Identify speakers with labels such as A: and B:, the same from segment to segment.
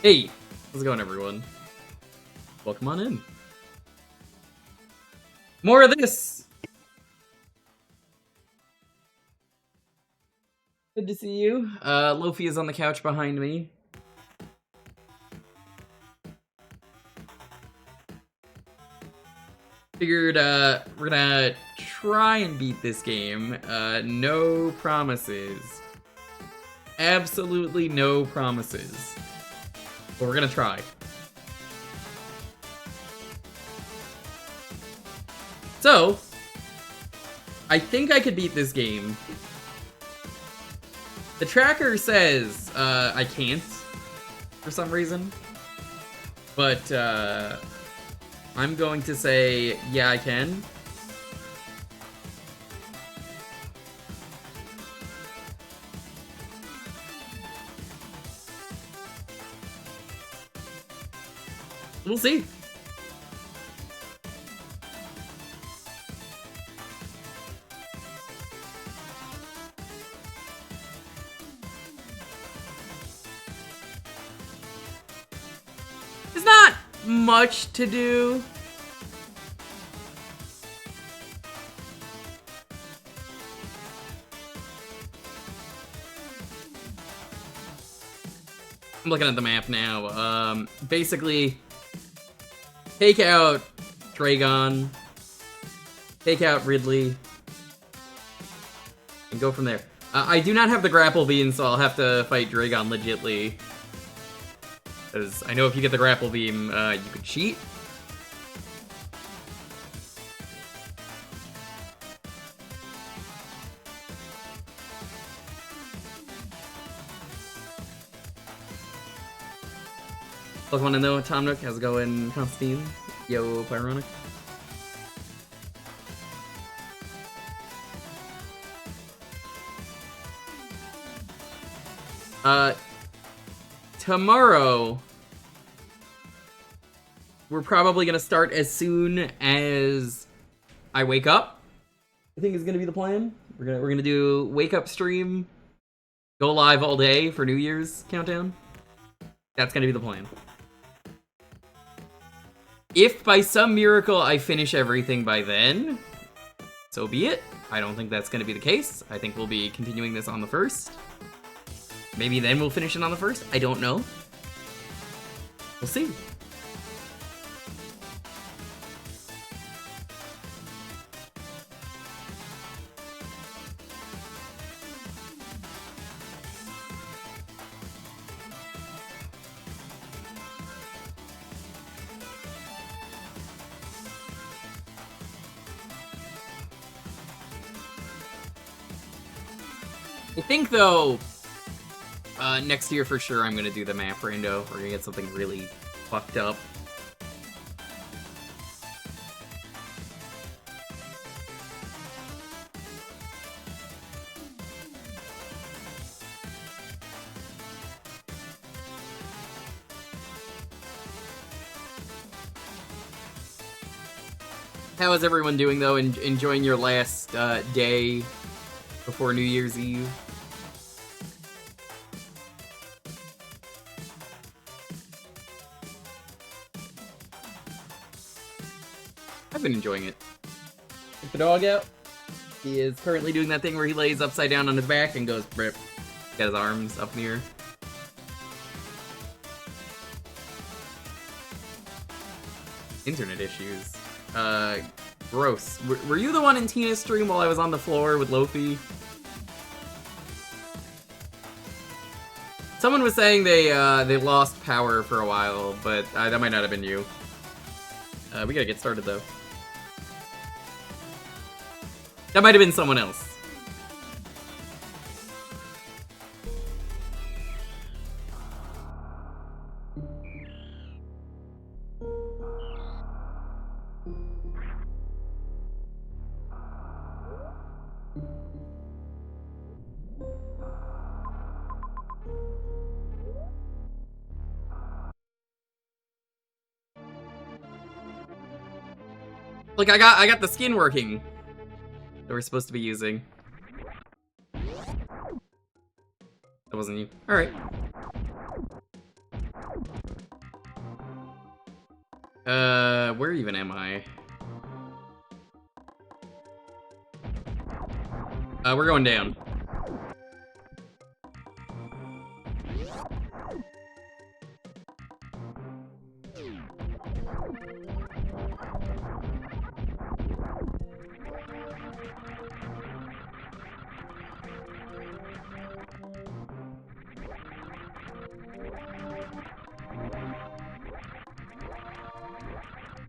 A: Hey, how's it going, everyone? Welcome on in. More of this! Good to see you. Lofi is on the couch behind me. Figured, we're gonna try and beat this game. No promises. Absolutely no promises. But we're gonna try. So, I think I could beat this game. The tracker says, I can't, for some reason. But, I'm going to say, yeah, I can. We'll see. There's not much to do. I'm looking at the map now. Basically, take out Dragon, take out Ridley, and go from there. I do not have the grapple beam, so I'll have to fight Dragon legitly. Because I know if you get the grapple beam, you could cheat. Look, wanna know, Tom Nook, how's it going, Constantine? Yo, Pyronic. Tomorrow, we're probably gonna start as soon as I wake up. I think is gonna be the plan. We're gonna do wake up stream, go live all day for New Year's countdown. That's gonna be the plan. If by some miracle I finish everything by then, so be it. I don't think that's gonna be the case. I think we'll be continuing this on the 1st. Maybe then we'll finish it on the 1st. I don't know. We'll see. I think, though, next year for sure I'm gonna do the map rando. We're gonna get something really fucked up. How is everyone doing, though? Enjoying your last day before New Year's Eve? I've been enjoying it. Get the dog out. He is currently doing that thing where he lays upside down on his back and goes rip. Got his arms up in the air. Internet issues. Gross. Were you the one in Tina's stream while I was on the floor with Lofi? Someone was saying they lost power for a while, but that might not have been you. We gotta get started, though. That might have been someone else. Look, I got the skin working that we're supposed to be using. That wasn't you. Alright. Where even am I? We're going down.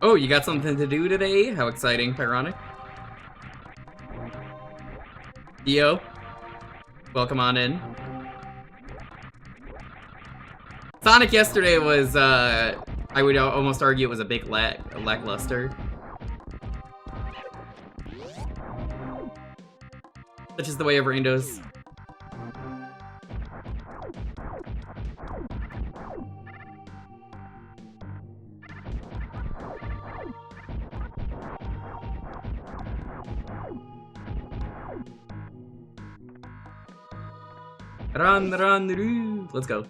A: Oh, you got something to do today? How exciting, Pyronic. Dio, welcome on in. Sonic yesterday was, I would almost argue it was a bit lackluster. Such is the way of randos. Run, let's go.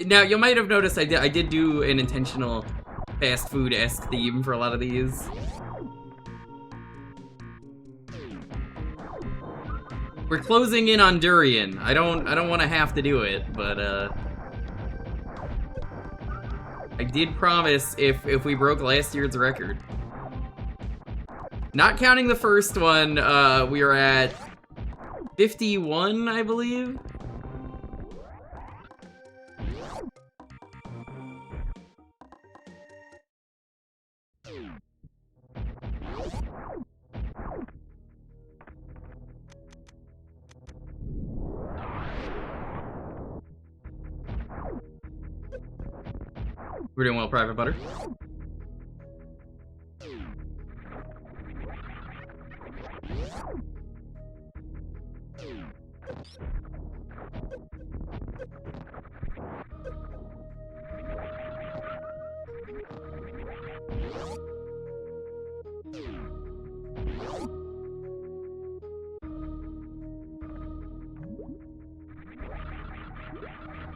A: Now, you might have noticed I did do an intentional fast food-esque theme for a lot of these. We're closing in on durian. I don't want to have to do it, but I did promise if we broke last year's record. Not counting the first one, we were at 51, I believe. We're doing well, Private Butter.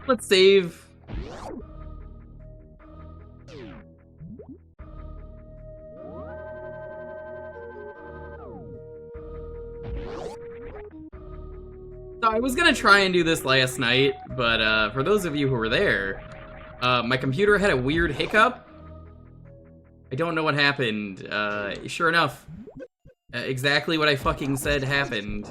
A: Let's save. So I was gonna try and do this last night, but for those of you who were there, my computer had a weird hiccup. I don't know what happened. Sure enough, exactly what I fucking said happened.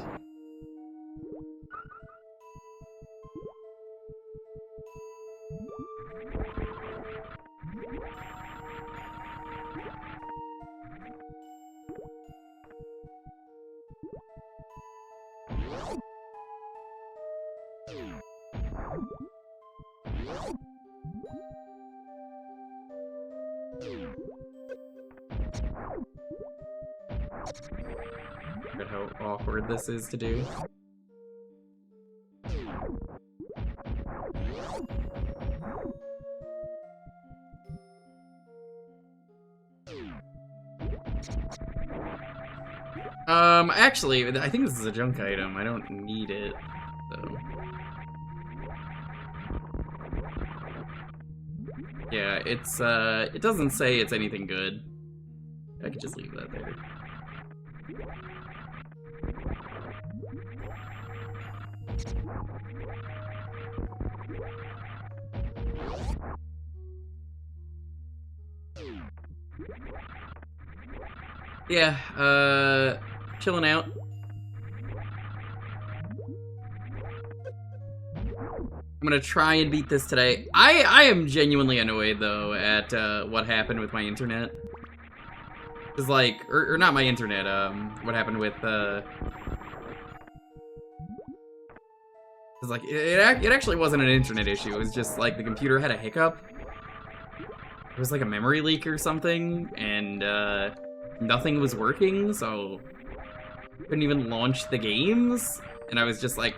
A: Look at how awkward this is to do. Actually, I think this is a junk item. I don't need it, so. Yeah, it's, it doesn't say it's anything good. I could just leave that there. Yeah, chilling out. I'm gonna try and beat this today. I am genuinely annoyed, though, at what happened with my internet. Cause like, or not my internet, what happened with, cause like, it actually wasn't an internet issue, it was just like the computer had a hiccup. It was like a memory leak or something, and nothing was working, so couldn't even launch the games, and I was just like,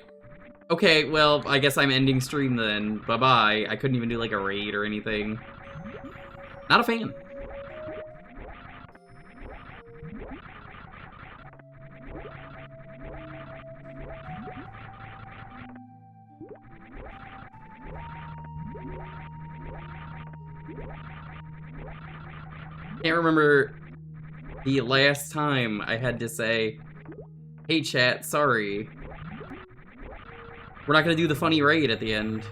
A: okay, well, I guess I'm ending stream then, bye-bye. I couldn't even do like a raid or anything. Not a fan. Can't remember the last time I had to say, hey chat, sorry. We're not gonna do the funny raid at the end.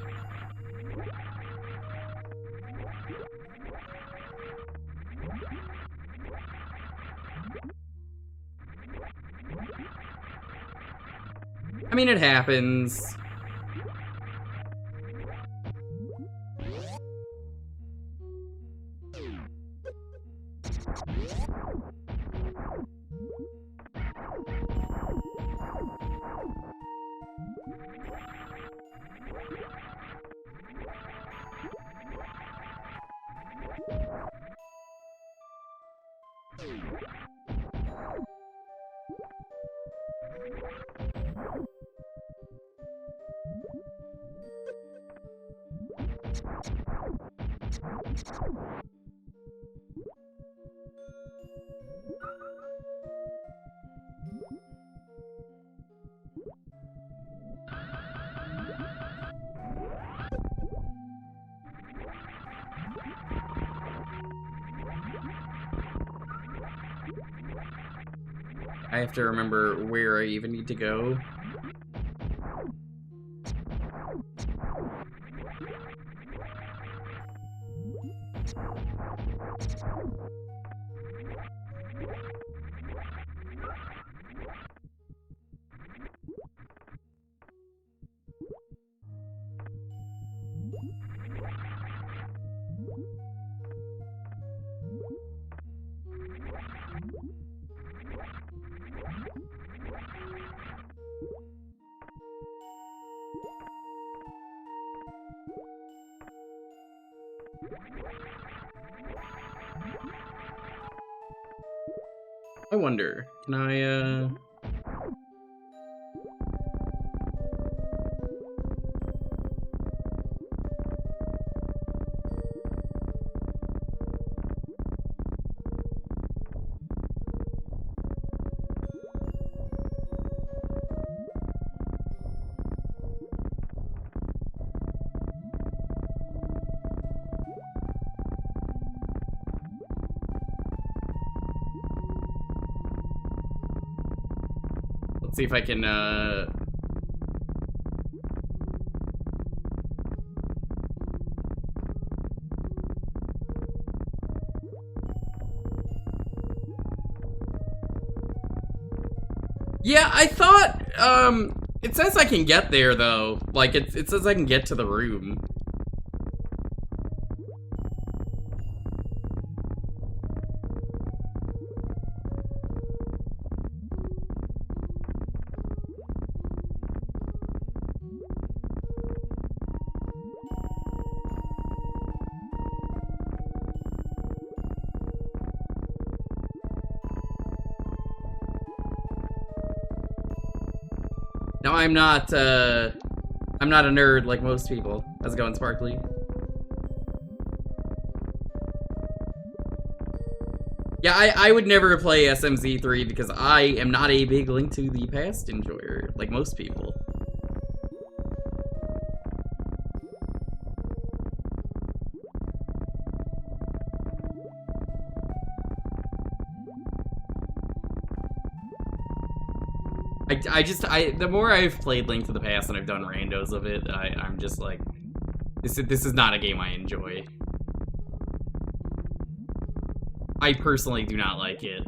A: I mean, it happens. I have to remember where I even need to go. I wonder, can I, let's see if I can, yeah, I thought, it says I can get there, though. Like, it says I can get to the room. No, I'm not a nerd like most people. How's it going, Sparkly? Yeah, I would never play SMZ3 because I am not a big Link to the Past enjoyer, like most people. The more I've played Link to the Past and I've done randos of it, I'm just like, this is not a game I enjoy. I personally do not like it.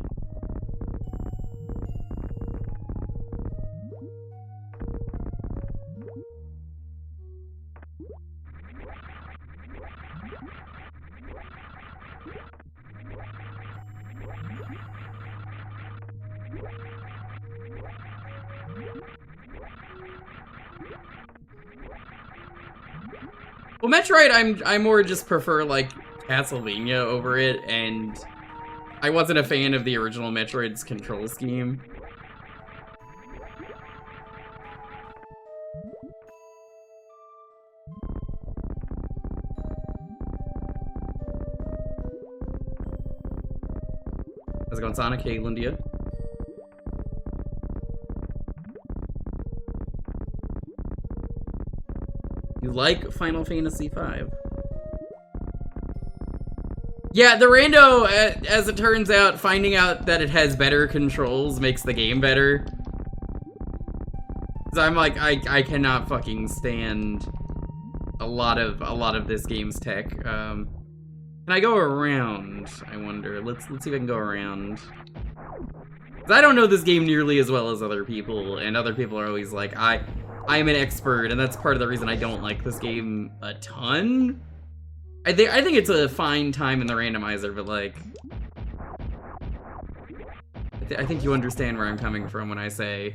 A: Well, Metroid, I more just prefer, like, Castlevania over it, and I wasn't a fan of the original Metroid's control scheme. How's it going, Sonic? Hey, Lindia. You like Final Fantasy V? Yeah, the rando, as it turns out, finding out that it has better controls makes the game better. So I'm like, I cannot fucking stand a lot of this game's tech. Can I go around? I wonder. Let's see if I can go around. 'Cause I don't know this game nearly as well as other people, and other people are always like, I'm an expert, and that's part of the reason I don't like this game a ton. I think it's a fine time in the randomizer, but like, I think you understand where I'm coming from when I say,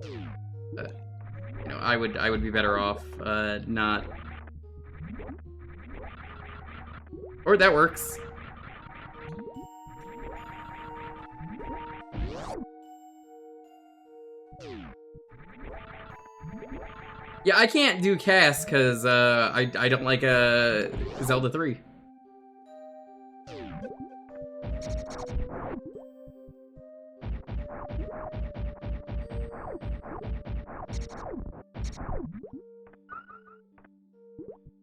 A: you know, I would be better off not. Or that works. Yeah, I can't do cast because I don't like Zelda 3.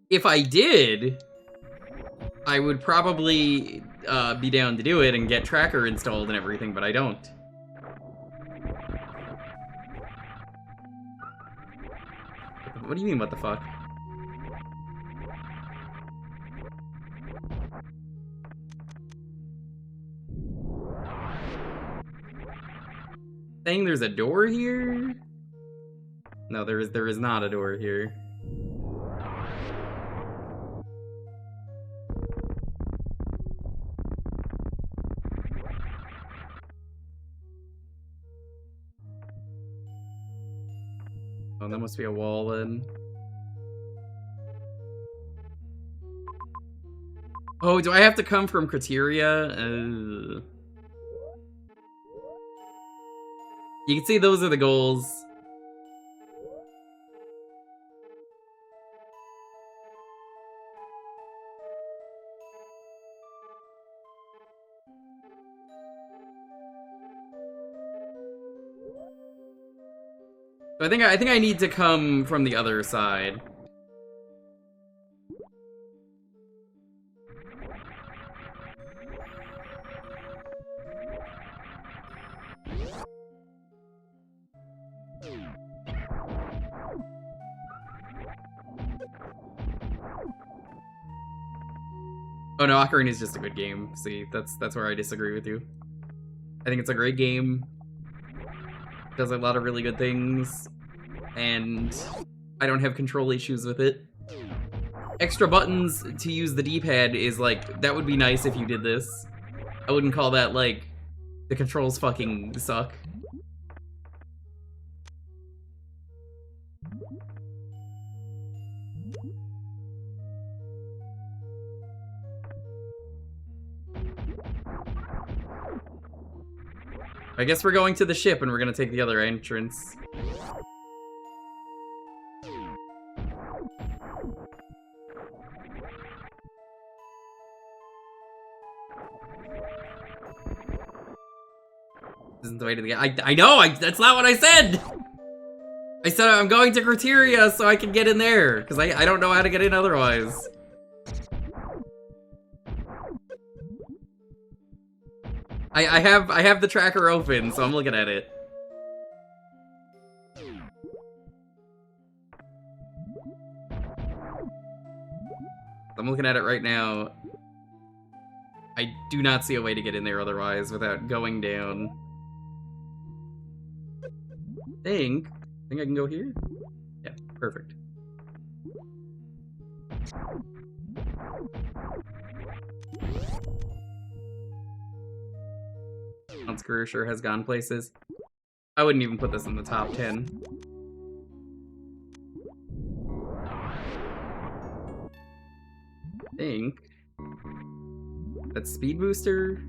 A: If I did, I would probably be down to do it and get Tracker installed and everything, but I don't. What do you mean, what the fuck? Saying there's a door here? No, there is not a door here. Oh, that must be a wall then. Oh, do I have to come from Criteria? You can see those are the goals. So I think I need to come from the other side. Oh no, Ocarina is just a good game. See, that's where I disagree with you. I think it's a great game. Does a lot of really good things, and I don't have control issues with it. Extra buttons to use the D-pad is like, that would be nice if you did this. I wouldn't call that like, the controls fucking suck. I guess we're going to the ship and we're gonna take the other entrance. This isn't the way to the game. I know, that's not what I said! I said I'm going to Criteria so I can get in there, because I don't know how to get in otherwise. I have the tracker open, so I'm looking at it. I'm looking at it right now. I do not see a way to get in there otherwise without going down. Think I can go here? Yeah, perfect. Once career sure has gone places. I wouldn't even put this in the top 10. I think that's speed booster.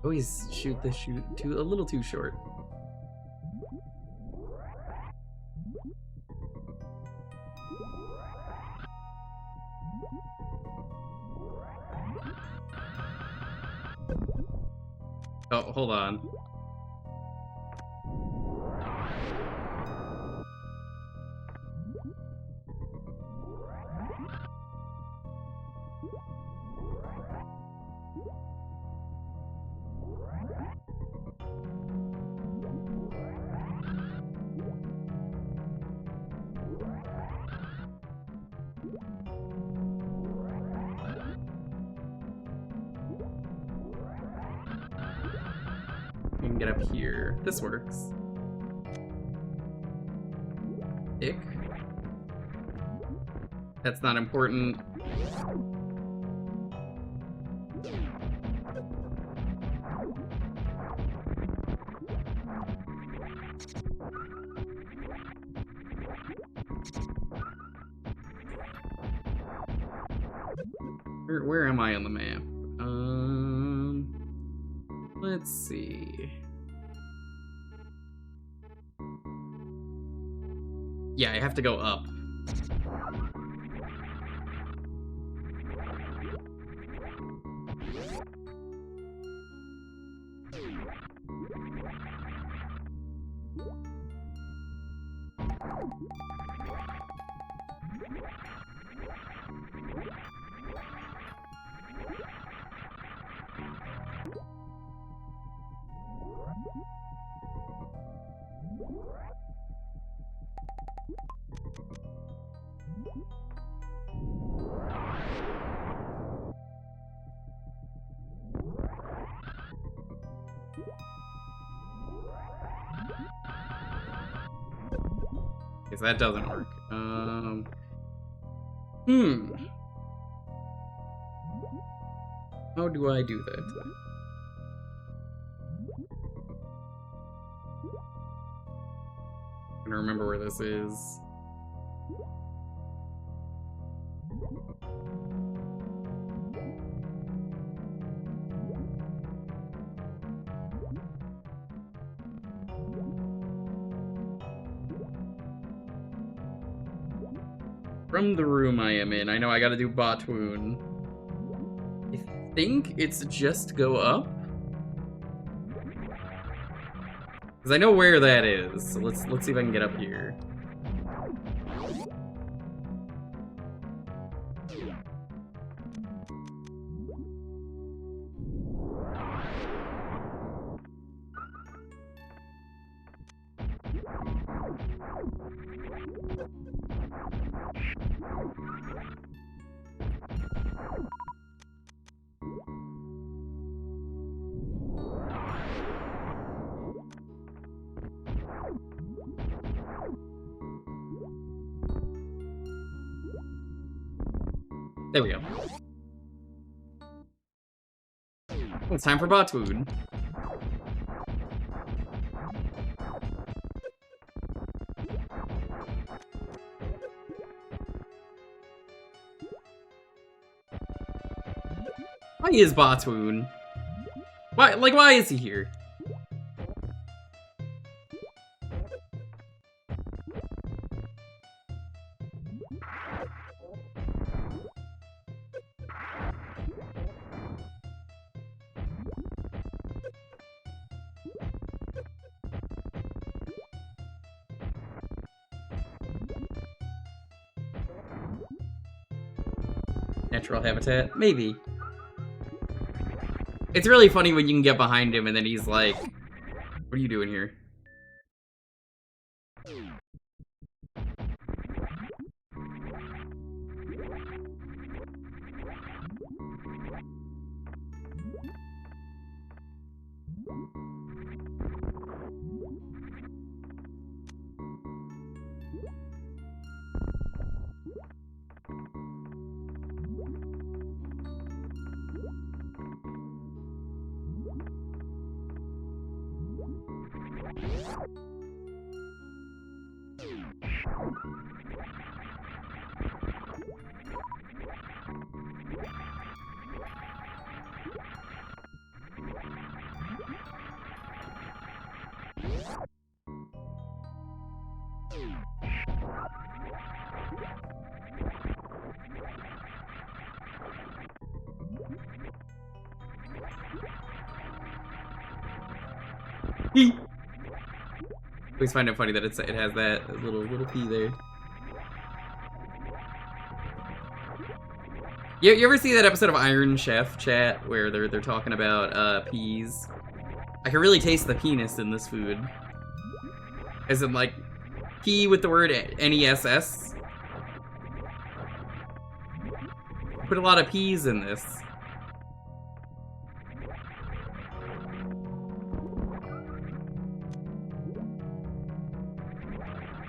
A: Always shoot the shoot a little too short. Oh, hold on. We can get up here. This works. Ick. That's not important. Where am I on the map? Let's see. Yeah, I have to go up. Because that doesn't work. How do I do that? I don't remember where this is. From the room I am in, I know I gotta do Botwoon. I think it's just go up? Because I know where that is, so let's see if I can get up here. There we go. Well, it's time for Botwoon. Why is Botwoon? Why is he here? Natural habitat? Maybe. It's really funny when you can get behind him and then he's like, what are you doing here? I always find it funny that it has that little P there. You ever see that episode of Iron Chef, chat, where they're talking about peas? I can really taste the penis in this food. As in, like, pea with the word N-E-S-S. Put a lot of peas in this.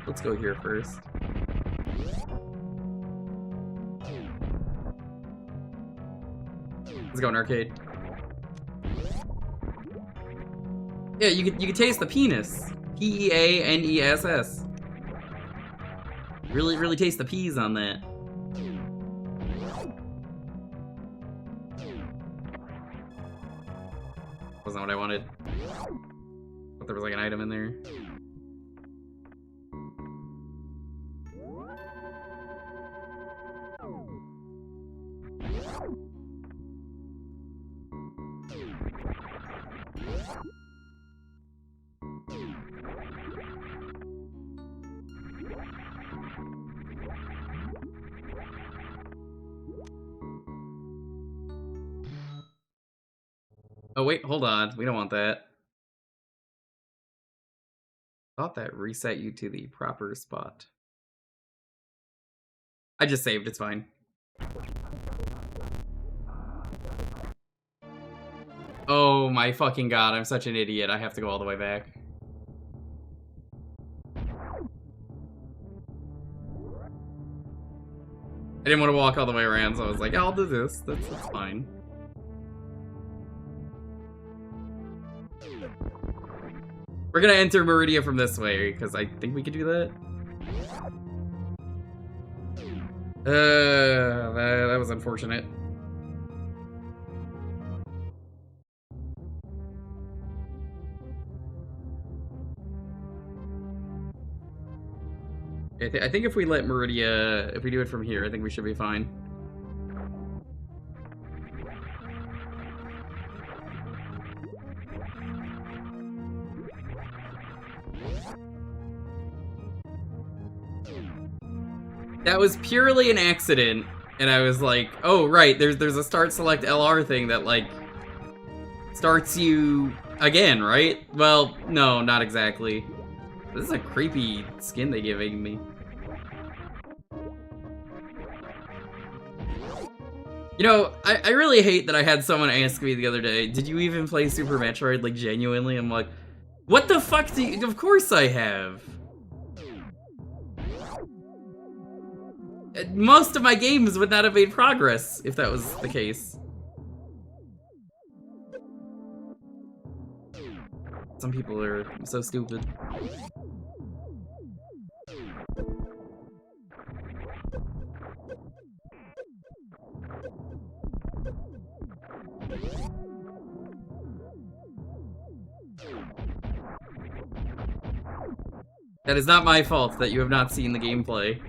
A: Let's go here first. Let's go in arcade. Yeah, you could taste the penis. P-E-A-N-E-S-S. Really taste the peas on that. Wasn't what I wanted. But there was like an item in there. Oh wait, hold on. We don't want that. Thought that reset you to the proper spot. I just saved, it's fine. Oh my fucking god, I'm such an idiot. I have to go all the way back. I didn't want to walk all the way around, so I was like, I'll do this. That's fine. We're gonna enter Meridia from this way, because I think we could do that. That was unfortunate. I think if we let Meridia, if we do it from here, I think we should be fine. That was purely an accident, and I was like, oh right, there's a start select LR thing that like starts you again, right? Well, no, not exactly. This is a creepy skin they giving me. You know, I really hate that I had someone ask me the other day, did you even play Super Metroid, like, genuinely? I'm like, what the fuck do you... Of course I have. Most of my games would not have made progress if that was the case. Some people are so stupid. That is not my fault that you have not seen the gameplay.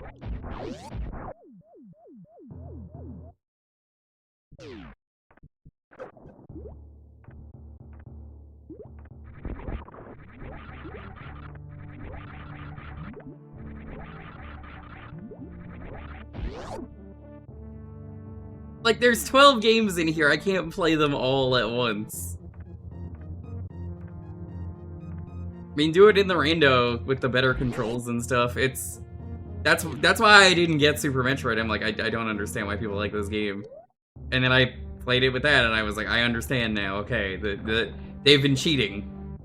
A: Like, there's 12 games in here, I can't play them all at once. I mean, do it in the rando with the better controls and stuff. That's why I didn't get Super Metroid. I'm like, I don't understand why people like this game. And then I played it with that, and I was like, I understand now. Okay, they've been cheating.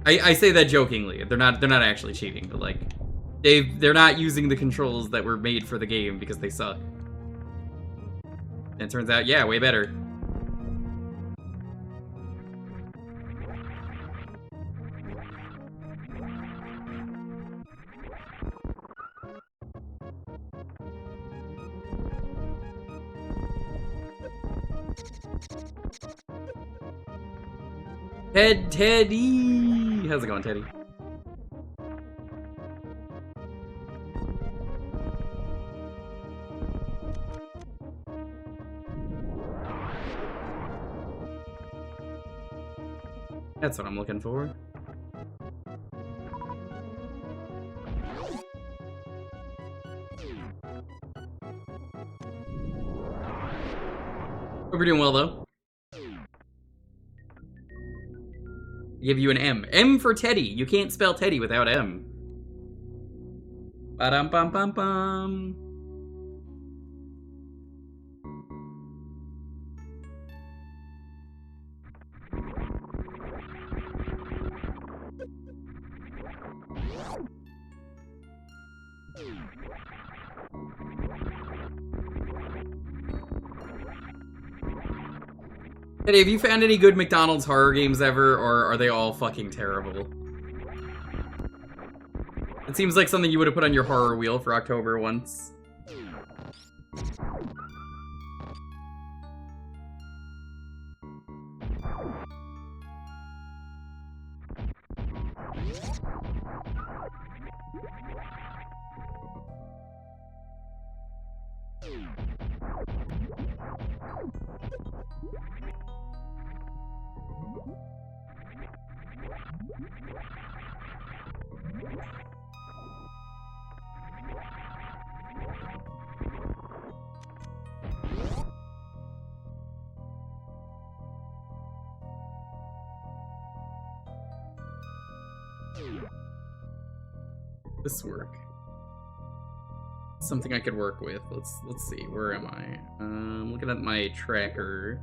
A: I say that jokingly. They're not actually cheating, but like, they're not using the controls that were made for the game because they suck. And it turns out, yeah, way better. Teddy! How's it going, Teddy? That's what I'm looking for. Hope you're doing well, though. Give you an M. M for Teddy. You can't spell Teddy without M. Ba-dum-bum-bum-bum. Teddy, have you found any good McDonald's horror games ever, or are they all fucking terrible? It seems like something you would have put on your horror wheel for October once. This work. Something I could work with. Let's see. Where am I? Looking at my tracker.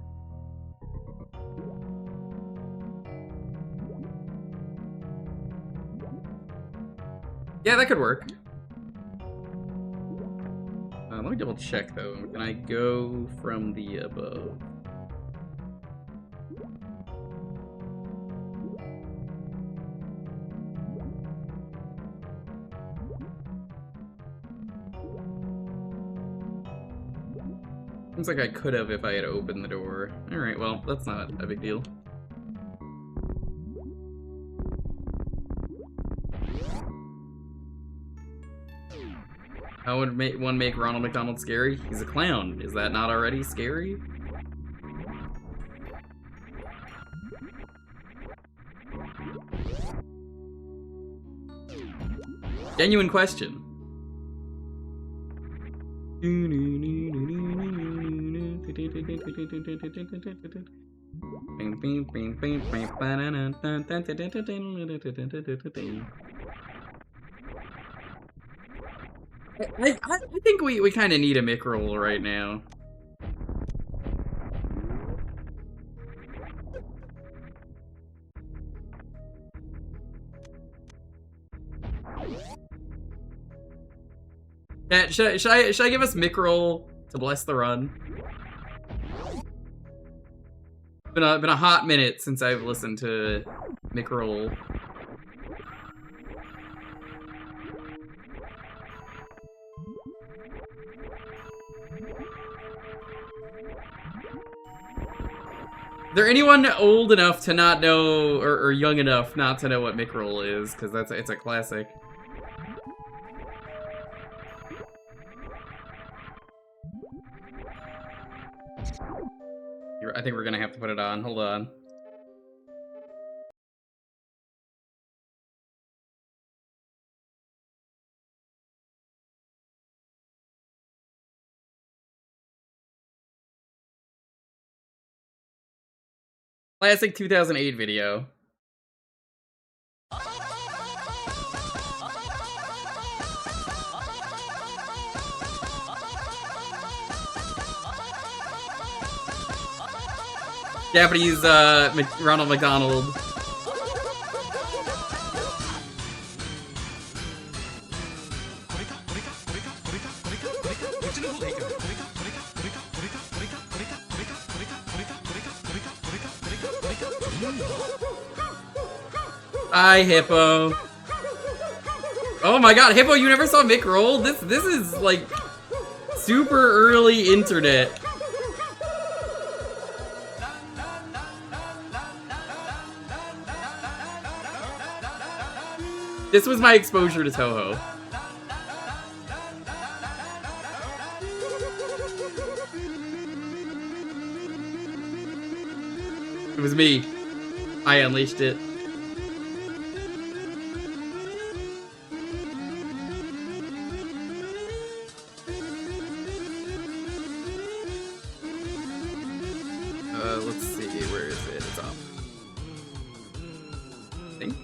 A: Yeah, that could work. Let me double check though. Can I go from the above? Seems like I could have if I had opened the door. Alright, well, that's not a big deal. How would one make Ronald McDonald scary? He's a clown. Is that not already scary? Genuine question. I think we kind of need a Mickroll right now. Yeah, should I give us Mickroll to bless the run? Been a hot minute since I've listened to Mickroll. Is there anyone old enough to not know, or young enough not to know what Mickroll is? Because it's a classic. I think we're gonna have to put it on. Hold on. Classic 2008 video. Japanese Ronald McDonald. Hi, Hippo. Oh my god, Hippo, you never saw Mickroll? This is like super early internet. This was my exposure to Toho. It was me. I unleashed it. Let's see, where is it? It's up. I think.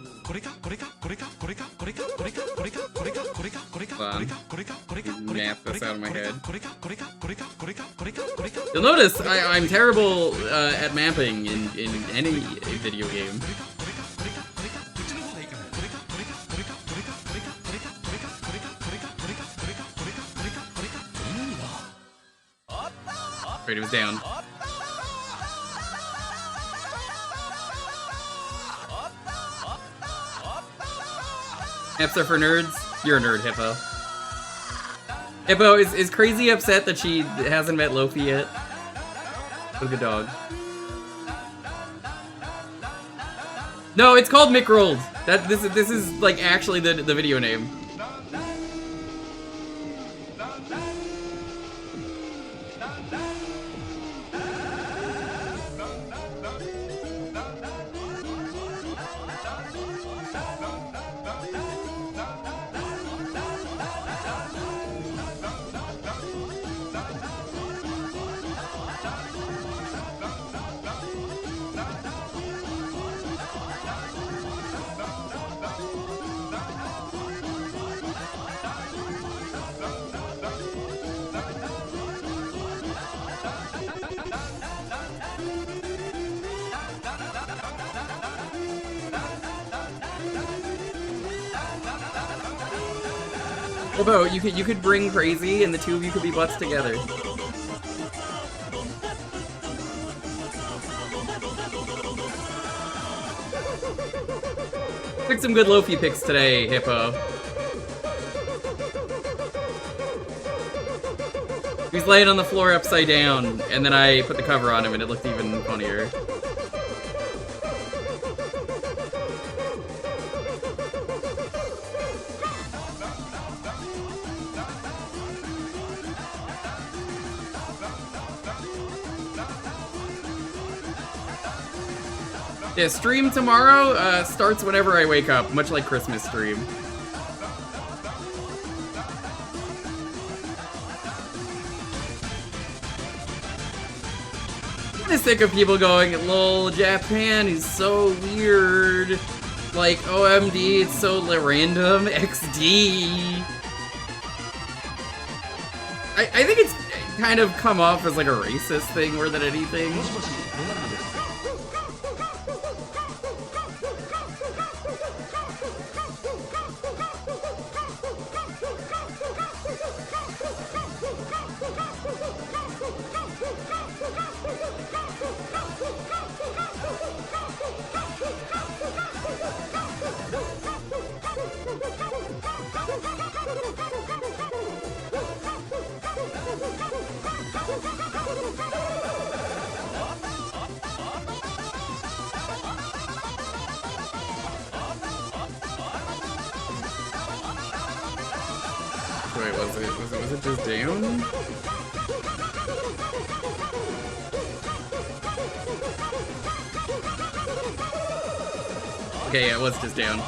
A: Map this out of my head. You'll notice I'm terrible at mapping in any video game. Right, it was down. Maps are for nerds? You're a nerd, Hippo. Hippo is crazy upset that she hasn't met Lofi yet. What a good dog. No, it's called McRolled. This is like actually the video name. Hippo, you could bring Crazy, and the two of you could be butts together. Pick some good Lofi picks today, Hippo. He's laying on the floor upside down, and then I put the cover on him, and it looked even funnier. Yeah, stream tomorrow starts whenever I wake up, much like Christmas stream. I'm kinda sick of people going, lol, Japan is so weird. Like, OMD, it's so random, XD. I think it's kind of come off as like a racist thing more than anything. Wait, was it just down? Okay, yeah, it was just down.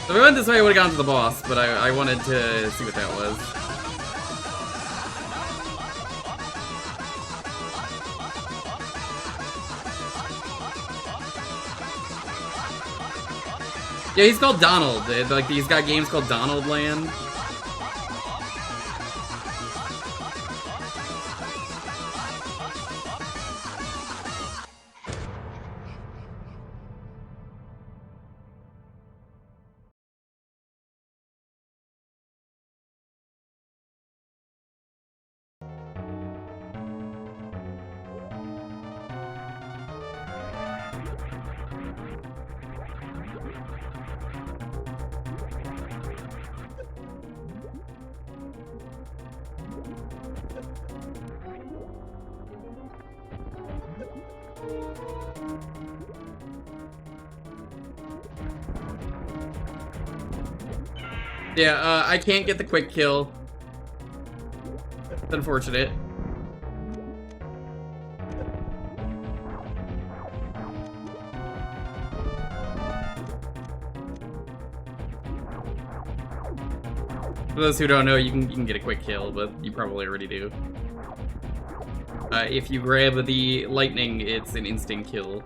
A: So if I went this way, I would've gone to the boss, but I wanted to see what that was. Yeah, he's called Donald. Like, he's got games called Donald Land. Yeah, I can't get the quick kill. It's unfortunate. For those who don't know, you can get a quick kill, but you probably already do. If you grab the lightning, it's an instant kill.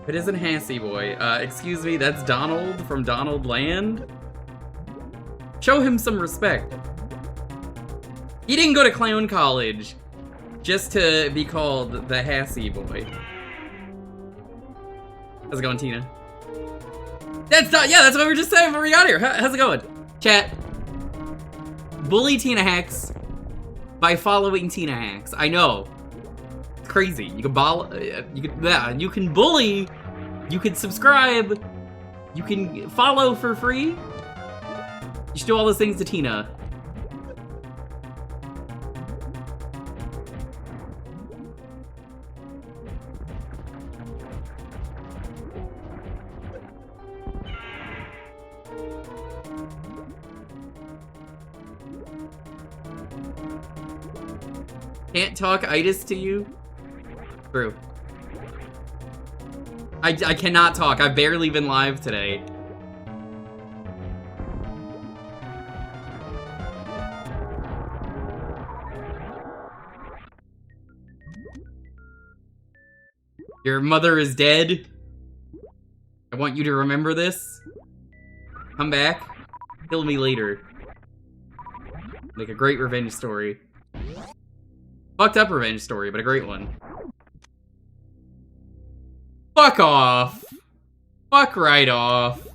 A: It isn't Hassy Boy. Excuse me, that's Donald from Donald Land? Show him some respect. He didn't go to clown college just to be called the Hassy Boy. How's it going, Tina? That's not, yeah, that's what we were just saying before we got here. How's it going? Chat. Bully Tina Hacks by following Tina Hacks. I know. It's crazy. You can you can bully, you can subscribe, you can follow for free. You should do all those things to Tina. Can't talk itis to you? True. I cannot talk. I've barely been live today. Your mother is dead. I want you to remember this. Come back. Kill me later. Like a great revenge story. Fucked up revenge story, but a great one. Fuck off. Fuck right off.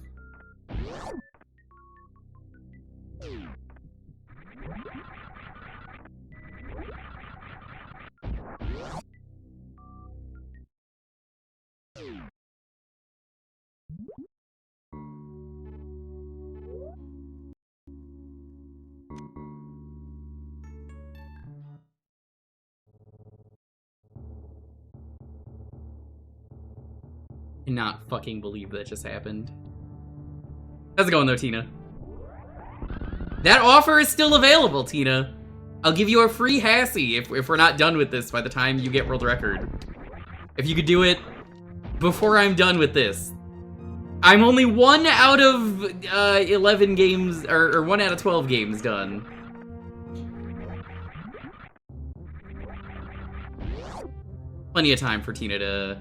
A: Cannot fucking believe that just happened. How's it going though, Tina? That offer is still available, Tina. I'll give you a free Hassy if we're not done with this by the time you get world record. If you could do it before I'm done with this. I'm only 1 out of 11 games, or 1 out of 12 games done. Plenty of time for Tina to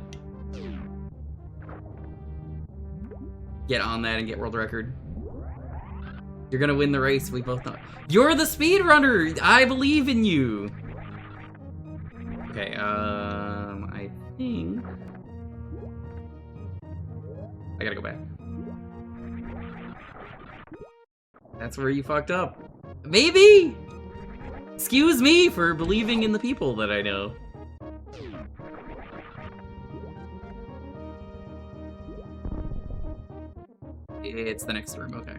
A: get on that and get world record. You're gonna win the race, we both know. You're the speedrunner! I believe in you! Okay, I think... I gotta go back. That's where you fucked up. Maybe? Excuse me for believing in the people that I know. It's the next room, okay.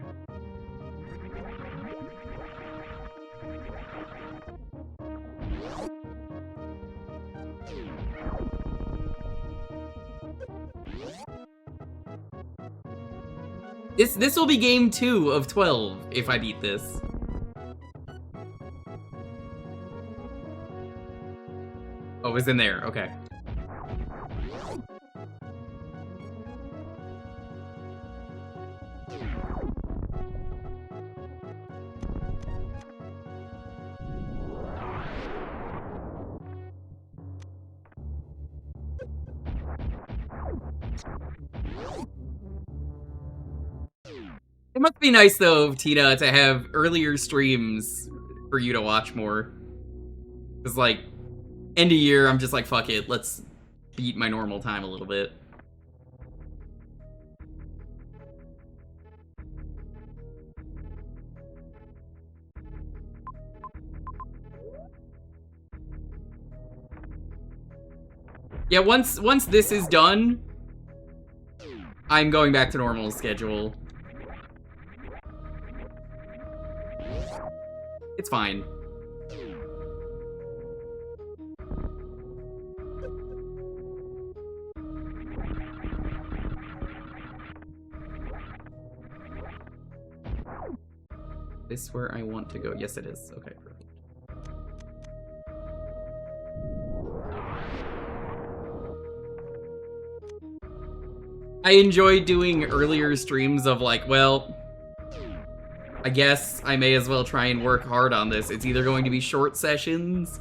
A: This will be game 2 of 12 if I beat this. Oh, it was in there, okay. It must be nice, though, Tina, to have earlier streams for you to watch more. Because, like, end of year, I'm just like, fuck it, let's beat my normal time a little bit. Yeah, once this is done, I'm going back to normal schedule. It's fine. this where I want to go? Yes, it is. Okay, perfect. I enjoyed doing earlier streams of like, well, I guess I may as well try and work hard on this. It's either going to be short sessions,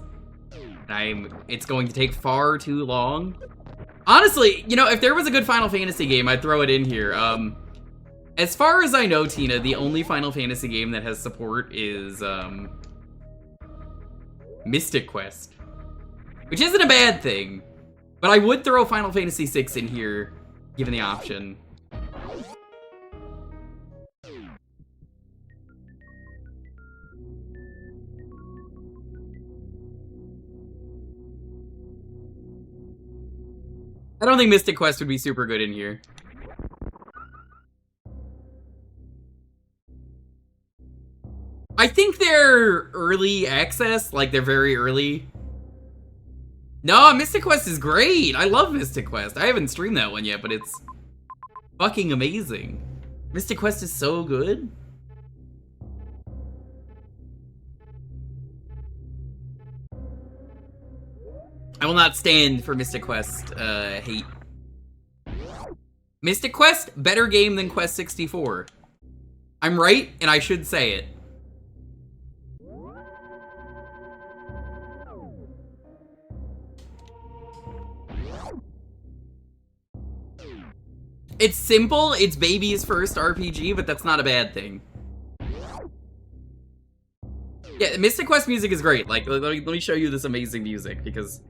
A: it's going to take far too long. Honestly, you know, if there was a good Final Fantasy game, I'd throw it in here. As far as I know, Tina, the only Final Fantasy game that has support is, Mystic Quest. Which isn't a bad thing, but I would throw Final Fantasy VI in here, given the option. I don't think Mystic Quest would be super good in here. I think they're early access, like they're very early. No, Mystic Quest is great. I love Mystic Quest. I haven't streamed that one yet, but it's fucking amazing. Mystic Quest is so good. I will not stand for Mystic Quest hate. Mystic Quest, better game than Quest 64. I'm right, and I should say it. It's simple, it's baby's first RPG, but that's not a bad thing. Yeah, Mystic Quest music is great. Like, let me show you this amazing music, because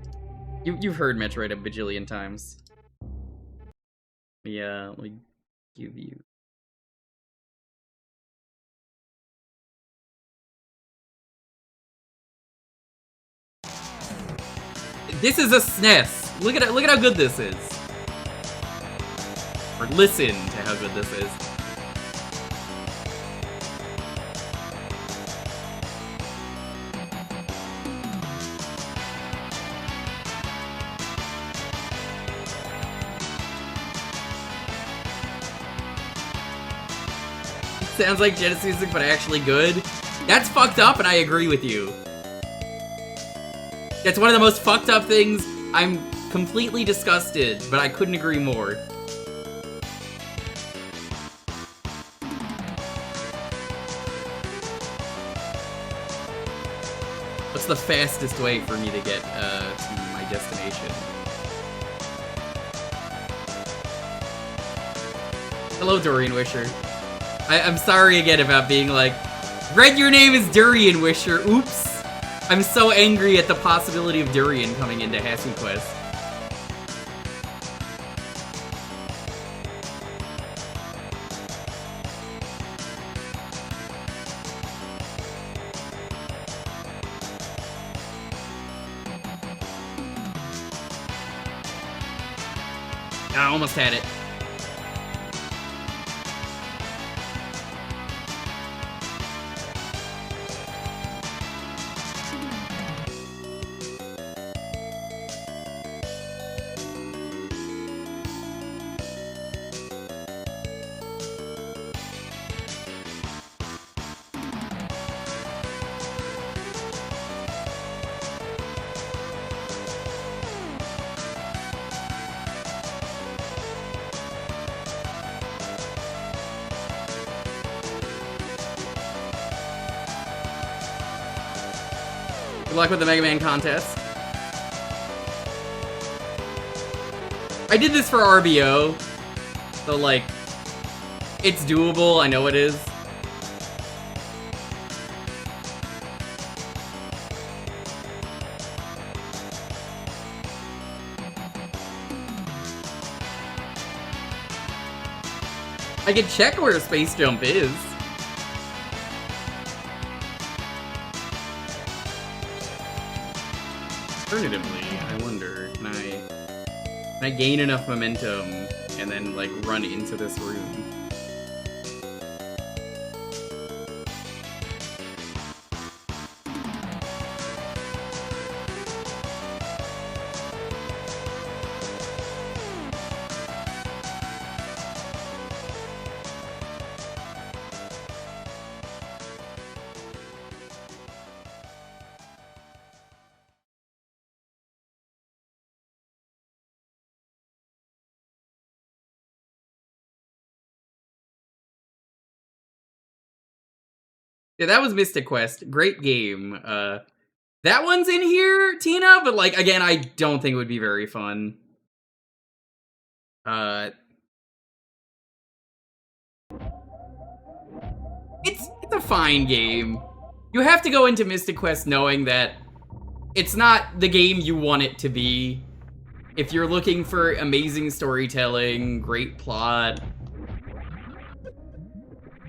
A: you've heard Metroid a bajillion times. Yeah, let me give you... This is a SNES! Look at how good this is. Or listen to how good this is. Sounds like Genesis music, but actually good. That's fucked up, and I agree with you. That's one of the most fucked up things. I'm completely disgusted, but I couldn't agree more. What's the fastest way for me to get to my destination? Hello, Dorian Wisher. I'm sorry again about being like, Red, your name is Durian Wisher. Oops. I'm so angry at the possibility of Durian coming into Hassy Quest. I almost had it. Good luck with the Mega Man contest. I did this for RBO, so like, it's doable, I know it is. I can check where Space Jump is. Alternatively, I wonder, can I gain enough momentum and then, like, run into this room? Yeah, that was Mystic Quest. Great game. That one's in here, Tina, but like again, I don't think it would be very fun. It's a fine game. You have to go into Mystic Quest knowing that it's not the game you want it to be. If you're looking for amazing storytelling, great plot...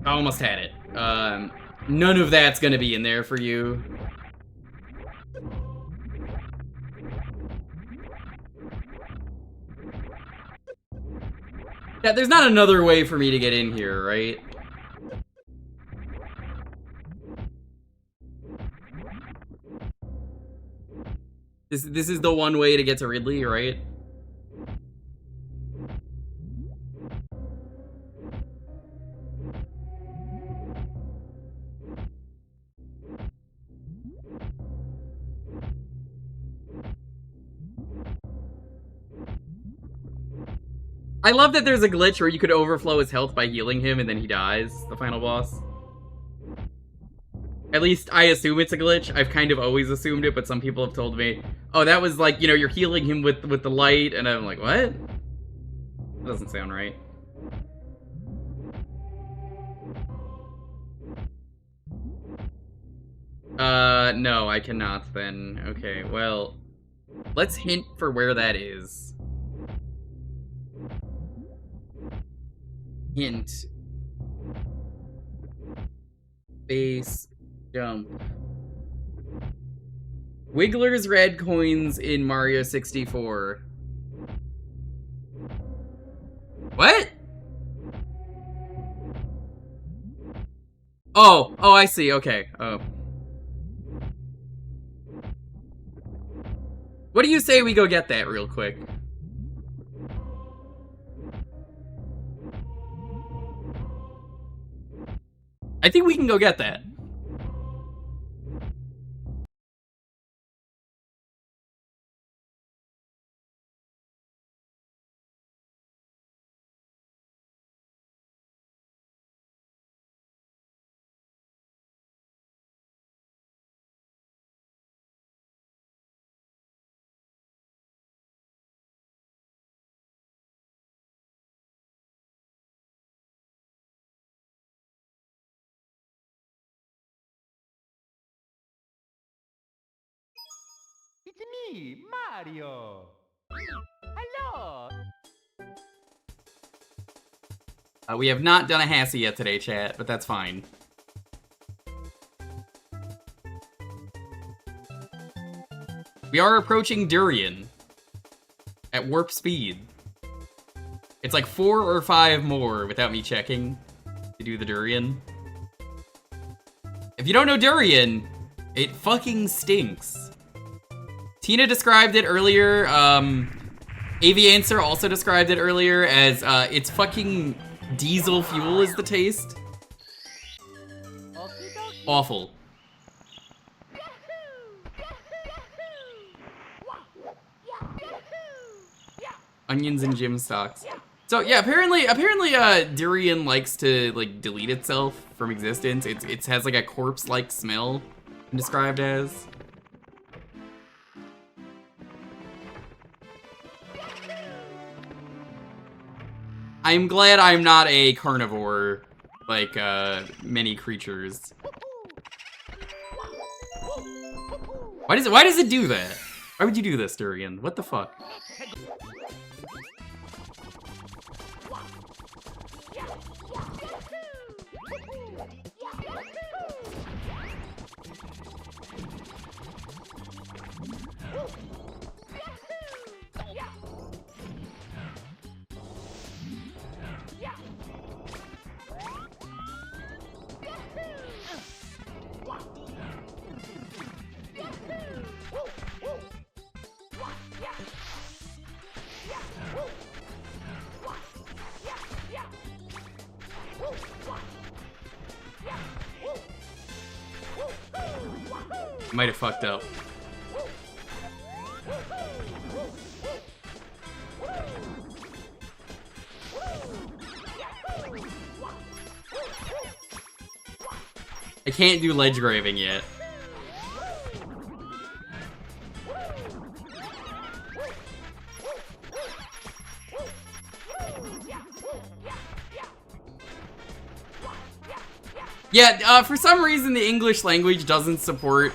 A: I almost had it. None of that's gonna be in there for you. Yeah, there's not another way for me to get in here, right? This is the one way to get to Ridley, right? I love that there's a glitch where you could overflow his health by healing him and then he dies, the final boss. At least I assume it's a glitch. I've kind of always assumed it, but some people have told me, oh, that was like, you know, you're healing him with the light, and I'm like, what? That doesn't sound right. No, I cannot then. Okay, well, let's hint for where that is. Hint. Base jump. Wiggler's red coins in Mario 64. What? Oh, I see, okay. Oh. What do you say we go get that real quick? I think we can go get that.
B: It's me, Mario! Hello!
A: We have not done a Hassy yet today, chat, but that's fine. We are approaching Durian at warp speed. It's like 4 or 5 more without me checking to do the Durian. If you don't know Durian, it fucking stinks. Tina described it earlier, Aviancer also described it earlier as, it's fucking diesel fuel is the taste. Awful. Onions and gym stocks. So yeah, apparently, Durian likes to like delete itself from existence. It has like a corpse-like smell, described as. I'm glad I'm not a carnivore, like many creatures. Why does it do that? Why would you do this, Durian? What the fuck? Might have fucked up. I can't do ledge graving yet. Yeah, for some reason the English language doesn't support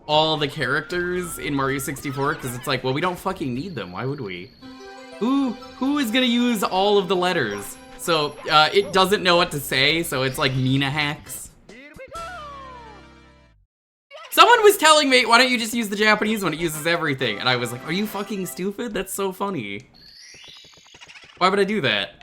A: all the characters in Mario 64, because it's like, well, we don't fucking need them. Why would we? Who is gonna use all of the letters? So, it doesn't know what to say, so it's like Mina hacks. Someone was telling me, why don't you just use the Japanese one? It uses everything. And I was like, are you fucking stupid? That's so funny. Why would I do that?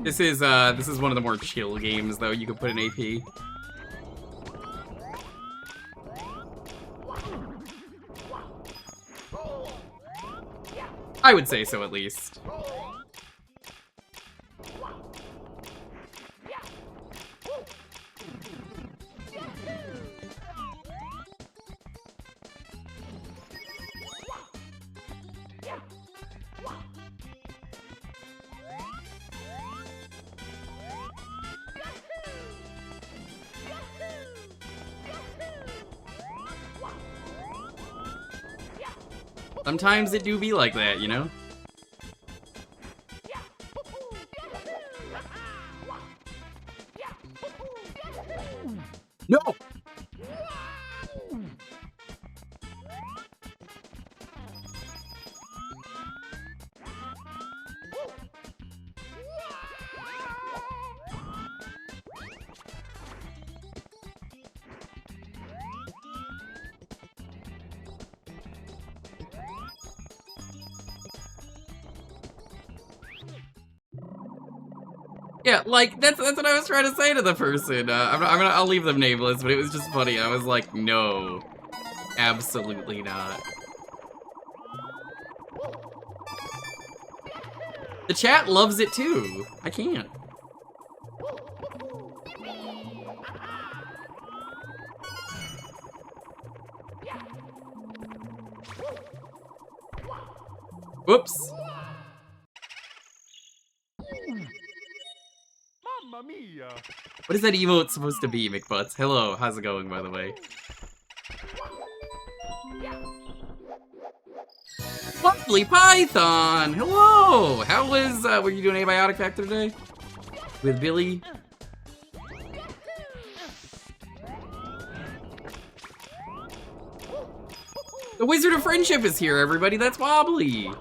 A: This is one of the more chill games, though. You could put an AP. I would say so, at least. Sometimes it do be like that, you know? No! Yeah, like, that's what I was trying to say to the person. I'll leave them nameless, but it was just funny. I was like, no. Absolutely not. The chat loves it too. I can't. Whoops. What is that emote supposed to be, McButts? Hello, how's it going, by the way? Lovely Python! Hello! How was, were you doing Abiotic Factor today? With Billy? The Wizard of Friendship is here, everybody! That's Wobbly!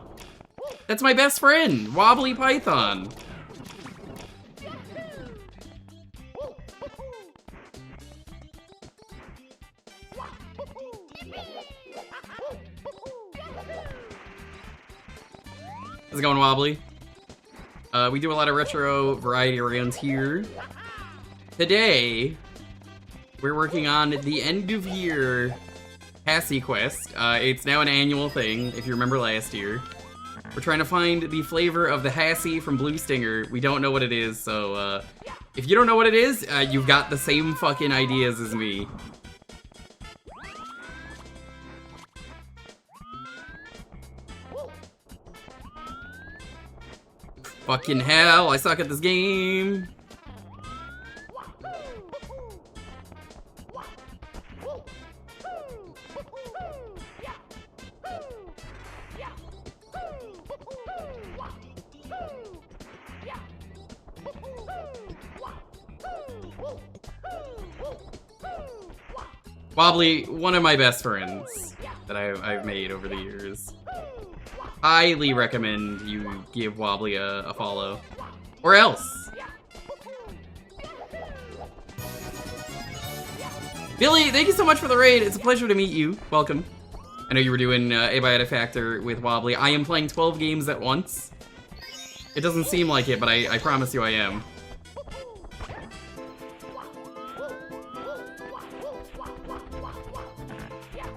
A: That's my best friend, Wobbly Python! How's it going, Wobbly? We do a lot of retro variety rounds here. Today, we're working on the end of year Hassy quest. It's now an annual thing, if you remember last year. We're trying to find the flavor of the Hassy from Blue Stinger. We don't know what it is, so if you don't know what it is, you've got the same fucking ideas as me. Fucking hell, I suck at this game. Wobbly, one of my best friends that I've made over the years. Highly recommend you give Wobbly a follow. Or else. Billy, thank you so much for the raid. It's a pleasure to meet you. Welcome. I know you were doing Abiotic Factor with Wobbly. I am playing 12 games at once. It doesn't seem like it, but I promise you I am.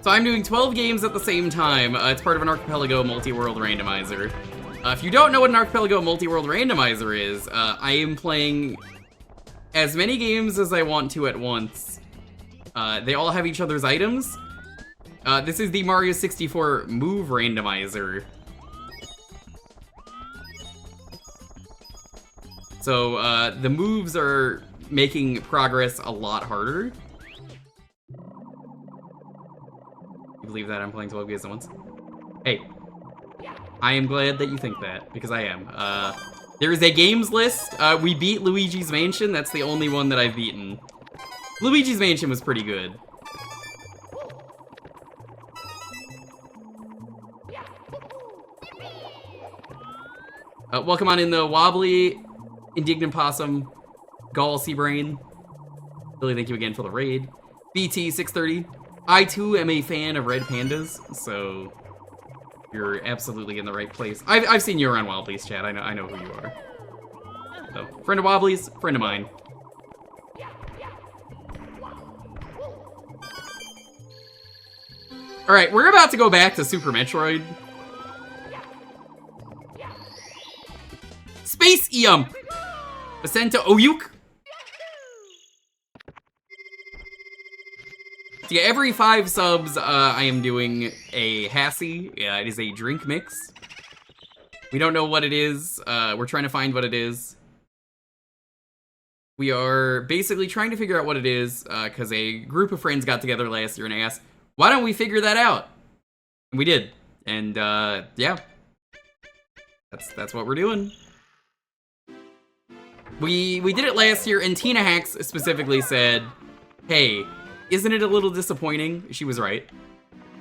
A: So I'm doing 12 games at the same time. It's part of an Archipelago multi-world randomizer. If you don't know what an Archipelago Multi-World Randomizer is, I am playing as many games as I want to at once. They all have each other's items. This is the Mario 64 Move Randomizer. So, the moves are making progress a lot harder. You believe that I'm playing 12 games at once? Hey. I am glad that you think that, because I am. There is a games list. We beat Luigi's Mansion. That's the only one that I've beaten. Luigi's Mansion was pretty good. Welcome on in the Wobbly, Indignant Possum, Gall Seabrain. Really thank you again for the raid. BT630. I too am a fan of red pandas, so you're absolutely in the right place. I've seen you around Wobbly's, chat. I know who you are. So, friend of Wobbly's, friend of mine. Alright, we're about to go back to Super Metroid. Space Eump! Ascend to Oyuk! So yeah, every 5 subs, I am doing a Hassy. Yeah, it is a drink mix. We don't know what it is. We're trying to find what it is. We are basically trying to figure out what it is, because a group of friends got together last year and asked, why don't we figure that out? And we did. And, yeah. That's what we're doing. We did it last year, and Tina Hacks specifically said, hey, isn't it a little disappointing? She was right.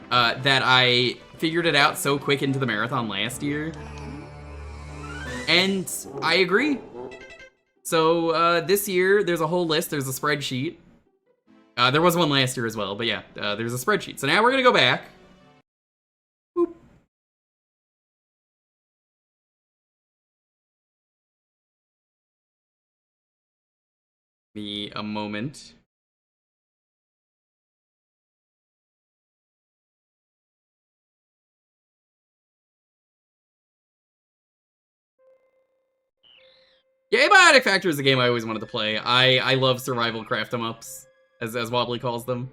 A: That I figured it out so quick into the marathon last year. And I agree. So, this year, there's a whole list. There's a spreadsheet. There was one last year as well, but yeah, there's a spreadsheet. So now we're gonna go back. Boop. Give me a moment. Yeah, Abiotic Factor is a game I always wanted to play. I love survival craft 'em ups, as Wobbly calls them.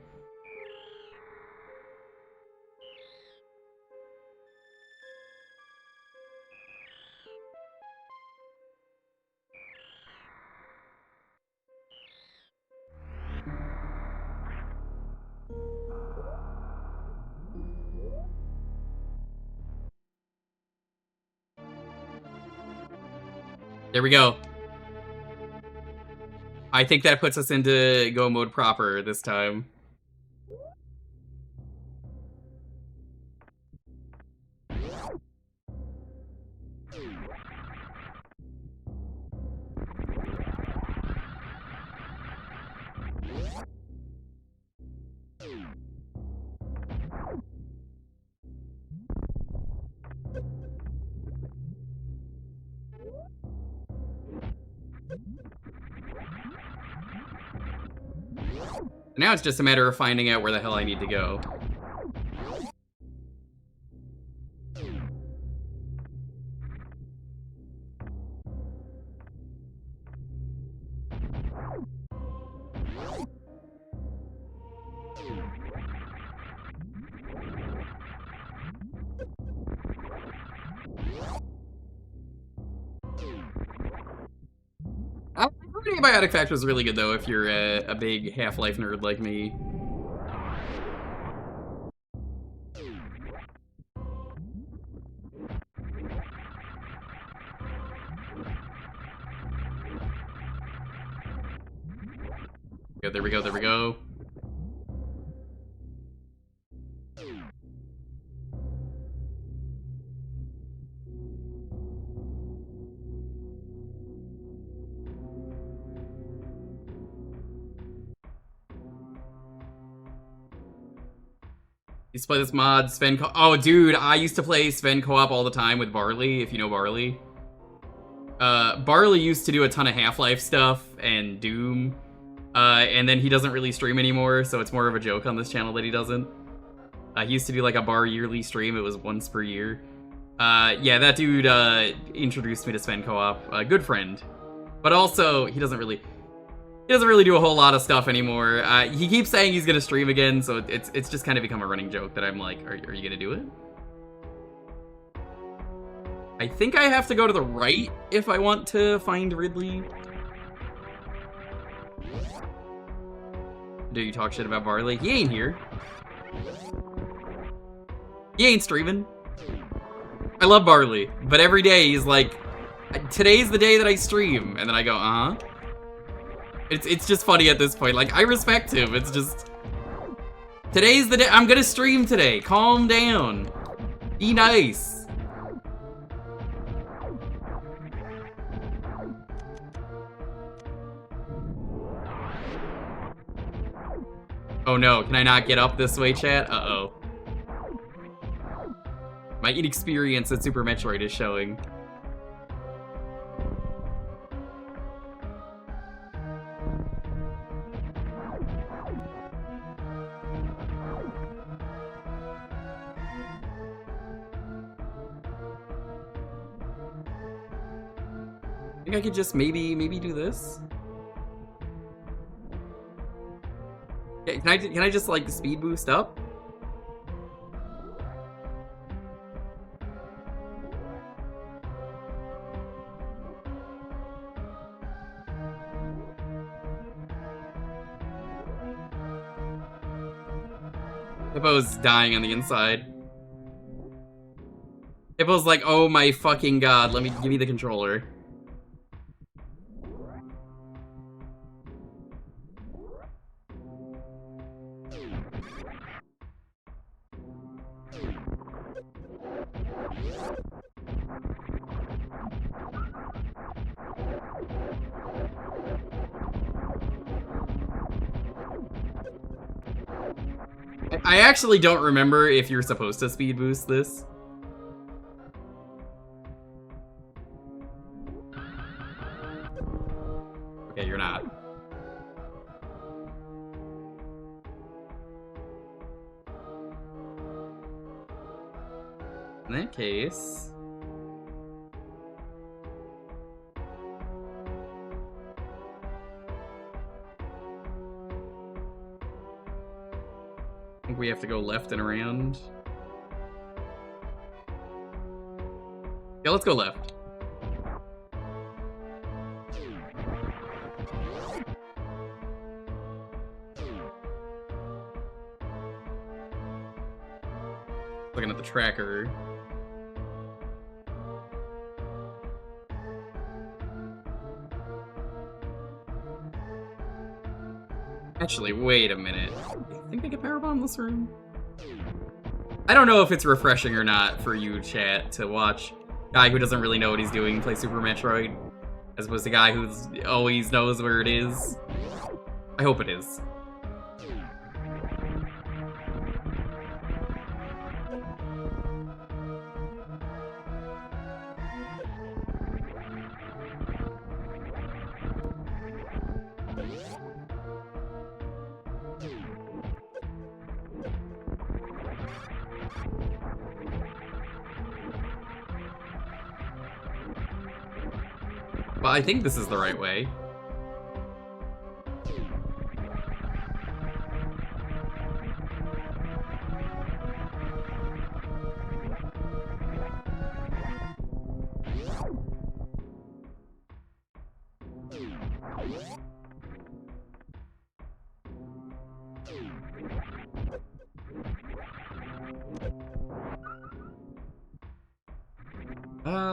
A: There we go. I think that puts us into go mode proper this time. Now it's just a matter of finding out where the hell I need to go. Antibiotic Factor is really good, though, if you're a big Half-Life nerd like me. Yeah, there we go, there we go. You used to play this mod, Sven oh, dude, I used to play Sven co-op all the time with Barley, if you know Barley. Barley used to do a ton of Half-Life stuff and Doom, and then he doesn't really stream anymore, so it's more of a joke on this channel that he doesn't. He used to do like a bar yearly stream, it was once per year. Yeah, that dude, introduced me to Sven Co-op. Good friend. But also, he doesn't really do a whole lot of stuff anymore. He keeps saying he's gonna stream again, so it's just kind of become a running joke that I'm like, are you gonna do it? I think I have to go to the right if I want to find Ridley. Do you talk shit about Barley? He ain't here. He ain't streaming. I love Barley, but every day he's like, today's the day that I stream, and then I go, uh-huh. It's just funny at this point. Like, I respect him. It's just, today's the day. I'm gonna stream today. Calm down. Be nice. Oh no, can I not get up this way, chat? Uh-oh. My inexperience at Super Metroid is showing. I think I could just maybe do this. Yeah, can I just like speed boost up? Hippo's dying on the inside. Hippo's like, oh my fucking god, give me the controller. I actually don't remember if you're supposed to speed boost this. Okay, you're not. In that case... I think we have to go left and around. Yeah, let's go left. Looking at the tracker. Actually, wait a minute. I think I can powerbomb this room? I don't know if it's refreshing or not for you, chat, to watch a guy who doesn't really know what he's doing play Super Metroid, as opposed to a guy who always knows where it is. I hope it is. Well, I think this is the right way.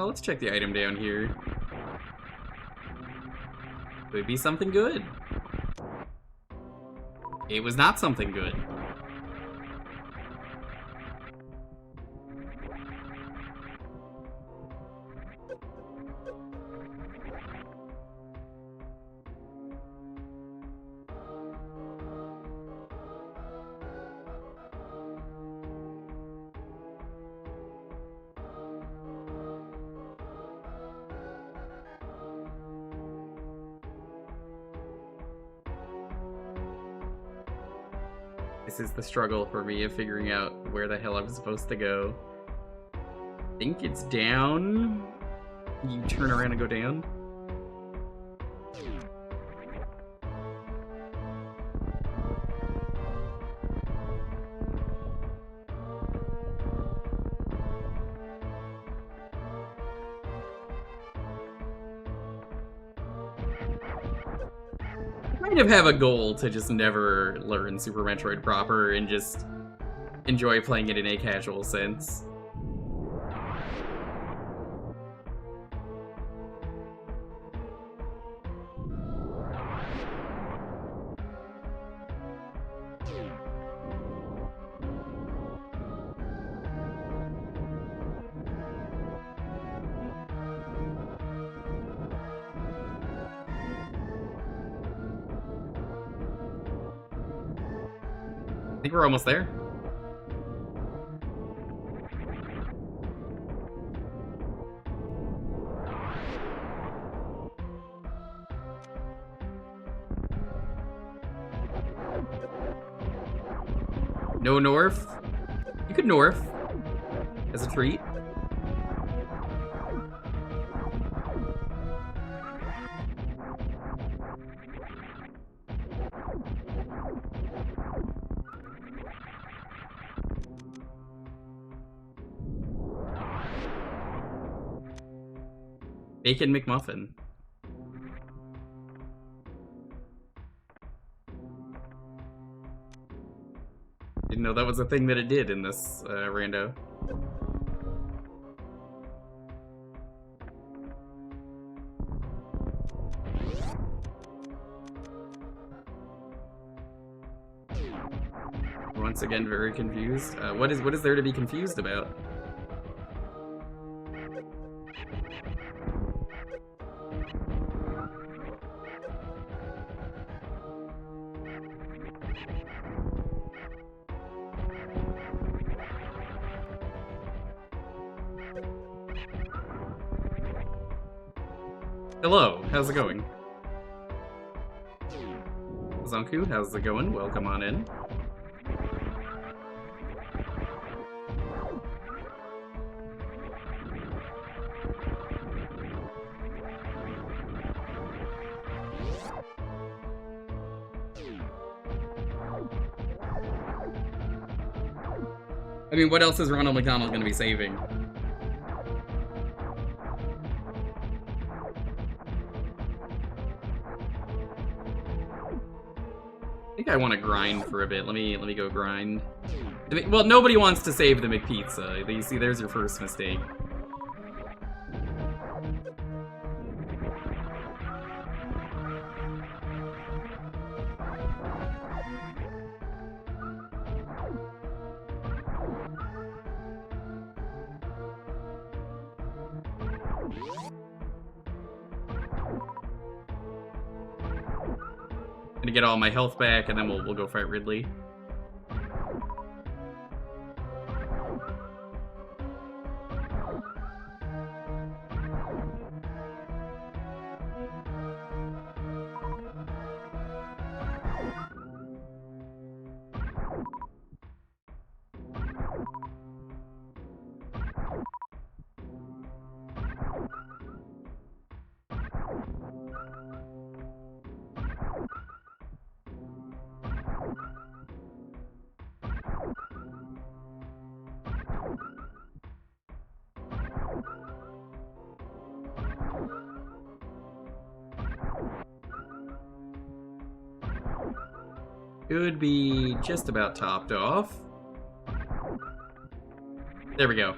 A: Let's check the item down here. Could be something good. It was not something good. This is the struggle for me of figuring out where the hell I'm supposed to go. think it's down. You turn around and go down. I kind of have a goal to just never learn Super Metroid proper and just enjoy playing it in a casual sense. I think we're almost there. No North? You could North as a treat. Bacon McMuffin. Didn't know that was a thing that it did in this rando. Once again, very confused. What is there to be confused about? Hello, how's it going? Zonku, how's it going? Welcome on in. I mean, what else is Ronald McDonald gonna be saving? I think I want to grind for a bit. Let me go grind. Well, nobody wants to save the McPizza. You see, there's your first mistake. Gonna get all my health back, and then we'll go fight Ridley. Could be just about topped off. There we go.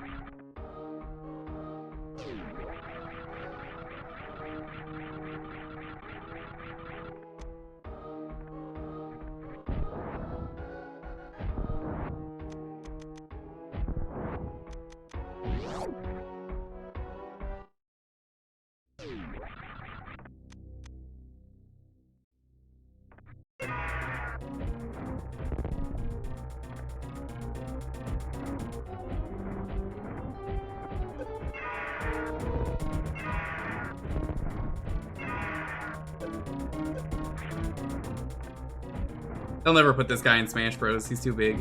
A: They'll never put this guy in Smash Bros. He's too big.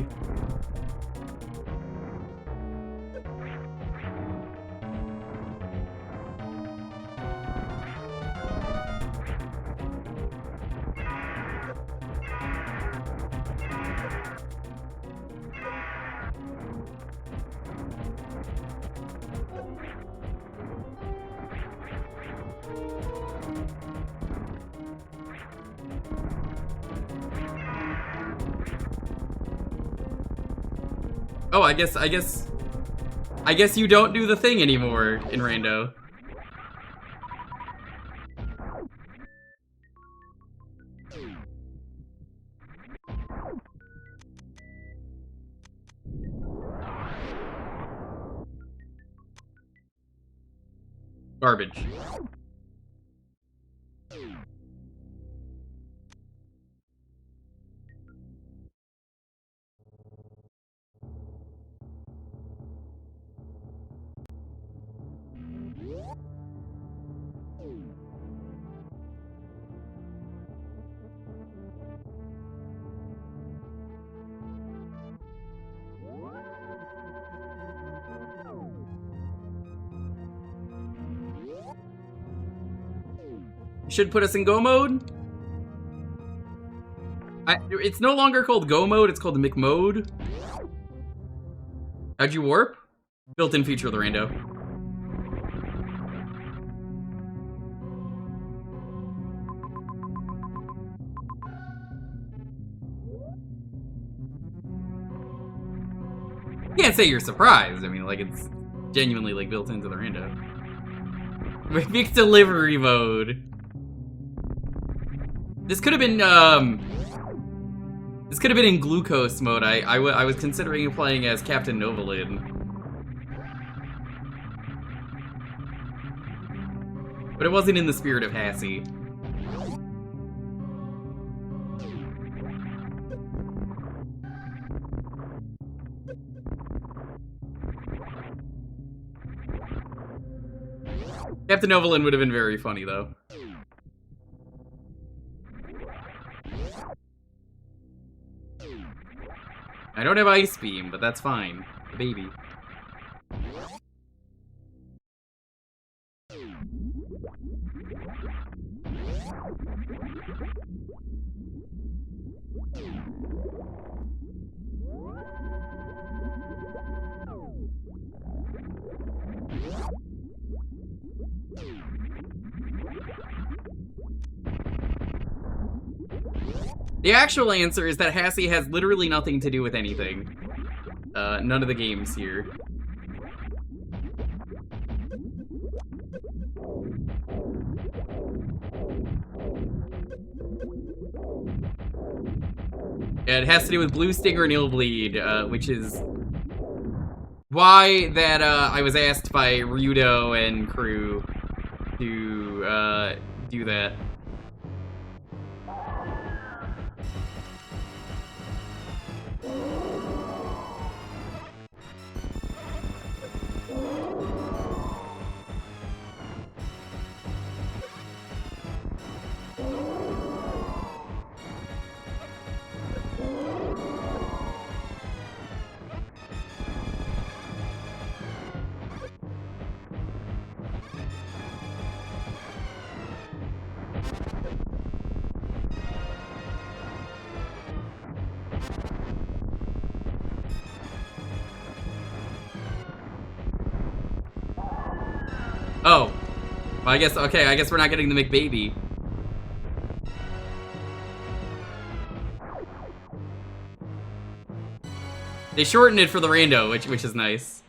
A: Oh, I guess you don't do the thing anymore in Rando. Garbage. Should put us in Go mode? It's no longer called Go mode, it's called Mick mode. How'd you warp? Built-in feature of the Rando. Can't say you're surprised. I mean, like, it's genuinely, like, built into the Rando. Mick delivery mode. This could have been, this could have been in glucose mode. I was considering playing as Captain Novolin. But it wasn't in the spirit of Hassy. Captain Novolin would have been very funny, though. I don't have Ice Beam, but that's fine. The baby. The actual answer is that Hassy has literally nothing to do with anything. None of the games here. Yeah, it has to do with Blue Stinger and Illbleed, which is why that I was asked by Ryudo and crew to do that. Oh. Well, I guess we're not getting the McBaby. They shortened it for the Rando, which is nice.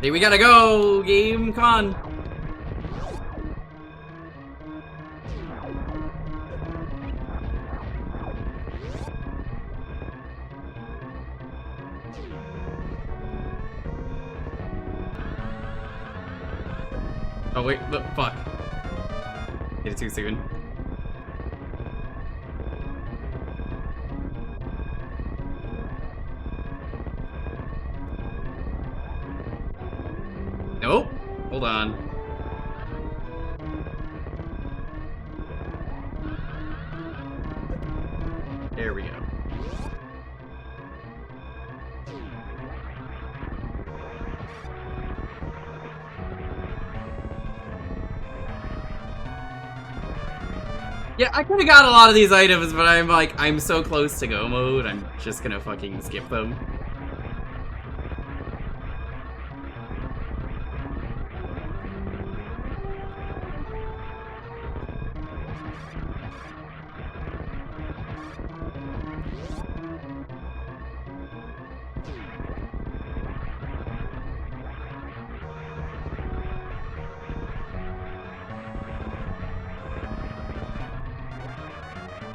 A: Hey, we gotta go, game, come on. Oh wait, look, fuck. Did it too soon. Nope. Hold on. There we go. Yeah, I could have got a lot of these items, but I'm so close to go mode, I'm just gonna fucking skip them.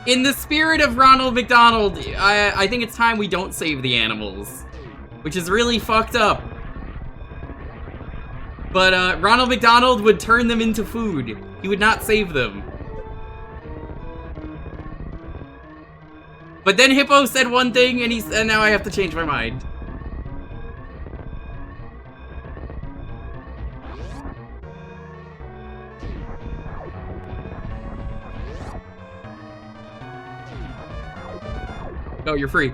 A: In the spirit of Ronald McDonald, I think it's time we don't save the animals. Which is really fucked up. But Ronald McDonald would turn them into food. He would not save them. But then Hippo said one thing, and now I have to change my mind. No, you're free.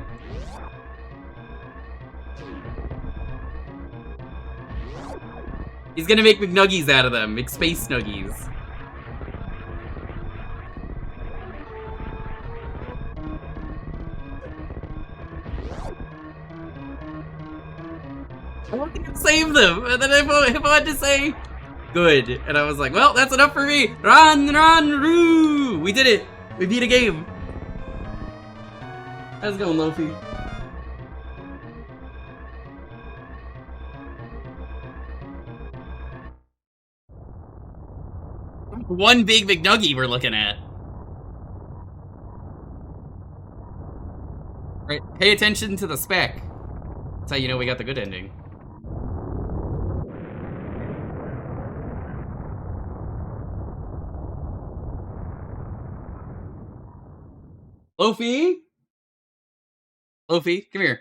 A: He's gonna make McNuggies out of them. McSpace Nuggies. I wanted to save them, and then Hippo had to say, good. And I was like, well, that's enough for me. Run, roo! We did it. We beat a game. How's it going, Lofi? One big McNuggie we're looking at. Right, pay attention to the spec. That's how you know we got the good ending. Lofi? Lofi, come here.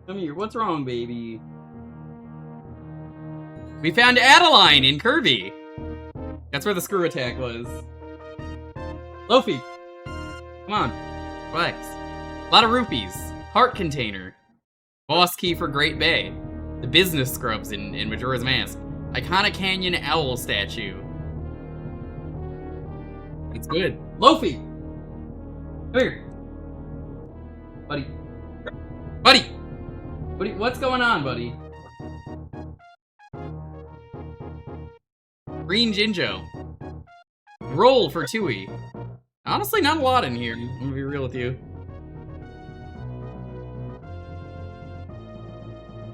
A: Come here, what's wrong, baby? We found Adeline in Kirby. That's where the screw attack was. Lofi, come on, relax. A lot of rupees. Heart container. Boss key for Great Bay. The business scrubs in Majora's Mask. Iconic Canyon owl statue. It's good. Lofi! Come here. Buddy. Buddy! What's going on, buddy? Green Jinjo. Roll for Tooie. Honestly, not a lot in here. I'm gonna be real with you.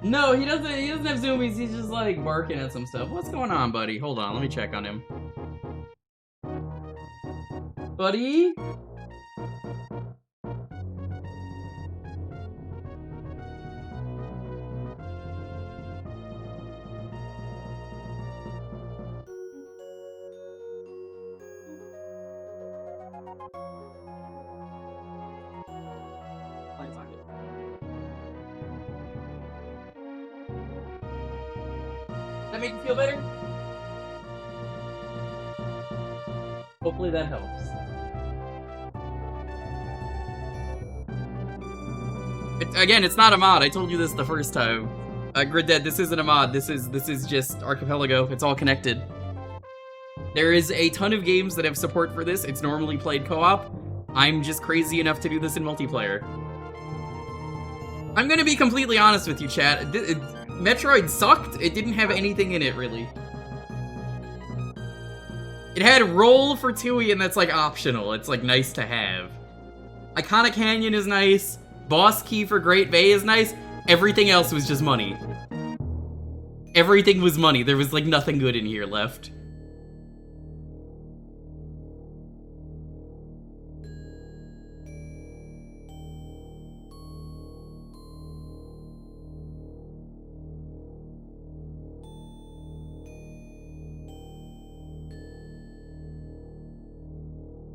A: No, he doesn't have zoomies. He's just like barking at some stuff. What's going on, buddy? Hold on, let me check on him. Buddy? That make you feel better? Hopefully that helps. Again, it's not a mod. I told you this the first time. Grid Dead, this isn't a mod. This is just Archipelago. It's all connected. There is a ton of games that have support for this. It's normally played co-op. I'm just crazy enough to do this in multiplayer. I'm gonna be completely honest with you, chat. Metroid sucked. It didn't have anything in it, really. It had roll for Tooie, and that's like optional. It's like nice to have. Iconic Canyon is nice. Boss key for Great Bay is nice. Everything else was just money. Everything was money. There was like nothing good in here left.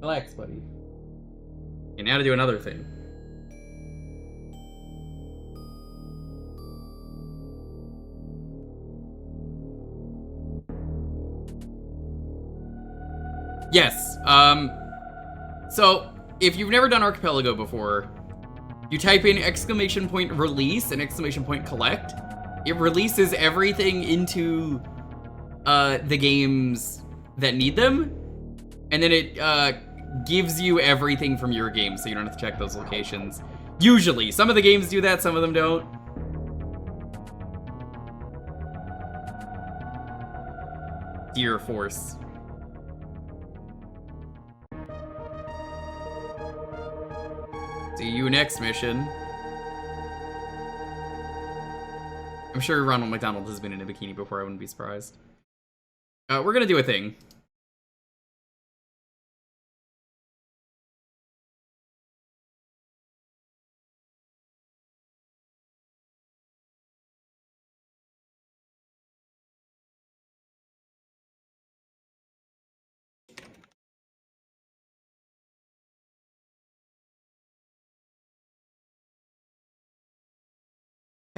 A: Relax, buddy. Okay, now to do another thing. Yes, so, if you've never done Archipelago before, you type in !point release and !point collect. It releases everything into, the games that need them, and then it, gives you everything from your game, so you don't have to check those locations. Usually. Some of the games do that, some of them don't. Deer Force. See you next mission. I'm sure Ronald McDonald has been in a bikini before, I wouldn't be surprised. We're gonna do a thing.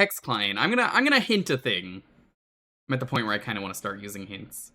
A: text client. I'm gonna hint a thing. I'm at the point where I kind of want to start using hints.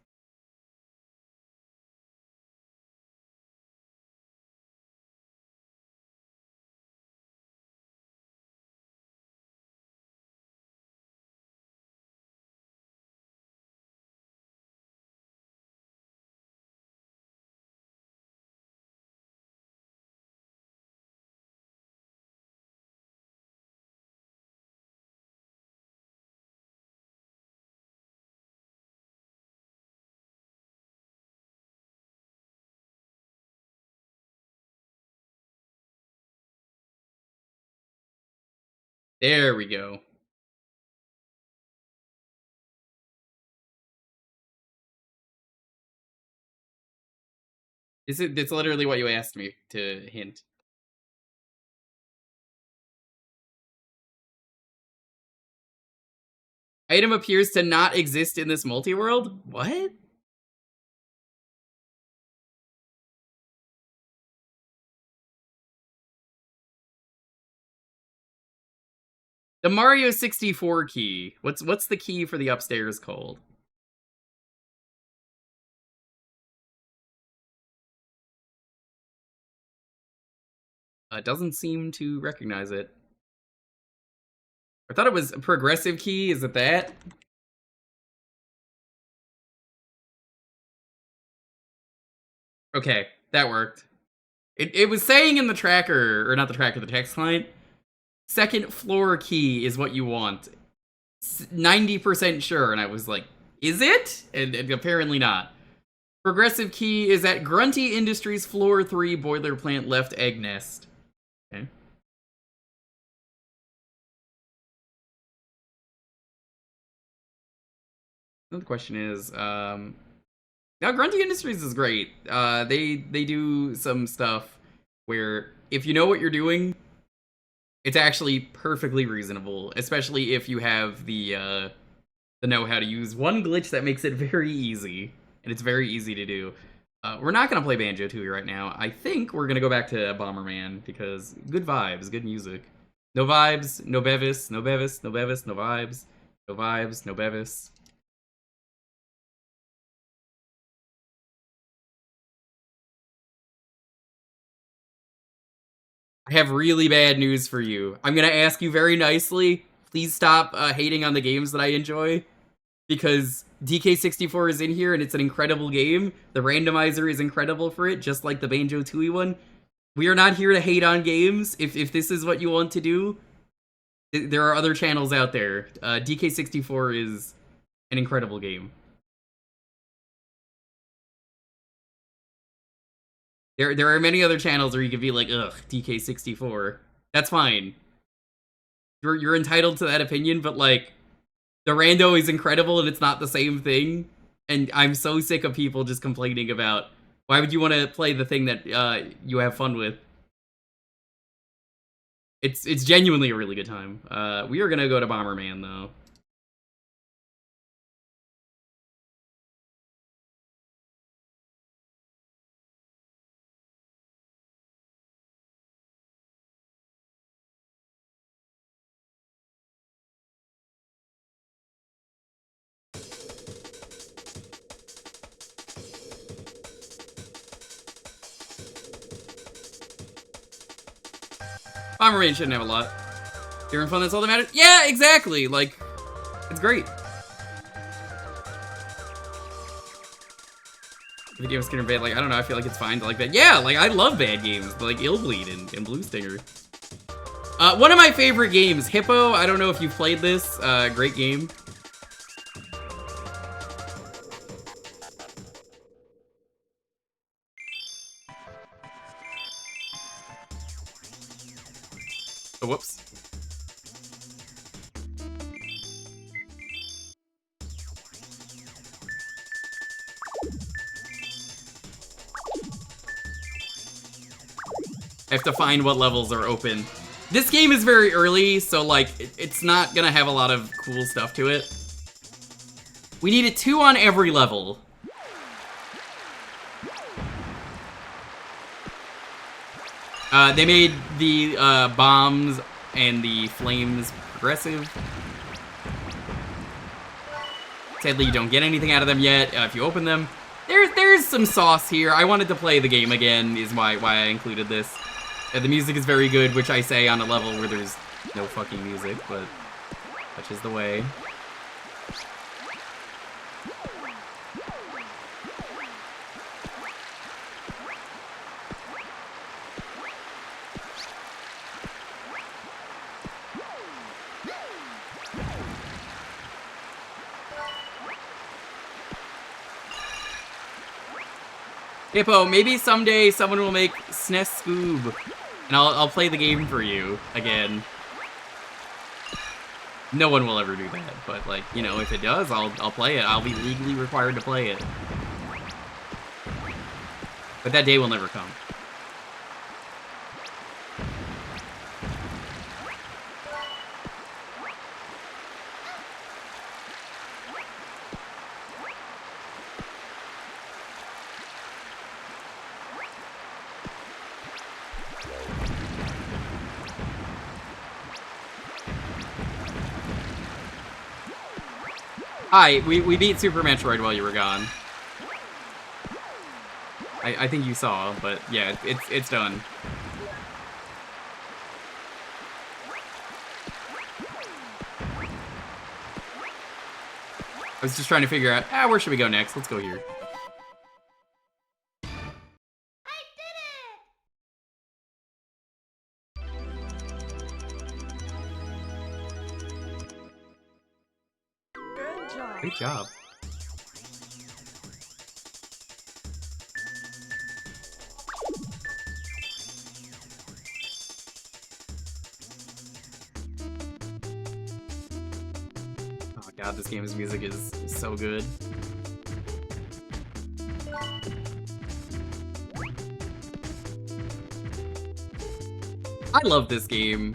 A: There we go. It's literally what you asked me to hint. Item appears to not exist in this multi-world? What? The Mario 64 key. What's the key for the upstairs called? Doesn't seem to recognize it. I thought it was a progressive key. Is it that? Okay, that worked. It was saying in the tracker, or not the tracker, the text client, second floor key is what you want. 90% sure, and I was like, is it? And apparently not. Progressive key is at Grunty Industries floor 3 boiler plant left egg nest. Okay. The question is, now Grunty Industries is great. They do some stuff where if you know what you're doing, it's actually perfectly reasonable, especially if you have the know-how to use one glitch that makes it very easy, and it's very easy to do. We're not gonna play Banjo-Tooie right now. I think we're gonna go back to Bomberman because good vibes, good music. No vibes, no Bevis, no Bevis, no Bevis, no vibes, no vibes, no Bevis. I have really bad news for you. I'm gonna ask you very nicely. Please stop hating on the games that I enjoy, because DK64 is in here and it's an incredible game. The randomizer is incredible for it, just like the Banjo-Tooie one. We are not here to hate on games. If this is what you want to do, there are other channels out there. DK64 is an incredible game. There are many other channels where you could be like, ugh, DK64. That's fine. You're entitled to that opinion, but like, the rando is incredible and it's not the same thing. And I'm so sick of people just complaining about, why would you want to play the thing that you have fun with? It's genuinely a really good time. We are gonna go to Bomberman though. Bomberman shouldn't have a lot. You're having fun, that's all that matters? Yeah, exactly! Like, it's great. If the game is getting bad, like, I don't know, I feel like it's fine to like that. Yeah, like, I love bad games, like Illbleed and Blue Stinger. One of my favorite games, Hippo, I don't know if you've played this, great game. Oh, whoops. I have to find what levels are open. This game is very early, so like, it's not gonna have a lot of cool stuff to it. We need a 2 on every level. They made the bombs and the flames progressive. Sadly, you don't get anything out of them yet. If you open them, there's some sauce here. I wanted to play the game again, is why I included this. The music is very good, which I say on a level where there's no fucking music, but such is the way. Hippo, maybe someday someone will make SNES Scoob, and I'll play the game for you again. No one will ever do that, but like, you know, if it does, I'll play it. I'll be legally required to play it. But that day will never come. Hi, we beat Super Metroid while you were gone. I think you saw, but yeah, it's done. I was just trying to figure out, where should we go next? Let's go here. Great job. Oh god, this game's music is so good. I love this game.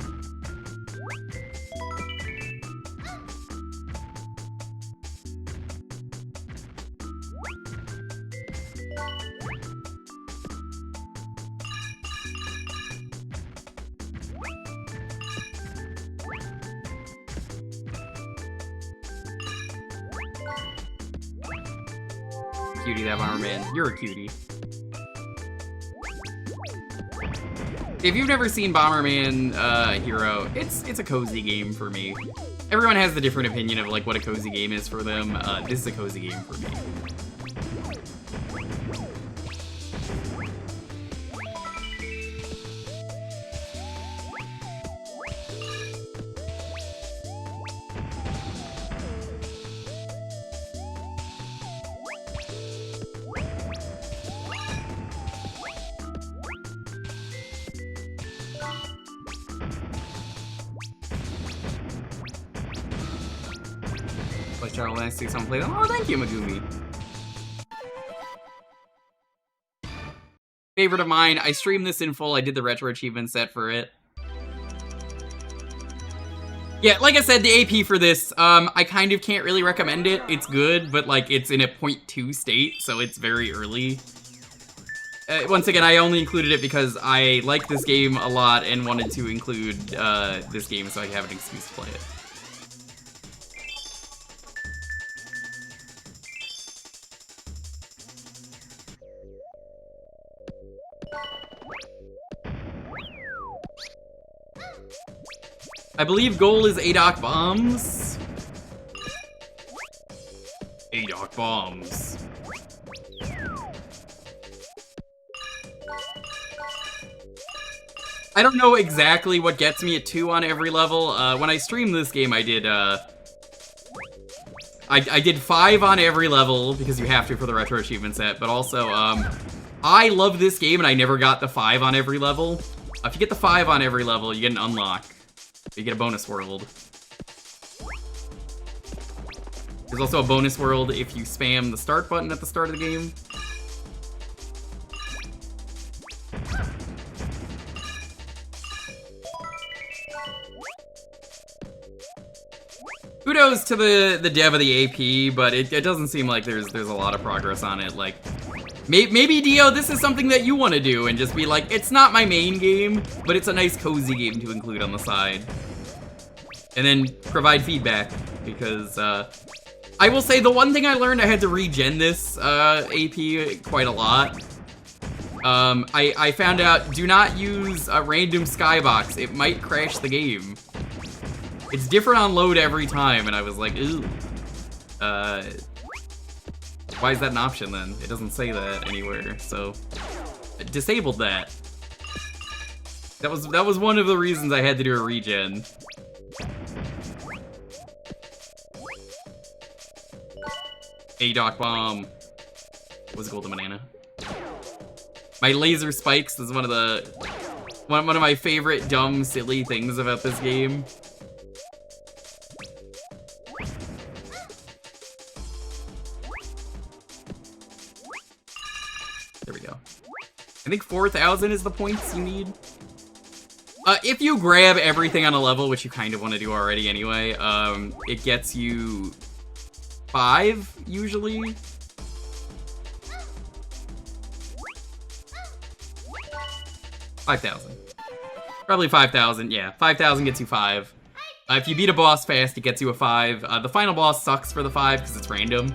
A: Cutie, that Bomberman. You're a cutie. If you've never seen Bomberman Hero, it's a cozy game for me. Everyone has the different opinion of like what a cozy game is for them. This is a cozy game for me. Channel last see someone play them. Oh, thank you, Megumi. Favorite of mine. I streamed this in full. I did the retro achievement set for it. Yeah, like I said, the AP for this, I kind of can't really recommend it. It's good, but like it's in a 0.2 state, so it's very early. Once again, I only included it because I like this game a lot and wanted to include this game so I have an excuse to play it. I believe goal is ADOC bombs. ADOC bombs. I don't know exactly what gets me a 2 on every level. When I streamed this game, I did I did 5 on every level because you have to for the retro achievement set, but also I love this game and I never got the 5 on every level. If you get the 5 on every level, you get an unlock. You get a bonus world. There's also a bonus world if you spam the start button at the start of the game. Kudos to the dev of the AP, but it doesn't seem like there's a lot of progress on it. Like, maybe Dio, this is something that you want to do and just be like, it's not my main game, but it's a nice cozy game to include on the side. And then provide feedback, because I will say the one thing I learned, I had to regen this AP quite a lot. I found out, do not use a random skybox. It might crash the game. It's different on load every time, and I was like, ooh. Why is that an option then? It doesn't say that anywhere, so I disabled that. That was one of the reasons I had to do a regen. A-Doc Bomb. Was Golden Banana. My laser spikes is one of my favorite dumb, silly things about this game. There we go. I think 4,000 is the points you need. If you grab everything on a level, which you kind of want to do already anyway, it gets you 5, usually. $5,000. Probably 5,000, yeah. 5,000 gets you 5. If you beat a boss fast, it gets you a 5. The final boss sucks for the 5 because it's random.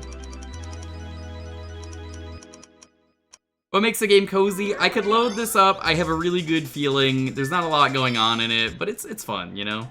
A: What makes the game cozy? I could load this up. I have a really good feeling. There's not a lot going on in it, but it's fun, you know?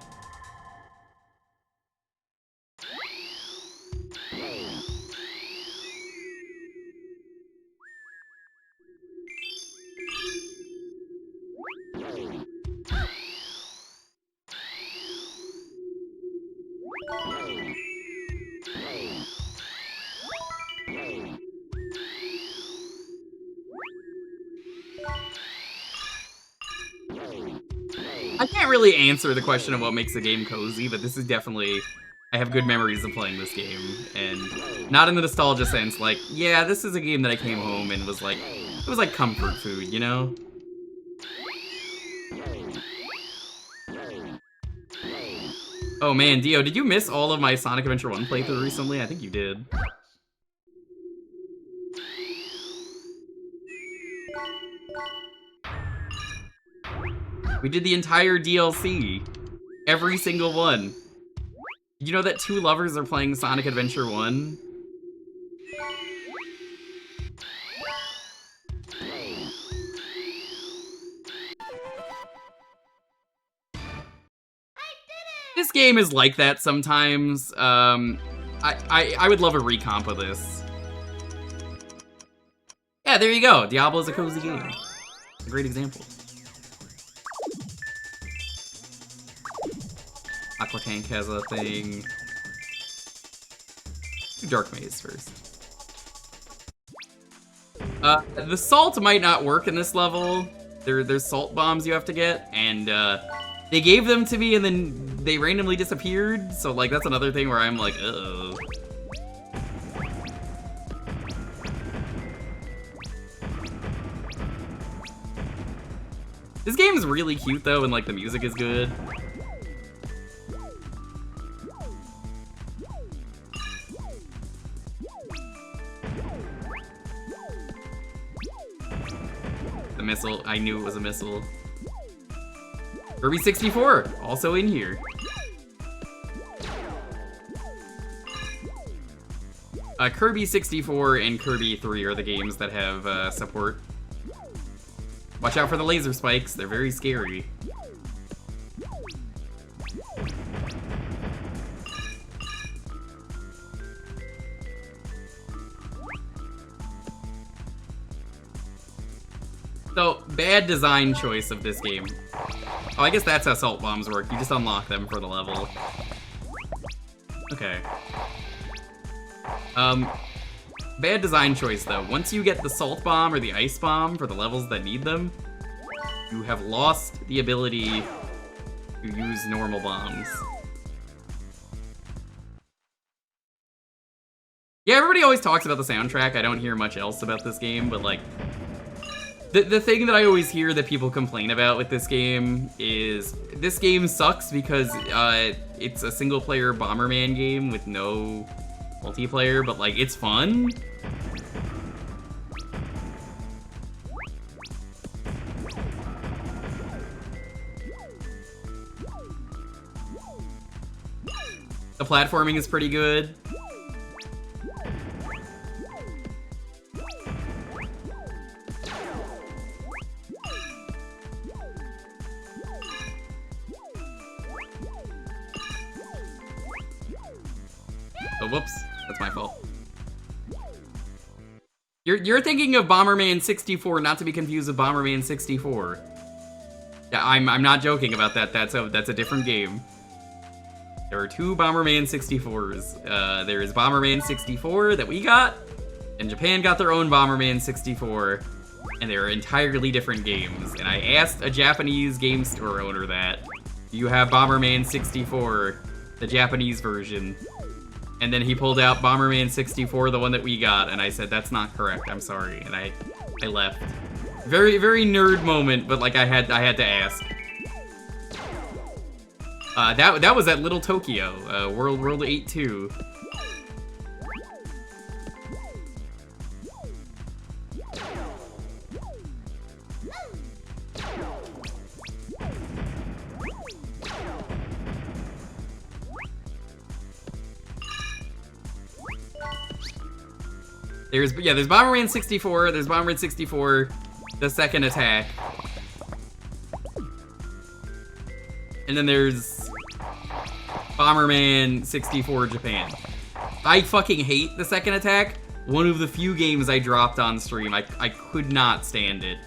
A: I can't really answer the question of what makes a game cozy, but this is definitely... I have good memories of playing this game, and not in the nostalgia sense, like, yeah, this is a game that I came home and was like, it was like comfort food, you know? Oh man, Dio, did you miss all of my Sonic Adventure 1 playthrough recently? I think you did. We did the entire DLC. Every single one. Did you know that 2 lovers are playing Sonic Adventure 1? This game is like that sometimes. I would love a recomp of this. Yeah, there you go. Diablo's a cozy game. It's a great example. Aqua Tank has a thing. Do Dark Maze first. The salt might not work in this level. There's salt bombs you have to get, and they gave them to me and then they randomly disappeared, so like that's another thing where I'm like, uh-oh. This game is really cute though, and like the music is good. The missile, I knew it was a missile. Kirby 64, also in here. Kirby 64 and Kirby 3 are the games that have support. Watch out for the laser spikes, they're very scary. So, bad design choice of this game. Oh, I guess that's how salt bombs work. You just unlock them for the level. Okay. Bad design choice, though. Once you get the salt bomb or the ice bomb for the levels that need them, you have lost the ability to use normal bombs. Yeah, everybody always talks about the soundtrack. I don't hear much else about this game, but like, the thing that I always hear that people complain about with this game is this game sucks because it's a single-player Bomberman game with no multiplayer, but like, it's fun. The platforming is pretty good. Oh, whoops. That's my fault. You're thinking of Bomberman 64, not to be confused with Bomberman 64. Yeah, I'm not joking about that. That's a different game. There are two Bomberman 64s. There is Bomberman 64 that we got, and Japan got their own Bomberman 64, and they are entirely different games. And I asked a Japanese game store owner that, do you have Bomberman 64, the Japanese version? And then he pulled out Bomberman 64, the one that we got, and I said, that's not correct, I'm sorry, and I left. Very, very nerd moment, but like I had to ask. That was at Little Tokyo, World 8-2. There's Bomberman 64, there's Bomberman 64, the second attack. And then there's Bomberman 64 Japan. I fucking hate the second attack. One of the few games I dropped on stream. I could not stand it.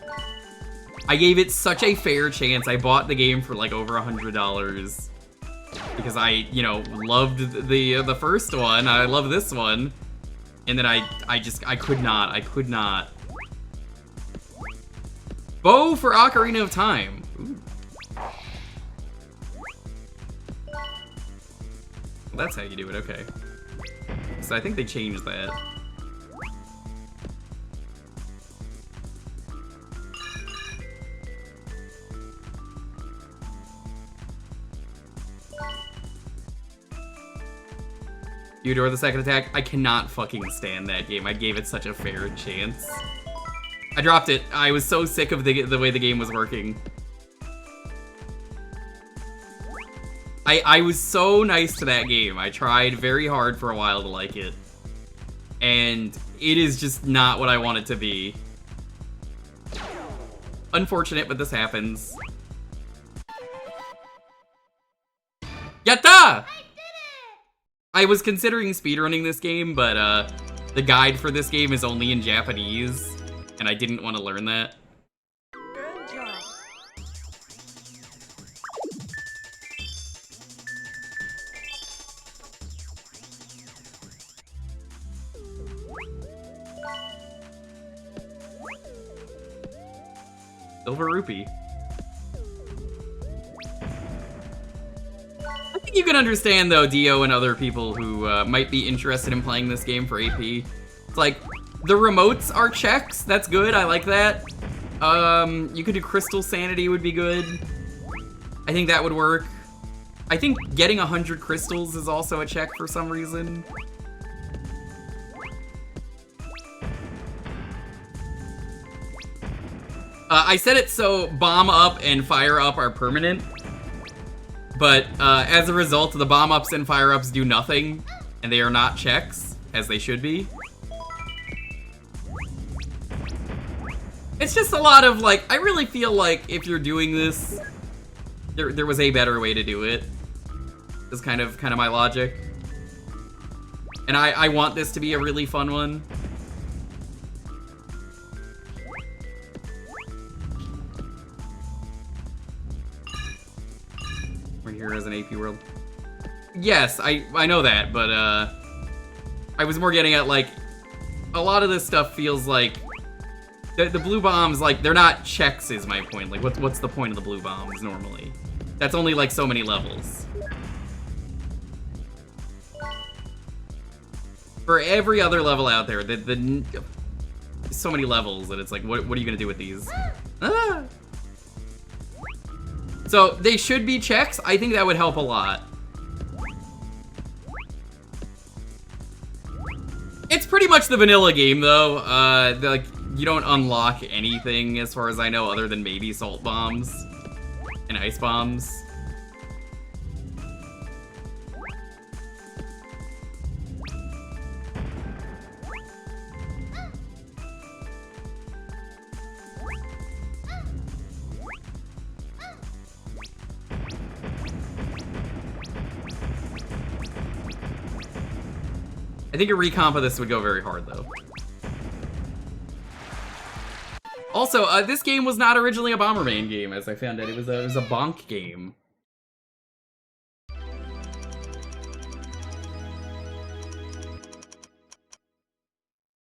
A: I gave it such a fair chance. I bought the game for like over $100 because I, you know, loved the first one. I love this one. And then I could not. Bow for Ocarina of Time. Ooh. Well, that's how you do it, okay. So I think they changed that. You adore the second attack? I cannot fucking stand that game. I gave it such a fair chance. I dropped it. I was so sick of the way the game was working. I was so nice to that game. I tried very hard for a while to like it. And it is just not what I want it to be. Unfortunate, but this happens. Yatta! I was considering speedrunning this game, but the guide for this game is only in Japanese, and I didn't want to learn that.
C: Good job.
A: Silver rupee. I think you can understand, though, Dio and other people who might be interested in playing this game for AP. It's like, the remotes are checks. That's good. I like that. You could do Crystal Sanity would be good. I think that would work. I think getting 100 crystals is also a check for some reason. I said it so bomb up and fire up are permanent. But as a result, the bomb ups and fire ups do nothing, and they are not checks, as they should be. It's just a lot of like, I really feel like if you're doing this, there was a better way to do it. Is kind of my logic. And I want this to be a really fun one. We're here as an AP world. Yes, I know that, but I was more getting at like, a lot of this stuff feels like the blue bombs, like, they're not checks is my point. Like, what's the point of the blue bombs normally? That's only like so many levels. For every other level out there, so many levels that it's like, what are you gonna do with these? Ah! So they should be checks. I think that would help a lot. It's pretty much the vanilla game, though. Like, you don't unlock anything, as far as I know, other than maybe salt bombs and ice bombs. I think a recomp of this would go very hard, though. Also, this game was not originally a Bomberman game, as I found out. It was a Bonk game.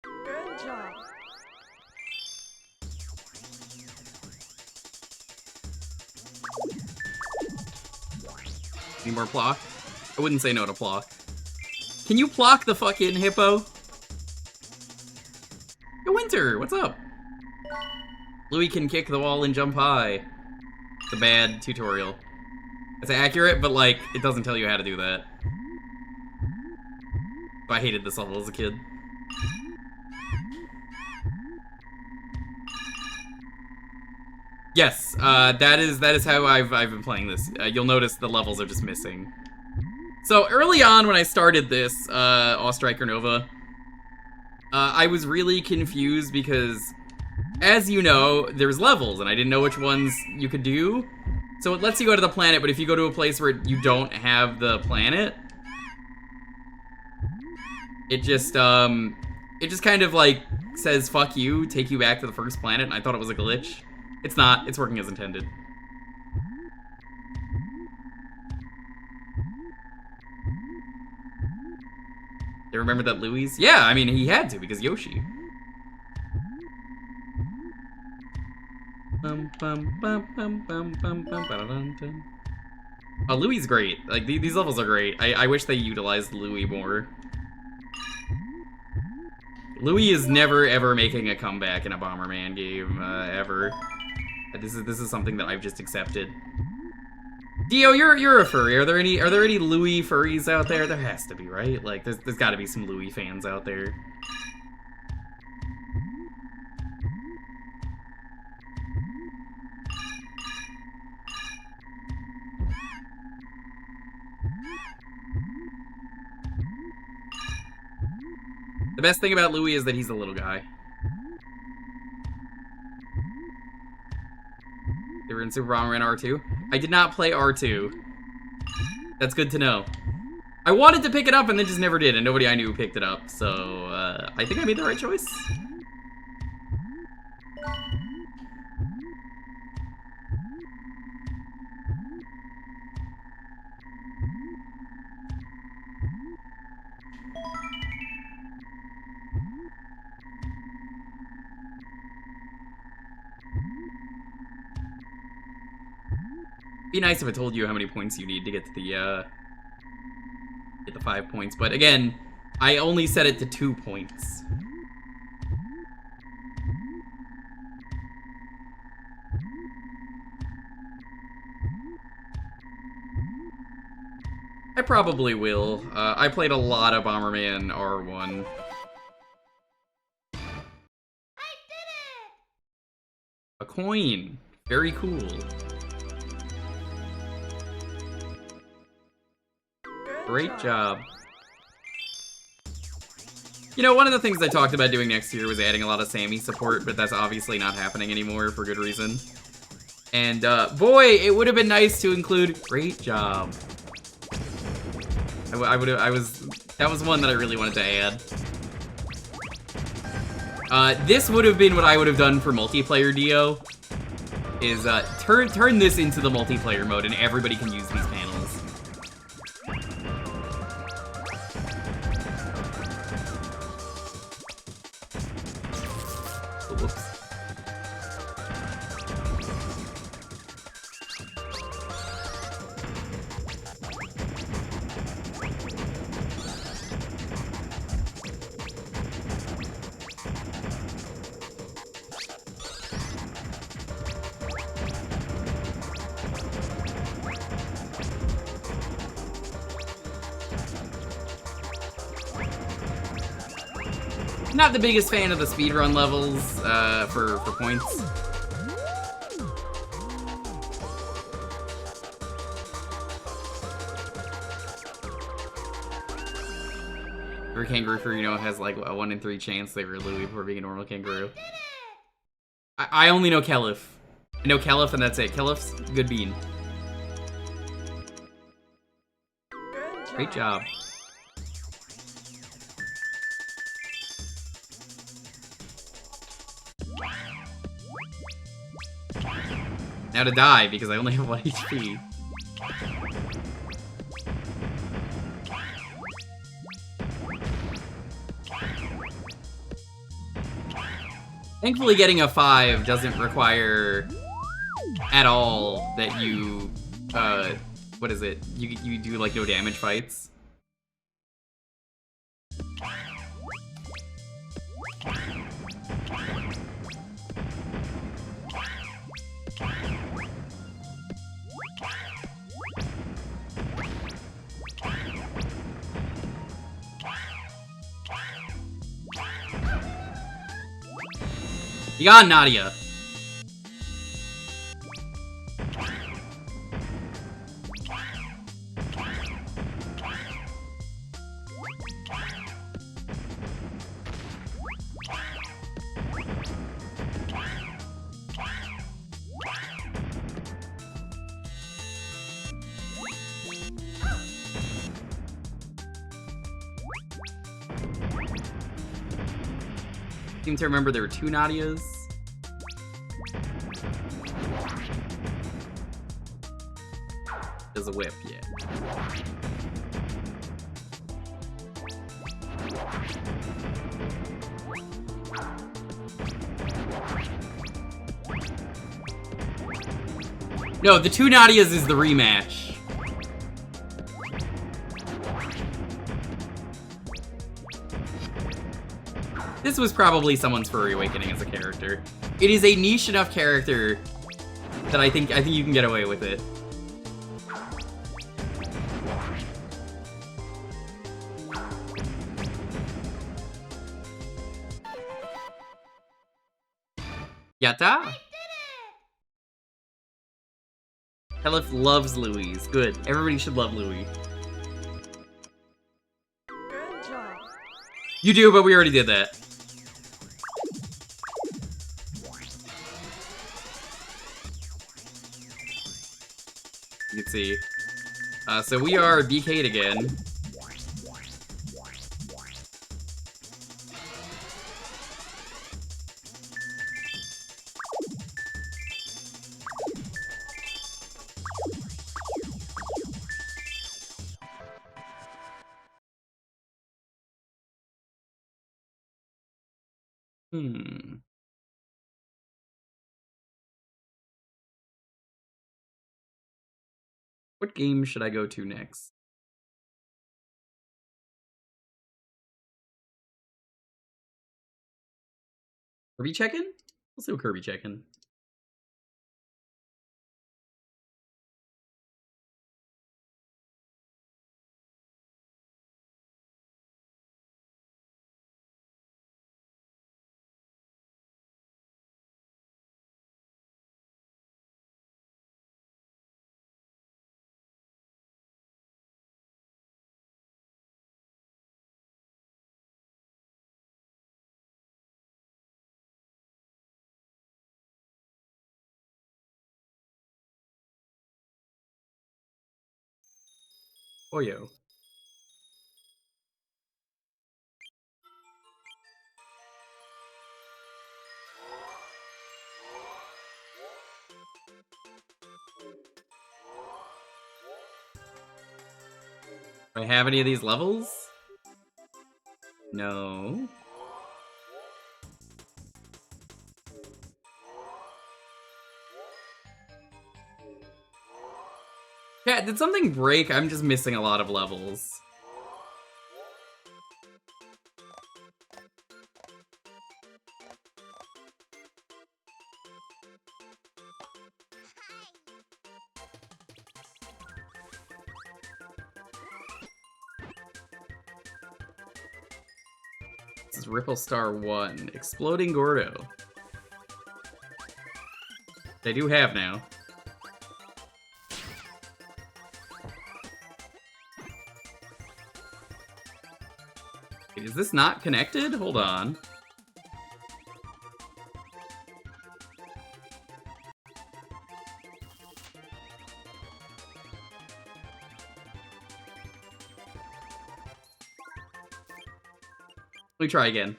C: Good job.
A: Any more Plock? I wouldn't say no to Plock. Can you Plock the fucking hippo? Yo, Winter, what's up? Louis can kick the wall and jump high. It's a bad tutorial. It's accurate, but like, it doesn't tell you how to do that. I hated this level as a kid. Yes, that is how I've been playing this. You'll notice the levels are just missing. So early on when I started this, Striker Nova, I was really confused because, as you know, there's levels and I didn't know which ones you could do. So it lets you go to the planet, but if you go to a place where you don't have the planet, it just kind of like says fuck you, take you back to the first planet, and I thought it was a glitch. It's not, it's working as intended. You remember that Louis? Yeah, I mean, he had to, because Yoshi. Oh, Louis is great. Like, these levels are great. I wish they utilized Louis more. Louis is never, ever making a comeback in a Bomberman game, ever. This is something that I've just accepted. Dio, you're a furry. Are there any Louis furries out there? There has to be, right? Like, there's got to be some Louis fans out there. The best thing about Louis is that he's a little guy. They were in Super Bomberman R2. I did not play R2. That's good to know. I wanted to pick it up and then just never did, and nobody I knew picked it up, so I think I made the right choice. Be nice if I told you how many points you need to get to the 5 points, but again, I only set it to 2 points. I probably will. I played a lot of Bomberman R1.
C: I did it!
A: A coin. Very cool. Great job. You know, one of the things I talked about doing next year was adding a lot of Sammy support, but that's obviously not happening anymore for good reason. And, boy, it would have been nice to include great job. That was one that I really wanted to add. This would have been what I would have done for multiplayer Dio, is, turn this into the multiplayer mode and everybody can use these panels. Whoops. Not the biggest fan of the speedrun levels for points. Every kangaroo for, you know, has like a 1 in 3 chance they were Louis before being a normal kangaroo. I only know Kelif. I know Kelif and that's it. Kelif's good bean. Great job. Now to die, because I only have 1 HP. Thankfully, getting a 5 doesn't require at all that you, what is it? You do, like, no damage fights. You got Nadia. Seem to remember there were 2 Nadias. There's a whip, yeah. No, the 2 Nadias is the rematch. This was probably someone's Furry Awakening as a character. It is a niche enough character that I think you can get away with it. Yatta! Elif loves Louise. Good. Everybody should love Louis.
C: Good job.
A: You do, but we already did that. You can see. So we are BK'd again. What game should I go to next? Kirby check-in? Let's do Kirby check-in. Oh, yo. Do I have any of these levels? No. Yeah, did something break? I'm just missing a lot of levels. This is Ripple Star 1. Exploding Gordo. They do have now. Wait, is this not connected? Hold on. Let me try again.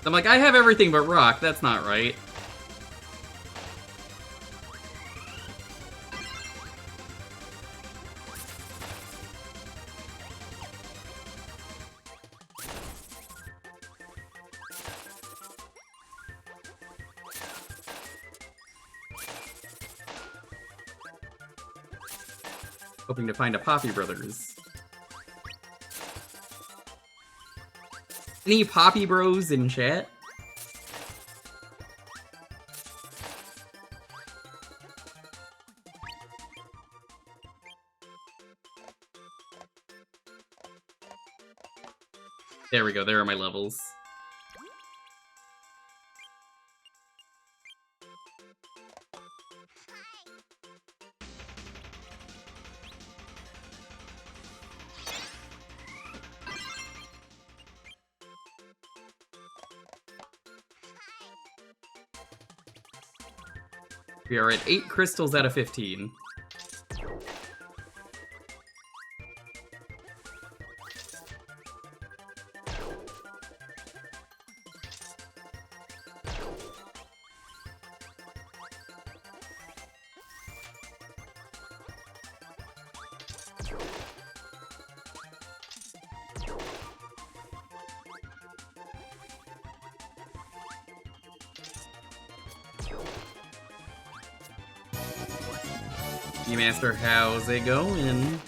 A: I'm like, I have everything but rock. That's not right. Hoping to find a Poppy Brothers. Any Poppy Bros in chat? There we go, there are my levels. We are at 8 crystals out of 15. Master, how's it going?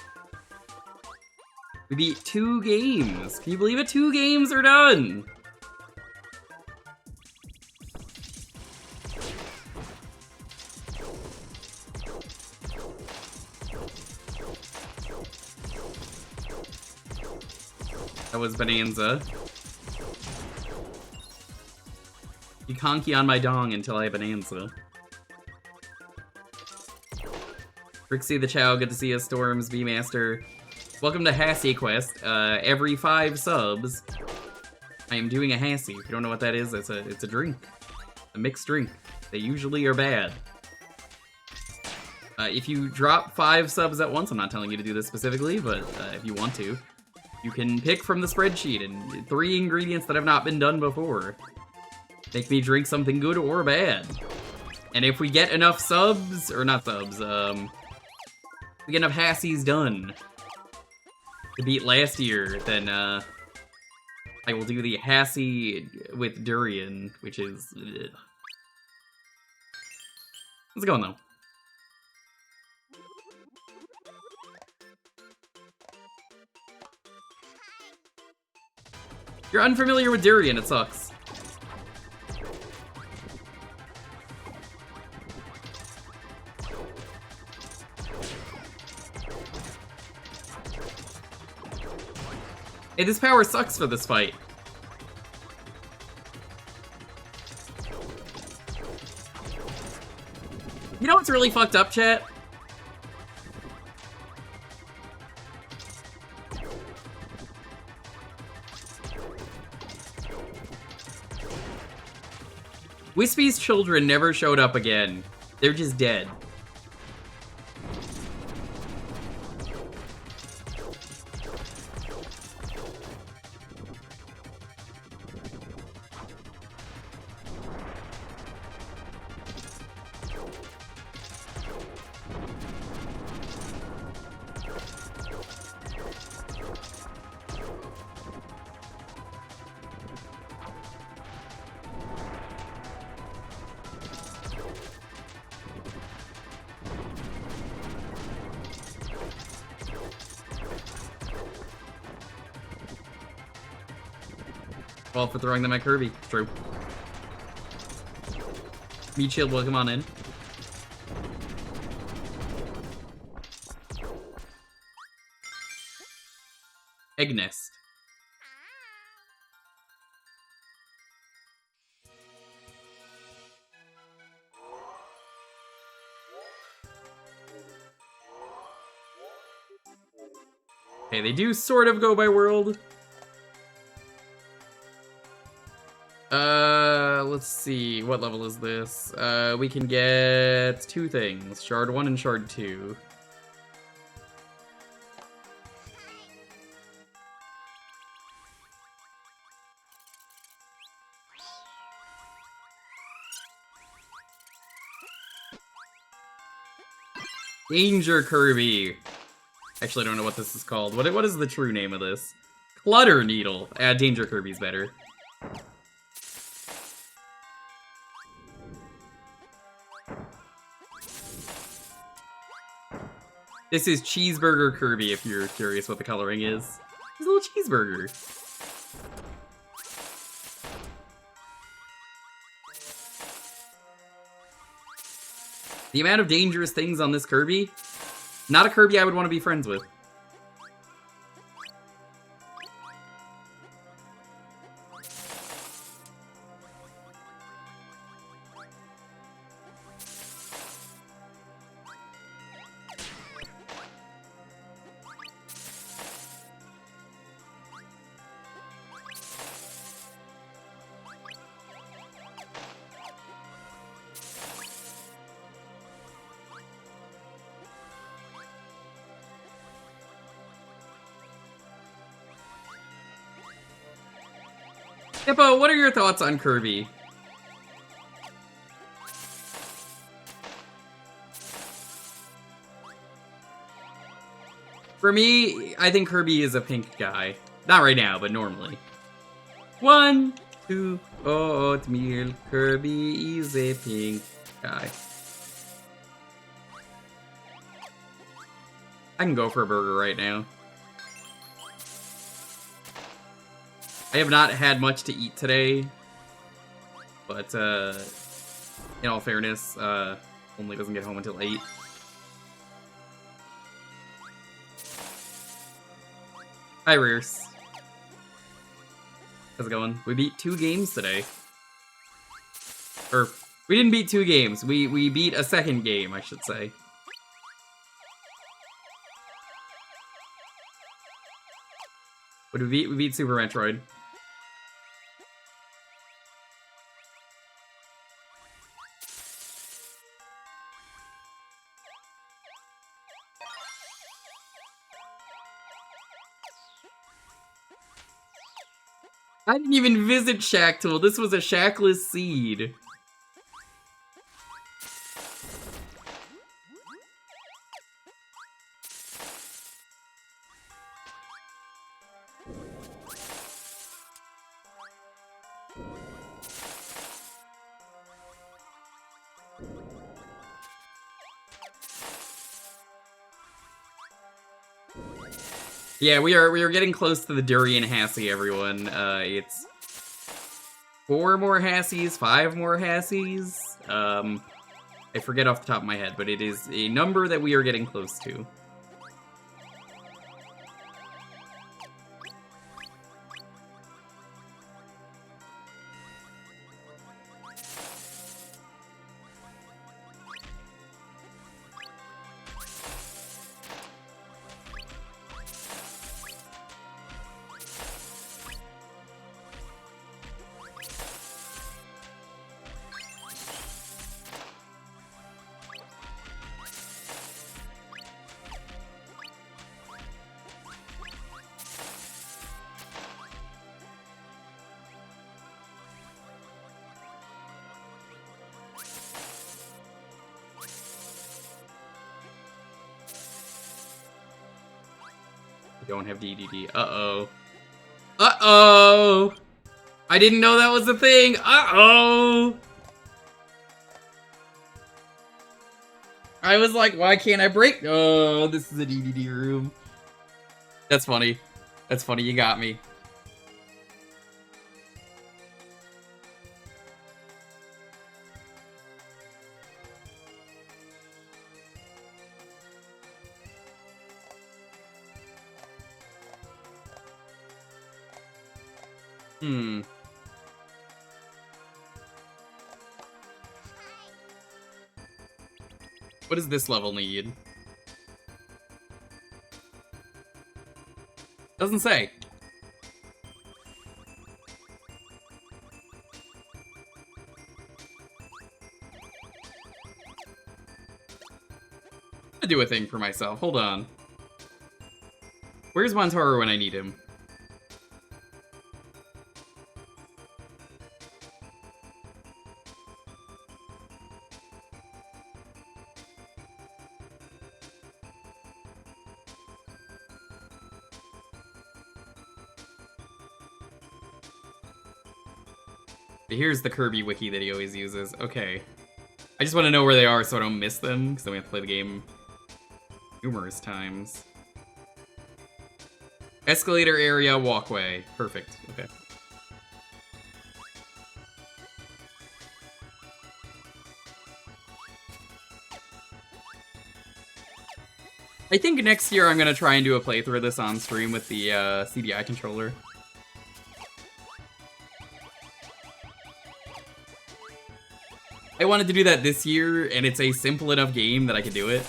A: We beat 2 games. Can you believe it? 2 games are done. That was Bonanza. You conky on my dong until I Bonanza. Rixie the Chow, good to see you. Storms, B-Master. Welcome to Hassy Quest. Every 5 subs, I am doing a Hassy. If you don't know what that is, it's a drink. A mixed drink. They usually are bad. If you drop 5 subs at once, I'm not telling you to do this specifically, but if you want to, you can pick from the spreadsheet and 3 ingredients that have not been done before. Make me drink something good or bad. And if we get enough subs, or not subs, we get enough Hassies done to beat last year, then I will do the Hassy with Durian, which is... Ugh. How's it going, though? If you're unfamiliar with Durian, it sucks. Hey, this power sucks for this fight. You know what's really fucked up, chat? Wispy's children never showed up again. They're just dead. Well, for throwing them at Kirby. True. Meat Shield, welcome on in. Egg Nest. Okay, they do sort of go by world. Let's see, what level is this? We can get 2 things, Shard 1 and Shard 2. Danger Kirby. Actually, I don't know what this is called. What is the true name of this? Clutter Needle. Danger Kirby's better. This is Cheeseburger Kirby, if you're curious what the coloring is. He's a little cheeseburger. The amount of dangerous things on this Kirby, not a Kirby I would want to be friends with. Hippo, what are your thoughts on Kirby? For me, I think Kirby is a pink guy. Not right now, but normally. 1, 2, oatmeal. Kirby is a pink guy. I can go for a burger right now. I have not had much to eat today, but in all fairness, Only doesn't get home until 8. Hi, Rears. How's it going? We beat 2 games today. Or, we didn't beat 2 games. We beat a second game, I should say. What did we beat? We beat Super Metroid. I didn't even visit Shacktool. This was a Shackless seed. Yeah, we are getting close to the Durian Hassy, everyone. It's 4 more Hassies, 5 more Hassies. I forget off the top of my head, but it is a number that we are getting close to. Don't have DDD. Uh-oh. Uh-oh! I didn't know that was a thing! Uh-oh! I was like, why can't I break? Oh, this is a DDD room. That's funny. That's funny, you got me. What does this level need? Doesn't say. I'm gonna do a thing for myself. Hold on. Where's Montaro when I need him? Here's the Kirby wiki that he always uses. Okay. I just want to know where they are so I don't miss them, because then we have to play the game numerous times. Escalator area, walkway. Perfect. Okay. I think next year I'm gonna try and do a playthrough of this on stream with the CDI controller. I wanted to do that this year, and it's a simple enough game that I could do it.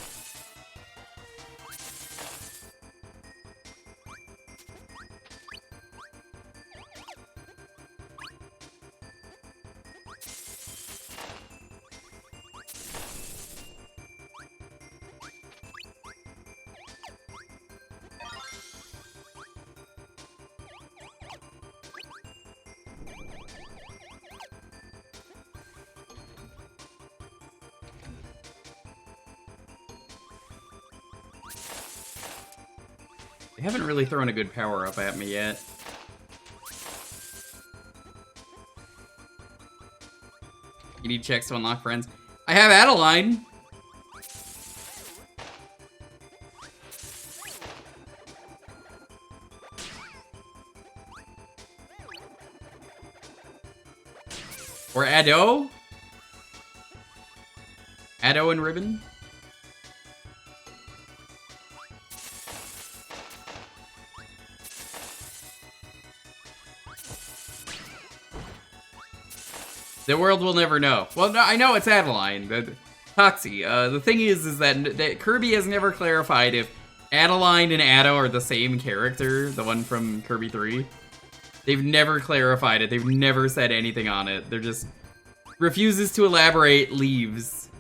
A: They haven't really thrown a good power-up at me yet. You need checks to unlock friends. I have Adeline! Or Addo? Addo and Ribbon? The world will never know. Well, no, I know it's Adeline. Hassy. The thing is that Kirby has never clarified if Adeline and Addo are the same character, the one from Kirby 3. They've never clarified it. They've never said anything on it. They're just refuses to elaborate, leaves.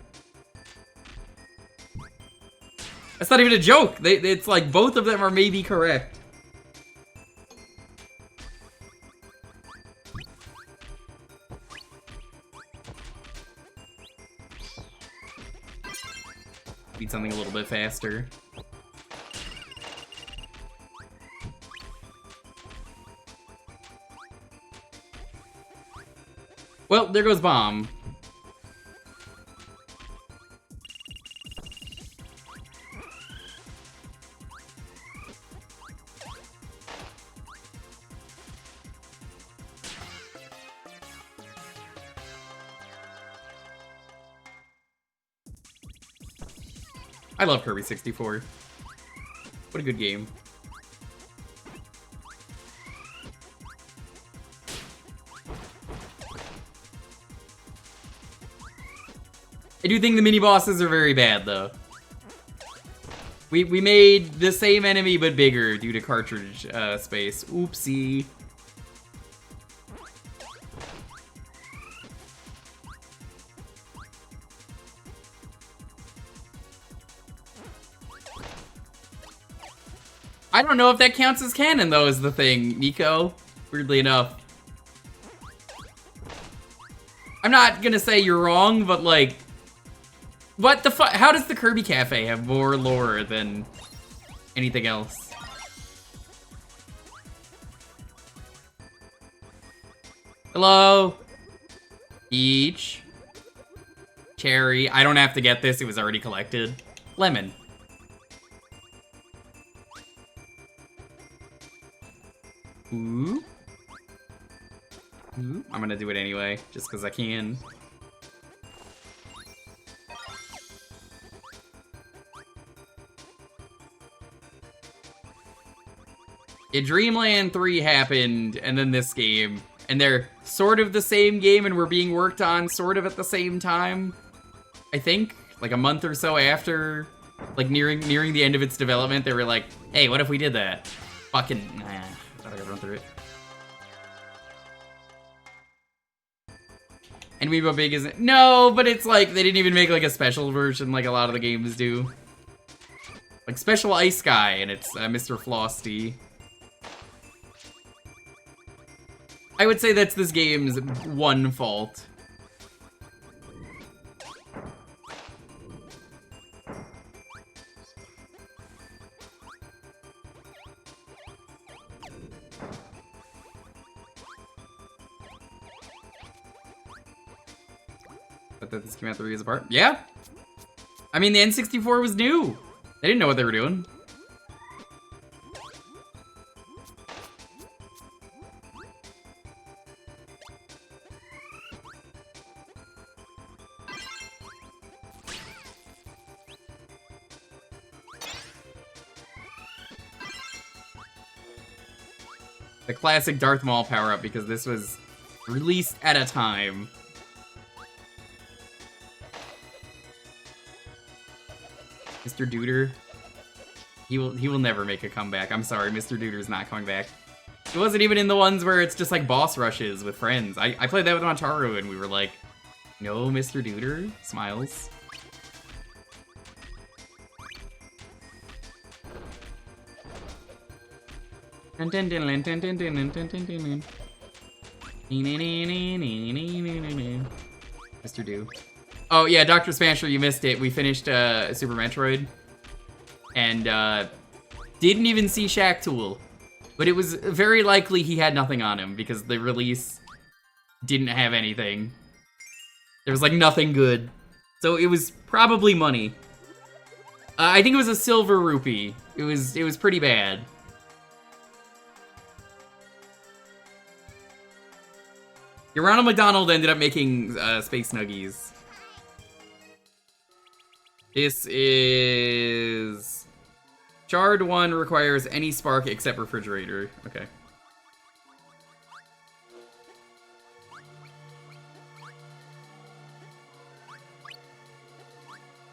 A: That's not even a joke. It's like both of them are maybe correct. Need something a little bit faster. Well, there goes Bomb. I love Kirby 64. What a good game. I do think the mini-bosses are very bad, though. We made the same enemy, but bigger due to cartridge space. Oopsie. I don't know if that counts as canon, though, is the thing, Nico. Weirdly enough. I'm not gonna say you're wrong, but, like... What the fuck? How does the Kirby Cafe have more lore than anything else? Hello? Peach. Cherry. I don't have to get this, it was already collected. Lemon. Ooh. Ooh. I'm gonna do it anyway, just because I can. Yeah, Dreamland 3 happened, and then this game. And they're sort of the same game, and were being worked on sort of at the same time. I think, like a month or so after, like nearing the end of its development, they were like, hey, what if we did that? Fucking, nah, I gotta run through it. And Amiibo Big isn't, no, but it's like, they didn't even make like a special version like a lot of the games do. Like Special Ice Guy, and it's Mr. Flosty. I would say that's this game's one fault. But that this came out 3 years apart. Yeah. I mean, the N64 was new. They didn't know what they were doing. The classic Darth Maul power-up, because this was released at a time. Mr. Duder. He will never make a comeback. I'm sorry, Mr. Duder's not coming back. It wasn't even in the ones where it's just like boss rushes with friends. I played that with Montaru and we were like, no, Mr. Duder? Smiles. Mr. Do. Oh yeah, Dr. Smasher, you missed it. We finished Super Metroid. And didn't even see Shack Tool. But it was very likely he had nothing on him because the release didn't have anything. There was like nothing good. So it was probably money. I think it was a silver rupee. It was pretty bad. Yeah, Ronald McDonald ended up making Space Nuggies. This is... Shard 1 requires any spark except refrigerator. Okay.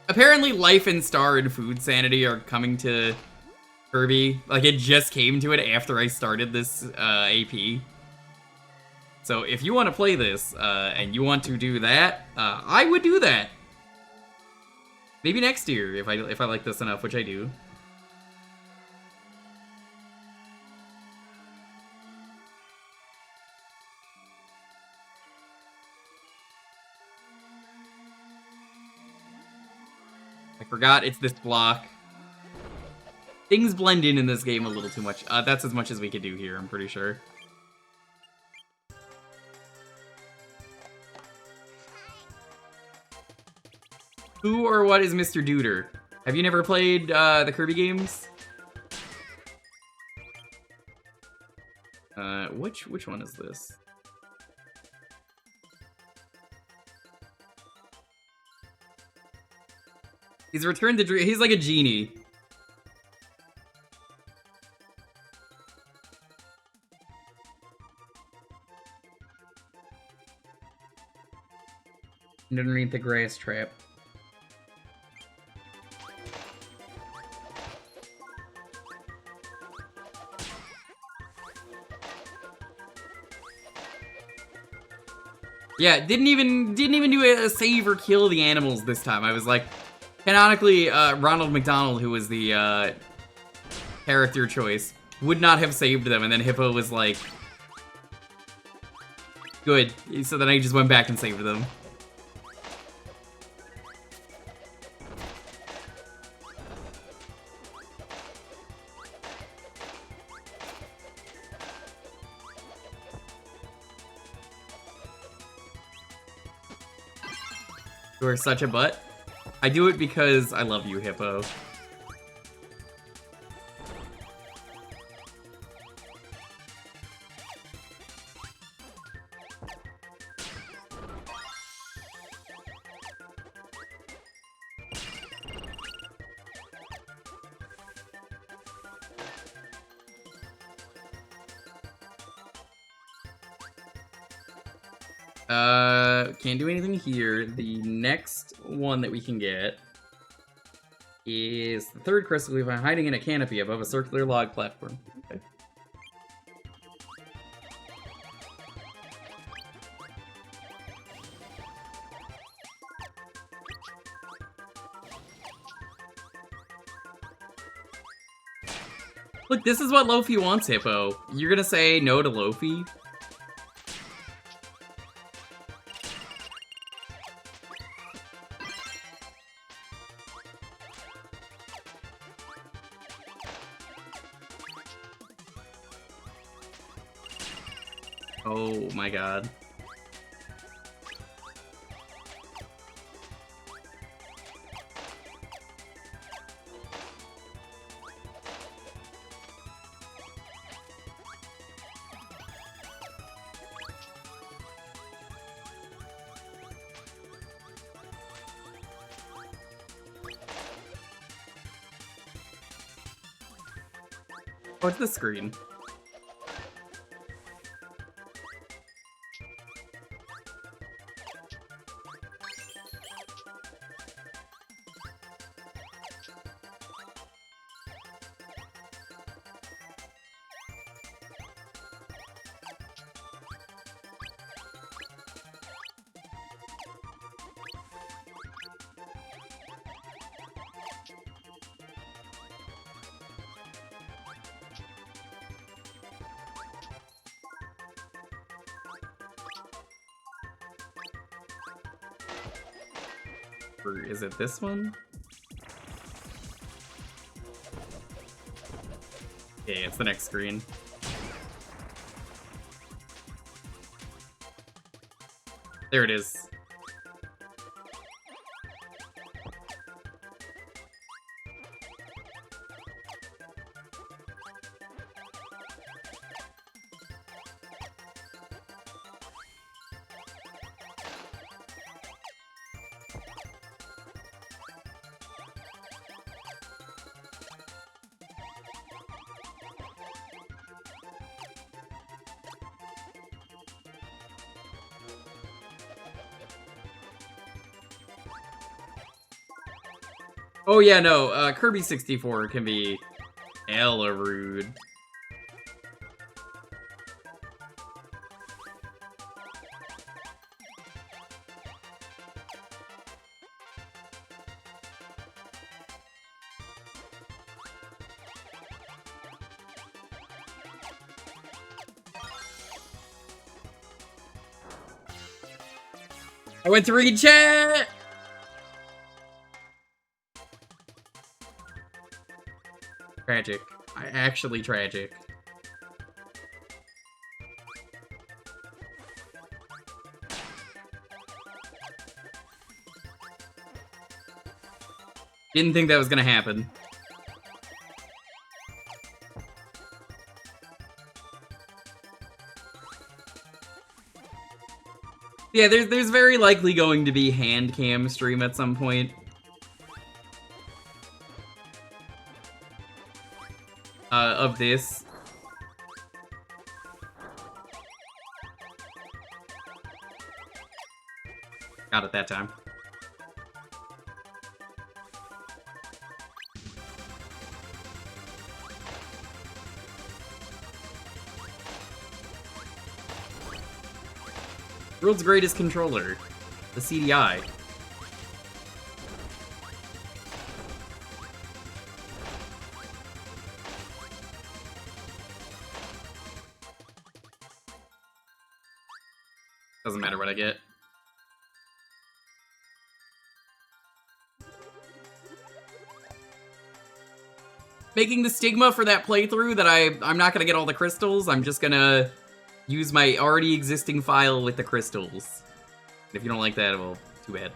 A: Apparently Life and Star and Food Sanity are coming to Kirby. Like, it just came to it after I started this AP. So if you want to play this, and you want to do that, I would do that. Maybe next year, if I like this enough, which I do. I forgot it's this block. Things blend in this game a little too much. That's as much as we could do here, I'm pretty sure. Who or what is Mr. Duder? Have you never played the Kirby games? Which one is this? He's returned to dream. He's like a genie. Underneath the grass trap. Yeah, didn't even do a save or kill the animals this time. I was like, canonically, Ronald McDonald, who was the character choice, would not have saved them, and then Hippo was like, good. So then I just went back and saved them. You are such a butt. I do it because I love you, Hippo. Can't do anything here. The next one that we can get is the third crystal we find hiding in a canopy above a circular log platform. Okay. Look, this is what Lofi wants, Hippo. You're gonna say no to Lofi? Oh my god. Oh, it's this screen. Or is it this one? Yeah, it's the next screen. There it is. Oh yeah, no, Kirby 64 can be hella rude. I went to read chat! Tragic. Actually tragic. Didn't think that was gonna happen. Yeah, there's very likely going to be hand cam stream at some point. Of this. Got it that time. World's greatest controller. The CDI. Doesn't matter what I get. Making the stigma for that playthrough that I'm not gonna get all the crystals, I'm just gonna use my already existing file with the crystals. If you don't like that, well, too bad.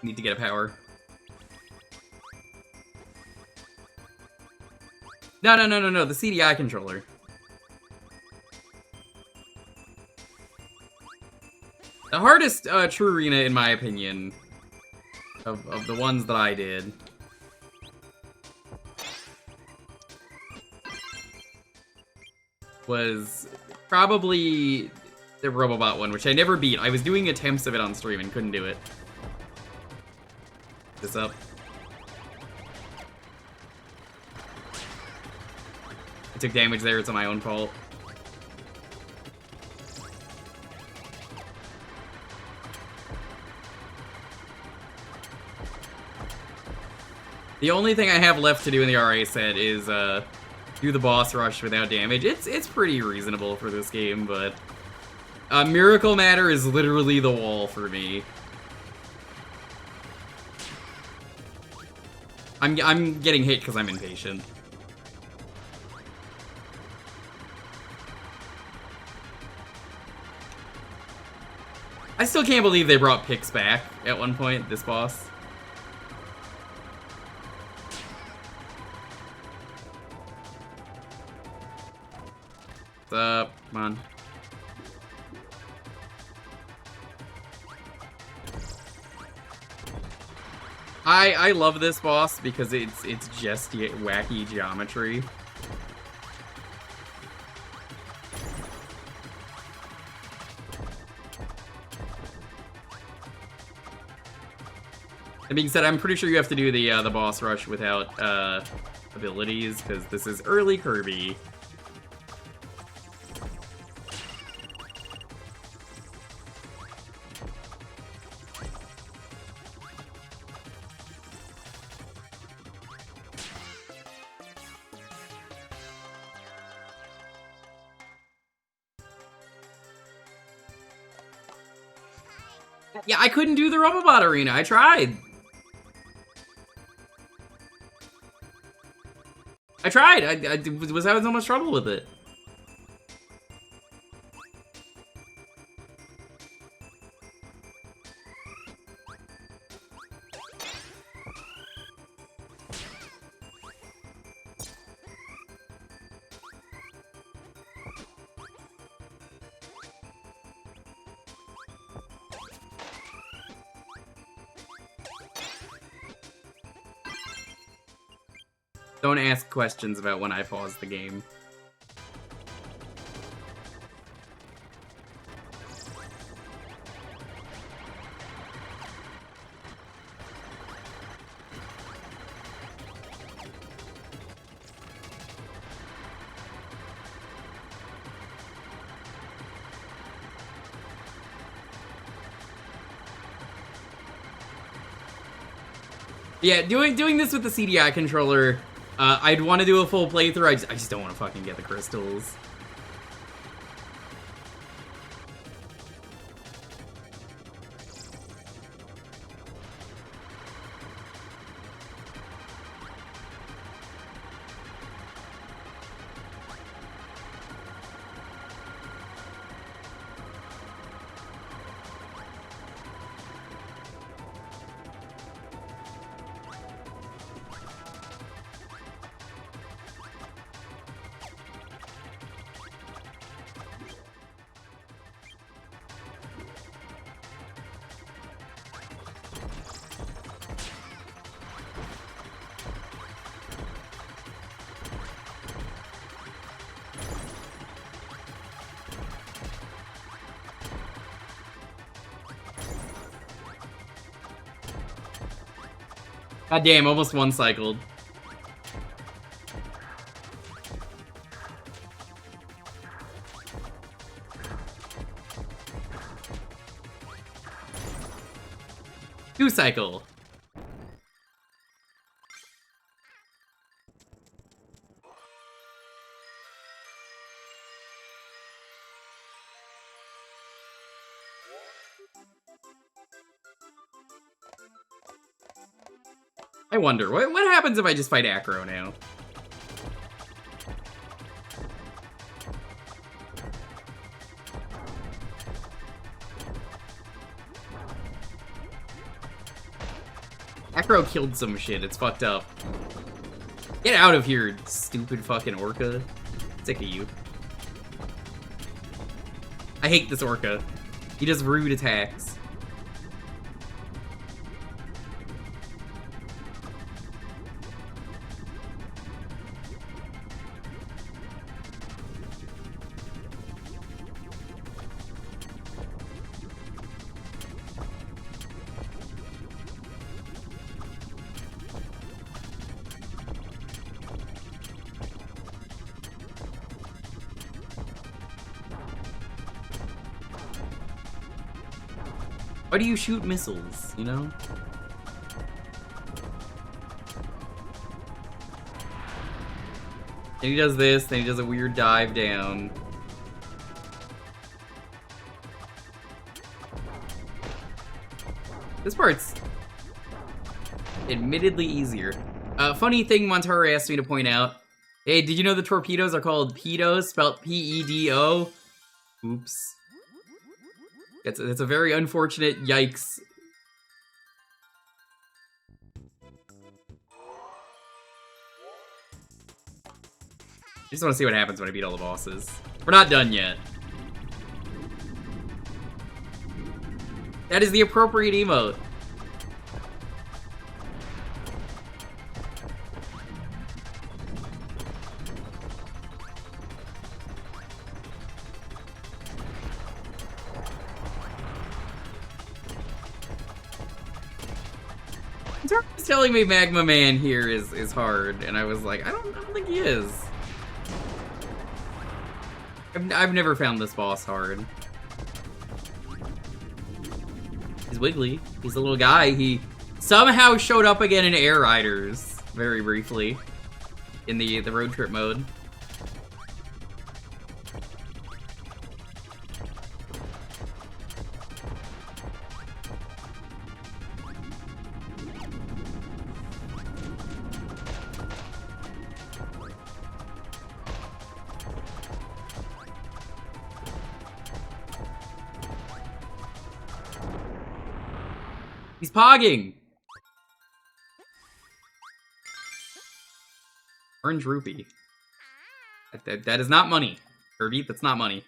A: Need to get a power. No, the CDI controller. The hardest True Arena, in my opinion, of the ones that I did, was probably the Robobot one, which I never beat. I was doing attempts of it on stream and couldn't do it. This up. I took damage there, it's my own fault. The only thing I have left to do in the RA set is do the boss rush without damage. It's pretty reasonable for this game, but Miracle Matter is literally the wall for me. I'm getting hit because I'm impatient. I still can't believe they brought Pix back at one point, this boss. What's up? Come on. I love this boss because it's just wacky geometry. That being said, I'm pretty sure you have to do the boss rush without abilities because this is early Kirby. Yeah, I couldn't do the Robobot Arena. I tried. I was having so much trouble with it. Don't ask questions about when I pause the game. Yeah, doing this with the CDI controller, I'd want to do a full playthrough. I just don't want to fucking get the crystals. God damn, almost one cycled. Two cycle. I wonder, what happens if I just fight Acro now? Acro killed some shit, it's fucked up. Get out of here, stupid fucking orca. Sick of you. I hate this orca. He does rude attacks. Why do you shoot missiles, you know? And he does this, then he does a weird dive down. This part's admittedly easier. Funny thing Montaro asked me to point out. Hey, did you know the torpedoes are called pedos, spelled P-E-D-O? Oops. That's a very unfortunate yikes. I just want to see what happens when I beat all the bosses. We're not done yet. That is the appropriate emote. He's telling me Magma Man here is hard, and I was like, I don't think he is. I've never found this boss hard. He's wiggly. He's a little guy. He somehow showed up again in Air Riders very briefly in the road trip mode. He's pogging! Orange rupee. That is not money. Kirby, that's not money.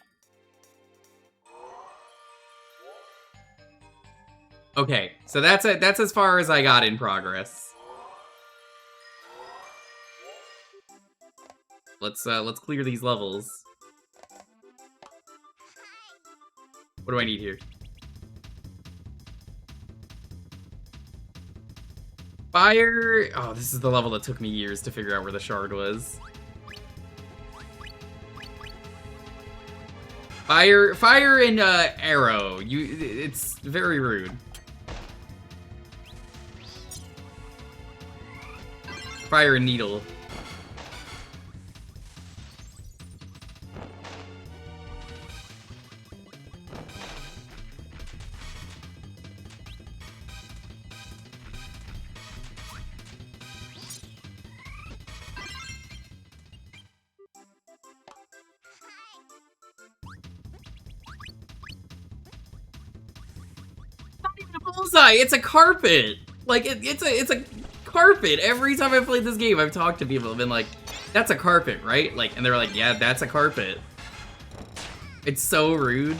A: Okay, so that's as far as I got in progress. Let's clear these levels. What do I need here? Fire! Oh, this is the level that took me years to figure out where the shard was. Fire and arrow. It's very rude. Fire and needle. Bullseye, it's a carpet. Like it's a carpet. Every time I've played this game, I've talked to people and been like, "That's a carpet, right?" Like, and they're like, "Yeah, that's a carpet." It's so rude.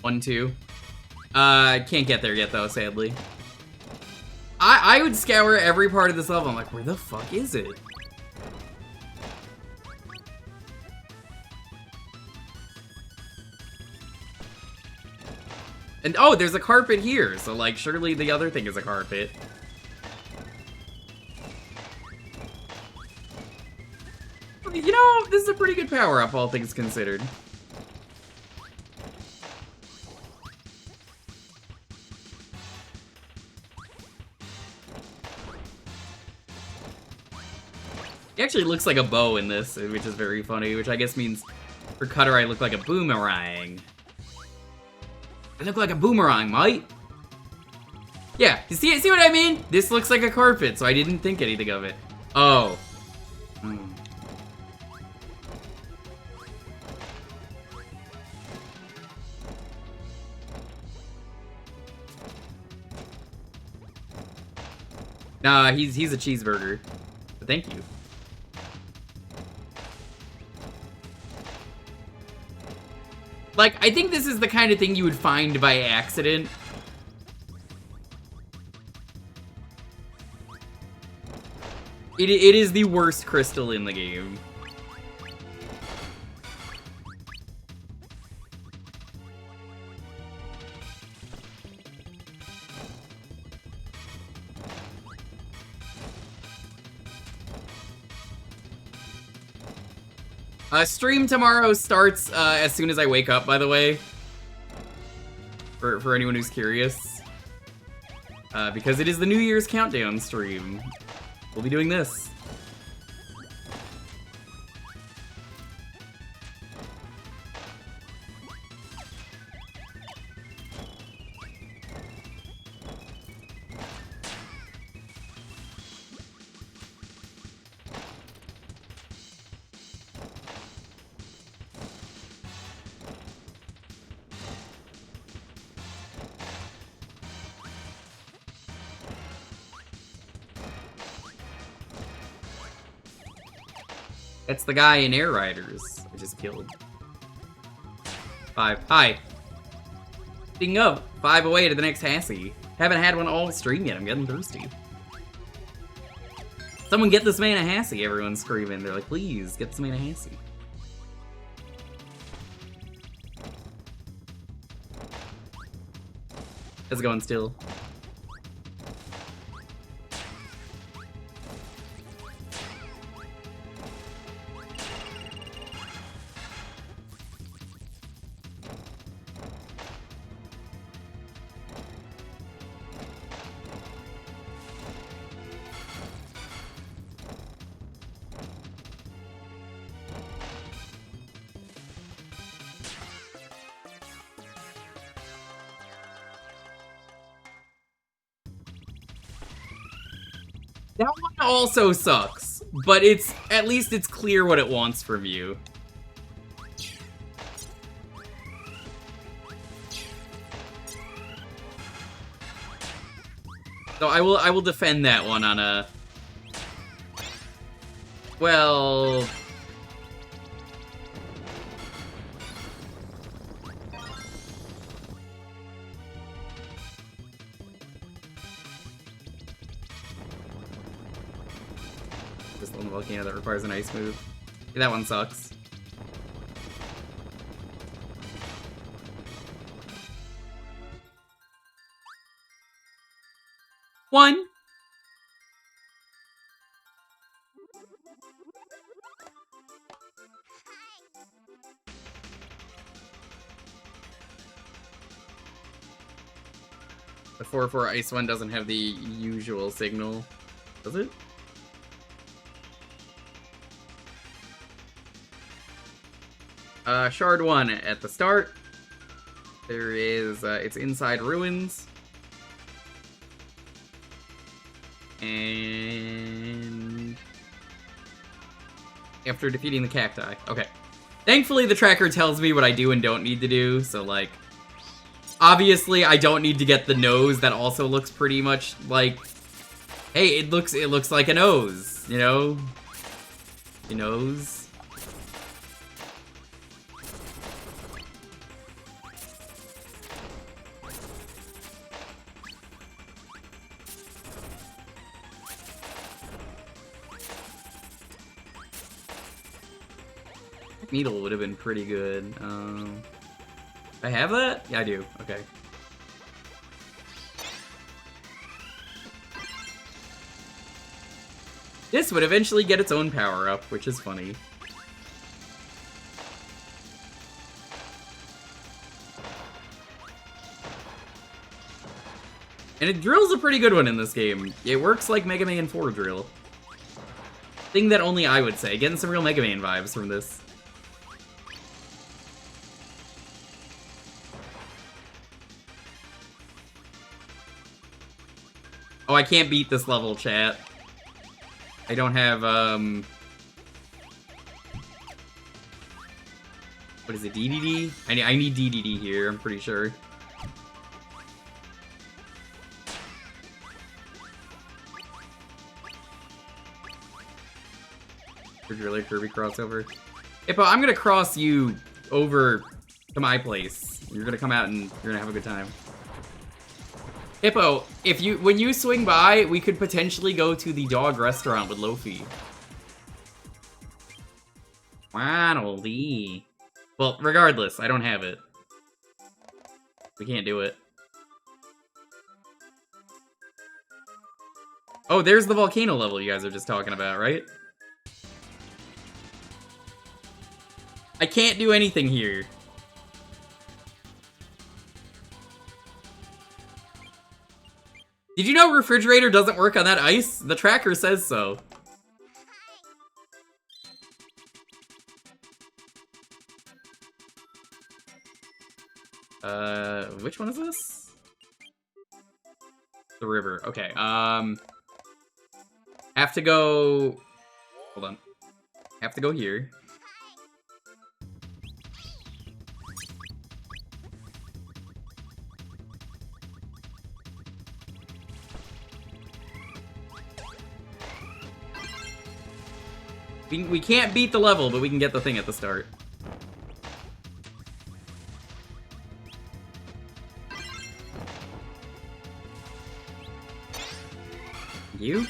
A: One, two. Can't get there yet though, sadly. I would scour every part of this level. I'm like, where the fuck is it? And oh, there's a carpet here, so like surely the other thing is a carpet. You know, this is a pretty good power-up, all things considered. He actually looks like a bow in this, which is very funny, which I guess means for Cutter I look like a boomerang. I look like a boomerang, mate. Yeah, you see what I mean? This looks like a carpet, so I didn't think anything of it. Oh. Nah, he's a cheeseburger. But thank you. Like, I think this is the kind of thing you would find by accident. It is the worst crystal in the game. Stream tomorrow starts as soon as I wake up, by the way. For anyone who's curious. Because it is the New Year's countdown stream. We'll be doing this. That's the guy in Air Riders I just killed. 5. Hi. Speaking of, 5 away to the next Hassy. Haven't had one all stream yet, I'm getting thirsty. Someone get this man a Hassy, everyone's screaming. They're like, please, get this man a Hassy. How's it going still? That one also sucks, but at least it's clear what it wants from you. So I will defend that one on a... Well... Just on the volcano that requires an ice move. Yeah, that one sucks. One. The 4/4 ice one doesn't have the usual signal, does it? Shard 1 at the start. There is, it's inside ruins. And... after defeating the cacti. Okay. Thankfully, the tracker tells me what I do and don't need to do, so, like... obviously, I don't need to get the nose that also looks pretty much like... hey, it looks like a nose, you know? Your nose. Needle would have been pretty good. I have that? Yeah, I do. Okay. This would eventually get its own power-up, which is funny. And it drills a pretty good one in this game. It works like Mega Man 4 drill. Thing that only I would say. Getting some real Mega Man vibes from this. Oh, I can't beat this level, chat. I don't have, what is it, DDD? I need DDD here, I'm pretty sure. Driller Kirby crossover. Hippo, I'm gonna cross you over to my place. You're gonna come out and you're gonna have a good time. Hippo, when you swing by, we could potentially go to the dog restaurant with Lofi. Finally. Well, regardless, I don't have it. We can't do it. Oh, there's the volcano level you guys are just talking about, right? I can't do anything here. Did you know refrigerator doesn't work on that ice? The tracker says so. Which one is this? The river. Okay, have to go... Hold on. Have to go here. We can't beat the level, but we can get the thing at the start. You?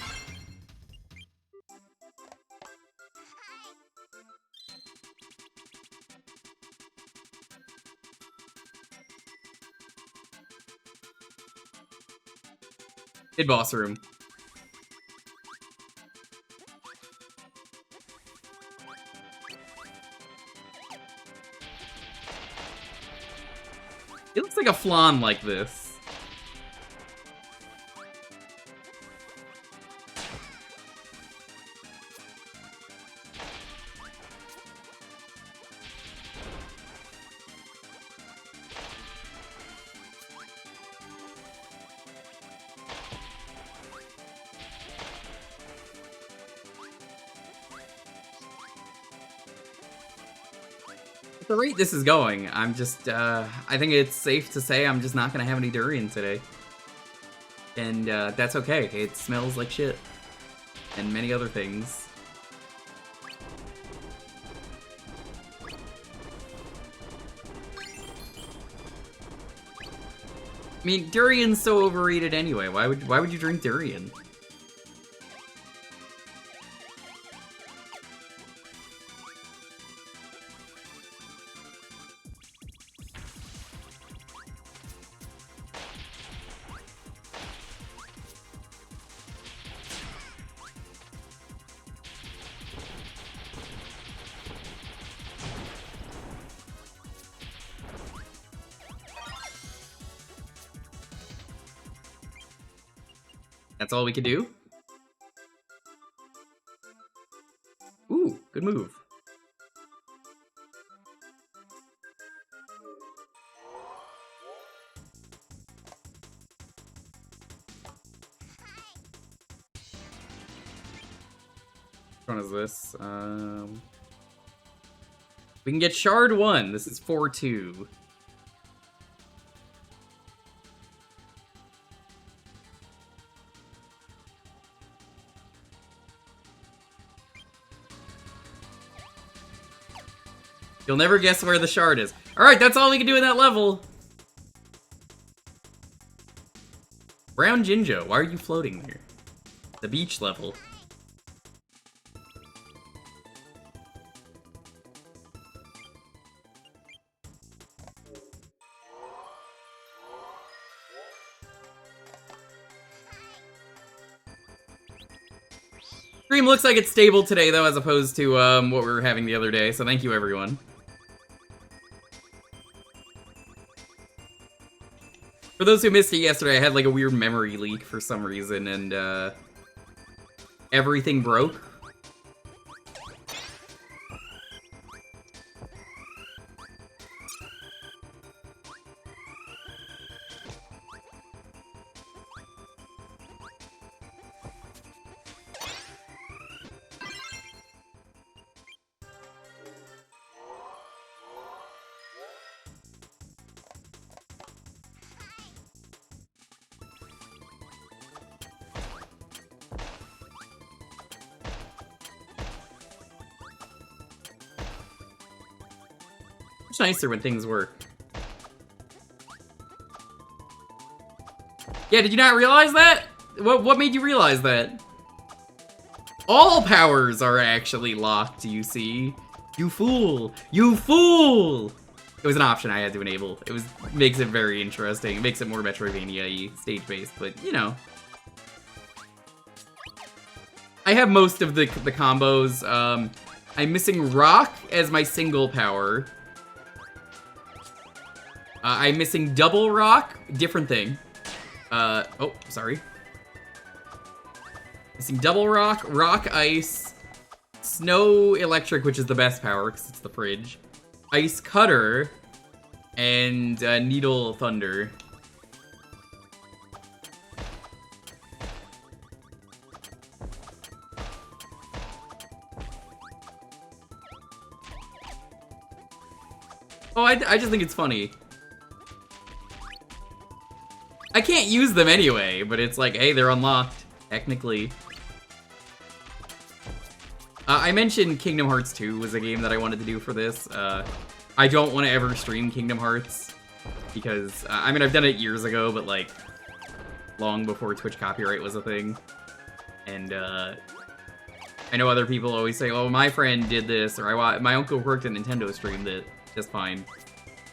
A: Mid boss room. It looks like a flan like this. At the rate this is going, I'm just, I think it's safe to say I'm just not gonna have any durian today. And, that's okay. It smells like shit. And many other things. I mean, durian's so overrated anyway. Why would you drink durian? That's all we could do? Ooh, good move. Which one is this? We can get Shard 1. This is 4-2. You'll never guess where the shard is. Alright, that's all we can do in that level. Brown Jinjo, why are you floating there? The beach level. Stream looks like it's stable today, though, as opposed to what we were having the other day, so thank you, everyone. For those who missed it yesterday, I had like a weird memory leak for some reason, and everything broke. It's nicer when things work. Yeah, did you not realize that? What made you realize that? All powers are actually locked, you see. You fool! You fool! It was an option I had to enable. Makes it very interesting. It makes it more Metroidvania-y, stage-based, but, you know. I have most of the combos. I'm missing Rock as my single power. I'm missing Double Rock, different thing. Oh, sorry. Missing double rock, rock ice, snow electric, which is the best power because it's the fridge, ice cutter, and needle thunder. Oh, I just think it's funny. I can't use them anyway, but it's like, hey, they're unlocked, technically. I mentioned Kingdom Hearts 2 was a game that I wanted to do for this. I don't want to ever stream Kingdom Hearts, because, I mean, I've done it years ago, but, like, long before Twitch copyright was a thing. And, I know other people always say, oh, my friend did this, or my uncle worked at Nintendo, streamed it. Just fine.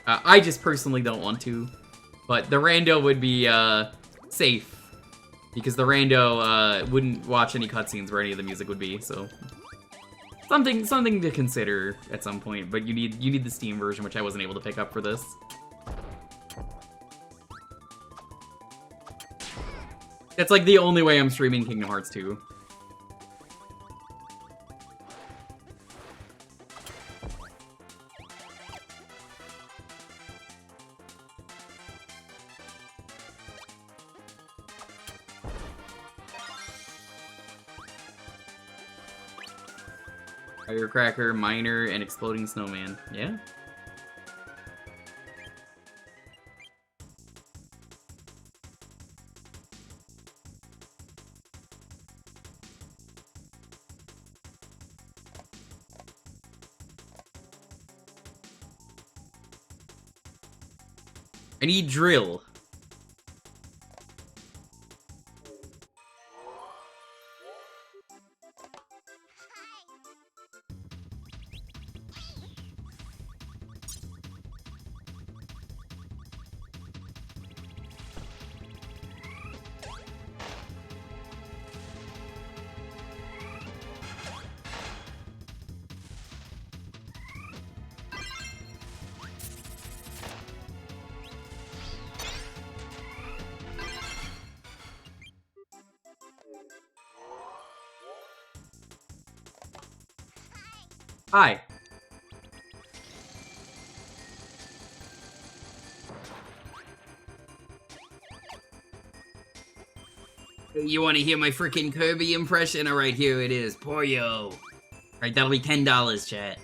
A: I just personally don't want to. But the rando would be, safe. Because the rando, wouldn't watch any cutscenes where any of the music would be, so... Something to consider at some point, but you need the Steam version, which I wasn't able to pick up for this. That's like the only way I'm streaming Kingdom Hearts 2. Firecracker, Miner, and Exploding Snowman. Yeah? I need drill. Hi. You want to hear my freaking Kirby impression? Alright, here it is. Poyo. Alright, that'll be $10, chat.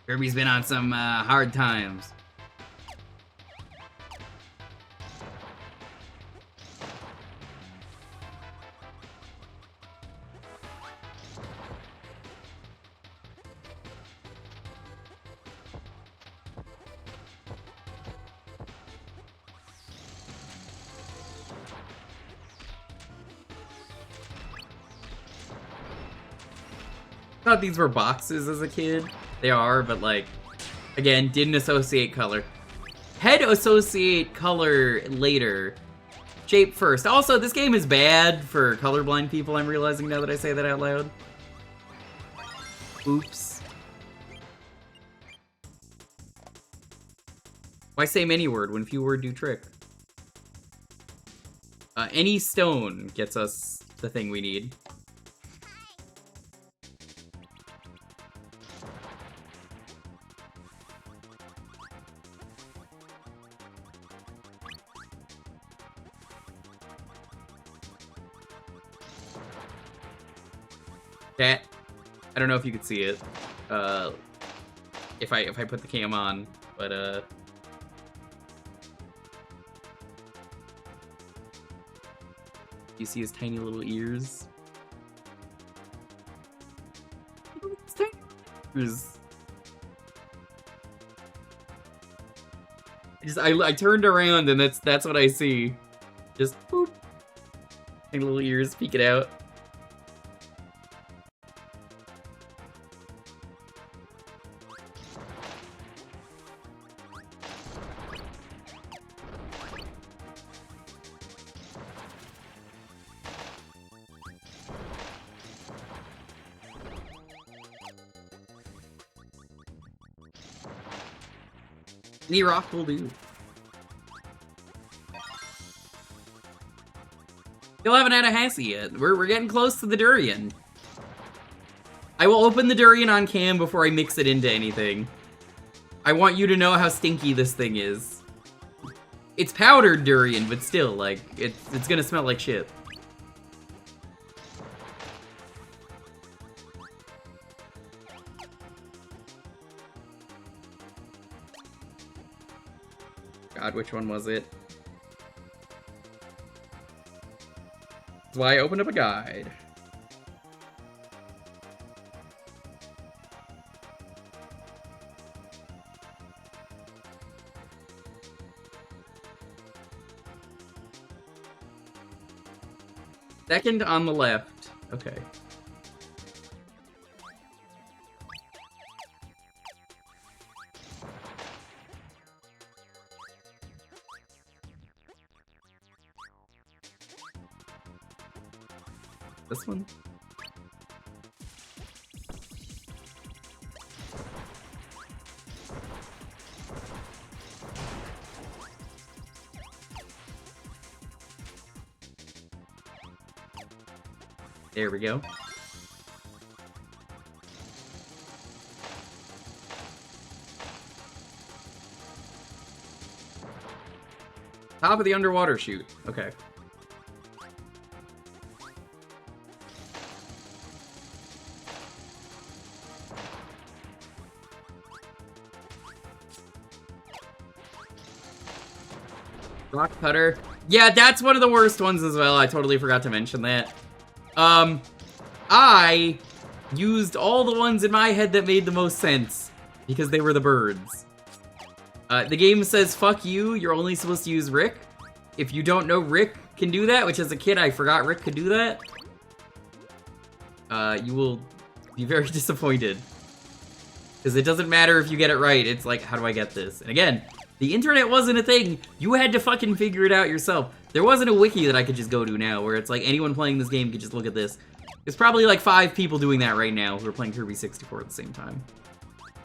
A: Kirby's been on some hard times. I thought these were boxes as a kid. They are, but like, again, didn't associate color. Head associate color later. Shape first. Also, this game is bad for colorblind people, I'm realizing now that I say that out loud. Oops. Why say many word when few word do trick? Any stone gets us the thing we need. Chat, I don't know if you could see it, if I put the cam on, but you see his tiny little ears? His tiny ears. I turned around and that's what I see. Just boop. Tiny little ears peeking out. Any rock will do. Still haven't had a Hassy yet. We're getting close to the durian. I will open the durian on cam before I mix it into anything. I want you to know how stinky this thing is. It's powdered durian, but still, like, it's gonna smell like shit. God, which one was it? That's why I opened up a guide. Second on the left. Okay. This one? There we go. Top of the underwater chute. Okay. Rock cutter. Yeah, that's one of the worst ones as well. I totally forgot to mention that. I used all the ones in my head that made the most sense because they were the birds. The game says, fuck you, you're only supposed to use Rick. If you don't know Rick can do that, which as a kid I forgot Rick could do that, you will be very disappointed. Because it doesn't matter if you get it right, it's like, how do I get this? And again, the internet wasn't a thing. You had to fucking figure it out yourself. There wasn't a wiki that I could just go to now, where it's like anyone playing this game could just look at this. There's probably like 5 people doing that right now who are playing Kirby 64 at the same time.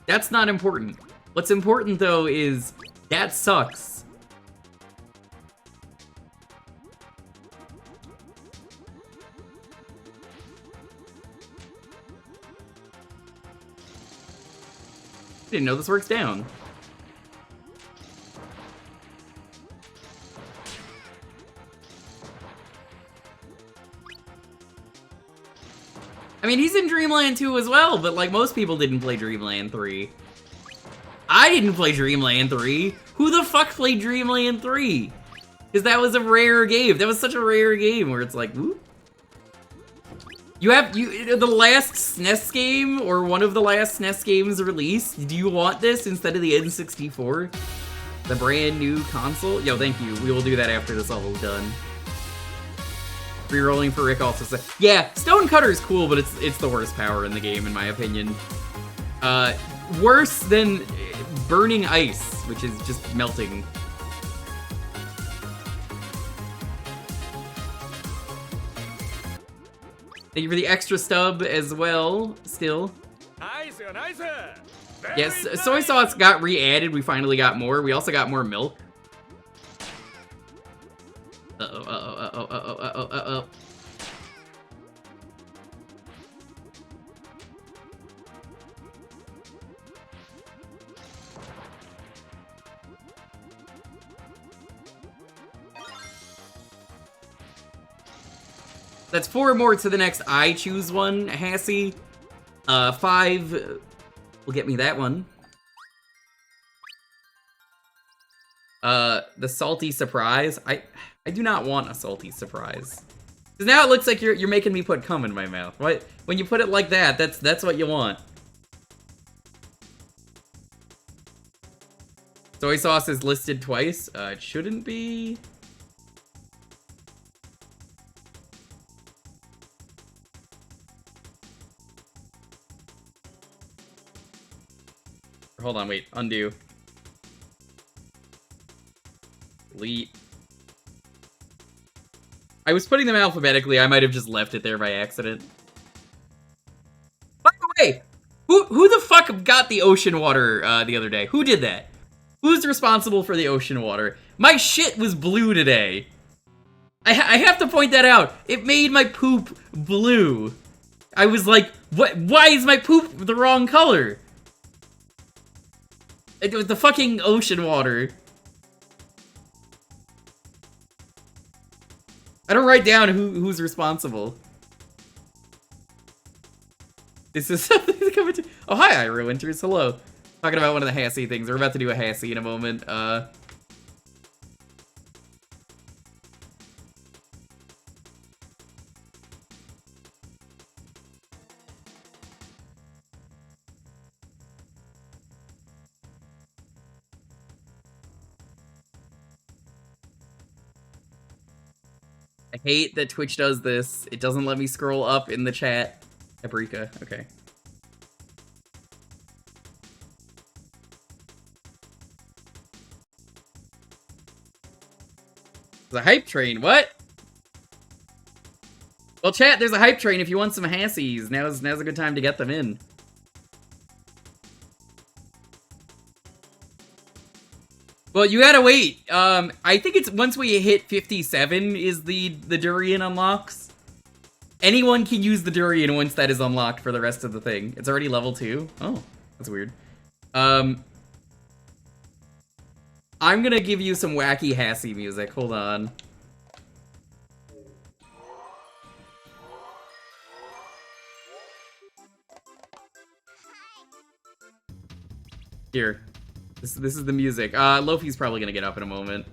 A: That's not important. What's important, though, is that sucks. Didn't know this works down. I mean, he's in Dreamland 2 as well, but like most people didn't play Dreamland 3. I didn't play Dreamland 3. Who the fuck played Dreamland 3? Because that was a rare game. That was such a rare game where it's like, whoop. The last SNES game, or one of the last SNES games released, do you want this instead of the N64? The brand new console? Yo, thank you. We will do that after this level's done. Rerolling for Rick also said, yeah, Stone Cutter is cool, but it's the worst power in the game, in my opinion. Worse than Burning Ice, which is just melting. Thank you for the extra stub as well, still.
B: Nice, nice.
A: Yes, soy sauce got re-added. We finally got more. We also got more milk. Uh-oh. That's 4 more to the next I choose one, Hassy. 5 will get me that one. The salty surprise. I do not want a salty surprise. Because now it looks like you're making me put cum in my mouth. What? When you put it like that, that's what you want. Soy sauce is listed twice. It shouldn't be. Hold on, wait. Undo. Delete. I was putting them alphabetically. I might have just left it there by accident. By the way, who the fuck got the ocean water the other day? Who did that? Who's responsible for the ocean water? My shit was blue today. I have to point that out. It made my poop blue. I was like, what? Why is my poop the wrong color? It was the fucking ocean water. I don't write down who's responsible. This is something to come into. Oh, hi, Ira Winters. Hello. Talking about one of the Hassy things. We're about to do a Hassy in a moment. I hate that Twitch does this. It doesn't let me scroll up in the chat. Paprika, okay. There's a hype train, what? Well, chat, there's a hype train if you want some Hassies. Now's a good time to get them in. Well, you gotta wait. I think it's once we hit 57 is the durian unlocks. Anyone can use the durian once that is unlocked for the rest of the thing. It's already level 2. Oh, that's weird. I'm gonna give you some wacky Hassy music. Hold on. Here. This is the music. Lofi's probably gonna get up in a moment.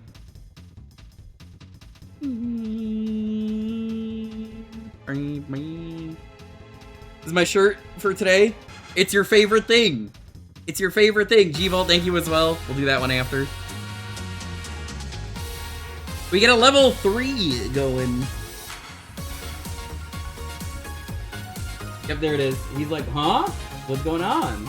A: This is my shirt for today. It's your favorite thing. It's your favorite thing. G-Vault, thank you as well. We'll do that one after. We get a level 3 going. Yep, there it is. He's like, huh? What's going on?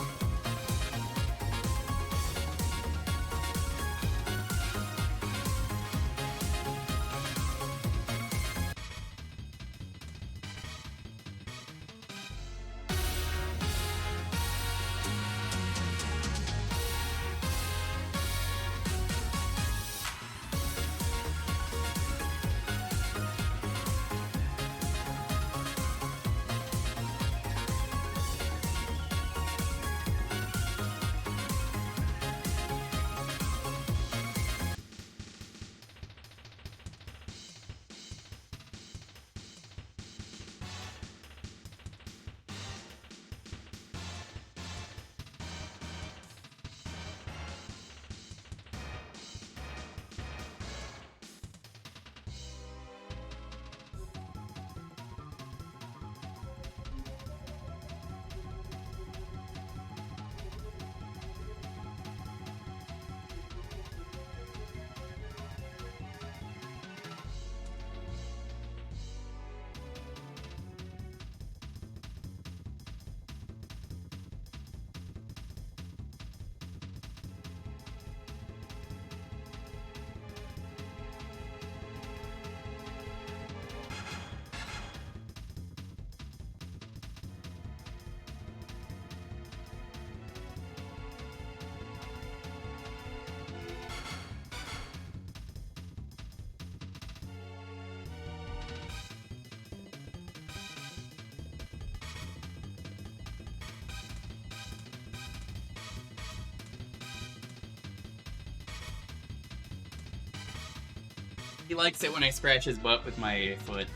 A: He likes it when I scratch his butt with my foot.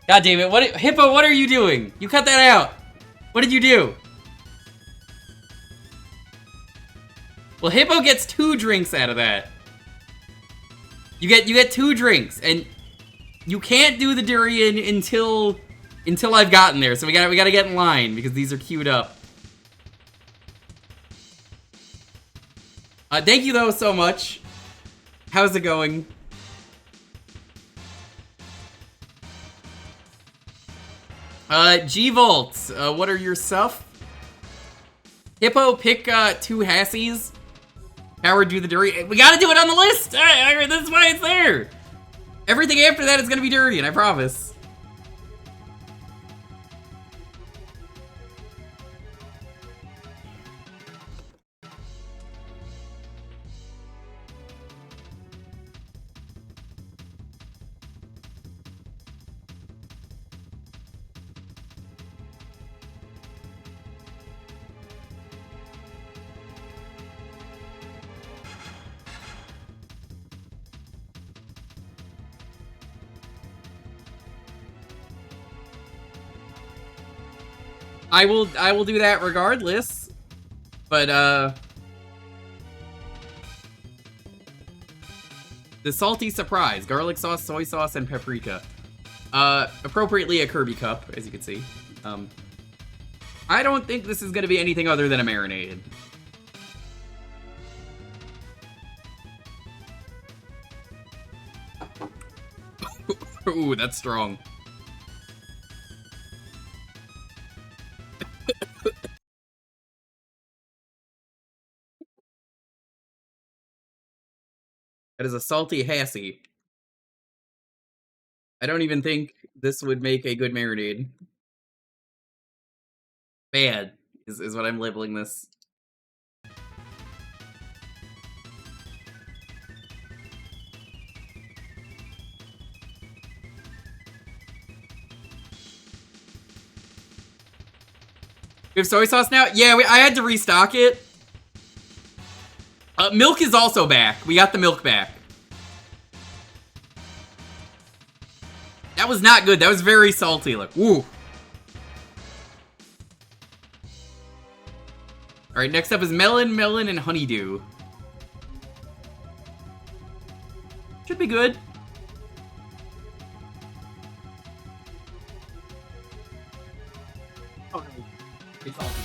A: God damn it, what— Hippo, what are you doing? You cut that out! What did you do? Well, Hippo gets 2 drinks out of that. You get 2 drinks, and you can't do the durian until I've gotten there, so we gotta get in line, because these are queued up. Thank you though so much. How's it going? G-Volt, what are your stuff? Hippo, pick 2 Hassies. Howard, do the durian. We gotta do it on the list! That's why it's there! Everything after that is gonna be durian, I promise. I will do that regardless. But the salty surprise, garlic sauce, soy sauce, and paprika. Appropriately a Kirby cup, as you can see. I don't think this is gonna be anything other than a marinade. Ooh, that's strong. That is a salty Hassy. I don't even think this would make a good marinade. Bad is what I'm labeling this. We have soy sauce now? Yeah, I had to restock it. Milk is also back. We got the milk back. That was not good. That was very salty. Like, woo. Alright, next up is melon, and honeydew. Should be good. Oh, no. It's salty.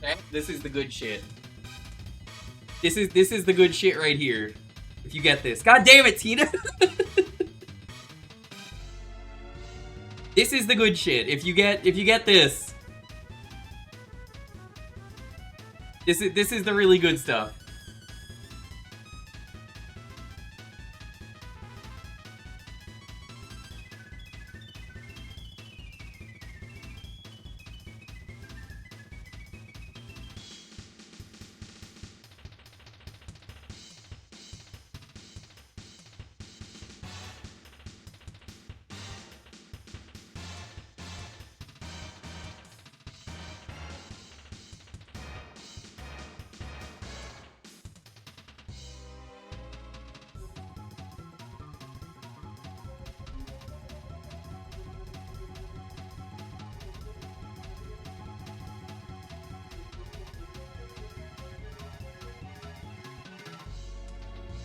A: Okay, this is the good shit. This is the good shit right here. If you get this. God damn it, Tina! This is the good shit. If you get this. This is the really good stuff.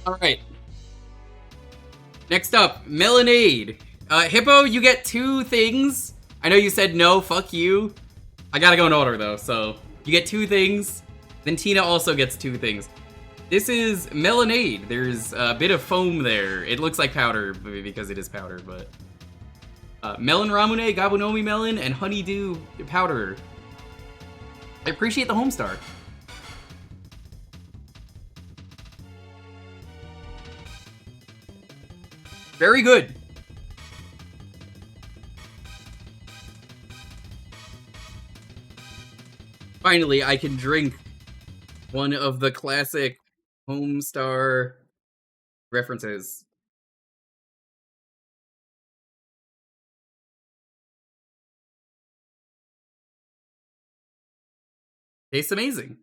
A: Alright. Next up, Melonade. Hippo, you get 2 things. I know you said no, fuck you. I gotta go in order, though, so... You get 2 things, then Tina also gets 2 things. This is Melonade. There's a bit of foam there. It looks like powder, because it is powder, but... Melon Ramune, Gabunomi Melon, and Honeydew Powder. I appreciate the Homestar. Very good. Finally, I can drink one of the classic Homestar references. Tastes amazing.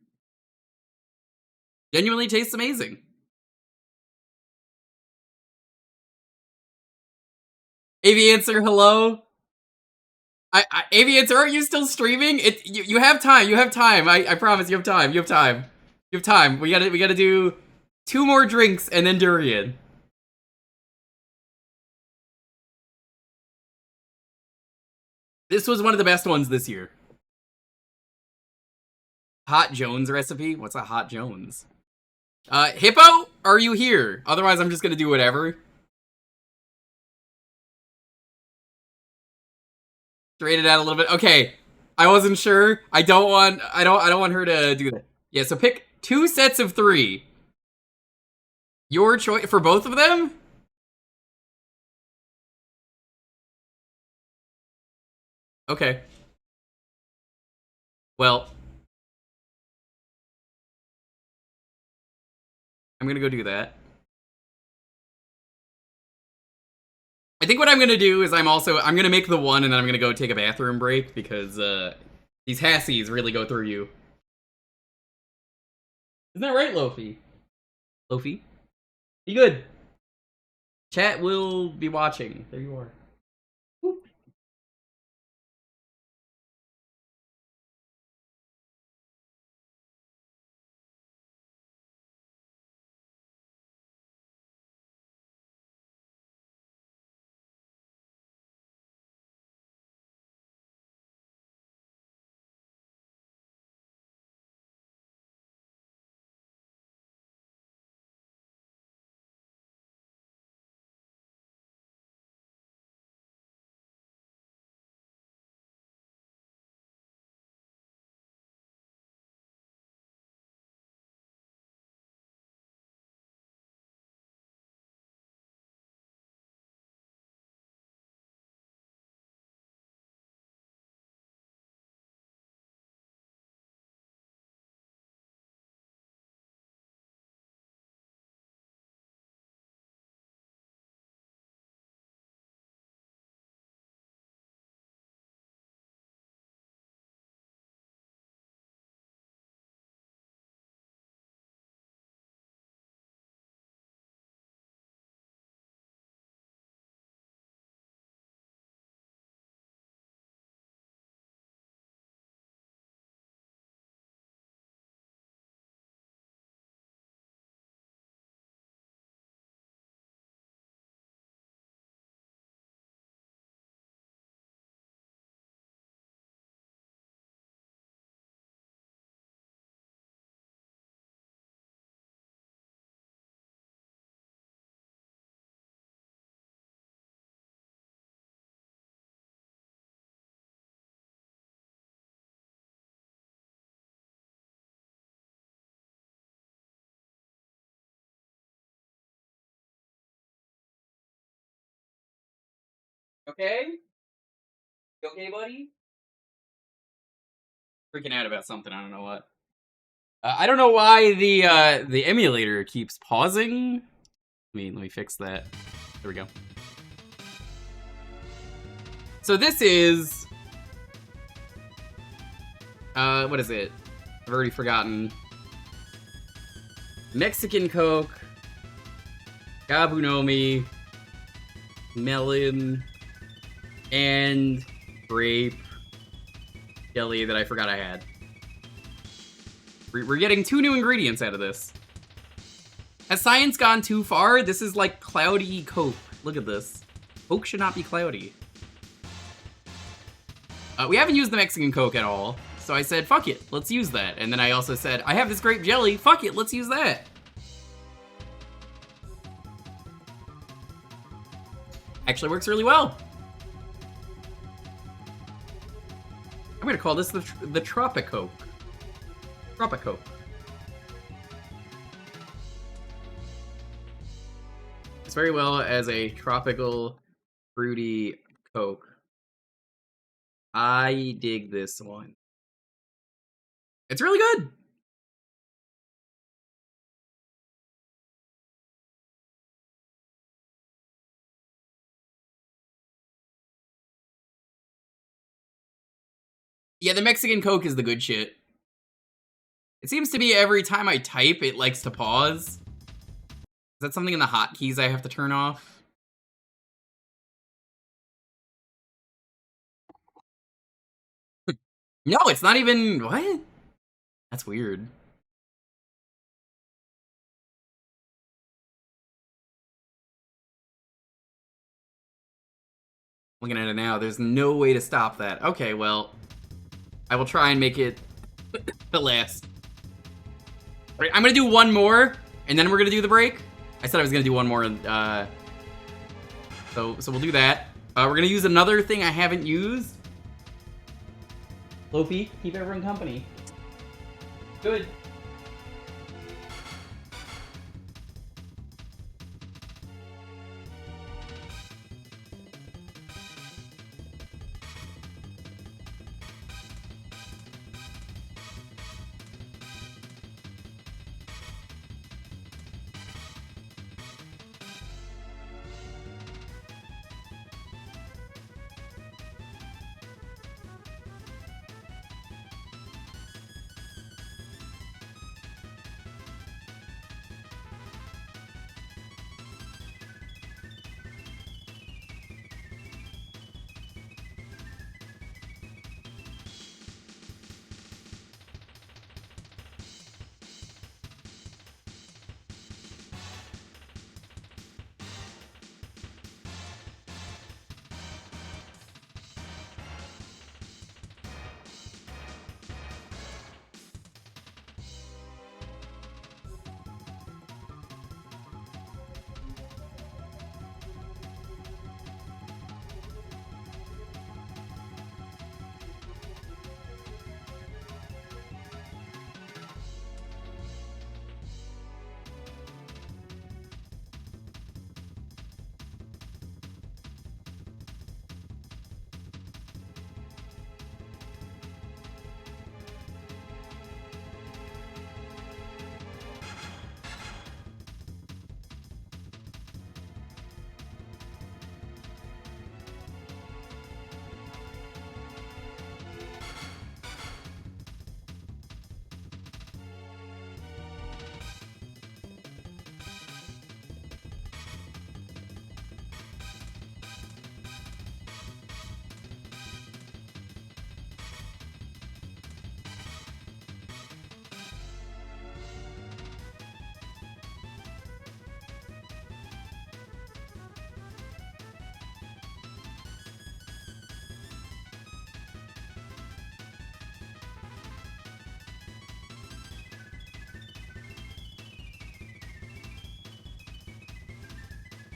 A: Genuinely tastes amazing. Aviancer, hello? Aviancer, aren't you still streaming? You have time, you have time. I promise you have time, you have time. You have time. We gotta do 2 more drinks and then durian. This was one of the best ones this year. Hot Jones recipe? What's a Hot Jones? Hippo, are you here? Otherwise, I'm just gonna do whatever. Straight it out a little bit. Okay, I wasn't sure. I don't want her to do that. Yeah, so pick 2 sets of 3. Your choice for both of them? Okay. Well, I'm gonna go do that. I think what I'm gonna do is I'm gonna make the one and then I'm gonna go take a bathroom break because these Hassies really go through you. Isn't that right, Lofi? Lofi? Be good. Chat will be watching. There you are. Whoop. Okay? You okay, buddy? Freaking out about something, I don't know what. I don't know why the emulator keeps pausing. Let me fix that. There we go. So this is... what is it? I've already forgotten. Mexican Coke, Gabunomi, melon, and grape jelly that I forgot I had. We're getting 2 new ingredients out of this. Has science gone too far? This is like cloudy Coke. Look at this. Coke should not be cloudy. We haven't used the Mexican Coke at all, so I said, fuck it, let's use that. And then I also said, I have this grape jelly, fuck it, let's use that. Actually works really well. I'm gonna call this the Tropicoke. Tropicoke. It's very well as a tropical, fruity Coke. I dig this one. It's really good. Yeah, the Mexican Coke is the good shit. It seems to be every time I type, it likes to pause. Is that something in the hotkeys I have to turn off? No, it's not even... What? That's weird. Looking at it now, there's no way to stop that. Okay, well, I will try and make it the last. Right, I'm gonna do one more, and then we're gonna do the break. I said I was gonna do one more, so we'll do that. We're gonna use another thing I haven't used. Lopi, keep everyone company. Good.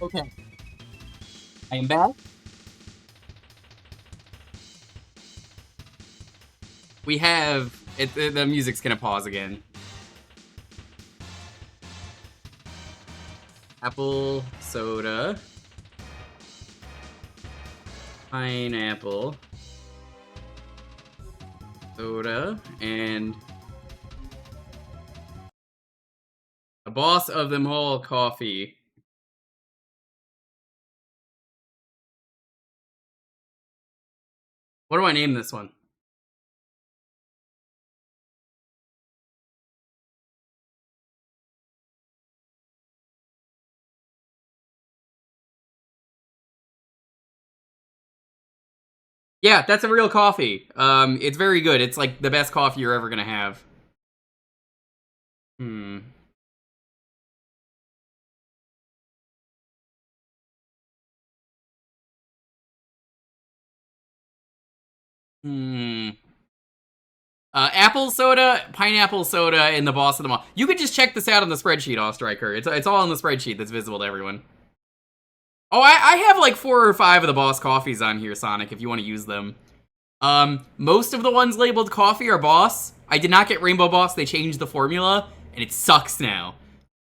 A: Okay. I am back. We have... the music's gonna pause again. Apple soda. Pineapple. Soda. And... a boss of them all coffee. What do I name this one? Yeah, that's a real coffee. It's very good. It's like the best coffee you're ever gonna have. Hmm. Apple soda, pineapple soda, and the boss of them all. You could just check this out on the spreadsheet, Striker. It's all on the spreadsheet that's visible to everyone. Oh, I have like 4 or 5 of the boss coffees on here, Sonic, if you want to use them. Most of the ones labeled coffee are boss. I did not get Rainbow Boss. They changed the formula, and it sucks now.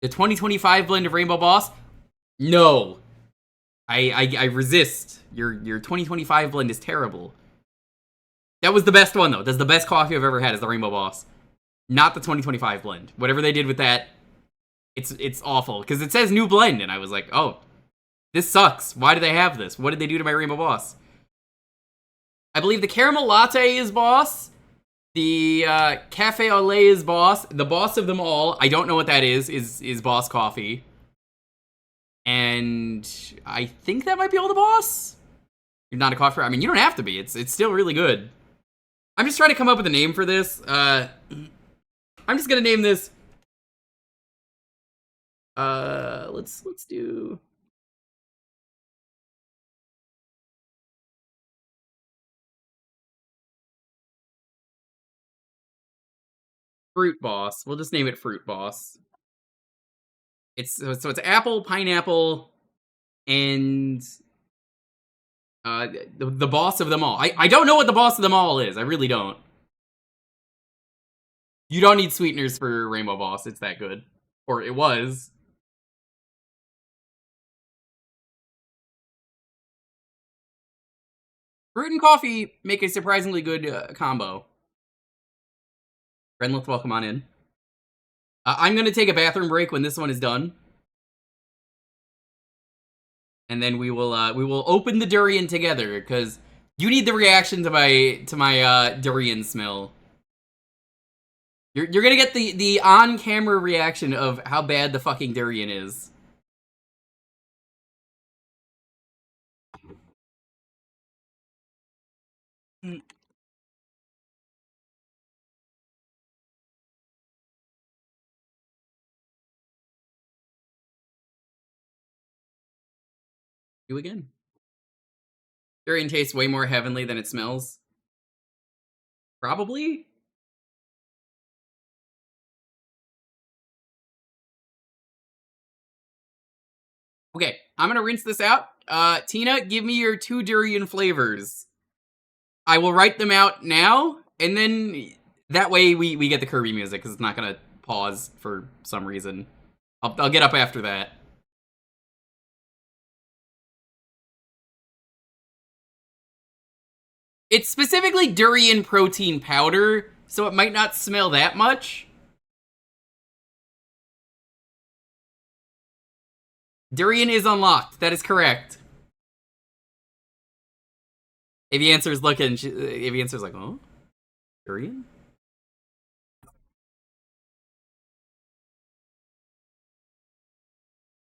A: The 2025 blend of Rainbow Boss? No. I resist. Your 2025 blend is terrible. That was the best one, though. That's the best coffee I've ever had is the Rainbow Boss. Not the 2025 blend. Whatever they did with that, it's awful. Because it says new blend, and I was like, oh, this sucks. Why do they have this? What did they do to my Rainbow Boss? I believe the caramel latte is boss. The cafe au lait is boss. The boss of them all, I don't know what that is boss coffee. And I think that might be all the boss. You're not a coffee. I mean, you don't have to be. It's still really good. I'm just trying to come up with a name for this. I'm just gonna name this. Let's do. Fruit Boss. We'll just name it Fruit Boss. So it's apple, pineapple, and the boss of them all. I don't know what the boss of them all is. I really don't. You don't need sweeteners for Rainbow Boss. It's that good, or it was. Fruit and coffee make a surprisingly good combo. Renlith, welcome on in. I'm gonna take a bathroom break when this one is done. And then we will open the durian together, because you need the reaction to my durian smell. You're gonna get the on-camera reaction of how bad the fucking durian is. You again. Durian tastes way more heavenly than it smells. Probably? Okay, I'm gonna rinse this out. Tina, give me your 2 durian flavors. I will write them out now, and then that way we get the Kirby music, because it's not gonna pause for some reason. I'll get up after that. It's specifically durian protein powder, so it might not smell that much. Durian is unlocked. That is correct. Avi Answer's looking. Avi Answer's like, oh? Durian?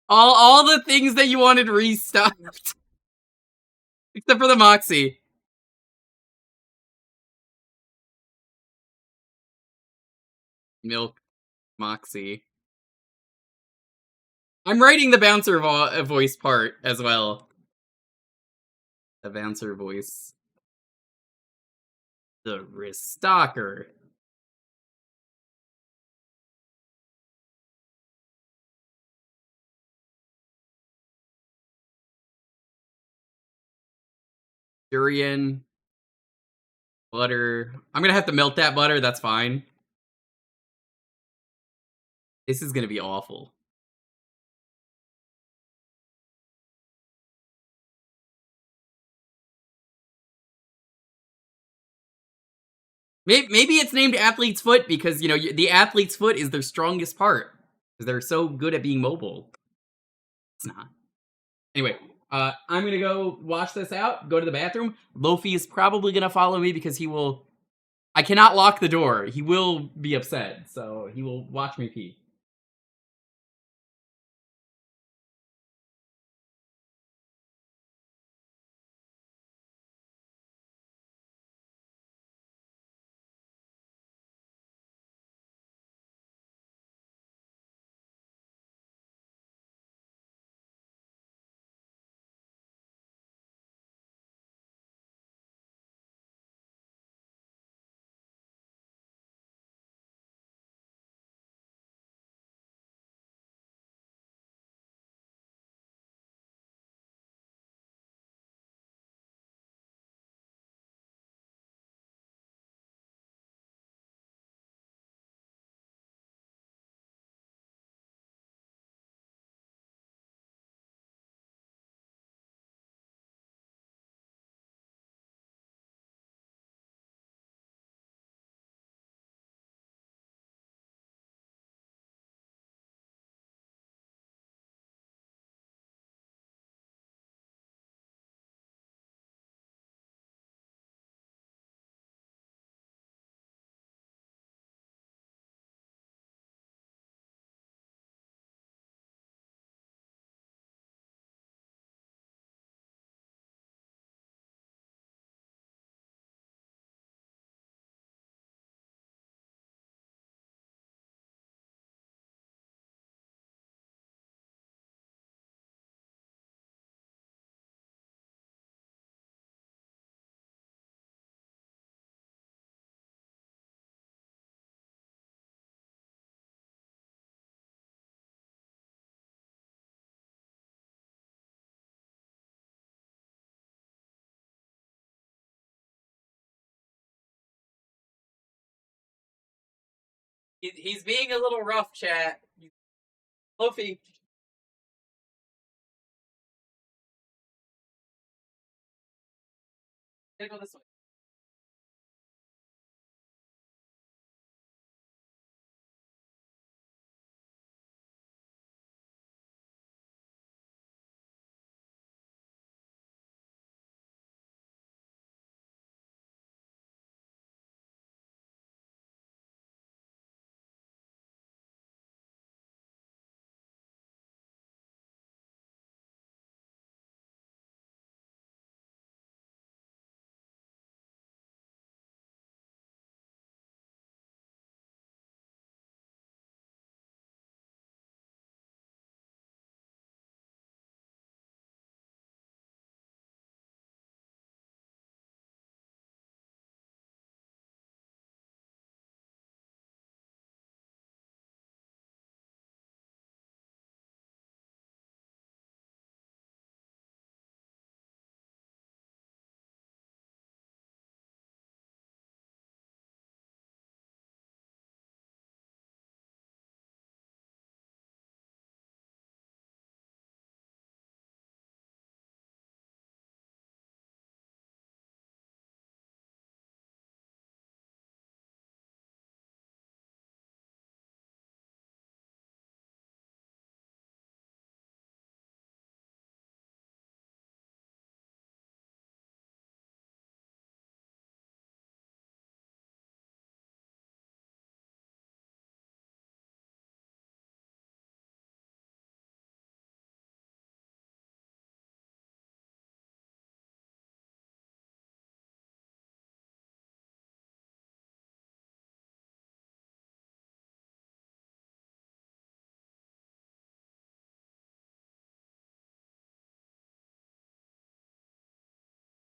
A: All the things that you wanted restocked. Except for the Moxie. Milk. Moxie. I'm writing the bouncer voice part as well. The bouncer voice. The restocker. Durian. Butter. I'm gonna have to melt that butter, that's fine. This is gonna be awful. Maybe it's named Athlete's Foot because, you know, the Athlete's Foot is their strongest part. Because they're so good at being mobile. It's not. Anyway, I'm gonna go wash this out, go to the bathroom. Lofi is probably gonna follow me because he will... I cannot lock the door. He will be upset, so he will watch me pee. He's being a little rough, chat. Luffy. Gotta go this way.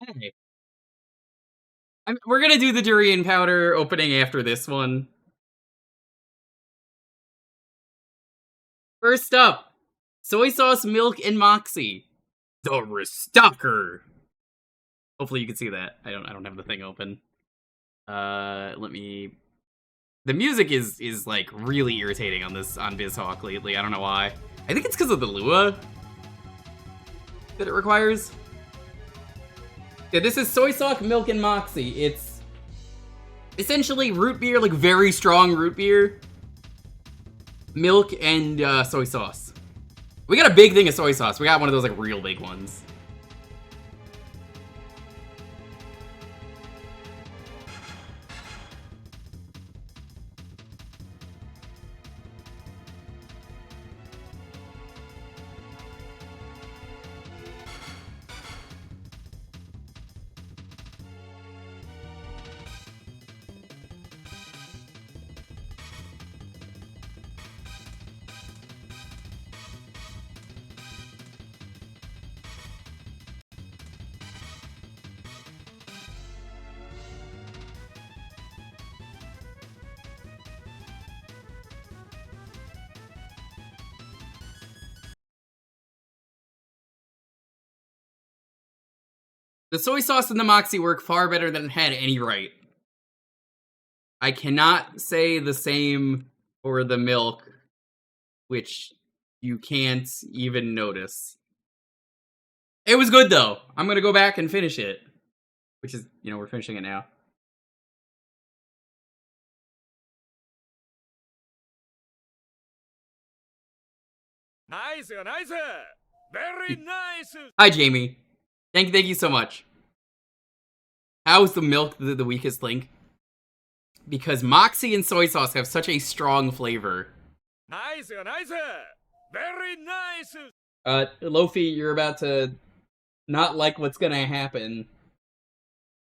A: Hey. We're gonna do the durian powder opening after this one. First up, soy sauce, milk, and moxie. The restocker. Hopefully you can see that. I don't have the thing open. Let me. The music is like really irritating on BizHawk lately. I don't know why. I think it's because of the Lua that it requires. Yeah, this is soy sauce, milk, and moxie. It's essentially root beer, like very strong root beer, milk, and soy sauce. We got a big thing of soy sauce. We got one of those like real big ones. The soy sauce and the moxie work far better than it had any right. I cannot say the same for the milk, which you can't even notice. It was good though. I'm gonna go back and finish it. Which is, we're finishing it now.
B: Nice, nice. Very nice.
A: Hi, Jamie. Thank you so much. How is the milk the weakest link? Because moxie and soy sauce have such a strong flavor.
B: Nice, nice. Very nice.
A: Lofi, you're about to not like what's gonna happen.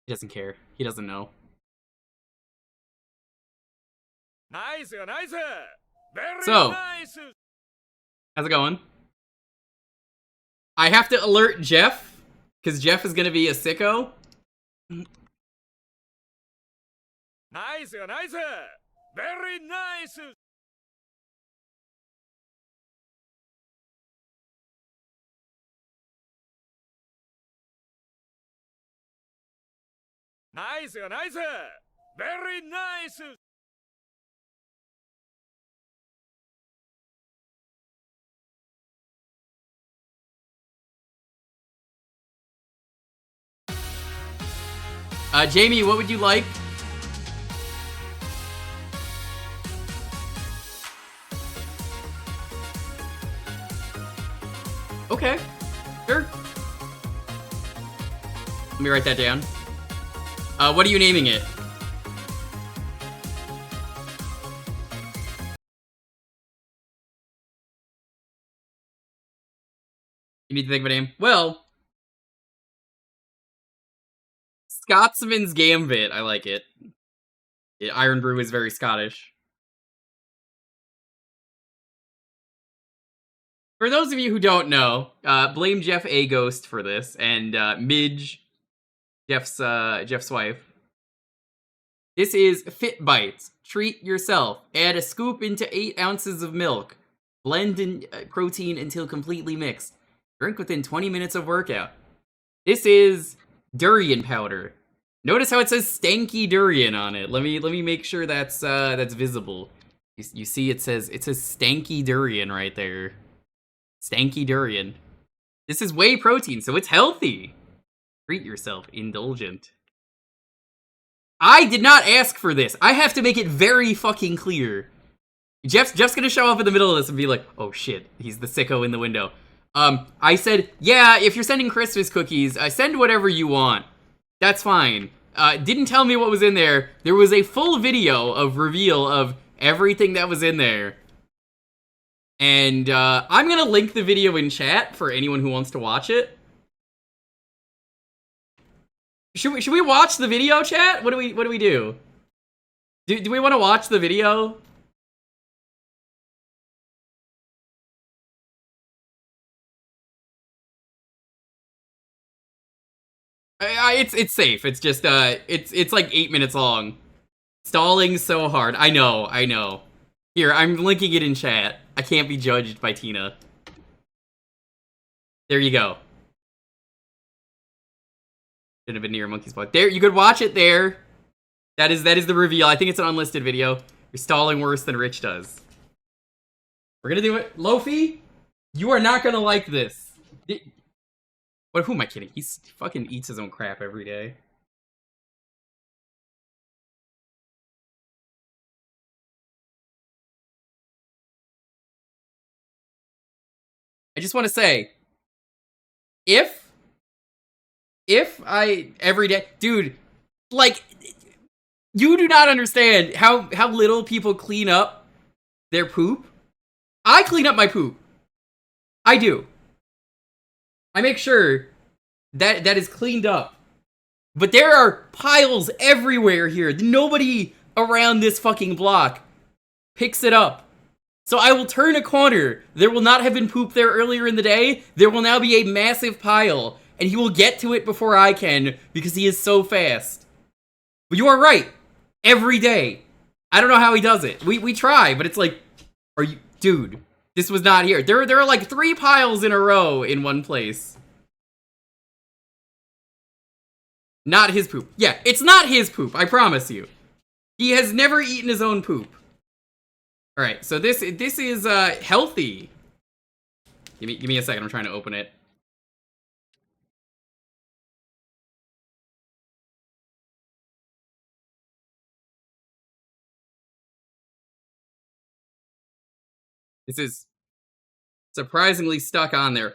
A: He doesn't care. He doesn't know.
B: Nice, nice. Very
A: So,
B: nice.
A: how's it going? I have to alert Jeff, because Jeff is gonna be a sicko.
B: Nice, nice. Very nice. Nice, nice. Very nice.
A: Jamie, what would you like? Okay, sure. Let me write that down. What are you naming it? You need to think of a name. Well, Scotsman's Gambit. I like it. Iron Brew is very Scottish. For those of you who don't know, blame Jeff A. Ghost for this, and Midge, Jeff's wife. This is Fit Bites. Treat yourself. Add a scoop into 8 ounces of milk. Blend in protein until completely mixed. Drink within 20 minutes of workout. This is durian powder. Notice how it says stanky durian on it. Let me make sure that's visible. You see it says stanky durian right there. Stanky durian. This is whey protein, so it's healthy. Treat yourself. Indulgent. I did not ask for this. I have to make it very fucking clear. Jeff's gonna show up in the middle of this and be like, oh shit, he's the sicko in the window. I said, yeah, if you're sending Christmas cookies, send whatever you want. That's fine. Didn't tell me what was in there. There was a full video of reveal of everything that was in there. And, I'm gonna link the video in chat for anyone who wants to watch it. Should we watch the video, chat? What do we do? Do we want to watch the video? It's safe. It's just it's like 8 minutes long. Stalling so hard. I know. Here, I'm linking it in chat. I can't be judged by Tina. There you go. Should have been near Monkey's Paw. There, you could watch it there. That is the reveal. I think it's an unlisted video. You're stalling worse than Rich does. We're gonna do it. Lofi, you are not gonna like this. What? Who am I kidding? He fucking eats his own crap every day. I just want to say, if I every day, dude, like, you do not understand how little people clean up their poop. I clean up my poop. I do. I make sure that is cleaned up. But there are piles everywhere here. Nobody around this fucking block picks it up. So I will turn a corner. There will not have been poop there earlier in the day. There will now be a massive pile. And he will get to it before I can because he is so fast. But you are right. Every day. I don't know how he does it. We try, but it's like, are you... Dude, this was not here. There are like 3 piles in a row in one place. Not his poop. Yeah, it's not his poop, I promise you. He has never eaten his own poop. Alright, so this is healthy. Give me a second, I'm trying to open it. This is surprisingly stuck on there.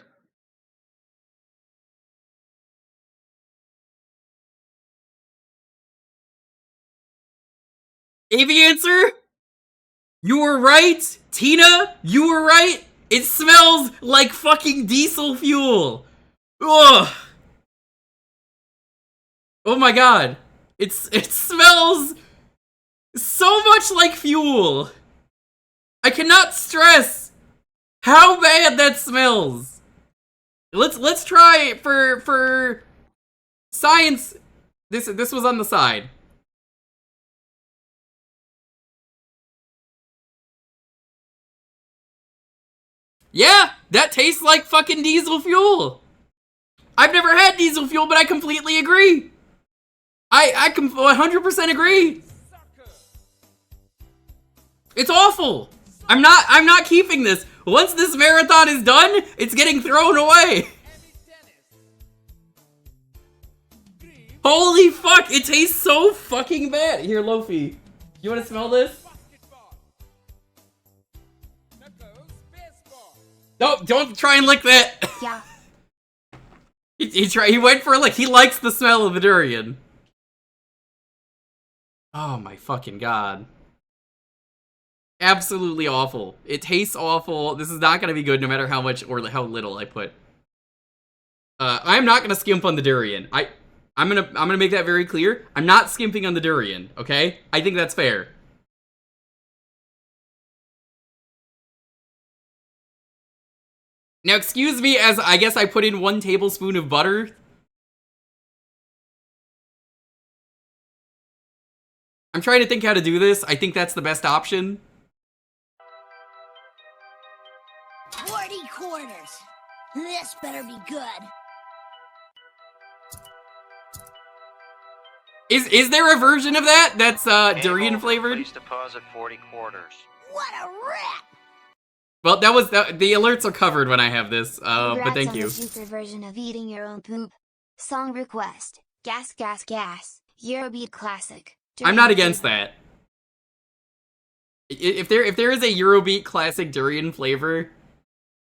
A: Aviancer? You were right! Tina, you were right! It smells like fucking diesel fuel! Ugh! Oh my god. It smells so much like fuel! I cannot stress how bad that smells! Let's try it for science. This was on the side. Yeah, that tastes like fucking diesel fuel. I've never had diesel fuel, but I completely agree. I 100% agree. It's awful. I'm not keeping this. Once this marathon is done, it's getting thrown away. Holy fuck! It tastes so fucking bad. Here, Lofi, you want to smell this? No, don't try and lick that.
C: Yeah.
A: He went for a lick. He likes the smell of the durian. Oh my fucking god. Absolutely awful. It tastes awful. This is not gonna be good no matter how much or how little I put. I'm not gonna skimp on the durian. I'm gonna make that very clear. I'm not skimping on the durian, okay? I think that's fair. Now, excuse me as I guess I put in 1 tablespoon of butter. I'm trying to think how to do this. I think that's the best option.
C: 40 quarters. This better be good.
A: Is there a version of that that's durian flavored?
D: Please deposit 40 quarters.
C: What a rip!
A: Well, that was the alerts are covered when I have this. But
E: Congrats
A: thank
E: on
A: you.
E: the Jewker version of eating your own poop. Song request: Gas Gas Gas, Eurobeat classic.
A: I'm not against that. If there is a Eurobeat classic durian flavor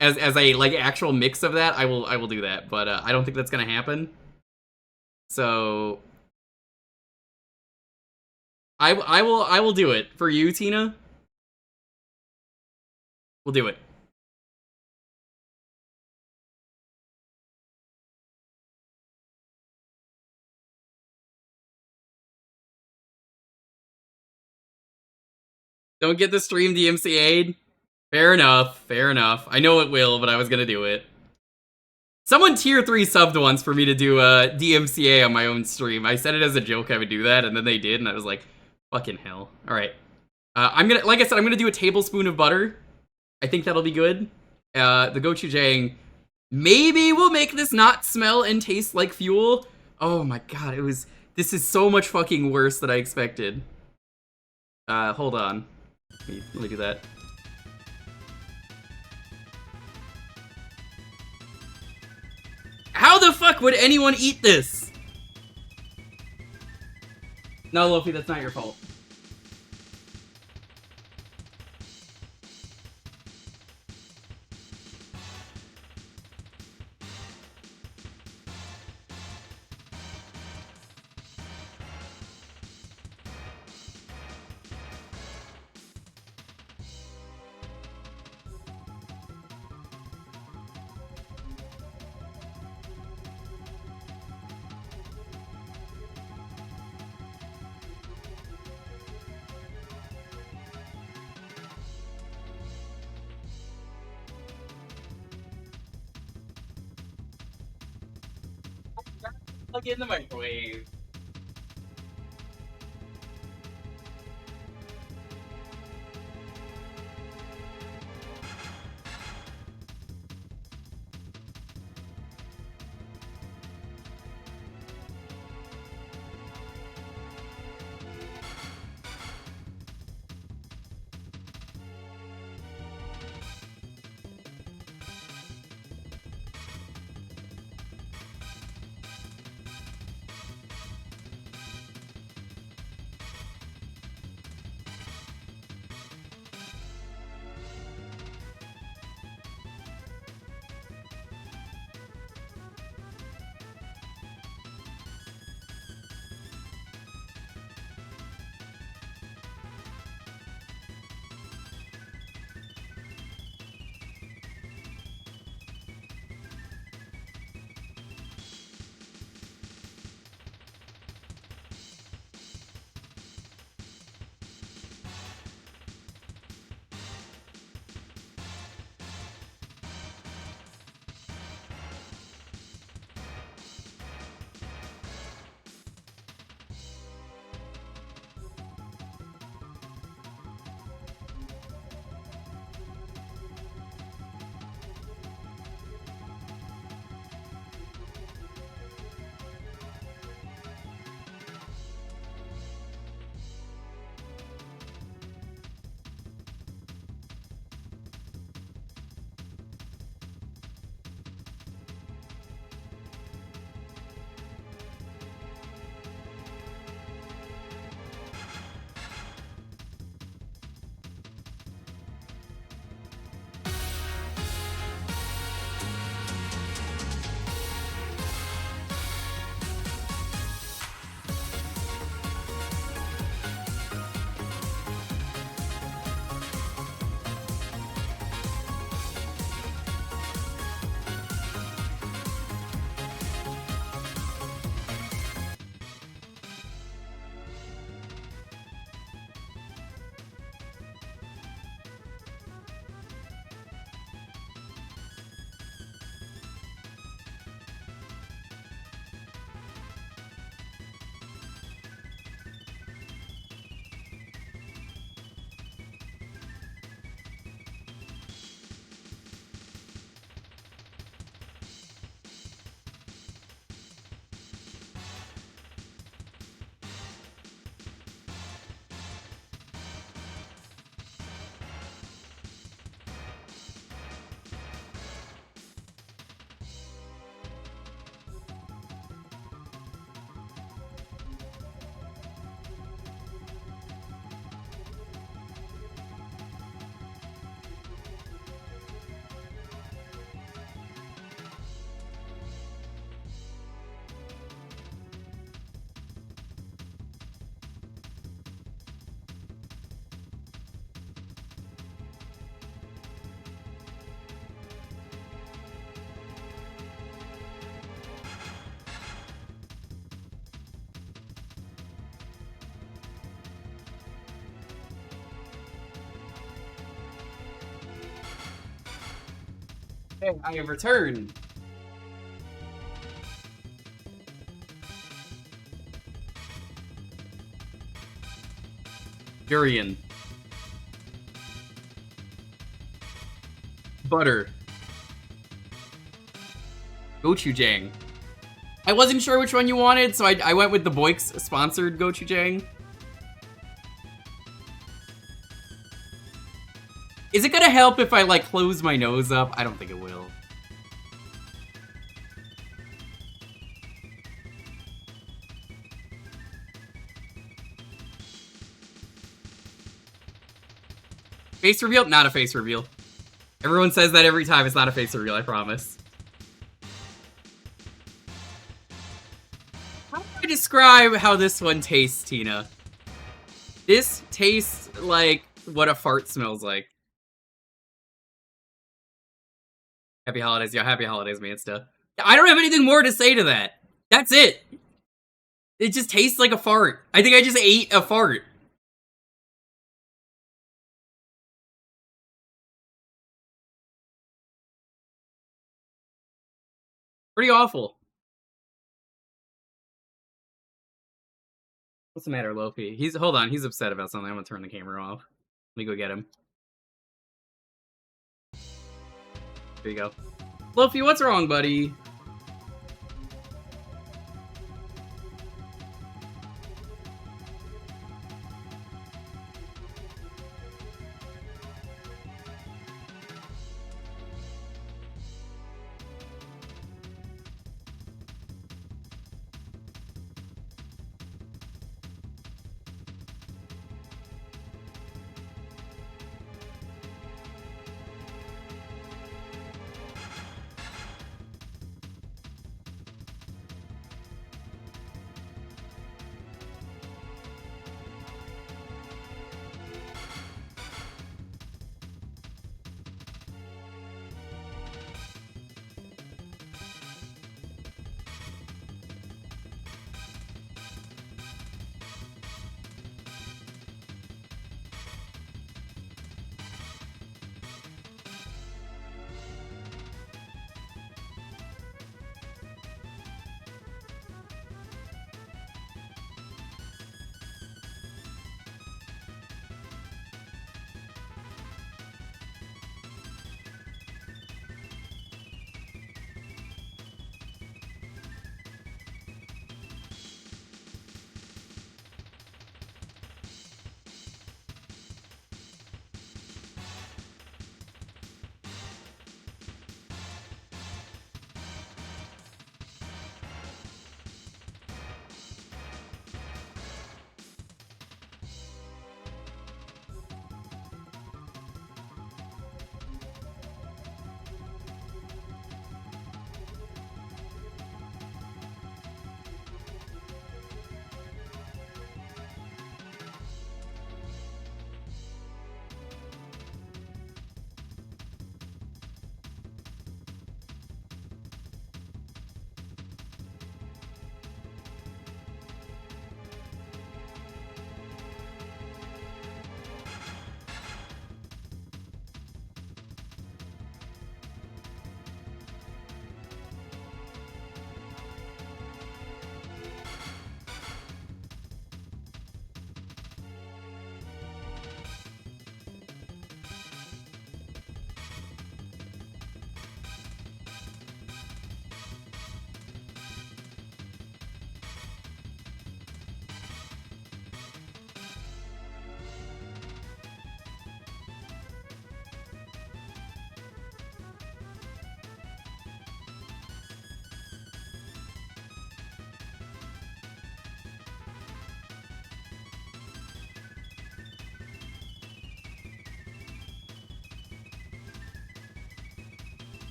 A: as a like actual mix of that, I will do that. But I don't think that's gonna happen. So I will do it for you, Tina. We'll do it. Don't get the stream DMCA'd? Fair enough, fair enough. I know it will, but I was gonna do it. Someone tier 3 subbed once for me to do a DMCA on my own stream. I said it as a joke I would do that, and then they did, and I was like, fucking hell. Alright. I'm gonna, like I said, I'm gonna do a tablespoon of butter. I think that'll be good. The gochujang maybe will make this not smell and taste like fuel. Oh my god, this is so much fucking worse than I expected. Hold on. Let me do that. How the fuck would anyone eat this? No, Lofi, that's not your fault. Plug it in the microwave. Okay, I have returned. Durian. Butter. Gochujang. I wasn't sure which one you wanted, so I went with the Boix sponsored gochujang. Is it gonna help if I, like, close my nose up? I don't think it will. Face reveal? Not a face reveal. Everyone says that every time. It's not a face reveal, I promise. How do I describe how this one tastes, Tina? This tastes like what a fart smells like. Happy holidays, yeah, happy holidays, Mansta. I don't have anything more to say to that. That's it. It just tastes like a fart. I think I just ate a fart. Pretty awful. What's the matter, Lofi? Hold on, he's upset about something. I'm gonna turn the camera off. Let me go get him. There you go. Lofi, what's wrong, buddy?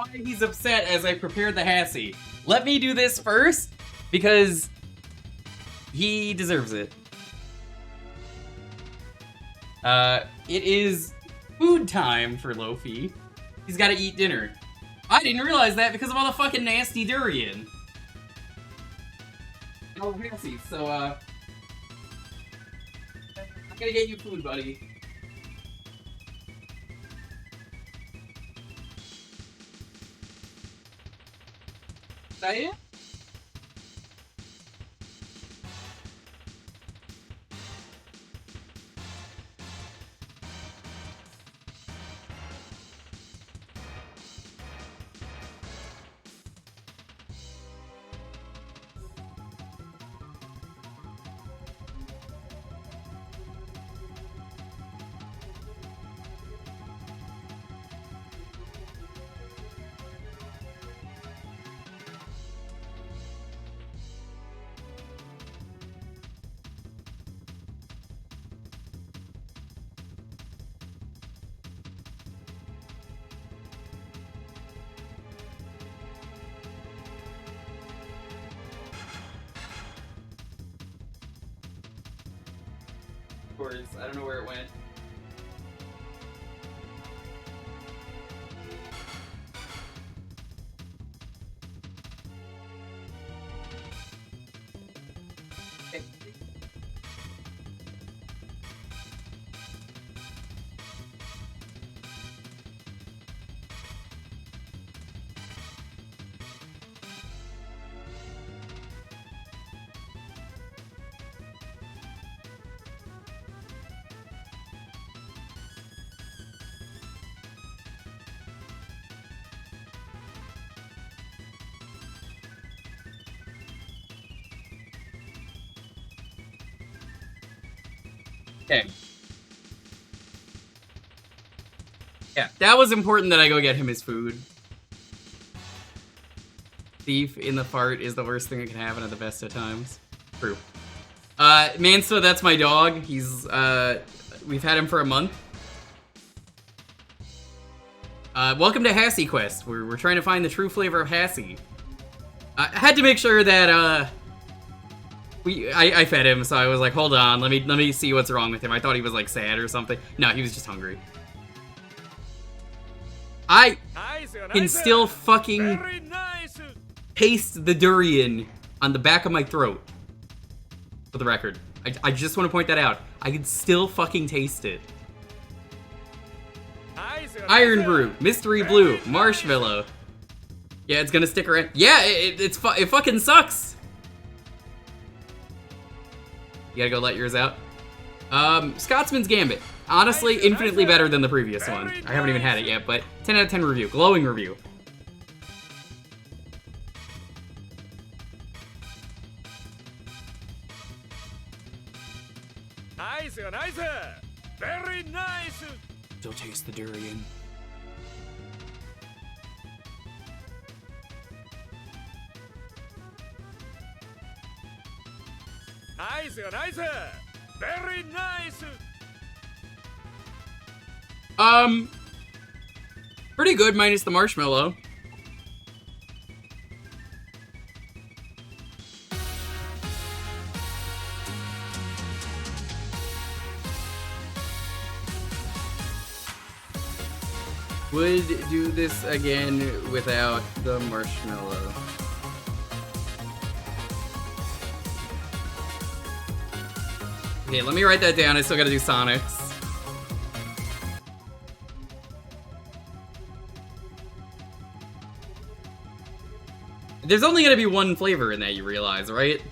A: why he's upset as I prepared the Hassy. Let me do this first, because he deserves it. It is food time for Lofi. He's gotta eat dinner. I didn't realize that because of all the fucking nasty durian. Oh, Hassy, so, I'm gonna get you food, buddy. Is that it? I don't know where it went. Okay. Okay. Yeah, that was important that I go get him his food. Thief in the fart is the worst thing that can happen at the best of times. True. Manso, that's my dog. He's, we've had him for a month. Welcome to Hassy Quest. We're trying to find the true flavor of Hassy. I had to make sure that, I fed him, so I was like, hold on, let me see what's wrong with him. I thought he was like sad or something. No, he was just hungry. I can still fucking taste the durian on the back of my throat. For the record. I just want to point that out. I can still fucking taste it. Iron Brew, Mystery Blue, Marshmallow. Yeah, it's gonna stick around. Yeah, it fucking sucks. You gotta go let yours out. Scotsman's Gambit. Honestly, infinitely better than the previous one. I haven't even had it yet, but 10 out of 10 review. Glowing review.
B: Nice, nice, very nice.
A: Still taste the durian.
B: Nice, nice, very nice.
A: Pretty good minus the marshmallow. Would do this again without the marshmallow. Okay, let me write that down. I still gotta do Sonics. There's only gonna be one flavor in that, you realize, right?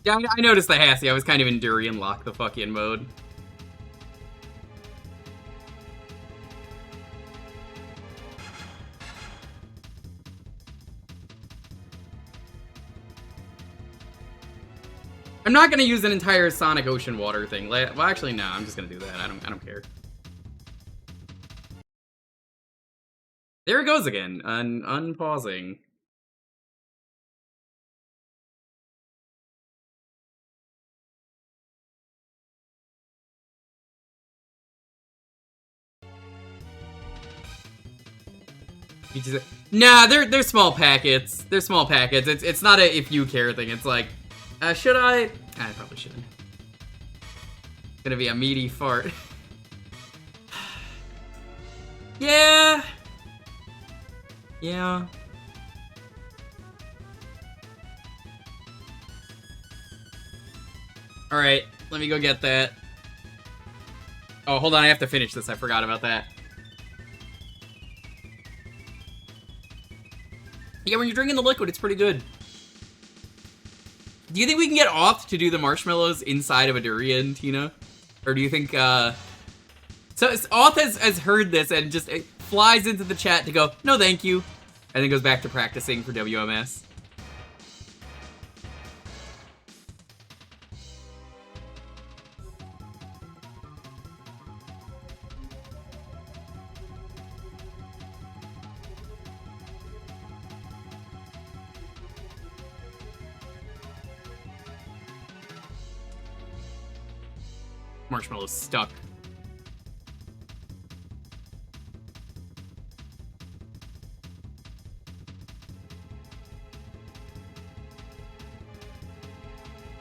A: Yeah, I noticed the Hassy. I was kind of in durian lock the fuck in mode. I'm not gonna use an entire Sonic Ocean Water thing. Well, actually, no. I'm just gonna do that. I don't care. There it goes again. Unpausing. You just, nah, they're small packets. They're small packets. It's not a if you care thing. It's like, should I? I probably shouldn't. It's gonna be a meaty fart. Yeah. Yeah. Alright, let me go get that. Oh, hold on, I have to finish this. I forgot about that. Yeah, when you're drinking the liquid, it's pretty good. Do you think we can get Oth to do the marshmallows inside of a durian, Tina? Or do you think, So Oth has heard this and just flies into the chat to go, no thank you, and then goes back to practicing for WMS. Marshmallow's stuck.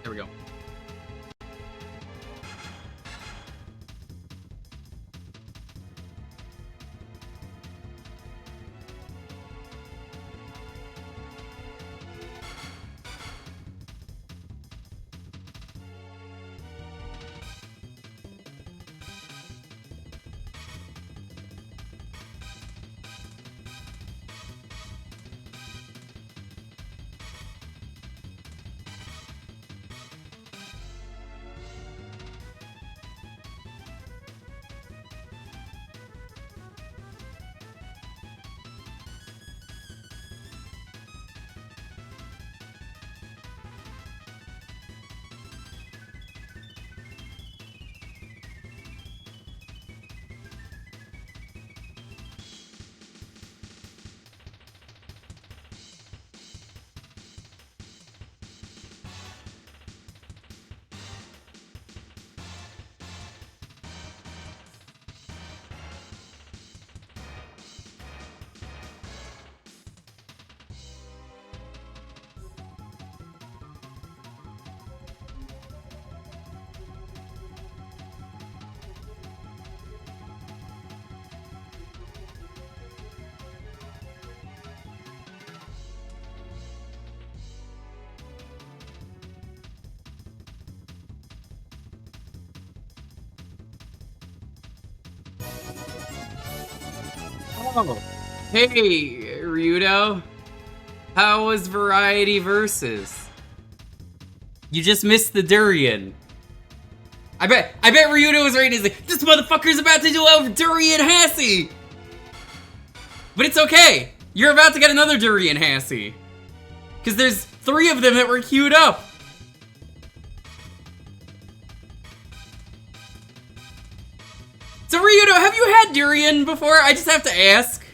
A: There we go. Oh, hey, Ryudo. How was Variety Versus? You just missed the durian. I bet Ryudo was right. He's like, this motherfucker's about to do over durian Hassy. But it's okay. You're about to get another durian Hassy. Because there's 3 of them that were queued up. So Ryudo, have you had durian before? I just have to ask.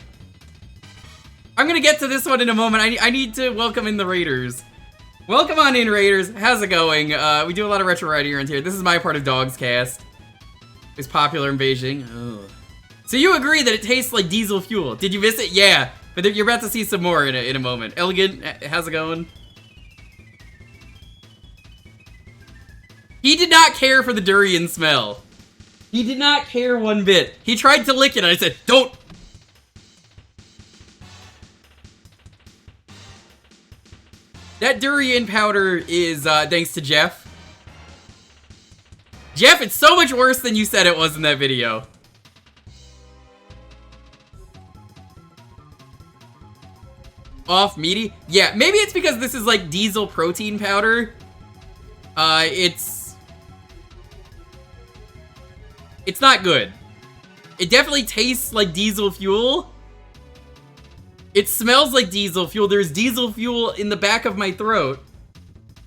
A: I'm gonna get to this one in a moment. I need to welcome in the Raiders. Welcome on in, Raiders. How's it going? We do a lot of retro ride around here. This is my part of Dogs Cast. It's popular in Beijing. Ugh. So you agree that it tastes like diesel fuel. Did you miss it? Yeah. But you're about to see some more in a moment. Elegant, how's it going? He did not care for the durian smell. He did not care one bit. He tried to lick it and I said, don't! That durian powder is thanks to Jeff. Jeff, it's so much worse than you said it was in that video. Off meaty? Yeah, maybe it's because this is like diesel protein powder. It's not good. It definitely tastes like diesel fuel. It smells like diesel fuel. There's diesel fuel in the back of my throat.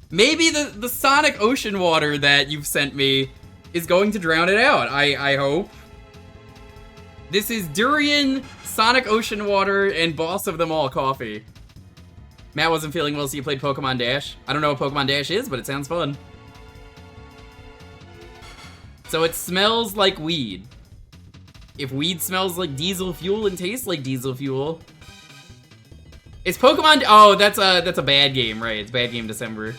A: Maybe the Sonic ocean water that you've sent me is going to drown it out. I hope. This is durian, Sonic ocean water, and boss of them all coffee. Matt wasn't feeling well, so you played Pokemon Dash. I don't know what Pokemon Dash is, but it sounds fun. So it smells like weed. If weed smells like diesel fuel and tastes like diesel fuel, It's Pokemon. Oh, that's a bad game, right? It's Bad Game December.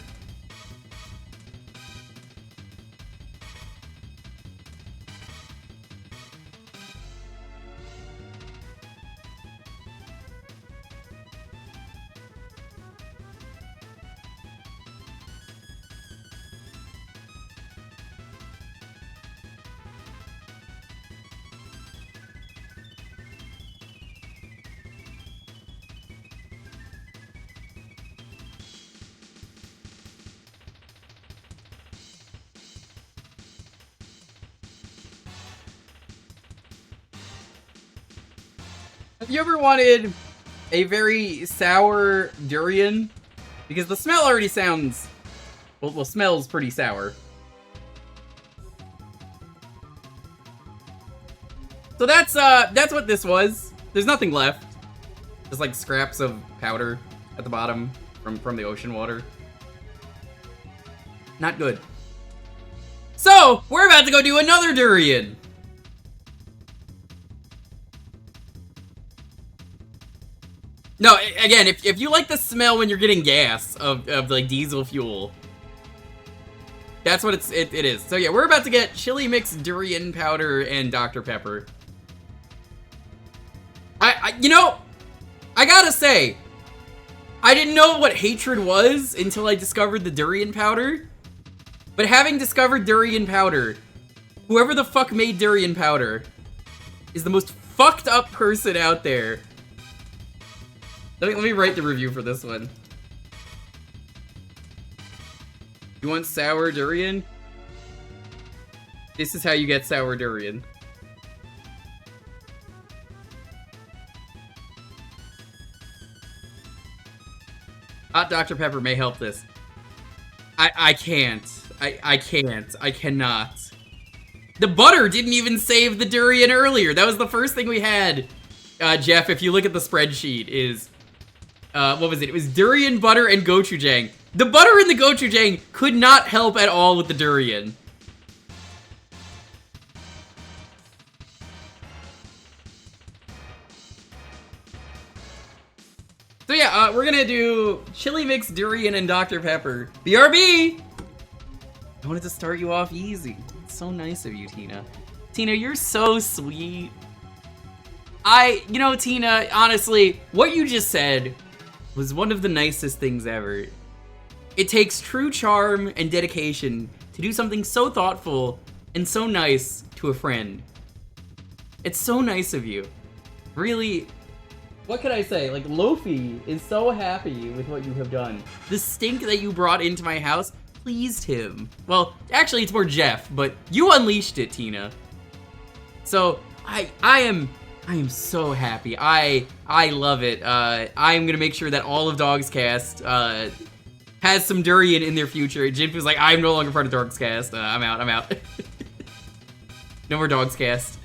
A: Have you ever wanted a very sour durian? Because the smell already sounds... Well, smells pretty sour. So that's what this was. There's nothing left. Just like scraps of powder at the bottom from the ocean water. Not good. So, we're about to go do another durian. No, again, if you like the smell when you're getting gas of like diesel fuel, that's what it is. So yeah, we're about to get chili mix durian powder and Dr. Pepper. You know, I gotta say, I didn't know what hatred was until I discovered the durian powder. But having discovered durian powder, whoever the fuck made durian powder is the most fucked up person out there. Let me write the review for this one. You want sour durian? This is how you get sour durian. Hot Dr. Pepper may help this. I can't. I can't. I cannot. The butter didn't even save the durian earlier. That was the first thing we had. Jeff, if you look at the spreadsheet, is... what was it? It was durian, butter, and gochujang. The butter in the gochujang could not help at all with the durian. So yeah, we're gonna do chili mix, durian, and Dr. Pepper. BRB! I wanted to start you off easy. It's so nice of you, Tina. Tina, you're so sweet. You know, Tina, honestly, what you just said was one of the nicest things ever. It takes true charm and dedication to do something so thoughtful and so nice to a friend. It's so nice of you. Really, what can I say? Like, Lofi is so happy with what you have done. The stink that you brought into my house pleased him. Well, actually, it's more Jeff, but you unleashed it, Tina. So, I am so happy. I love it. I am gonna make sure that all of Dogscast has some durian in their future. Jim was like, I'm no longer part of Dogscast. I'm out. No more Dogscast.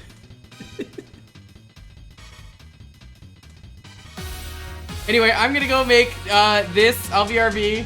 A: Anyway, I'm gonna go make this. I'll BRB.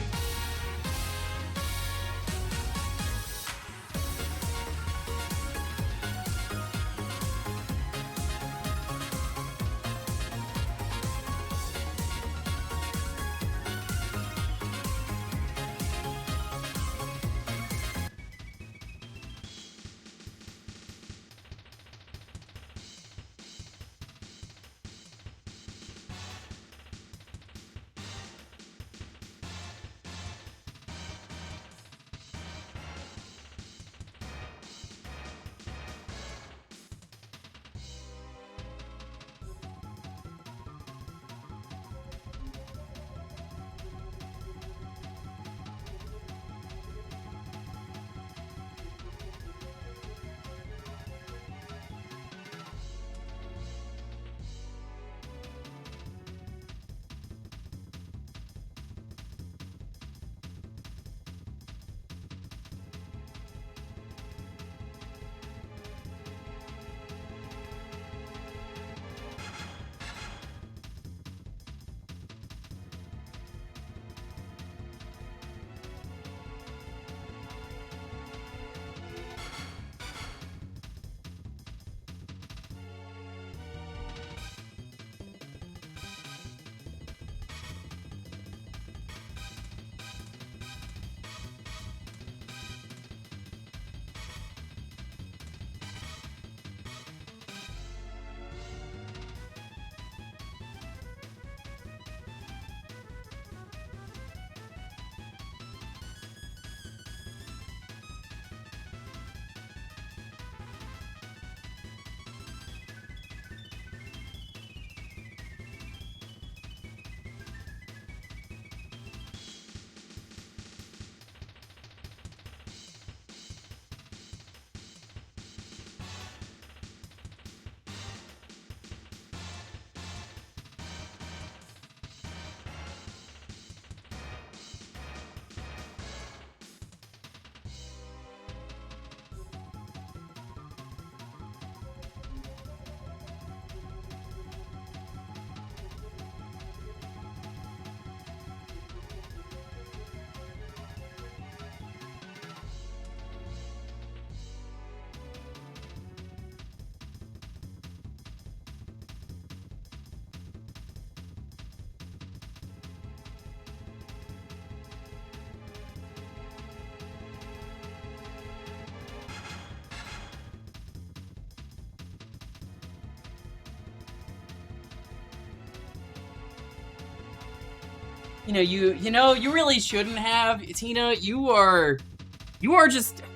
A: You really shouldn't have. Tina, you're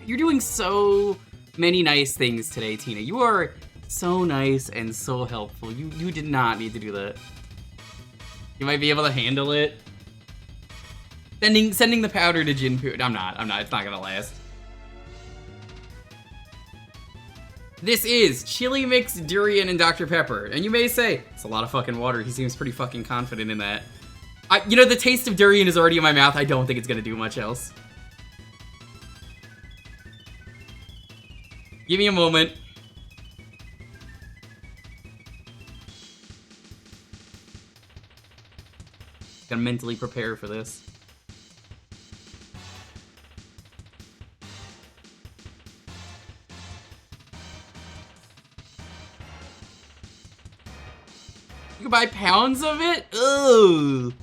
A: doing so many nice things today, Tina. You are so nice and so helpful. You did not need to do that. You might be able to handle it. Sending the powder to Jinpoo. I'm not. It's not gonna last. This is chili mix, durian, and Dr. Pepper. And you may say, it's a lot of fucking water. He seems pretty fucking confident in that. The taste of durian is already in my mouth. I don't think it's gonna do much else. Give me a moment. Gotta mentally prepare for this. You can buy pounds of it? Ugh.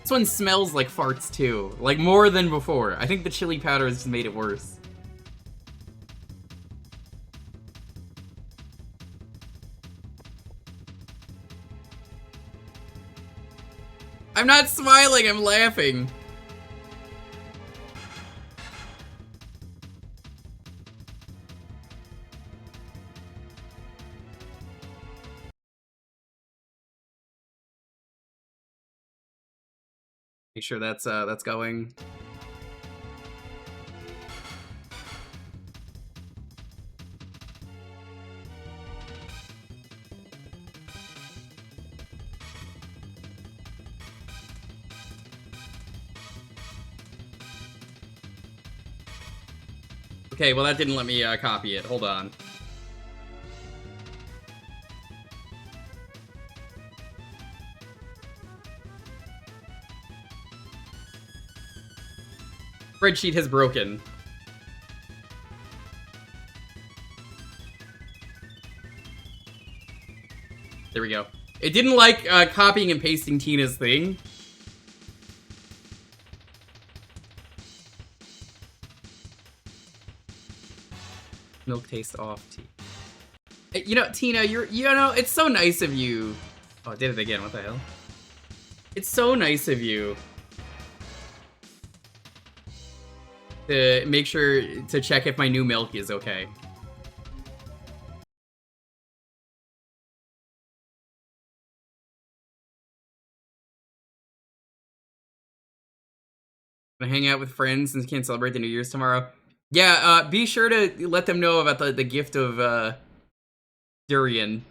A: This one smells like farts too. Like more than before. I think the chili powder has just made it worse. I'm not smiling, I'm laughing. Make sure that's going. Okay, well that didn't let me copy it. Hold on. Spreadsheet has broken. There we go. It didn't like copying and pasting Tina's thing. Milk taste off. Tina, it's so nice of you. Oh, I did it again. What the hell? It's so nice of you to make sure to check if my new milk is okay. Gonna hang out with friends since you can't celebrate the New Year's tomorrow. Yeah, be sure to let them know about the gift of durian.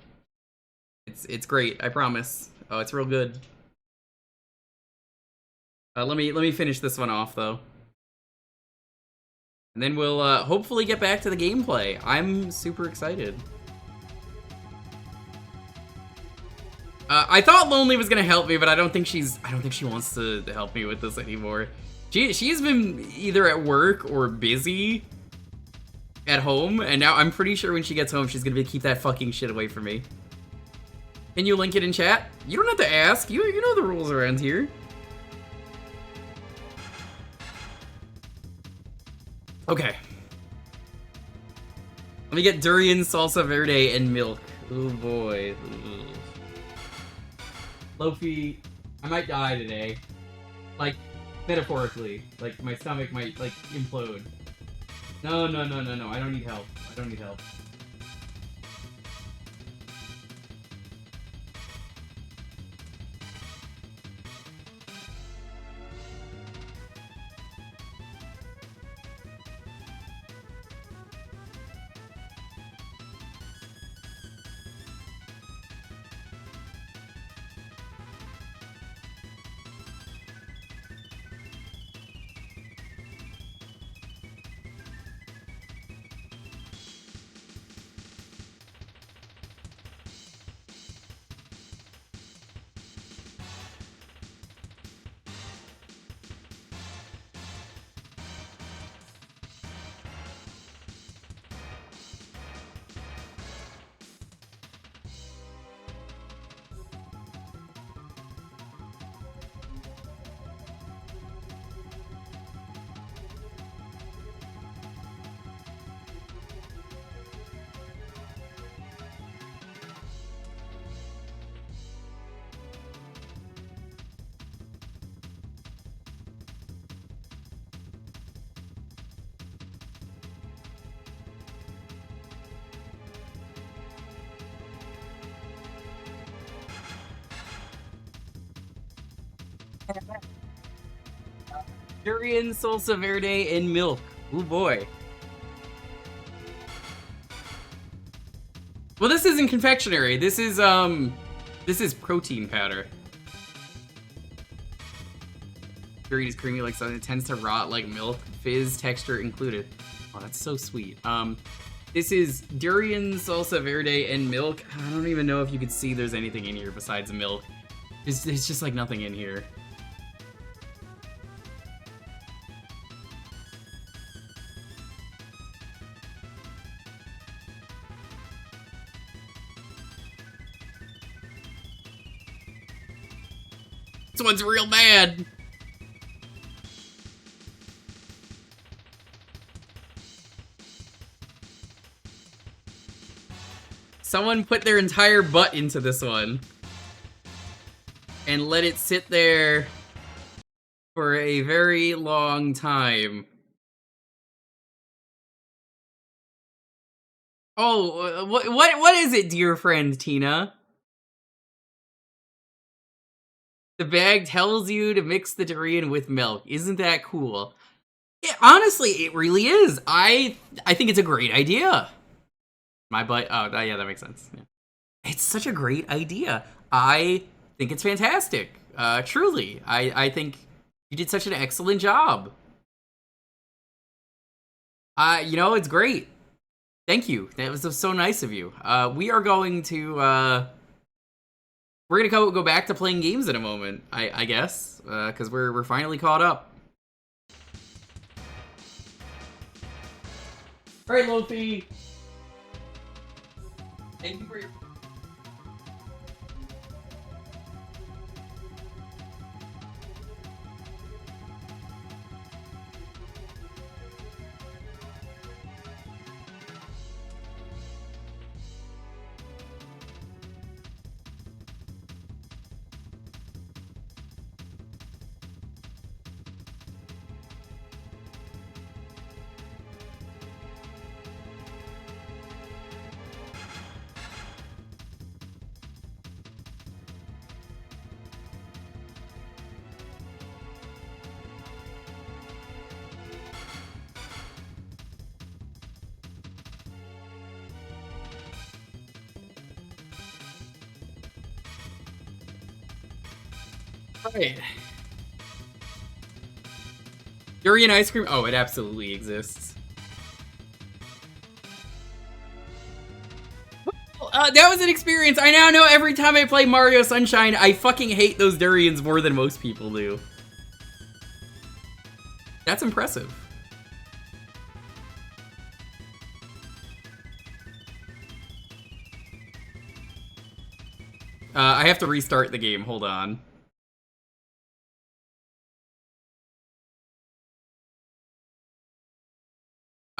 A: It's great, I promise. Oh, it's real good. Let me finish this one off though. And then we'll hopefully get back to the gameplay. I'm super excited. I thought Lonely was gonna help me, but I don't think she wants to help me with this anymore. She's been either at work or busy at home, and now I'm pretty sure when she gets home, she's gonna keep that fucking shit away from me. Can you link it in chat? You don't have to ask. You know the rules around here. Okay. Let me get durian, salsa verde, and milk. Oh boy. Ugh. Lofi, I might die today. Like, metaphorically. Like, my stomach might, like, implode. No, I don't need help. I don't need help. Durian, salsa verde, and milk. Oh boy. Well, this isn't confectionery. This is protein powder. Durian is creamy like something. It tends to rot like milk. Fizz texture included. Oh, that's so sweet. This is durian, salsa verde, and milk. I don't even know if you could see there's anything in here besides milk. There's just like nothing in here. This one's real bad. Someone put their entire butt into this one and let it sit there for a very long time. Oh, what is it, dear friend Tina? The bag tells you to mix the durian with milk. Isn't that cool? Honestly, it really is. I think it's a great idea. My butt. Oh, yeah, that makes sense. Yeah. It's such a great idea. I think it's fantastic. Truly, I think you did such an excellent job. You know, it's great. Thank you. That was so nice of you. We are going to. We're gonna go back to playing games in a moment, I guess, because we're finally caught up. All right, Lofi. Thank you for your. Right. Durian ice cream? Oh, it absolutely exists. That was an experience. I now know every time I play Mario Sunshine, I fucking hate those durians more than most people do. That's impressive. I have to restart the game. Hold on.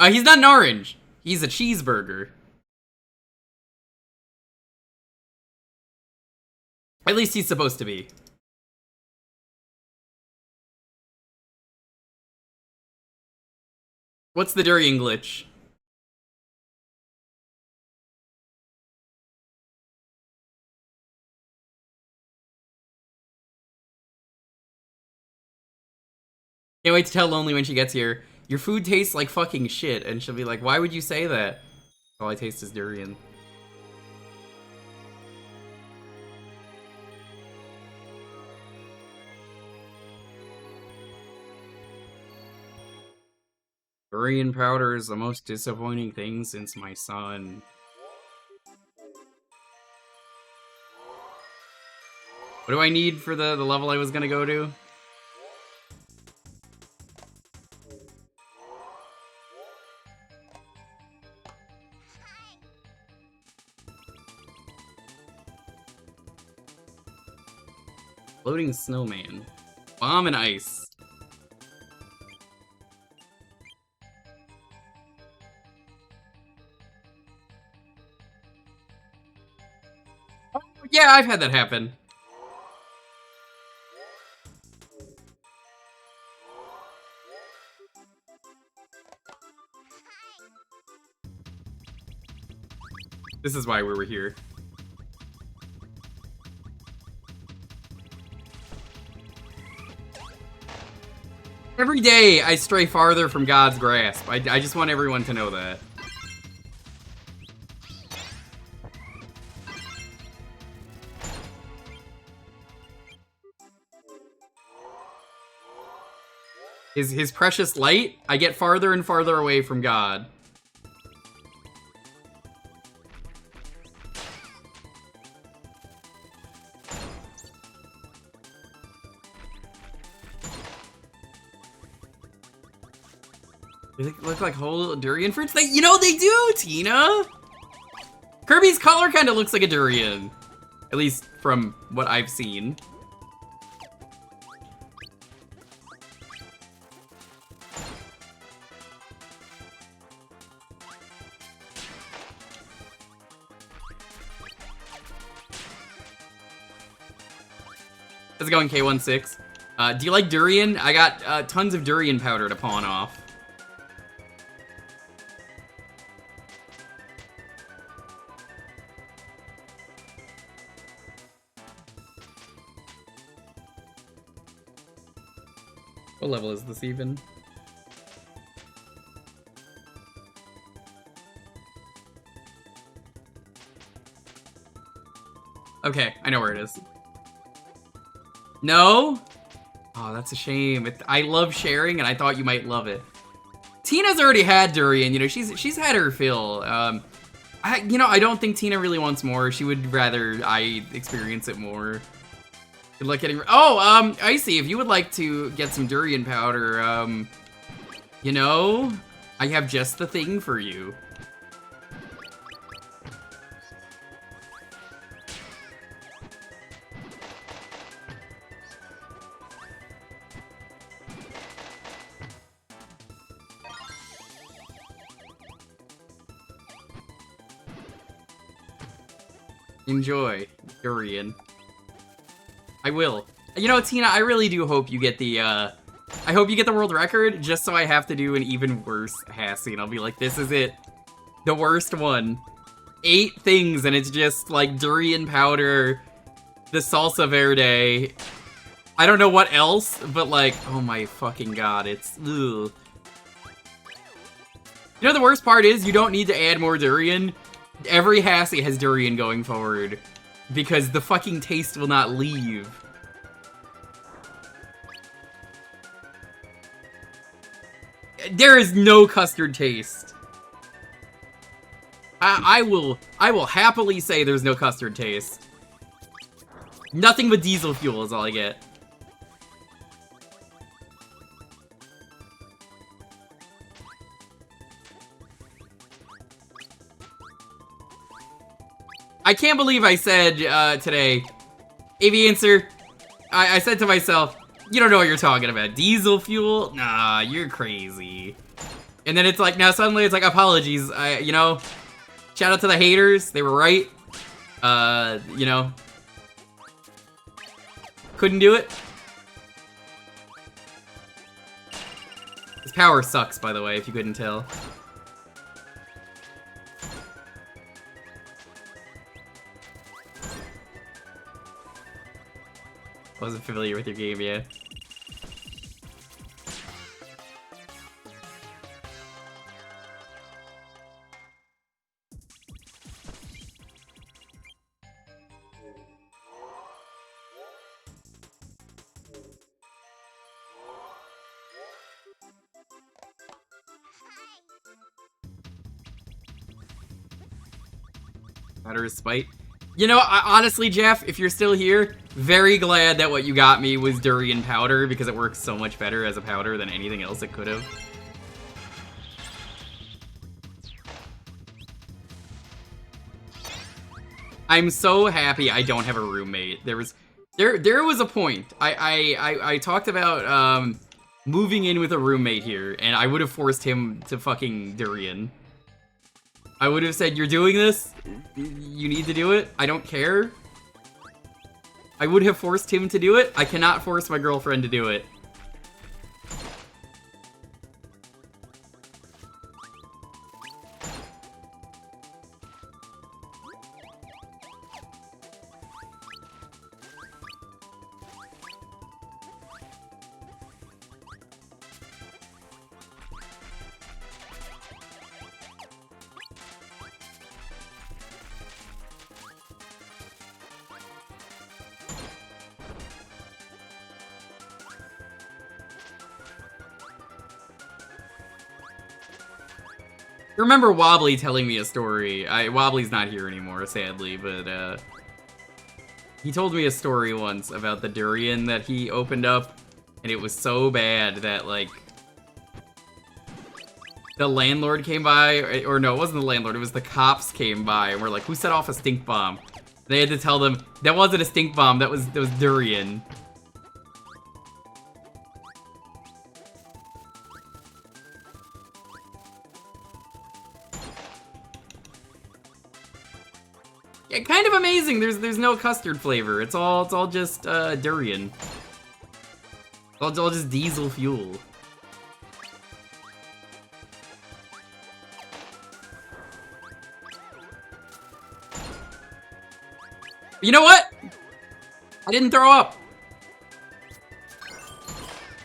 A: He's not an orange. He's a cheeseburger. At least he's supposed to be. What's the durian glitch? Can't wait to tell Lonely when she gets here. Your food tastes like fucking shit. And she'll be like, why would you say that? All I taste is durian. Durian powder is the most disappointing thing since my son. What do I need for the level I was gonna go to? Floating snowman. Bomb and ice. Oh, yeah, I've had that happen. This is why we were here. Every day I stray farther from God's grasp. I just want everyone to know that. His precious light, I get farther and farther away from God. They look like whole little durian fruits. You know they do, Tina! Kirby's color kind of looks like a durian. At least from what I've seen. How's it going, K16? Do you like durian? I got tons of durian powder to pawn off. What level is this even? Okay, I know where it is. No? Oh, that's a shame. I love sharing, and I thought you might love it. Tina's already had durian. You know, she's had her fill. I don't think Tina really wants more. She would rather I experience it more. Good luck getting. Oh, Icy, if you would like to get some durian powder, you know, I have just the thing for you. Enjoy, durian. I will. You know, Tina, I really do hope you get the, I hope you get the world record, just so I have to do an even worse Hassy, and I'll be like, this is it. The worst one. 8 things, and it's just, like, durian powder, the salsa verde. I don't know what else, but, like, oh my fucking god, it's, ugh. You know, the worst part is, you don't need to add more durian. Every Hassy has durian going forward, because the fucking taste will not leave. There is no custard taste. I will happily say there's no custard taste. Nothing but diesel fuel is all I get. I can't believe I said today, Aviancer, I said to myself, you don't know what you're talking about. Diesel fuel? Nah, you're crazy. And then it's like, now suddenly it's like, apologies, you know, shout out to the haters, they were right. You know, couldn't do it. This power sucks, by the way, if you couldn't tell. Wasn't familiar with your game yet. Matter of spite. You know, honestly, Jeff, if you're still here, very glad that what you got me was durian powder, because it works so much better as a powder than anything else it could have. I'm so happy I don't have a roommate. There was a point. I talked about moving in with a roommate here, and I would have forced him to fucking durian. I would have said, you're doing this? You need to do it? I don't care. I would have forced him to do it. I cannot force my girlfriend to do it. remember Wobbly telling me a story. Wobbly's not here anymore, sadly, but he told me a story once about the durian that he opened up, and it was so bad that, like, the landlord came by, or no, it wasn't the landlord, it was the cops came by, and were like, who set off a stink bomb? They had to tell them, that wasn't a stink bomb, that was durian. Yeah, kind of amazing. There's no custard flavor. It's all just durian. It's all just diesel fuel. You know what? I didn't throw up.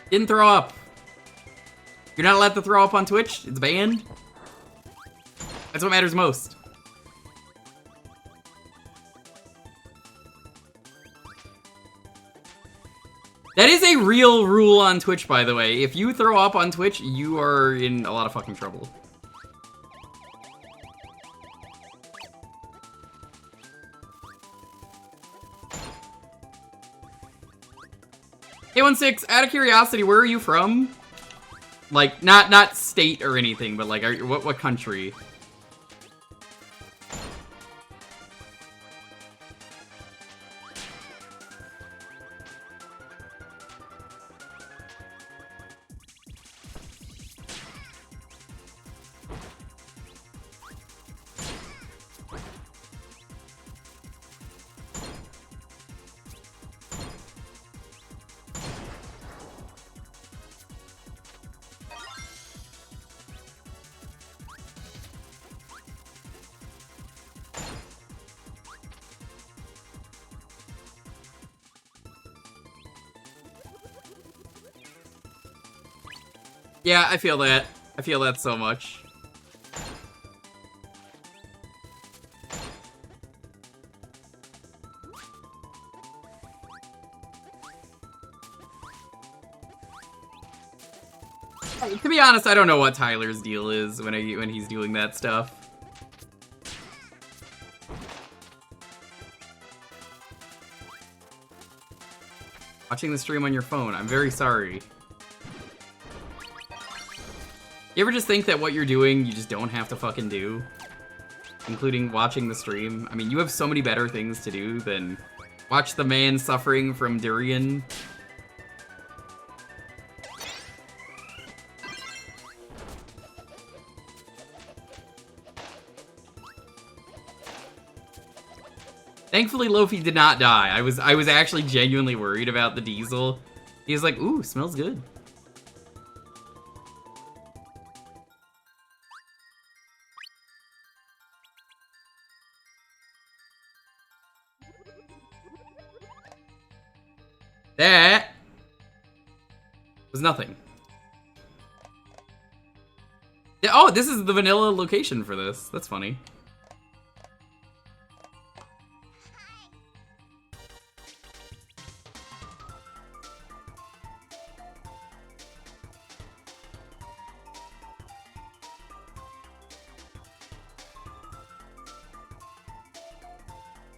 A: Didn't throw up. You're not allowed to throw up on Twitch. It's banned. That's what matters most. That is a real rule on Twitch, by the way. If you throw up on Twitch, you are in a lot of fucking trouble. Hey16, out of curiosity, where are you from? Like, not state or anything, but like, what country? Yeah, I feel that. I feel that so much. To be honest, I don't know what Tyler's deal is when he's doing that stuff. Watching the stream on your phone, I'm very sorry. You ever just think that what you're doing, you just don't have to fucking do? Including watching the stream? I mean, you have so many better things to do than watch the man suffering from durian. Thankfully, Lofi did not die. I was actually genuinely worried about the diesel. He was like, ooh, smells good. That was nothing. Yeah, oh, this is the vanilla location for this. That's funny.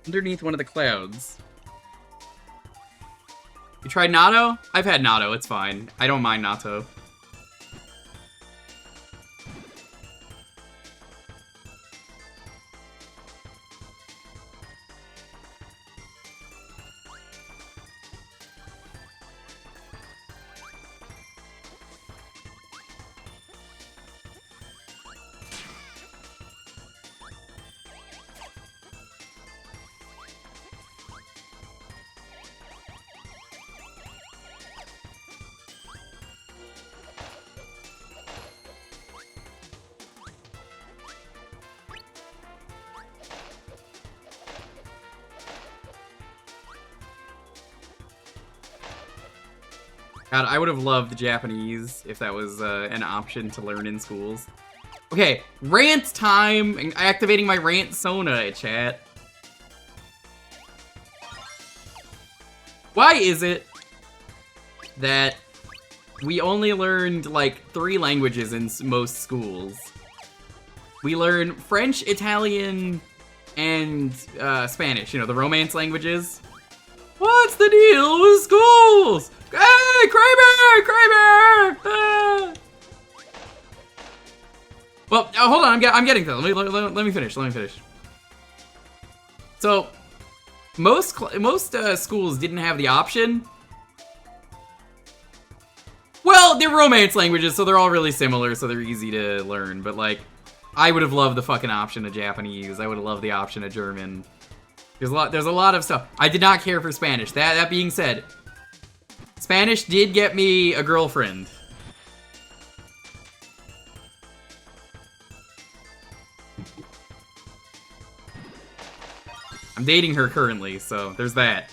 A: Underneath one of the clouds. You tried natto? I've had natto, it's fine. I don't mind natto. God, I would have loved Japanese if that was an option to learn in schools. Okay, rant time! Activating my rant Sona, chat. Why is it that we only learned, like, 3 languages in most schools? we learn French, Italian, and Spanish, you know, the Romance languages. What's the deal with schools? Hey, Kramer! Kramer! Ah! Well, hold on, I'm getting to that. Let me finish. So, most schools didn't have the option. Well, they're Romance languages, so they're all really similar, so they're easy to learn. But like, I would have loved the fucking option of Japanese. I would have loved the option of German. There's a lot of stuff. I did not care for Spanish. That being said, Spanish did get me a girlfriend. I'm dating her currently, so there's that.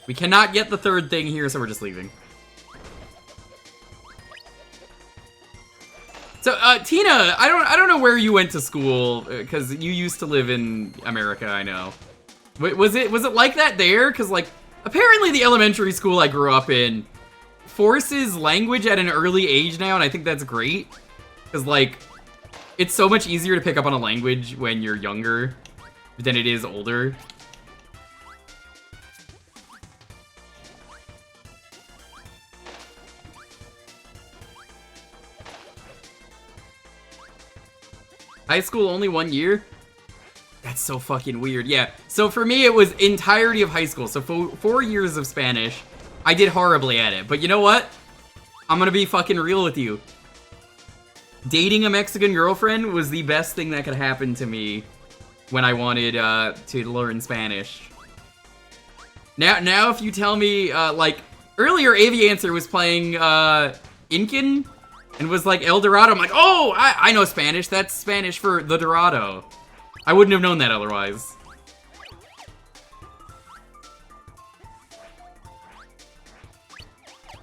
A: We cannot get the third thing here, so we're just leaving. So, Tina, I don't know where you went to school, because you used to live in America, I know. Was it like that there? Because, like, apparently the elementary school I grew up in forces language at an early age now, and I think that's great. Because, like, it's so much easier to pick up on a language when you're younger than it is older. High school only 1 year? That's so fucking weird. Yeah, so for me it was entirety of high school. So for 4 years of Spanish, I did horribly at it. But you know what? I'm gonna be fucking real with you. Dating a Mexican girlfriend was the best thing that could happen to me when I wanted to learn Spanish. Now if you tell me, like, earlier Aviancer was playing Incan, and was like El Dorado. I'm like, oh, I know Spanish. That's Spanish for the Dorado. I wouldn't have known that otherwise.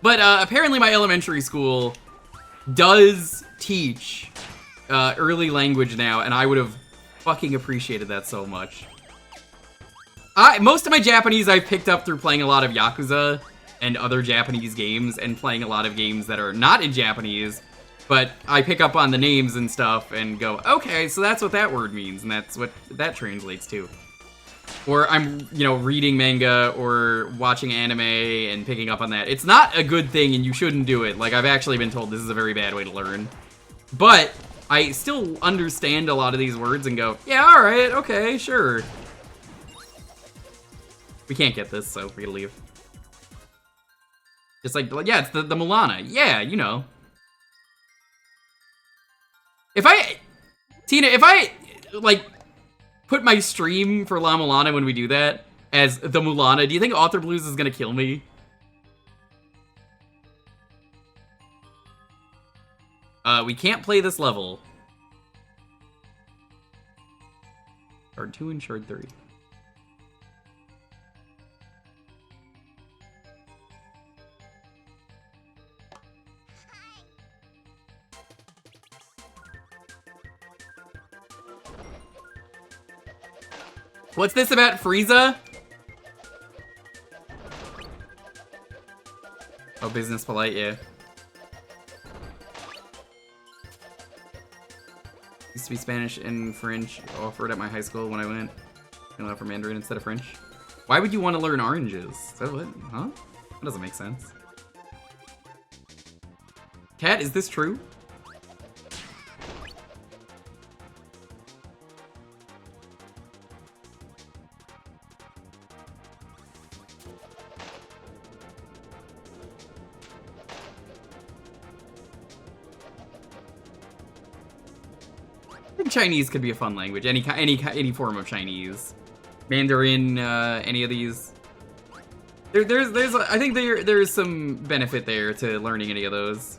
A: But apparently my elementary school does teach early language now, and I would have fucking appreciated that so much. Most of my Japanese I've picked up through playing a lot of Yakuza and other Japanese games, and playing a lot of games that are not in Japanese, but I pick up on the names and stuff and go, okay, so that's what that word means, and that's what that translates to. Or I'm, you know, reading manga or watching anime and picking up on that. It's not a good thing, and you shouldn't do it. Like, I've actually been told this is a very bad way to learn. But I still understand a lot of these words and go, yeah, alright, okay, sure. We can't get this, so we gotta leave. Just like, yeah, it's the Mulana. Yeah, you know. Tina, if I, like, put my stream for La Mulana when we do that as the Mulana, do you think Author Blues is gonna kill me? We can't play this level. Shard 2 and Shard 3. What's this about Frieza? Oh, business polite, yeah. Used to be Spanish and French offered at my high school when I went. You know, for Mandarin instead of French. Why would you want to learn oranges? Is that what? Huh? That doesn't make sense. Cat, is this true? I think Chinese could be a fun language. Any form of Chinese, Mandarin, any of these. I think there's some benefit there to learning any of those.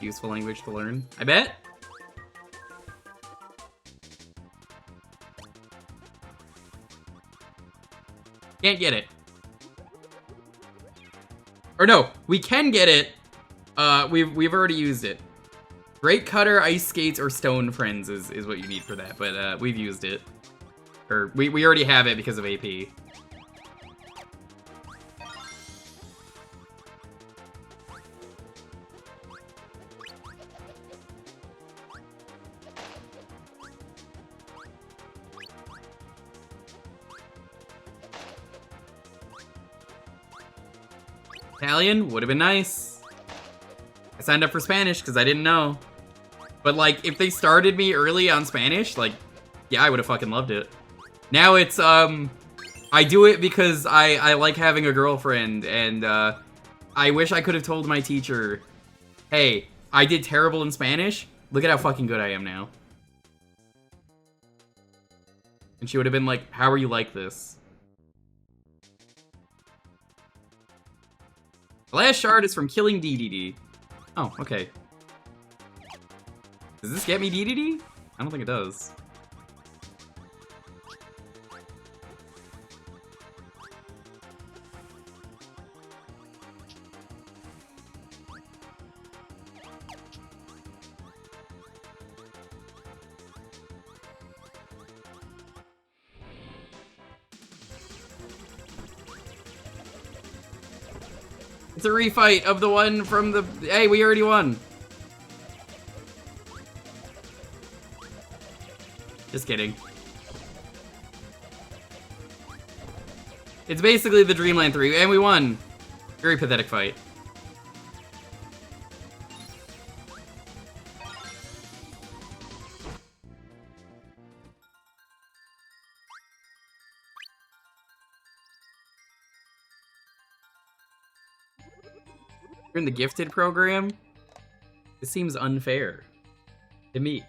A: Useful language to learn. I bet. Can't get it. Or no, we can get it. We've already used it. Great Cutter, Ice Skates, or Stone Friends is what you need for that, but we've used it. Or we already have it because of AP. Italian would have been nice. I signed up for Spanish because I didn't know. But like, if they started me early on Spanish, like, yeah, I would have fucking loved it. Now it's, I do it because I like having a girlfriend, and I wish I could have told my teacher, hey, I did terrible in Spanish. Look at how fucking good I am now. And she would have been like, how are you like this? The last shard is from killing DDD. Oh, okay. Does this get me DDD? I don't think it does. It's a refight of the one from the... Hey, we already won. Just kidding. It's basically the Dreamland 3, and we won. Very pathetic fight. You're in the gifted program? This seems unfair. To me.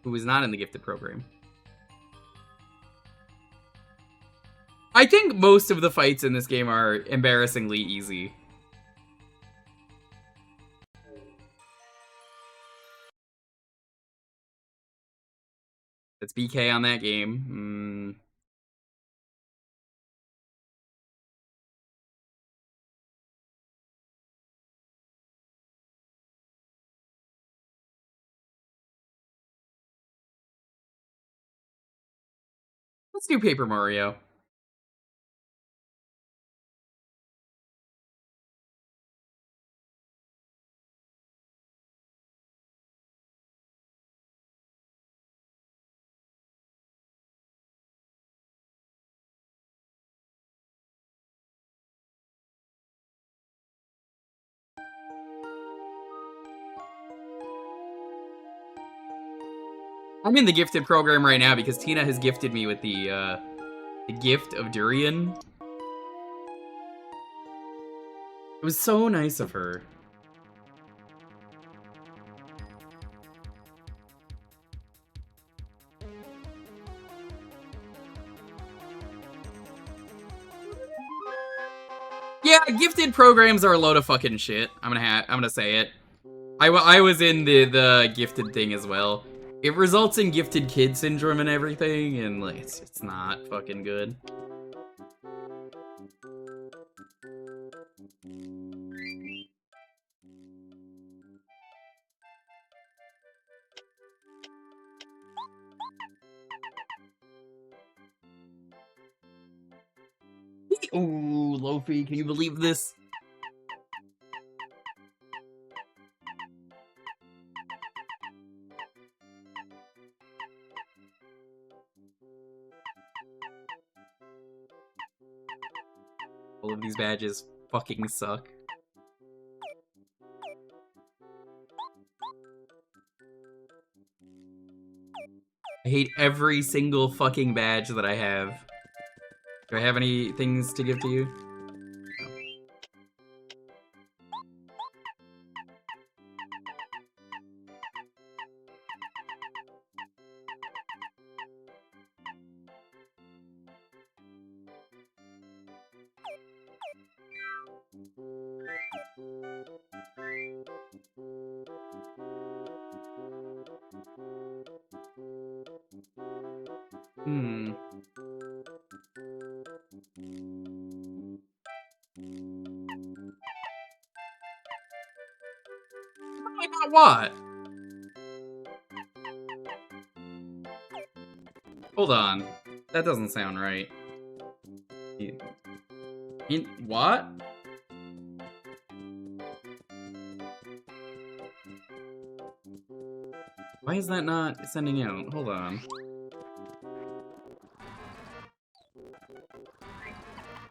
A: Who is not in the gifted program. I think most of the fights in this game are embarrassingly easy. That's BK on that game. Let's do Paper Mario. I'm in the gifted program right now because Tina has gifted me with the gift of durian. It was so nice of her. Yeah, gifted programs are a load of fucking shit. I'm gonna say it. I was in the gifted thing as well. It results in gifted kid syndrome and everything, and like it's not fucking good. Ooh, Lofi, can you believe this? All of these badges fucking suck. I hate every single fucking badge that I have. Do I have any things to give to you? No. Hmm. What? Hold on. That doesn't sound right. What? Why is that not sending out? Hold on.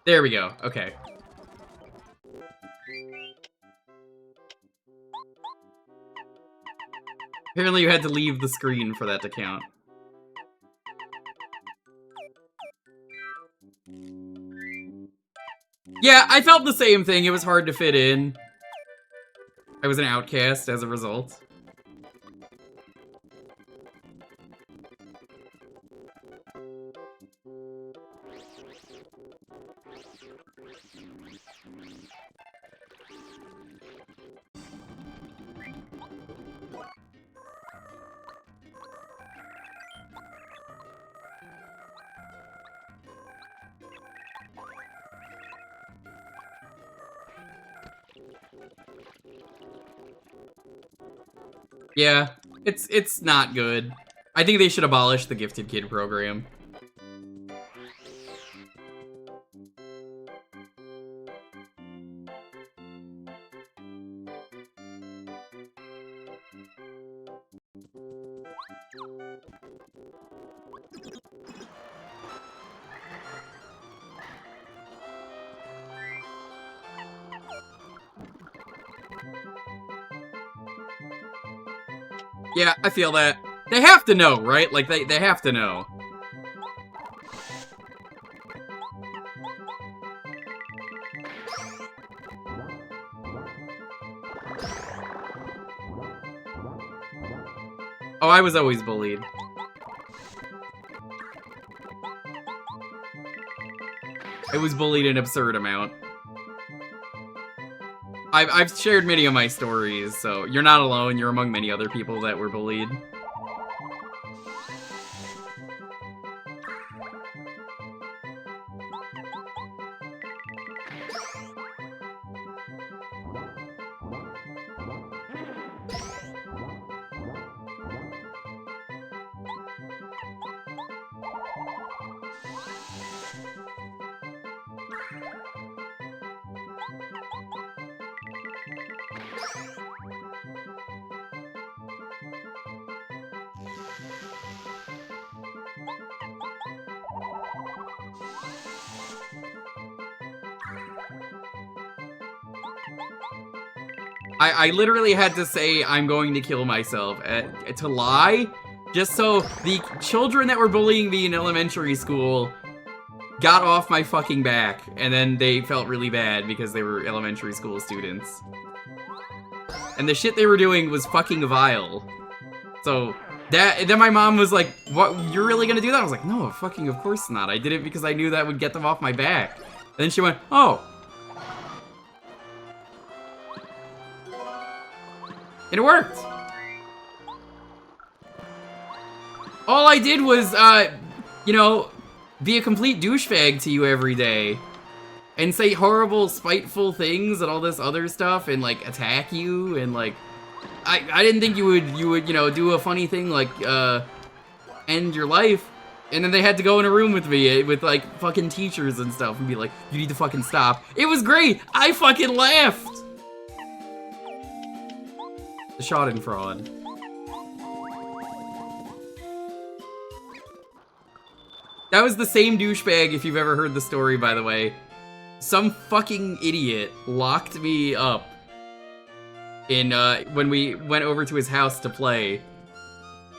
A: There we go. Okay. Apparently you had to leave the screen for that to count. Yeah, I felt the same thing. It was hard to fit in. I was an outcast as a result. Yeah, it's not good. I think they should abolish the Gifted Kid program. Yeah, I feel that. They have to know, right? Like, they have to know. Oh, I was always bullied. I was bullied an absurd amount. I've shared many of my stories, so you're not alone. You're among many other people that were bullied. I literally had to say I'm going to kill myself to lie, just so the children that were bullying me in elementary school got off my fucking back, and then they felt really bad because they were elementary school students. And the shit they were doing was fucking vile. So, then my mom was like, "What, you're really gonna do that?" I was like, "No, fucking of course not. I did it because I knew that would get them off my back." And then she went, "Oh." And it worked. All I did was, you know, be a complete douchebag to you every day. And say horrible, spiteful things and all this other stuff and, like, attack you and, like... I didn't think you would, you know, do a funny thing like, end your life. And then they had to go in a room with me, with, like, fucking teachers and stuff and be like, you need to fucking stop. It was great! I fucking laughed! The Schadenfreude. That was the same douchebag, if you've ever heard the story, by the way. Some fucking idiot locked me up in, when we went over to his house to play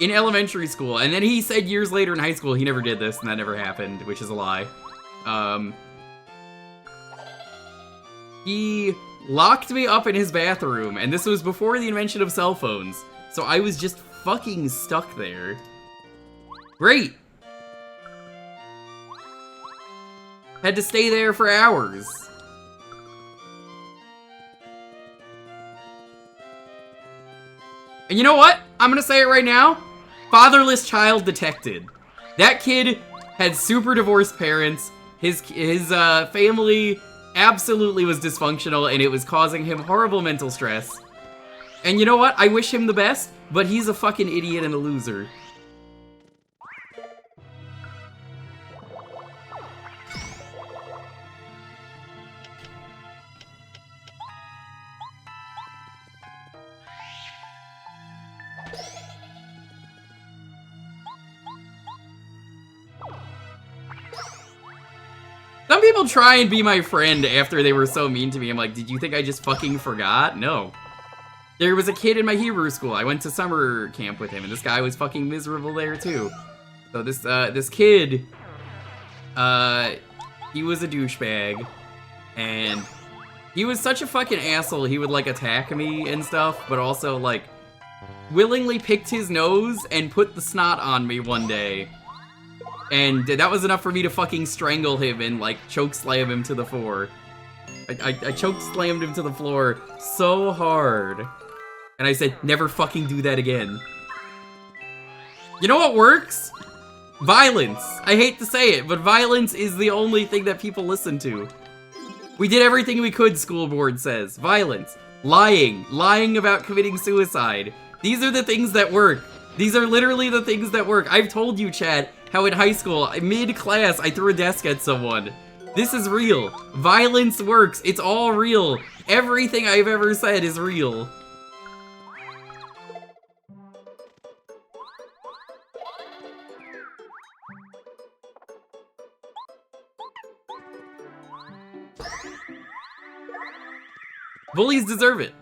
A: in elementary school. And then he said years later in high school he never did this and that never happened, which is a lie. He locked me up in his bathroom, and this was before the invention of cell phones. So I was just fucking stuck there. Great! Had to stay there for hours. And you know what? I'm gonna say it right now. Fatherless child detected. That kid had super divorced parents. His family absolutely was dysfunctional, and it was causing him horrible mental stress. And you know what? I wish him the best, but he's a fucking idiot and a loser. Some people try and be my friend after they were so mean to me. I'm like, did you think I just fucking forgot? No. There was a kid in my Hebrew school. I went to summer camp with him, and this guy was fucking miserable there too. So this kid, he was a douchebag, and he was such a fucking asshole. He would like attack me and stuff, but also like willingly picked his nose and put the snot on me one day. And that was enough for me to fucking strangle him and, like, choke slam him to the floor. I choke slammed him to the floor so hard. And I said, never fucking do that again. You know what works? Violence. I hate to say it, but violence is the only thing that people listen to. We did everything we could, school board says. Violence. Lying. Lying about committing suicide. These are the things that work. These are literally the things that work. I've told you, Chad, how in high school, mid-class, I threw a desk at someone. This is real. Violence works. It's all real. Everything I've ever said is real. Bullies deserve it.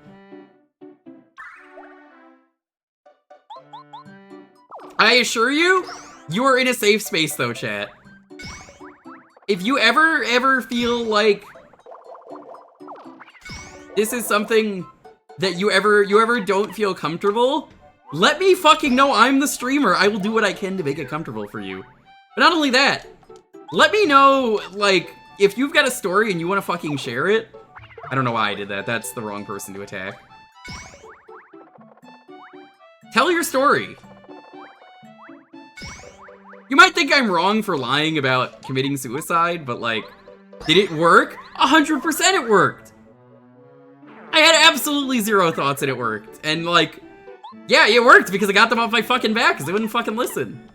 A: I assure you, you are in a safe space though, chat. If you ever feel like this is something that you ever don't feel comfortable, let me fucking know. I'm the streamer. I will do what I can to make it comfortable for you. But not only that, let me know, like, if you've got a story and you want to fucking share it. I don't know why I did that. That's the wrong person to attack. Tell your story. You might think I'm wrong for lying about committing suicide, but like, did it work? 100% it worked! I had absolutely zero thoughts and it worked. And like, yeah, it worked because I got them off my fucking back because they wouldn't fucking listen.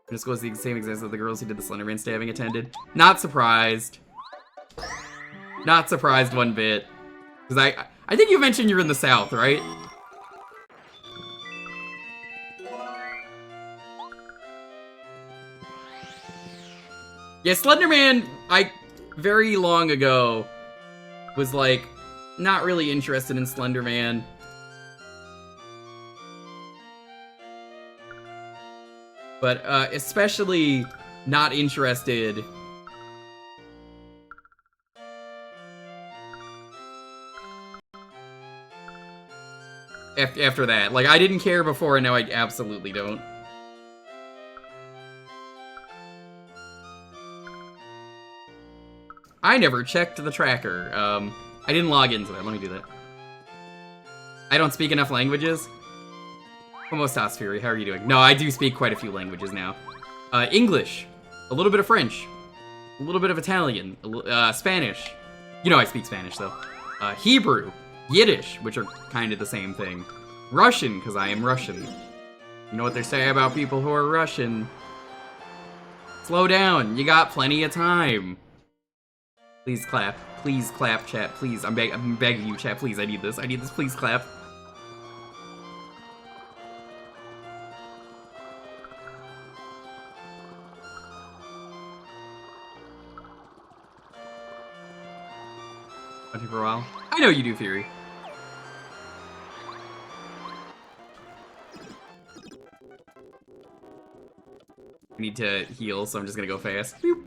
A: This goes the same example of the girls who did the Slenderman stabbing attended. Not surprised. Not surprised one bit. Because I think you mentioned you're in the South, right? Yeah, Slenderman, very long ago, was like, not really interested in Slenderman. But, especially not interested after that. Like, I didn't care before, and now I absolutely don't. I never checked the tracker. I didn't log into that. Let me do that. I don't speak enough languages. Almost Hassy Fury, how are you doing? No, I do speak quite a few languages now. English, a little bit of French, a little bit of Italian, Spanish. You know I speak Spanish, though. Hebrew, Yiddish, which are kind of the same thing. Russian, because I am Russian. You know what they say about people who are Russian? Slow down, you got plenty of time. Please clap, chat, please. I'm begging you, chat, please, I need this, please clap. For a while. I know you do, Fury. I need to heal, so I'm just gonna go fast. Boop.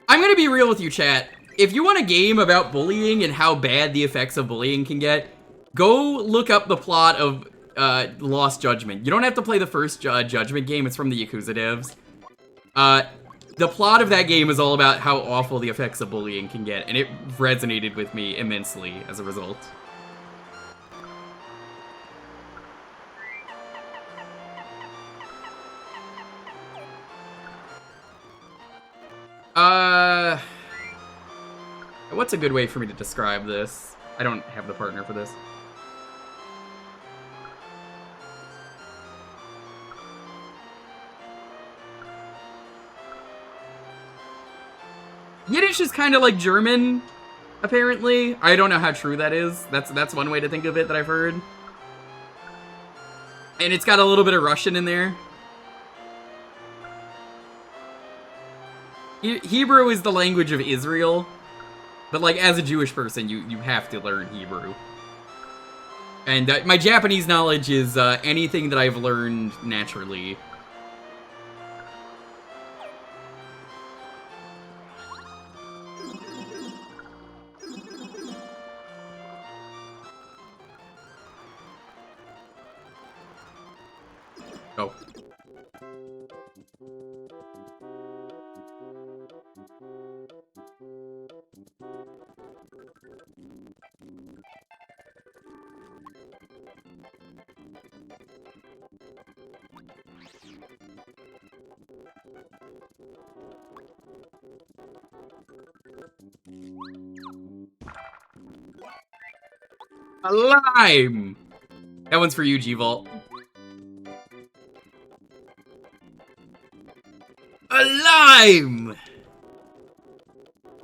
A: I'm gonna be real with you, chat. If you want a game about bullying and how bad the effects of bullying can get, go look up the plot of Lost Judgment. You don't have to play the first Judgment game, it's from the Yakuza devs. the plot of that game is all about how awful the effects of bullying can get, and it resonated with me immensely as a result. What's a good way for me to describe this? I don't have the partner for this. Yiddish is kind of like German, apparently. I don't know how true that is. That's one way to think of it that I've heard. And it's got a little bit of Russian in there. Hebrew is the language of Israel, but like as a Jewish person, you have to learn Hebrew. And my Japanese knowledge is anything that I've learned naturally. Oh. A lime! That one's for you, G-Vault. A lime!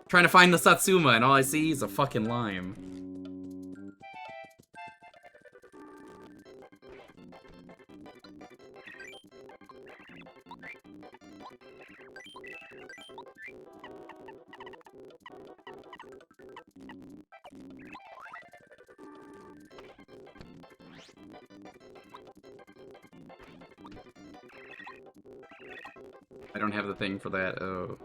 A: Trying to find the Satsuma, and all I see is a fucking lime. I don't have the thing for that. Oh.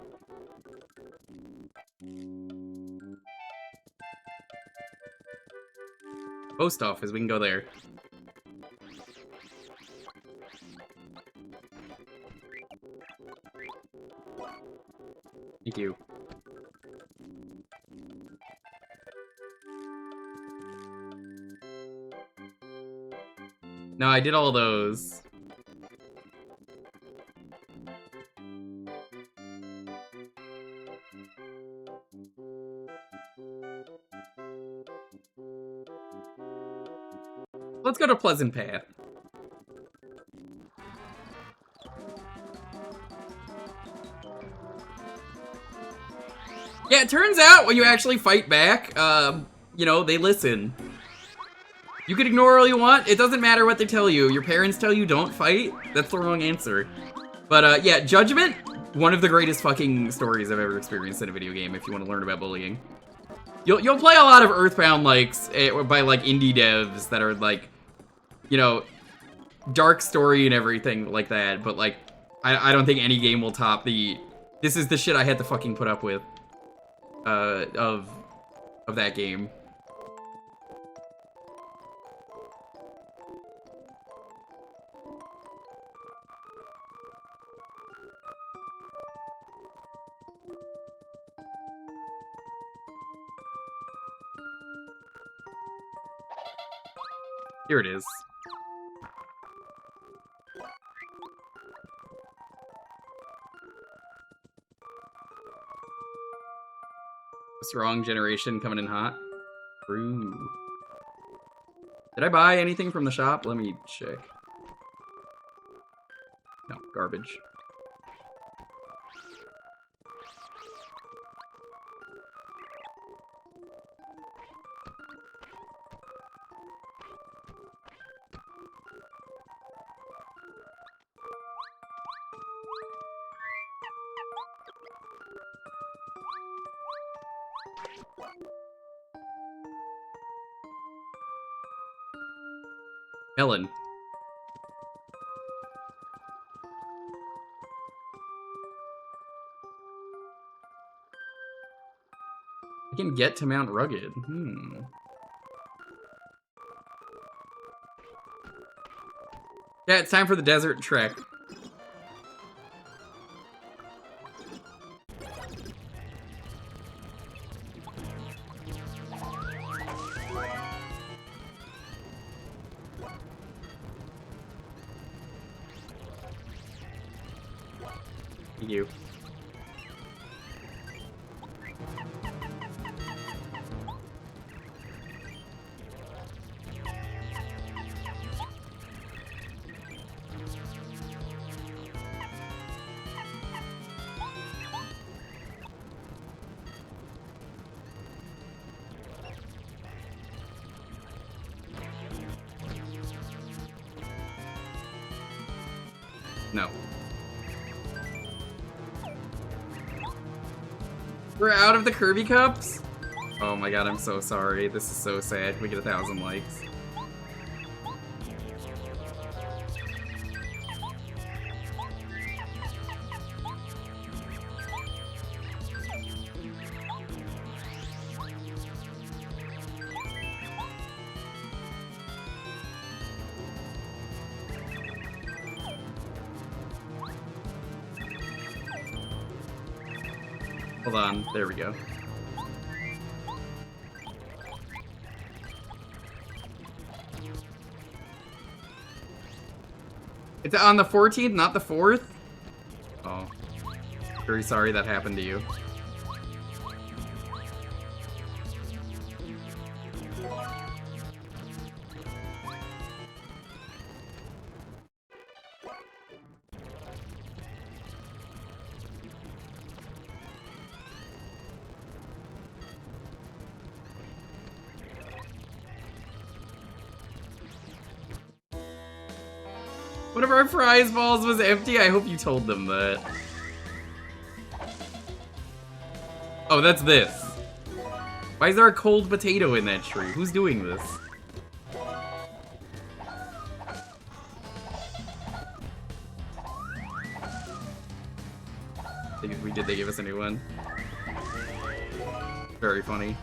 A: Post office, we can go there. Thank you. No, I did all those. Let's go to Pleasant Path. Yeah, it turns out when you actually fight back, you know, they listen. You can ignore all you want. It doesn't matter what they tell you. Your parents tell you don't fight. That's the wrong answer. But, yeah, Judgment, one of the greatest fucking stories I've ever experienced in a video game if you want to learn about bullying. You'll play a lot of Earthbound likes by like indie devs that are like, you know, dark story and everything like that, but like I don't think any game will top this is the shit I had to fucking put up with of that game. Here it is. Strong generation coming in hot. True. Did I buy anything from the shop? Let me check. No, garbage. Ellen. I can get to Mount Rugged. Yeah, it's time for the desert trek. Thank you. No. We're out of the Kirby Cups? Oh my god, I'm so sorry. This is so sad. We get 1,000 likes. Hold on, there we go. It's on the 14th, not the 4th? Oh. Very sorry that happened to you. One of our prize balls was empty. I hope you told them that. Oh, that's this. Why is there a cold potato in that tree? Who's doing this? Did they give us a new one? Very funny.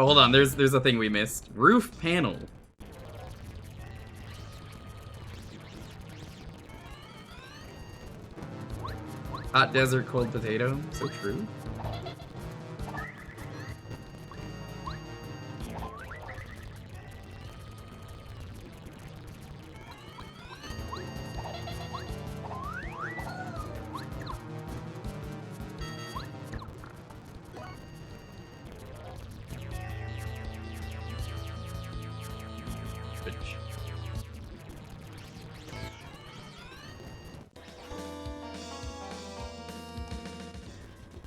A: Oh, hold on, there's a thing we missed. Roof panel. Hot desert, cold potato. So true.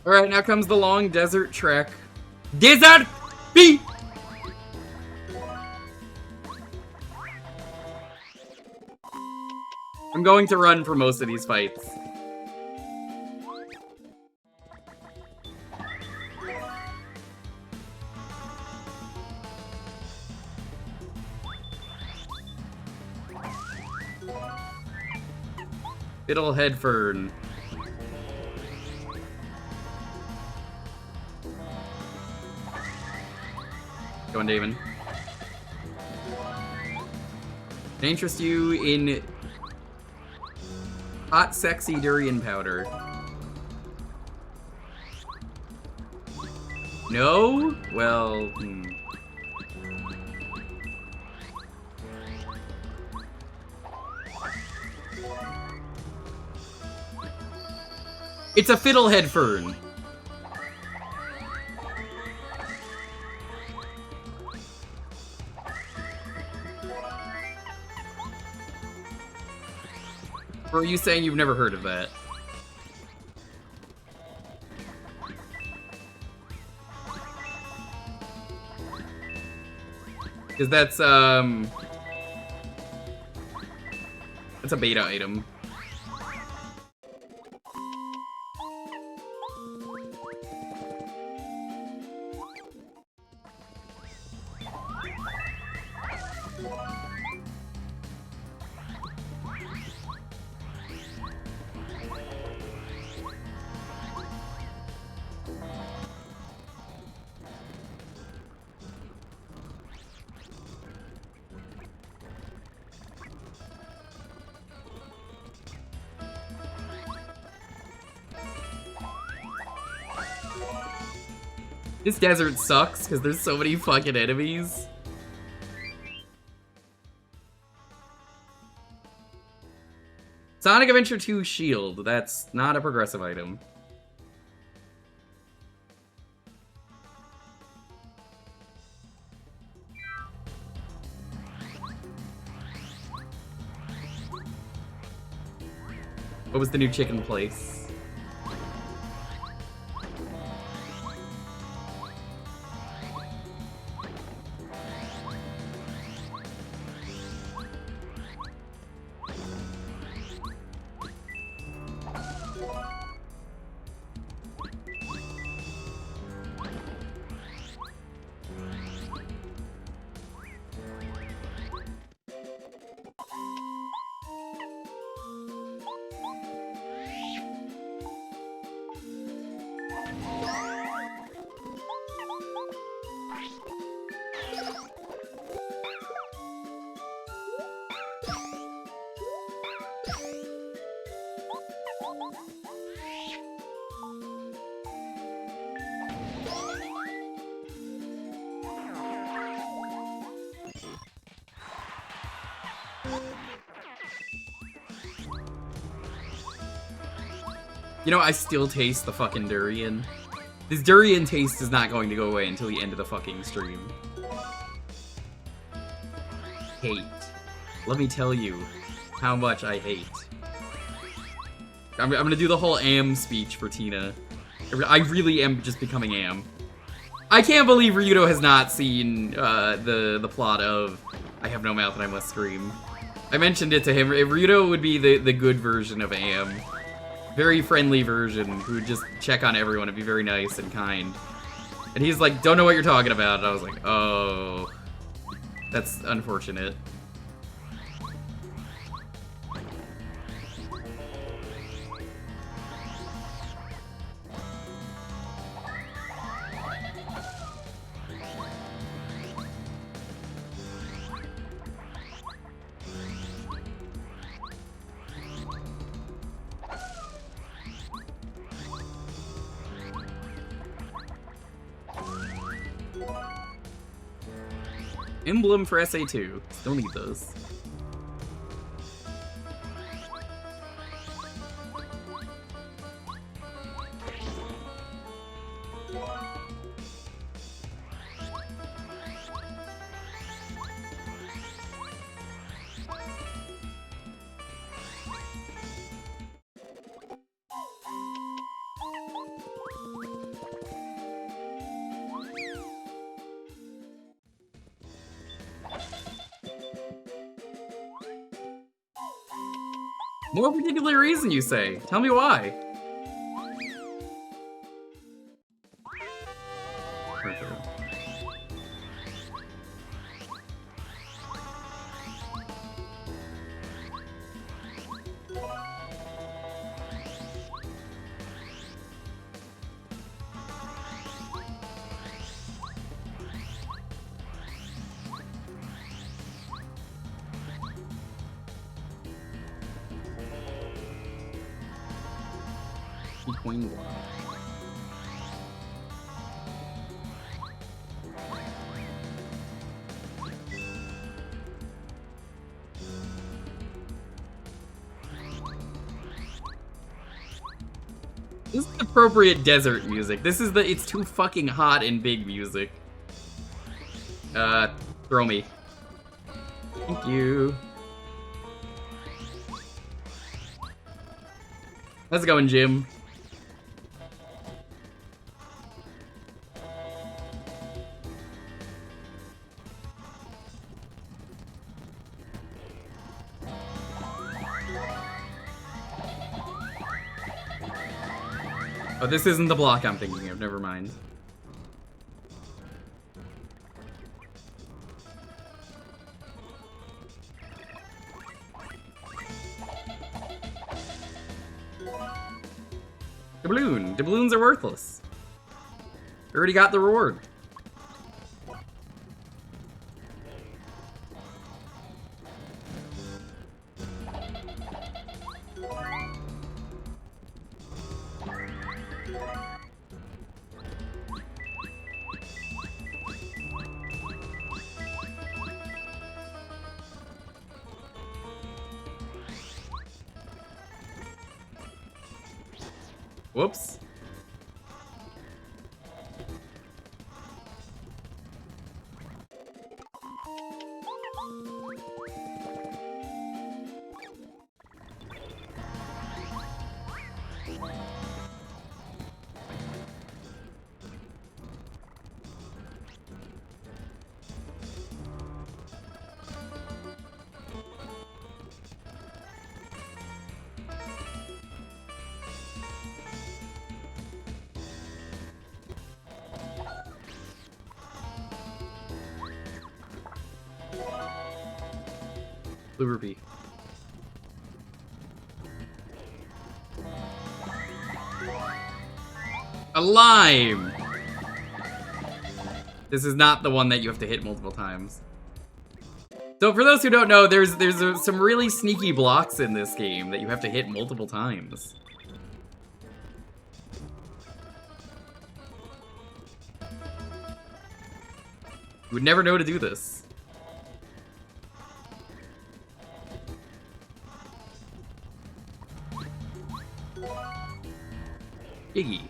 A: Alright, now comes the long desert trek. Desert B! I'm going to run for most of these fights. Fiddlehead Fern. Going, Damon. Can I interest you in hot, sexy durian powder? No? Well, It's a fiddlehead fern. Or are you saying you've never heard of that? Because that's a beta item. This desert sucks because there's so many fucking enemies. Sonic Adventure 2 Shield. That's not a progressive item. What was the new chicken place? You know, I still taste the fucking durian. This durian taste is not going to go away until the end of the fucking stream. Hate. Let me tell you how much I hate. I'm gonna do the whole Am speech for Tina. I really am just becoming Am. I can't believe Ryudo has not seen the plot of I Have No Mouth and I Must Scream. I mentioned it to him. Ryudo would be the good version of Am. Very friendly version who would just check on everyone and be very nice and kind. And he's like, don't know what you're talking about. And I was like, oh, that's unfortunate. Emblem for SA2. Still need those. No particular reason, you say. Tell me why. This is appropriate desert music. This is the it's too fucking hot and big music. Throw me. Thank you. How's it going, Jim? Oh, this isn't the block I'm thinking of, never mind. Doubloon. Doubloons are worthless. We already got the reward. Whoops. Blue rupee. A lime! This is not the one that you have to hit multiple times. So for those who don't know, there's some really sneaky blocks in this game that you have to hit multiple times. You would never know to do this. Iggy.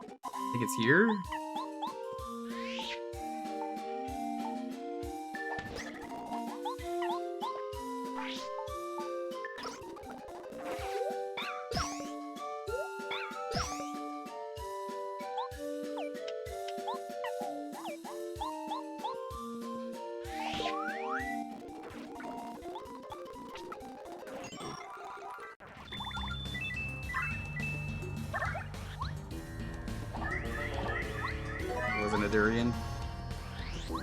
A: I think it's here? Wasn't a durian.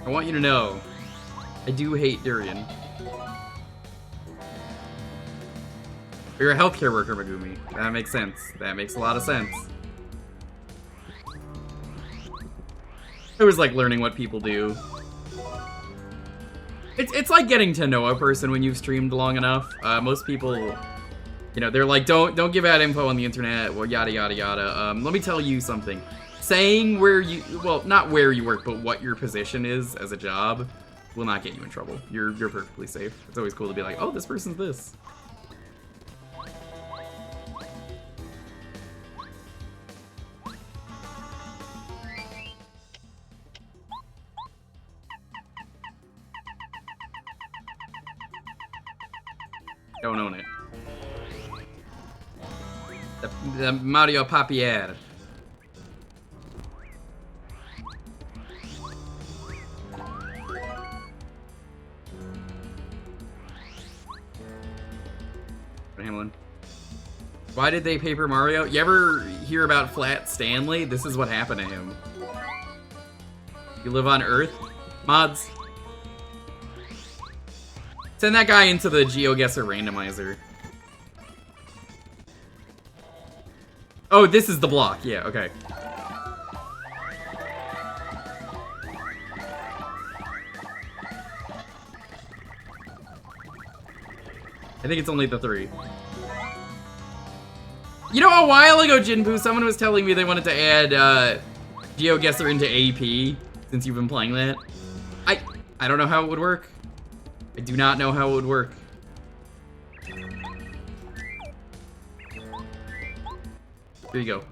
A: I want you to know, I do hate durian. But you're a healthcare worker, Megumi. That makes sense. That makes a lot of sense. It was like learning what people do. It's like getting to know a person when you've streamed long enough. Most people, you know, they're like, don't give out info on the internet, well, yada yada yada. Let me tell you something. Saying where you, well, not where you work, but what your position is as a job will not get you in trouble. You're perfectly safe. It's always cool to be like, oh, this person's this. Don't own it. The Mario Papier. Hamlin. Why did they paper Mario? You ever hear about Flat Stanley? This is what happened to him. You live on Earth? Mods. Send that guy into the GeoGuessr randomizer. Oh, this is the block. Yeah, okay. I think it's only the 3. You know, a while ago, Jinpoo, someone was telling me they wanted to add GeoGuessr into AP, since you've been playing that. I don't know how it would work. I do not know how it would work. Here you go.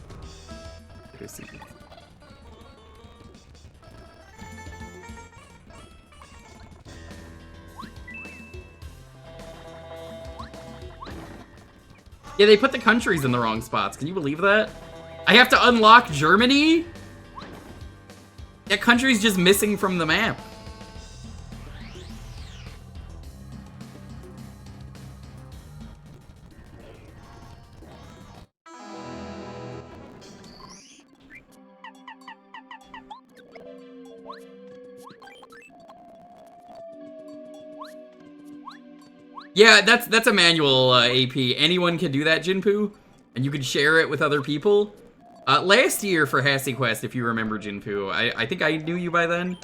A: Yeah, they put the countries in the wrong spots. Can you believe that? I have to unlock Germany? That country's just missing from the map. Yeah, that's a manual AP. Anyone can do that, Jinpoo, and you can share it with other people. Last year for Hassy Quest, if you remember, Jinpoo, I think I knew you by then.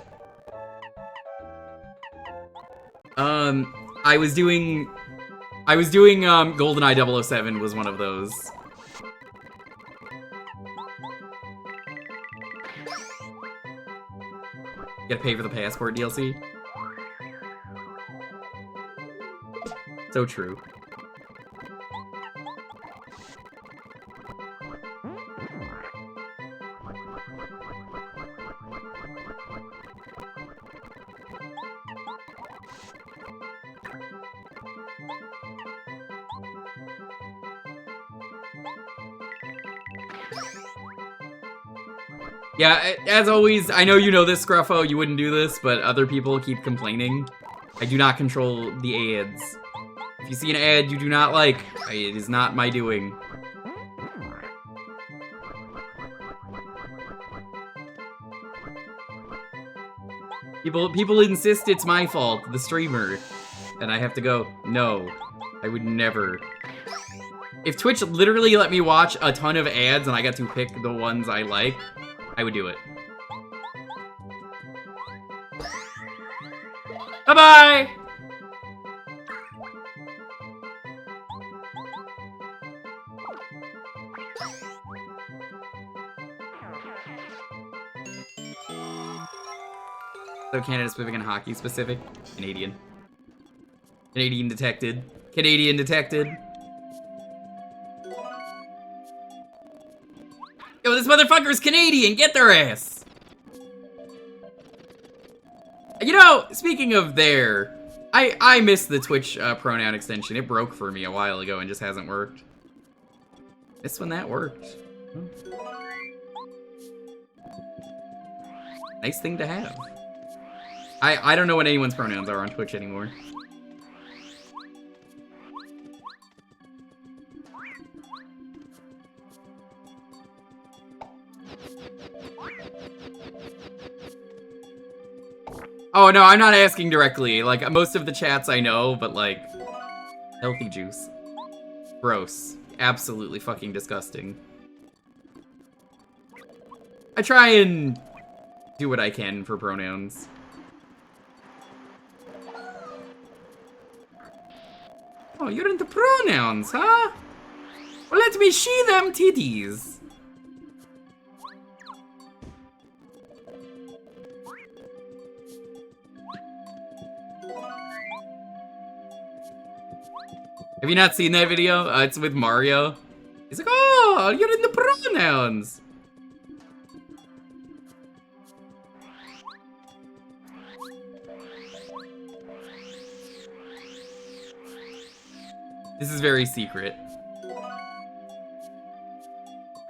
A: I I was doing GoldenEye 007 was one of those. Gotta pay for the passport DLC. So true. Yeah, as always, I know you know this, Scruffo, you wouldn't do this, but other people keep complaining. I do not control the ads. If you see an ad you do not like, it is not my doing. People insist it's my fault, the streamer. And I have to go, no, I would never. If Twitch literally let me watch a ton of ads and I got to pick the ones I like, I would do it. Bye-bye! So Canada specific and hockey specific? Canadian. Canadian detected. Canadian detected. Yo, this motherfucker's Canadian! Get their ass! You know, speaking of there, I missed the Twitch pronoun extension. It broke for me a while ago and just hasn't worked. This one that worked. Nice thing to have. I don't know what anyone's pronouns are on Twitch anymore. Oh, no, I'm not asking directly. Like, most of the chats I know, but, like, healthy juice. Gross. Absolutely fucking disgusting. I try and do what I can for pronouns. Oh, you're into pronouns, huh? Well, let me see them titties. Have you not seen that video? It's with Mario. He's like, oh, you're into pronouns. This is very secret.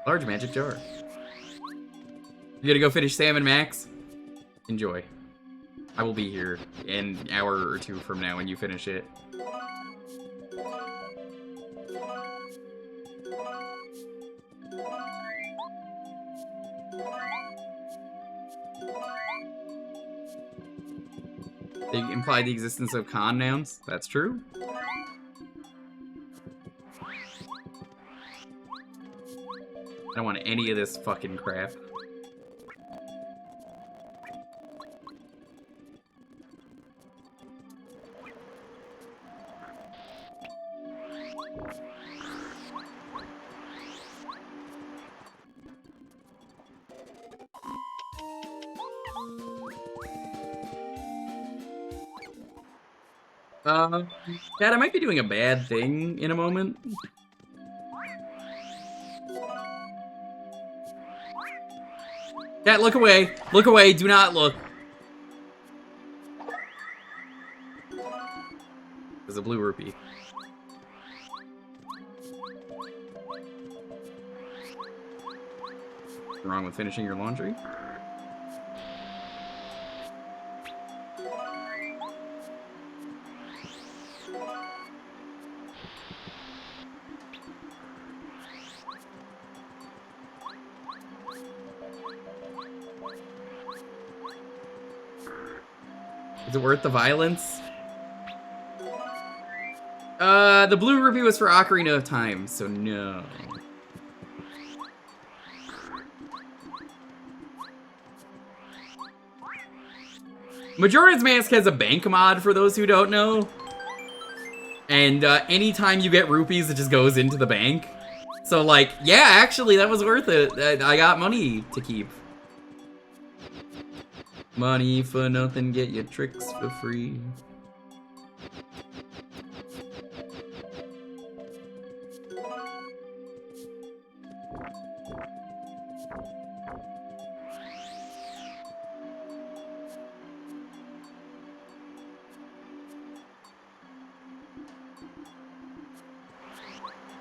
A: Large magic jar. You gotta go finish Sam and Max? Enjoy. I will be here in an hour or two from now when you finish it. They imply the existence of con nouns. That's true. I don't want any of this fucking crap. Dad, I might be doing a bad thing in a moment. Dad, look away. Look away. Do not look. There's a blue rupee. What's wrong with finishing your laundry? Is it worth the violence? The blue rupee was for Ocarina of Time, so no. Majora's Mask has a bank mod, for those who don't know. And anytime you get rupees, it just goes into the bank. So, like, yeah, actually, that was worth it. I got money to keep. Money for nothing, get your tricks for free.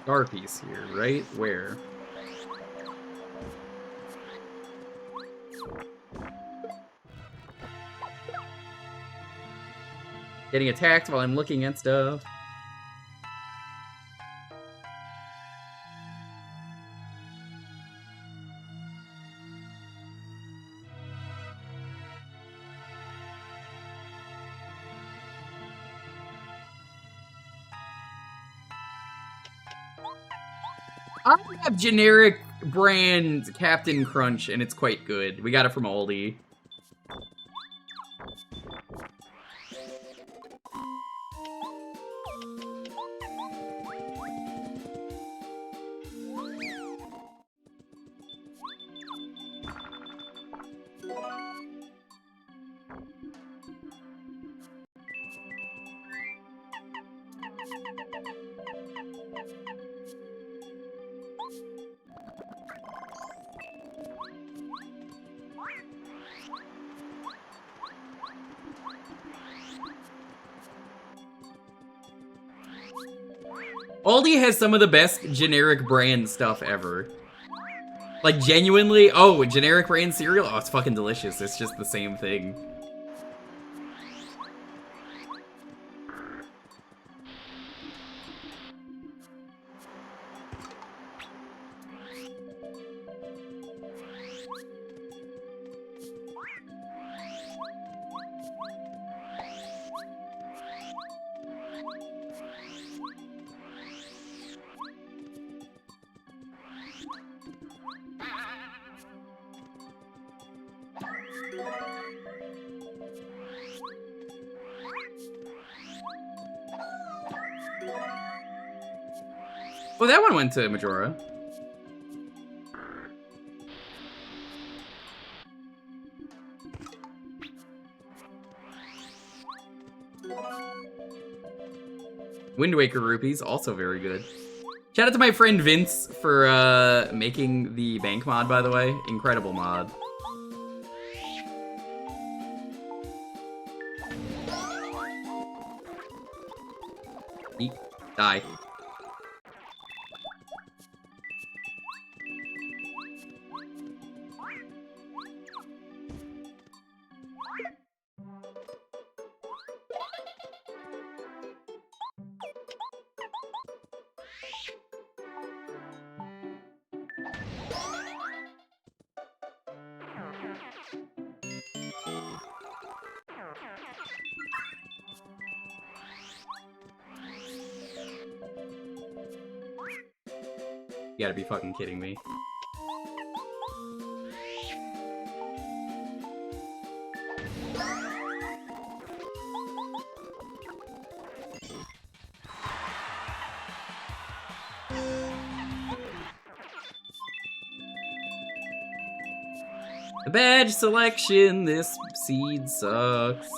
A: Star piece here, right? Where? Getting attacked while I'm looking at stuff. I have generic brand Captain Crunch, and it's quite good. We got it from Aldi. Aldi has some of the best generic brand stuff ever. Like, genuinely, oh, generic brand cereal? Oh, it's fucking delicious. It's just the same thing. Oh, that one went to Majora. Wind Waker rupees, also very good. Shout out to my friend Vince for making the bank mod, by the way. Incredible mod. Eat. Die. You gotta be fucking kidding me. The badge selection, this seed sucks.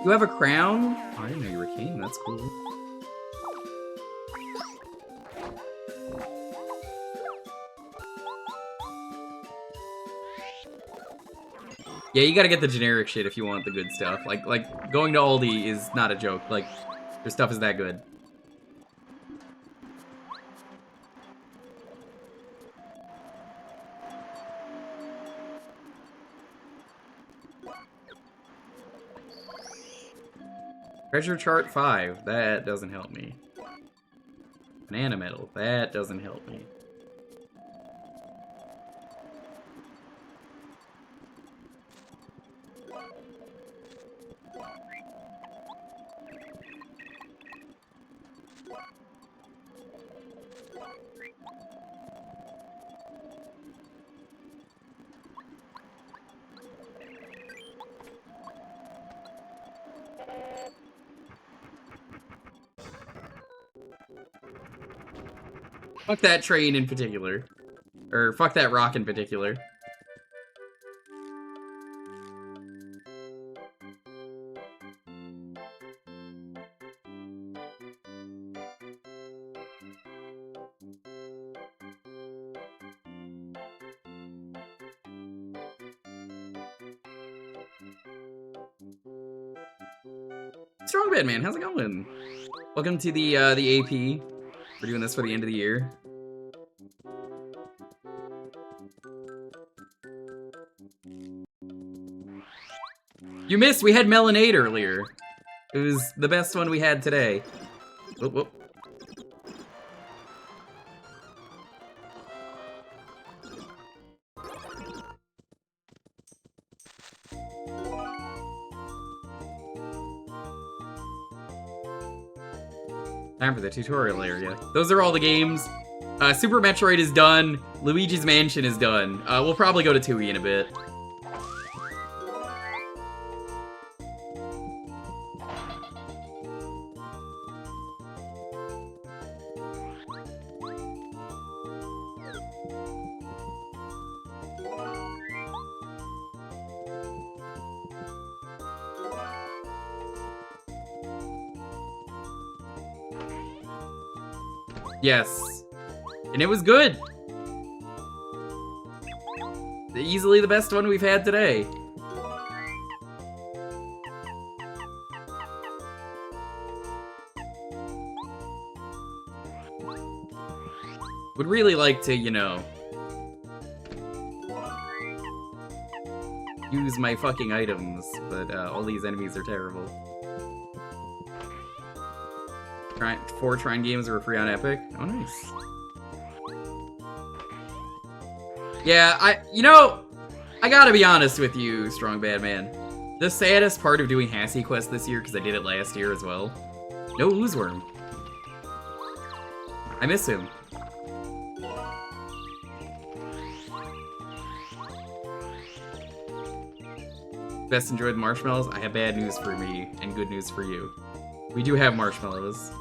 A: You have a crown? Oh, I didn't know you were king. That's cool. Yeah, you gotta get the generic shit if you want the good stuff. Like going to Aldi is not a joke. Like, their stuff is that good. Treasure chart 5. That doesn't help me. Banana medal. That doesn't help me. Fuck that train in particular. Or fuck that rock in particular. Strong Bad Man, how's it going? Welcome to the AP. We're doing this for the end of the year. You missed, we had Melanade earlier. It was the best one we had today. Whoop, whoop. Time for the tutorial area. Those are all the games. Super Metroid is done. Luigi's Mansion is done. We'll probably go to Tooie in a bit. Yes. And it was good. Easily the best one we've had today. Would really like to, you know, use my fucking items, but all these enemies are terrible. 4 Trine games were free on Epic. Oh, nice. Yeah, you know, I gotta be honest with you, Strong Bad Man. The saddest part of doing Hassy Quest this year, because I did it last year as well, no Oozeworm. I miss him. Best enjoyed marshmallows? I have bad news for me, and good news for you. We do have marshmallows.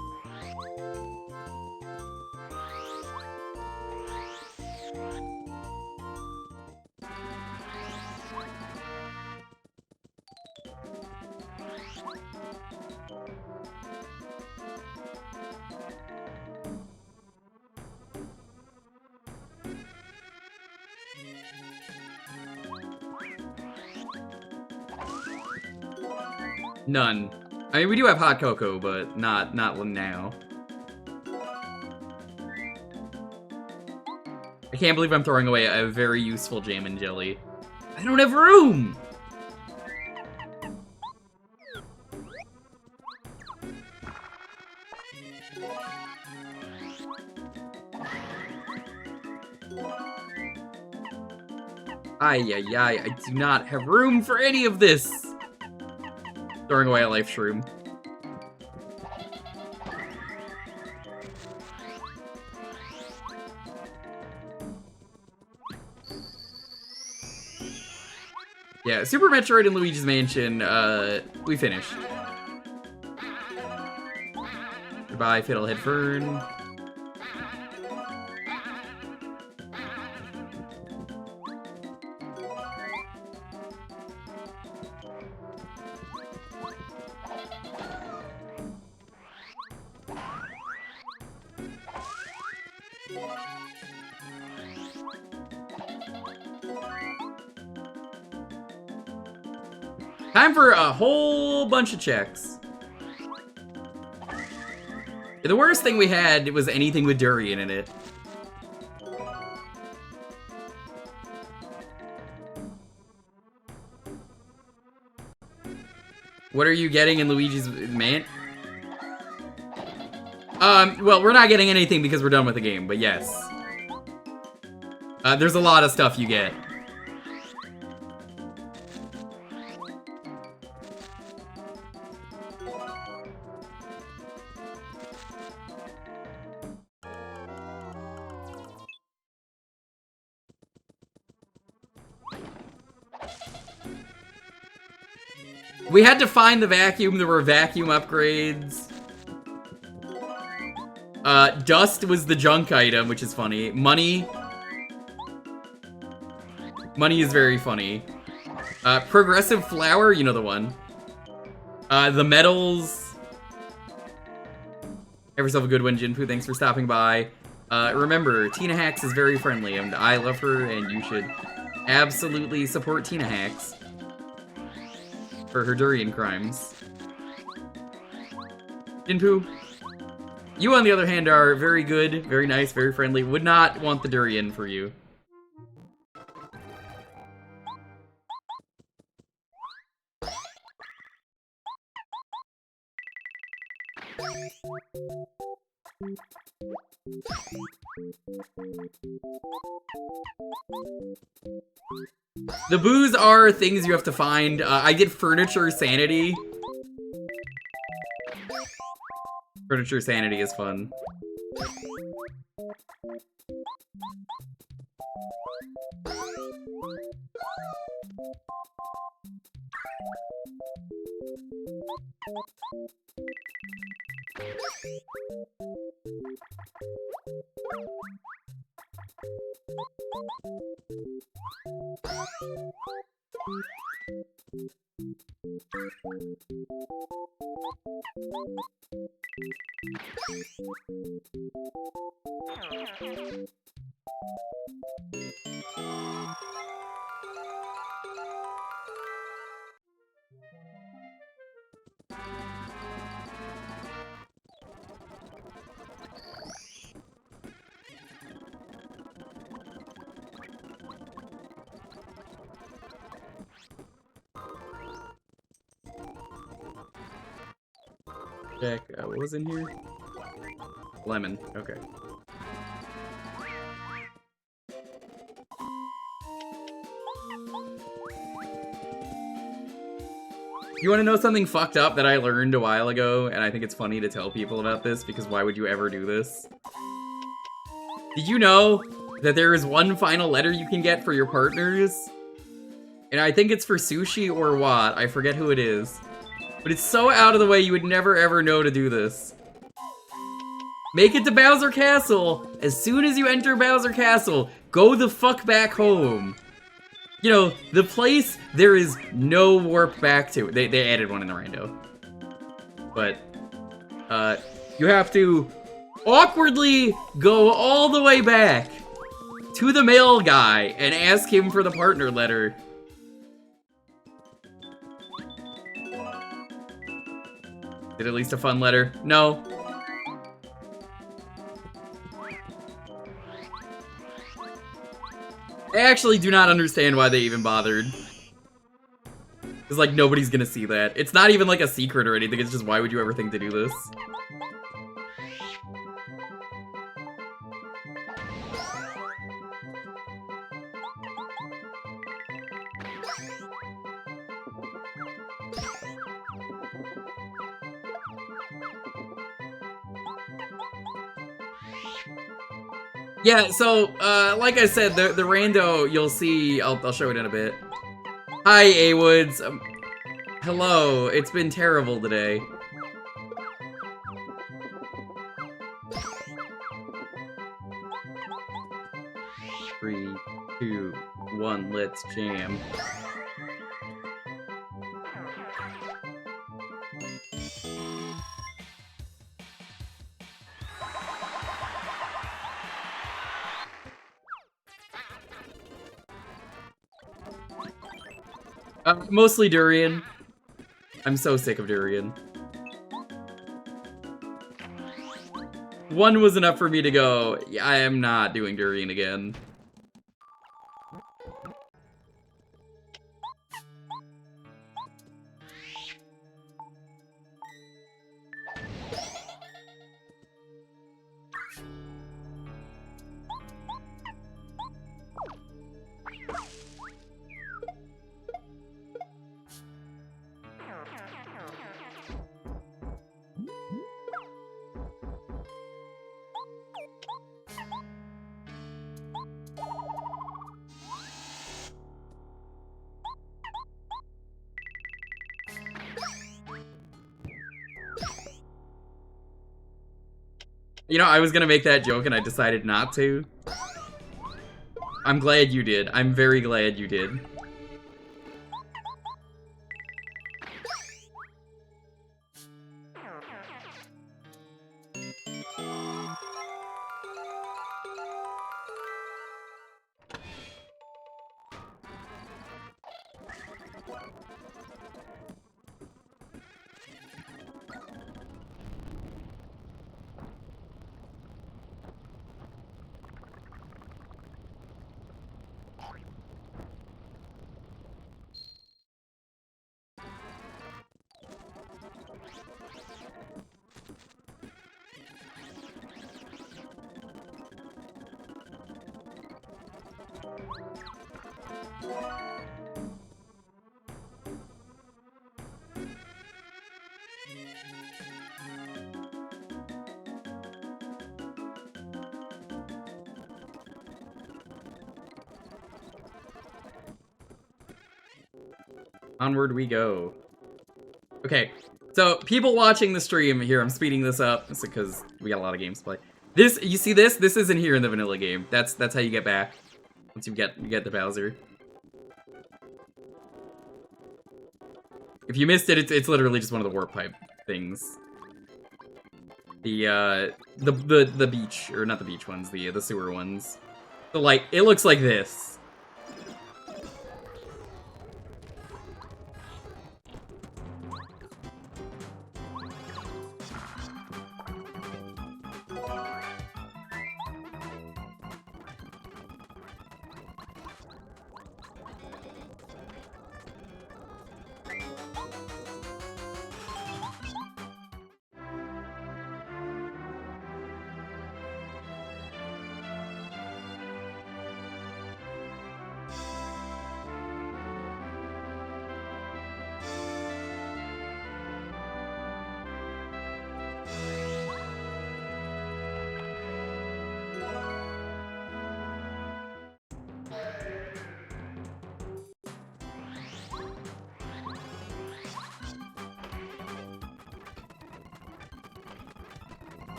A: None. I mean, we do have hot cocoa, but not now. I can't believe I'm throwing away a very useful jam and jelly. I don't have room! Ay, I do not have room for any of this! Throwing away a life shroom. Yeah, Super Metroid and Luigi's Mansion, we finished. Goodbye, Fiddlehead Fern. Time for a whole bunch of checks. The worst thing we had was anything with durian in it. What are you getting in Luigi's Man? Well, we're not getting anything because we're done with the game, but yes. There's a lot of stuff you get. We had to find the vacuum. There were vacuum upgrades. Dust was the junk item, which is funny. Money. Money is very funny. Progressive flower, you know the one. The medals. Have yourself a good one, Jinpoo. Thanks for stopping by. Remember, Tina Hacks is very friendly, and I love her, and you should absolutely support Tina Hacks for her durian crimes. Jinpoo, you on the other hand are very good, very nice, very friendly. Would not want the durian for you. The boos are things you have to find. I get furniture sanity. Furniture sanity is fun. Check, what was in here? Lemon, okay. You want to know something fucked up that I learned a while ago, and I think it's funny to tell people about this, because why would you ever do this? Did you know that there is one final letter you can get for your partners? And I think it's for Sushi or Watt, I forget who it is. But it's so out of the way you would never ever know to do this. Make it to Bowser Castle! As soon as you enter Bowser Castle, go the fuck back home. You know, the place there is no warp back to. They added one in the rando. But, you have to awkwardly go all the way back to the mail guy and ask him for the partner letter. Is it at least a fun letter? No. I actually do not understand why they even bothered. It's like nobody's gonna see that. It's not even like a secret or anything, it's just why would you ever think to do this? Yeah, so, like I said, the rando, you'll see, I'll show it in a bit. Hi, A-Woods. Hello, it's been terrible today. Three, two, one, let's jam. Mostly durian. I'm so sick of durian. One was enough for me to go, yeah, I am not doing durian again. You know, I was gonna make that joke and I decided not to. I'm glad you did. I'm very glad you did. Onward we go. Okay, so people watching the stream here, I'm speeding this up because we got a lot of games to play. This, you see this? This isn't here in the vanilla game. That's how you get back once you get the Bowser. If you missed it, it's literally just one of the warp pipe things. The beach, or not the beach ones, the sewer ones. So like, it looks like this.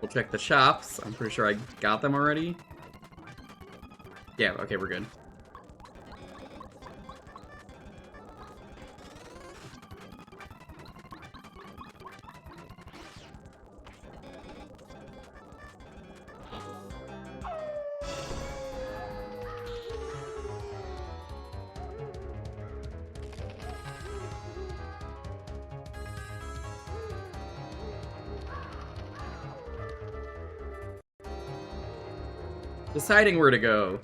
A: We'll check the shops. I'm pretty sure I got them already. Yeah, okay, we're good. Deciding where to go.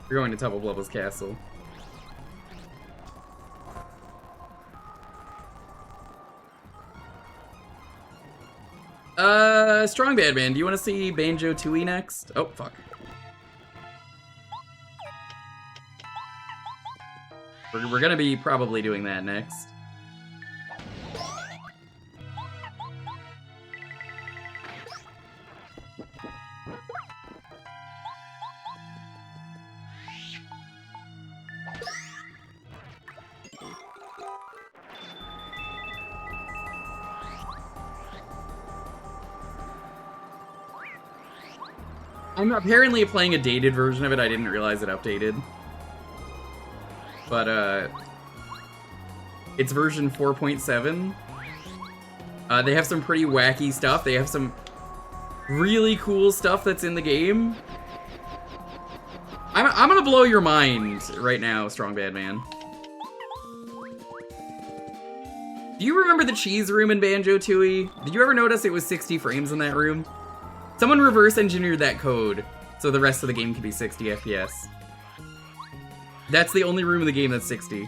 A: We're going to Tubble Blubbles Castle. Strong Bad Man, do you want to see Banjo-Tooie next? Oh, fuck. We're gonna be probably doing that next. I'm apparently playing a dated version of it. I didn't realize it updated. But, it's version 4.7. They have some pretty wacky stuff. They have some really cool stuff that's in the game. I'm gonna blow your mind right now, Strong Bad Man. Do you remember the cheese room in Banjo-Tooie? Did you ever notice it was 60 frames in that room? Someone reverse engineered that code so the rest of the game could be 60 FPS. That's the only room in the game that's 60.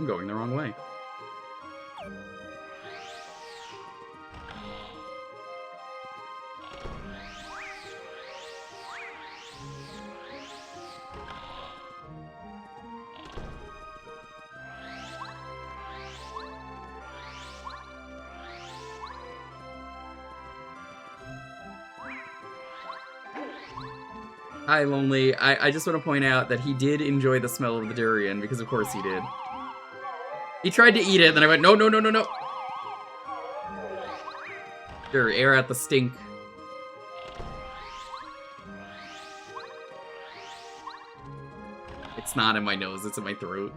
A: I'm going the wrong way. Hi, Lonely. I just want to point out that he did enjoy the smell of the durian, because of course he did. He tried to eat it, then I went, no, no, no, no, no. Sure, air out the stink. It's not in my nose, it's in my throat.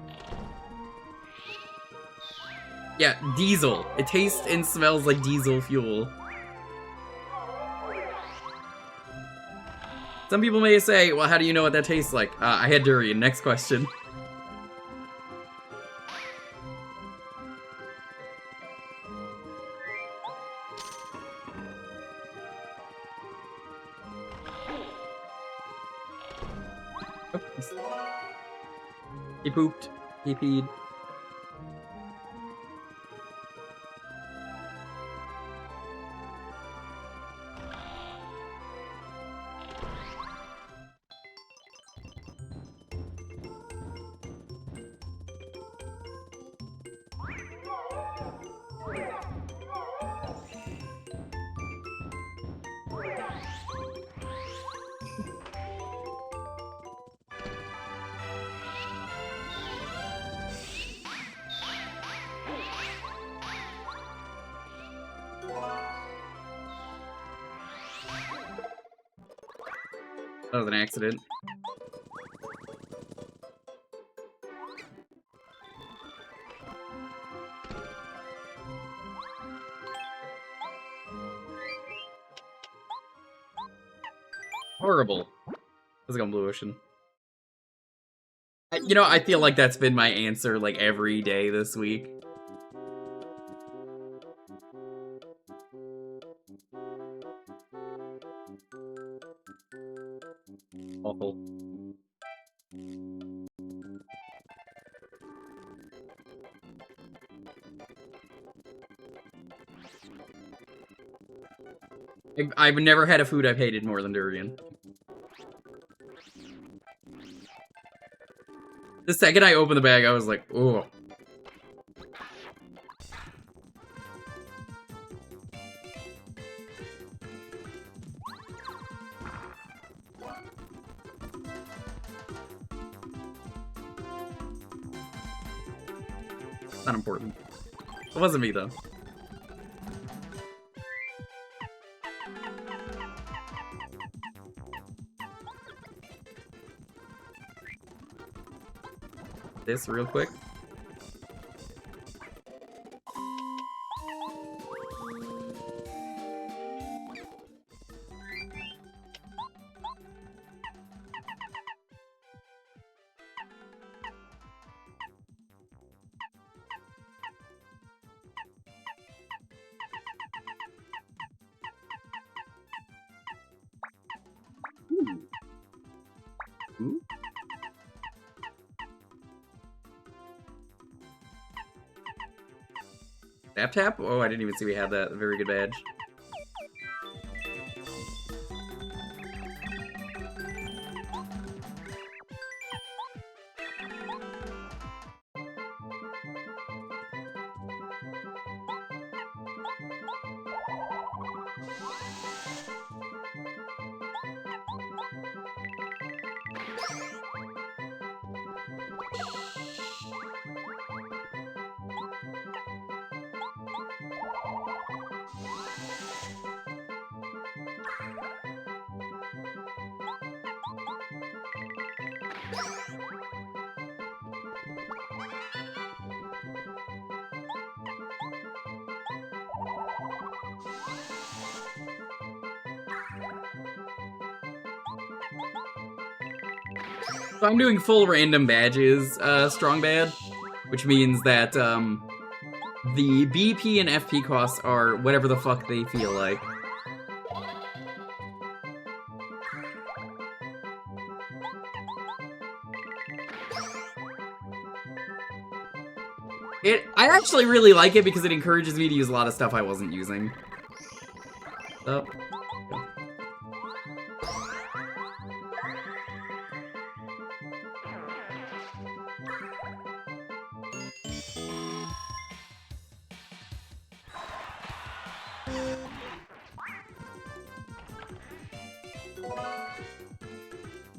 A: Yeah, diesel. It tastes and smells like diesel fuel. Some people may say, well, how do you know what that tastes like? I had durian. Next question. He pooped. He peed. That was an accident. Horrible. Let's go Blue Ocean. You know, I feel like that's been my answer, like, every day this week. Awful. I've never had a food I've hated more than durian. The second I opened the bag, I was like, oh. Not important. It wasn't me, though. This real quick. Ooh. Tap tap? Oh, I didn't even see we had that. Very good badge. So I'm doing full random badges, Strong Bad, which means that, the BP and FP costs are whatever the fuck they feel like. I actually really like it because it encourages me to use a lot of stuff I wasn't using. So.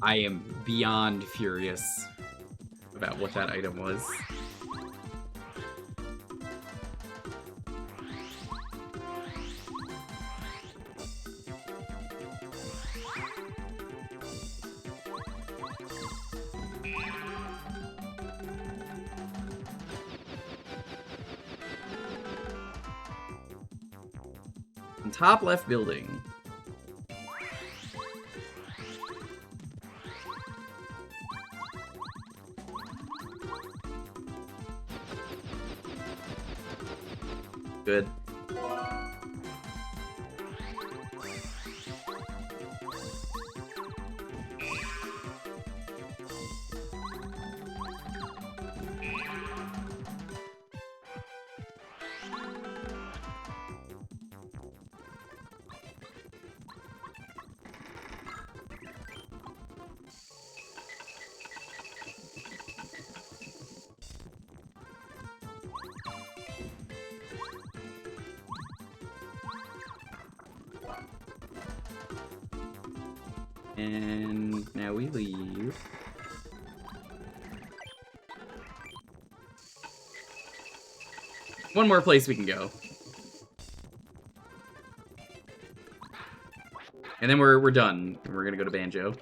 A: I am beyond furious about what that item was. Top left building. Good. And now we leave. One more place we can go. And then we're done. We're gonna go to Banjo.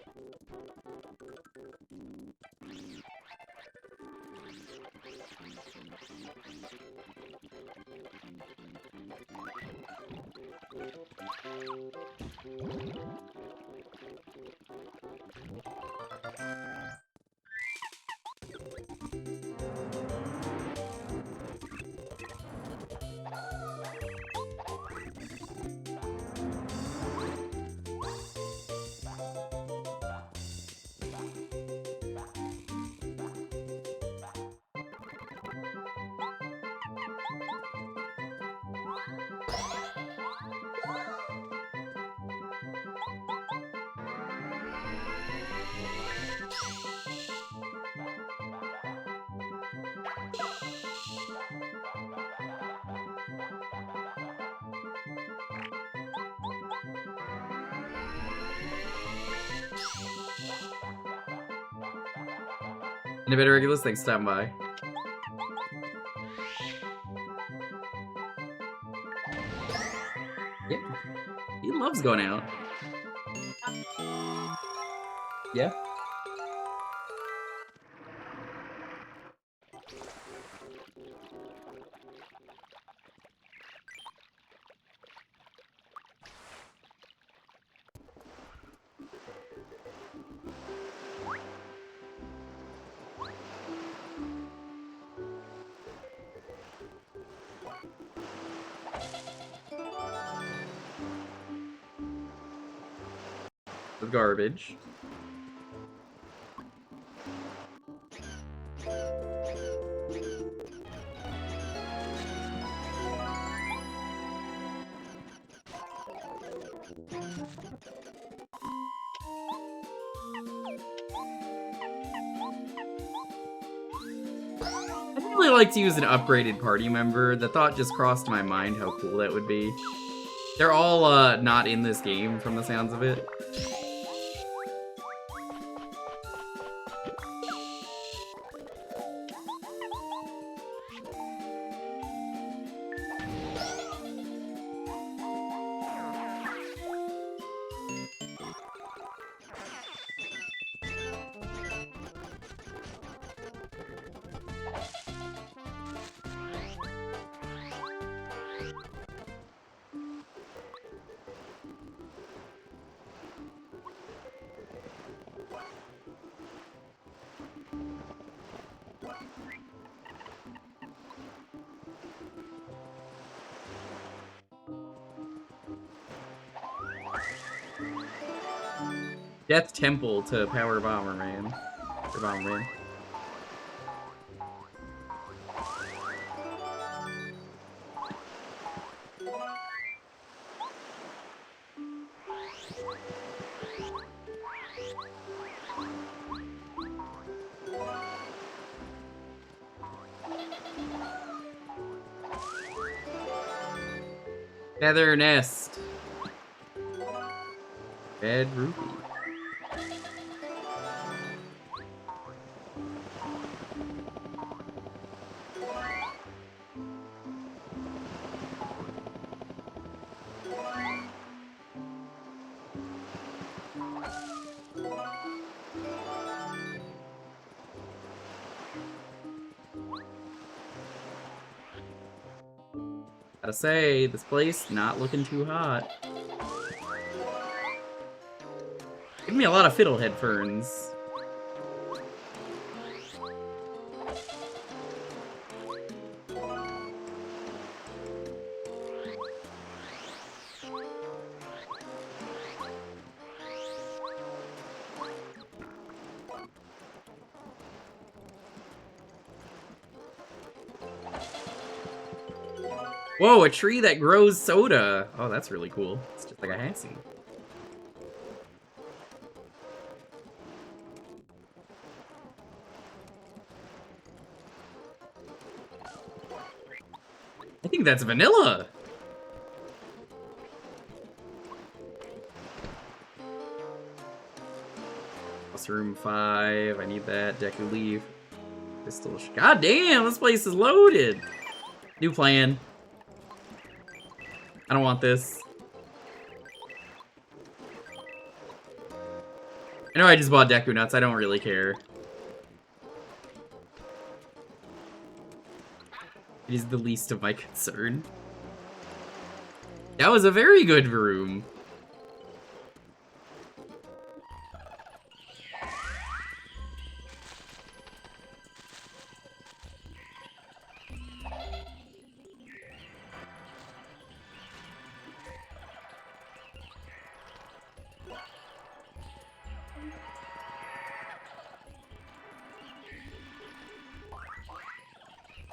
A: Innovator Regulus, thanks for stopping by. Yeah. He loves going out. Yeah. The garbage. I'd really like to use an upgraded party member. The thought just crossed my mind how cool that would be. They're all not in this game from the sounds of it. Death Temple to Power Bomberman. Or Bomberman. Feather nest. Bed rupee. Gotta say, this place not looking too hot. Give me a lot of fiddlehead ferns. Whoa, a tree that grows soda. Oh, that's really cool. It's just like a Hassy. I think that's vanilla. Plus room 5. I need that. Deku leaf. Crystal. God damn, this place is loaded. New plan. I don't want this. I know I just bought Deku Nuts. I don't really care. It is the least of my concern. That was a very good room.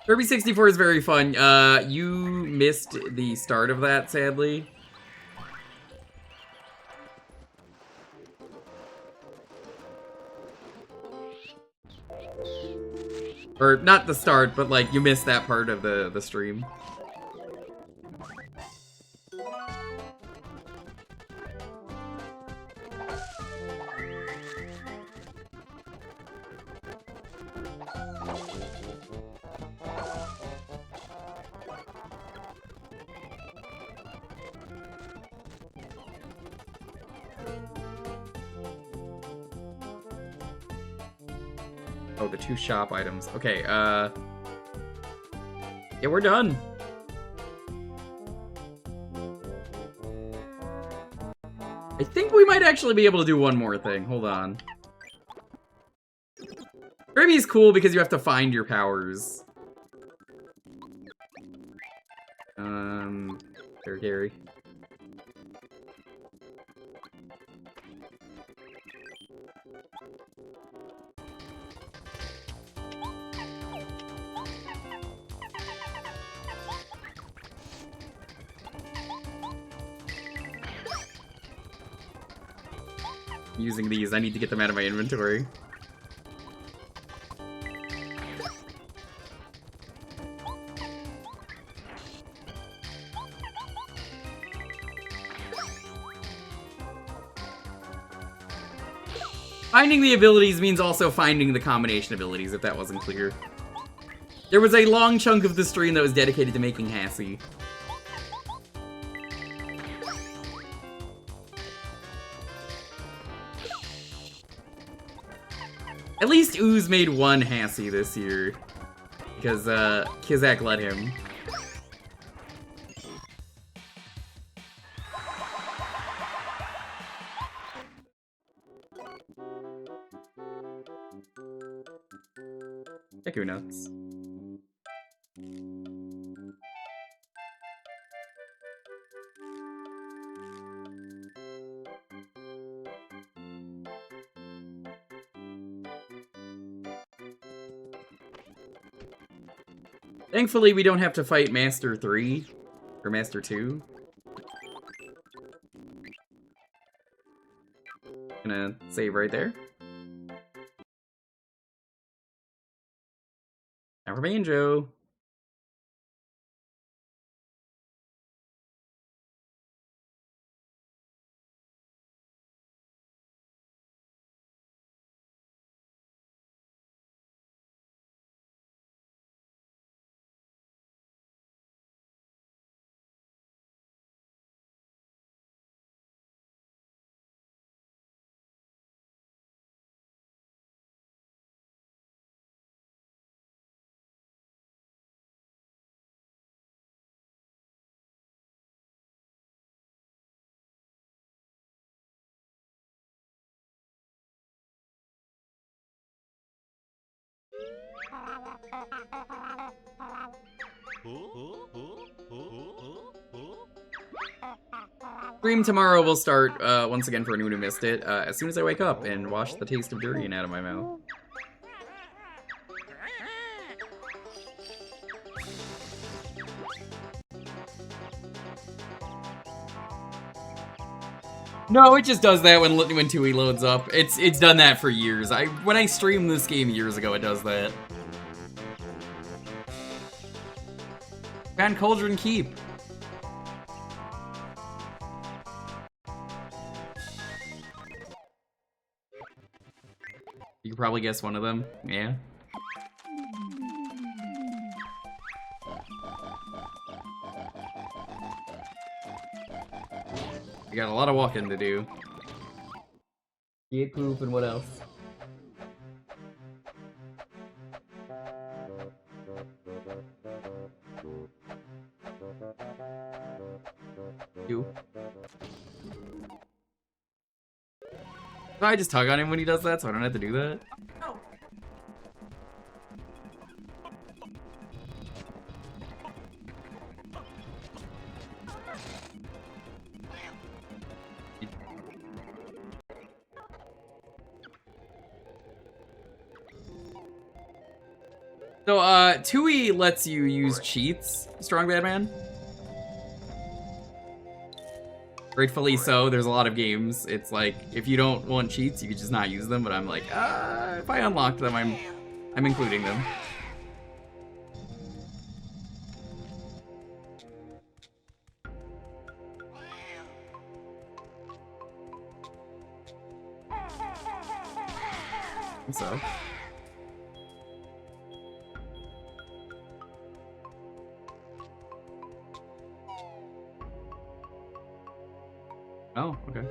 A: Kirby 64 is very fun. You missed the start of that, sadly. Or, not the start, but, like, you missed that part of the stream. Oh, the 2 shop items. Okay, yeah, we're done. I think we might actually be able to do one more thing. Hold on. Kirby is cool because you have to find your powers. There, Gary. Using these, I need to get them out of my inventory. Finding the abilities means also finding the combination abilities, if that wasn't clear. There was a long chunk of the stream that was dedicated to making Hassy. At least Ooze made one Hassy this year, because Kizak let him. Deku Nuts. Thankfully, we don't have to fight Master 3 or Master 2. Gonna save right there. Now for Banjo. Stream tomorrow will start once again for anyone who missed it as soon as I wake up and wash the taste of durian out of my mouth. No, it just does that when Tooie loads up. It's done that for years. When I streamed this game years ago, it does that. Van Cauldron Keep. You can probably guess one of them. Yeah. You got a lot of walking to do. Eat poop and what else? You. I just tug on him when he does that, so I don't have to do that. No. So, Tooie lets you use cheats, Strong Bad Man. Gratefully so, there's a lot of games. It's like, if you don't want cheats, you could just not use them, but I'm like, if I unlock them, I'm including them. So. Oh, okay.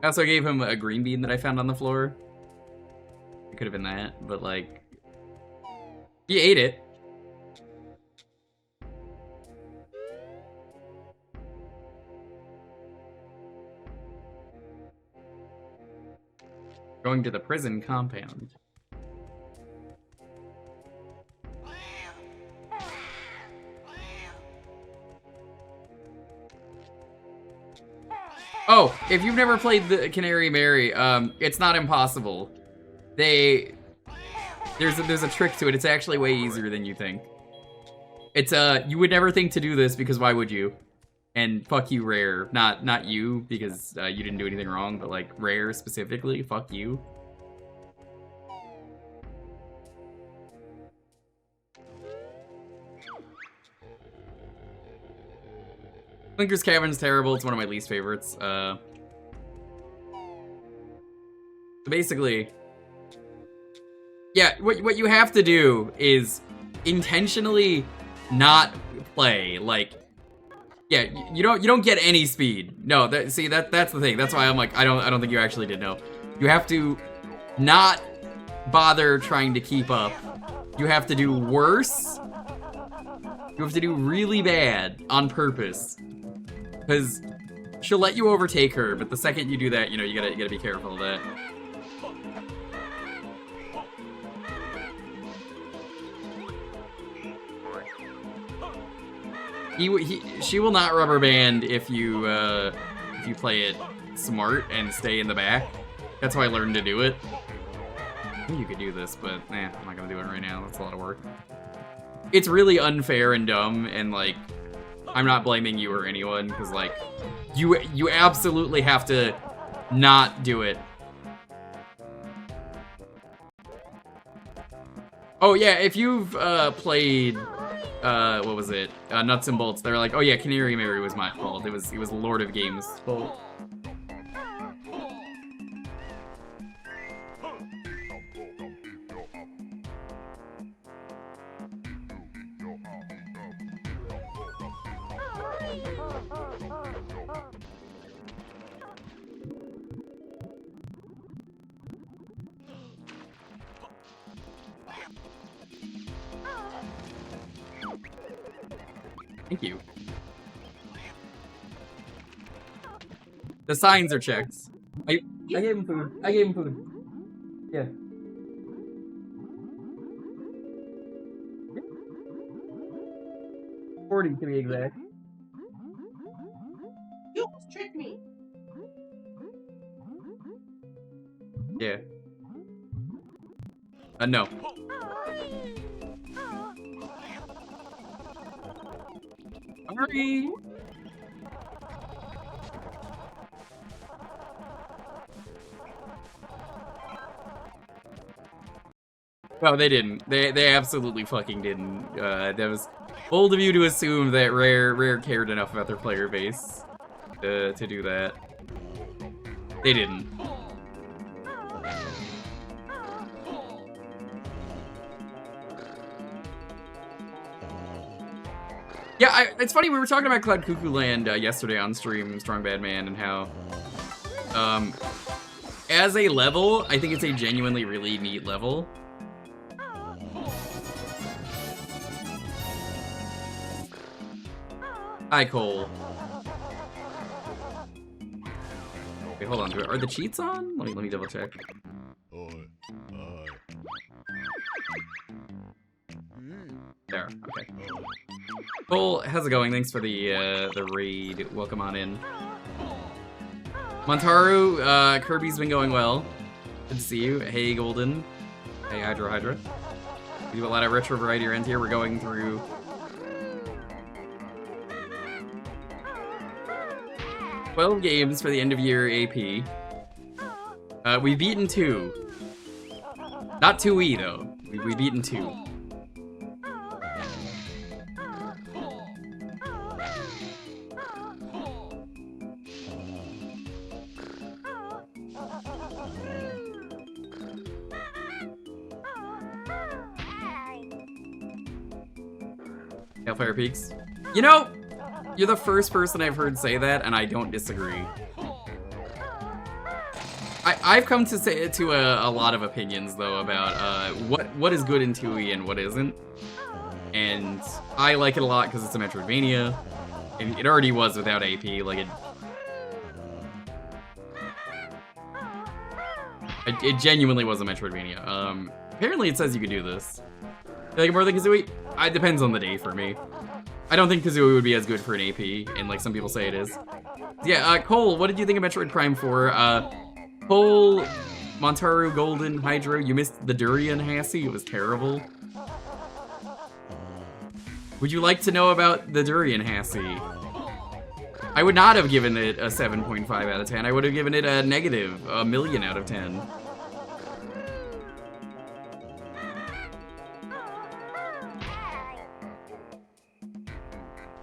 A: I also gave him a green bean that I found on the floor. It could have been that, but like... He ate it. Going to the prison compound. Oh, if you've never played the Canary Mary, it's not impossible. There's a trick to it. It's actually way easier than you think. It's you would never think to do this because why would you? And fuck you, Rare. Not you because you didn't do anything wrong, but like Rare specifically, fuck you. Clinker's Cavern's terrible. It's one of my least favorites. So basically, yeah, what you have to do is intentionally not play. Like, yeah, you don't get any speed. No, that's the thing. That's why I'm like, I don't think you actually did know. You have to not bother trying to keep up. You have to do worse. You have to do really bad on purpose. Because she'll let you overtake her, but the second you do that, you know, you gotta be careful of that. She will not rubber band if you play it smart and stay in the back. That's how I learned to do it. think you could do this, but I'm not gonna do it right now. That's a lot of work. It's really unfair and dumb, and like, I'm not blaming you or anyone, because like, you absolutely have to not do it. Oh yeah, if you've played what was it? Nuts and Bolts, they're like, oh yeah, Canary Mary was my fault. It was Lord of Games' fault. Thank you. The signs are checks. I gave him food. I gave him food. Yeah. $40 to be exact.
C: You almost tricked me.
A: Yeah. No. Sorry. No, they didn't. They absolutely fucking didn't. That was bold of you to assume that Rare cared enough about their player base to do that. They didn't. Yeah, it's funny, we were talking about Cloud Cuckoo Land yesterday on stream, Strong Bad Man, and how, as a level, I think it's a genuinely really neat level. Hi, Cole. Wait, hold on, are the cheats on? Let me double check. There, okay. Cole, how's it going? Thanks for the raid. Welcome on in. Montaru, Kirby's been going well. Good to see you. Hey, Golden. Hey, Hydra. We do a lot of retro variety around here. We're going through 12 games for the end of year AP. We've beaten 2. Not 2E though. We've beaten 2. Hellfire Peaks. You know, you're the first person I've heard say that, and I don't disagree. I've come to say it to a lot of opinions though about what is good in 2E and what isn't, and I like it a lot because it's a Metroidvania, and it already was without AP. Like it genuinely was a Metroidvania. Apparently it says you could do this. You like it more than Kazooie? It depends on the day for me. I don't think Kazooie would be as good for an AP, and like some people say it is. Yeah, Cole, what did you think of Metroid Prime 4? Cole, Montaru, Golden, Hydro, you missed the durian, Hassy. It was terrible. Would you like to know about the durian, Hassy? I would not have given it a 7.5 out of 10. I would have given it a negative, a million out of 10.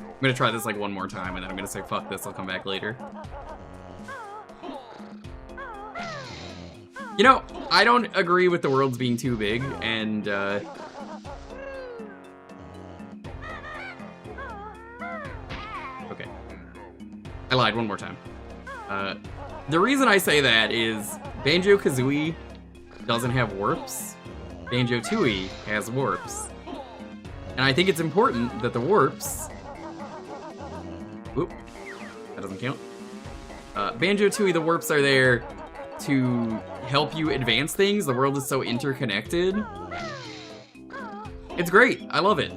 A: I'm gonna try this like one more time and then I'm gonna say fuck this, I'll come back later. You know, I don't agree with the worlds being too big, and okay. I lied one more time. The reason I say that is Banjo-Kazooie doesn't have warps. Banjo-Tooie has warps. And I think it's important that the warps... Oop, that doesn't count. Banjo-Tooie, the warps are there to help you advance things. The world is so interconnected. It's great. I love it.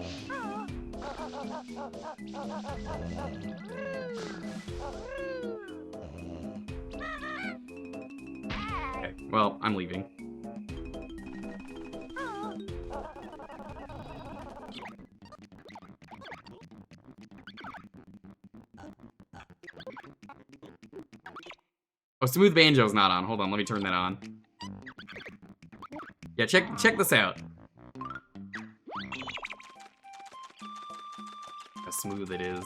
A: Okay, well, I'm leaving. Oh, Smooth Banjo's not on. Hold on, let me turn that on. Yeah, check this out. How smooth it is.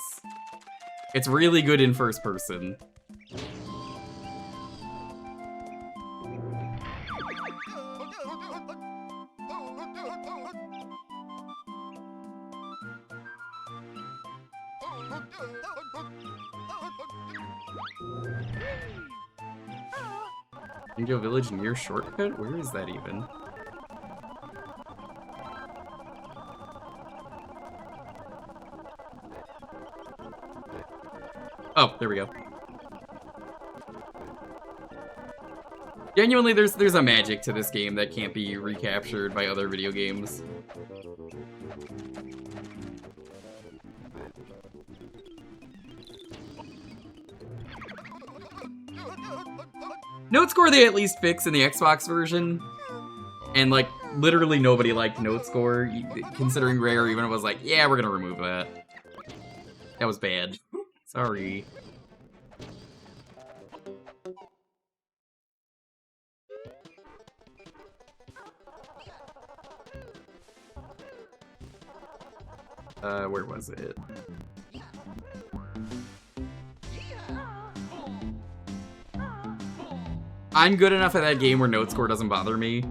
A: It's really good in first person. Banjo Village near shortcut? Where is that even? Oh, there we go. Genuinely, there's a magic to this game that can't be recaptured by other video games. Note score they at least fix in the Xbox version. And, like, literally nobody liked note score, considering Rare even was like, yeah, we're gonna remove that. That was bad. Sorry. Where was it? I'm good enough at that game where note score doesn't bother me.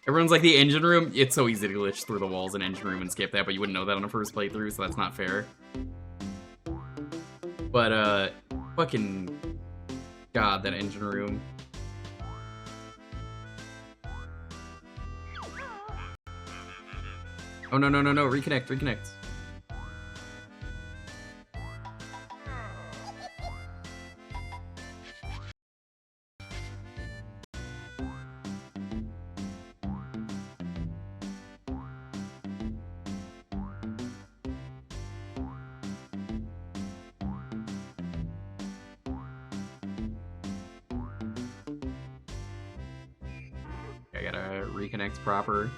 A: Everyone's like, the engine room, it's so easy to glitch through the walls in engine room and skip that, but you wouldn't know that on a first playthrough, so that's not fair. But, fucking... God, that engine room. Oh, no, reconnect. I gotta reconnect proper.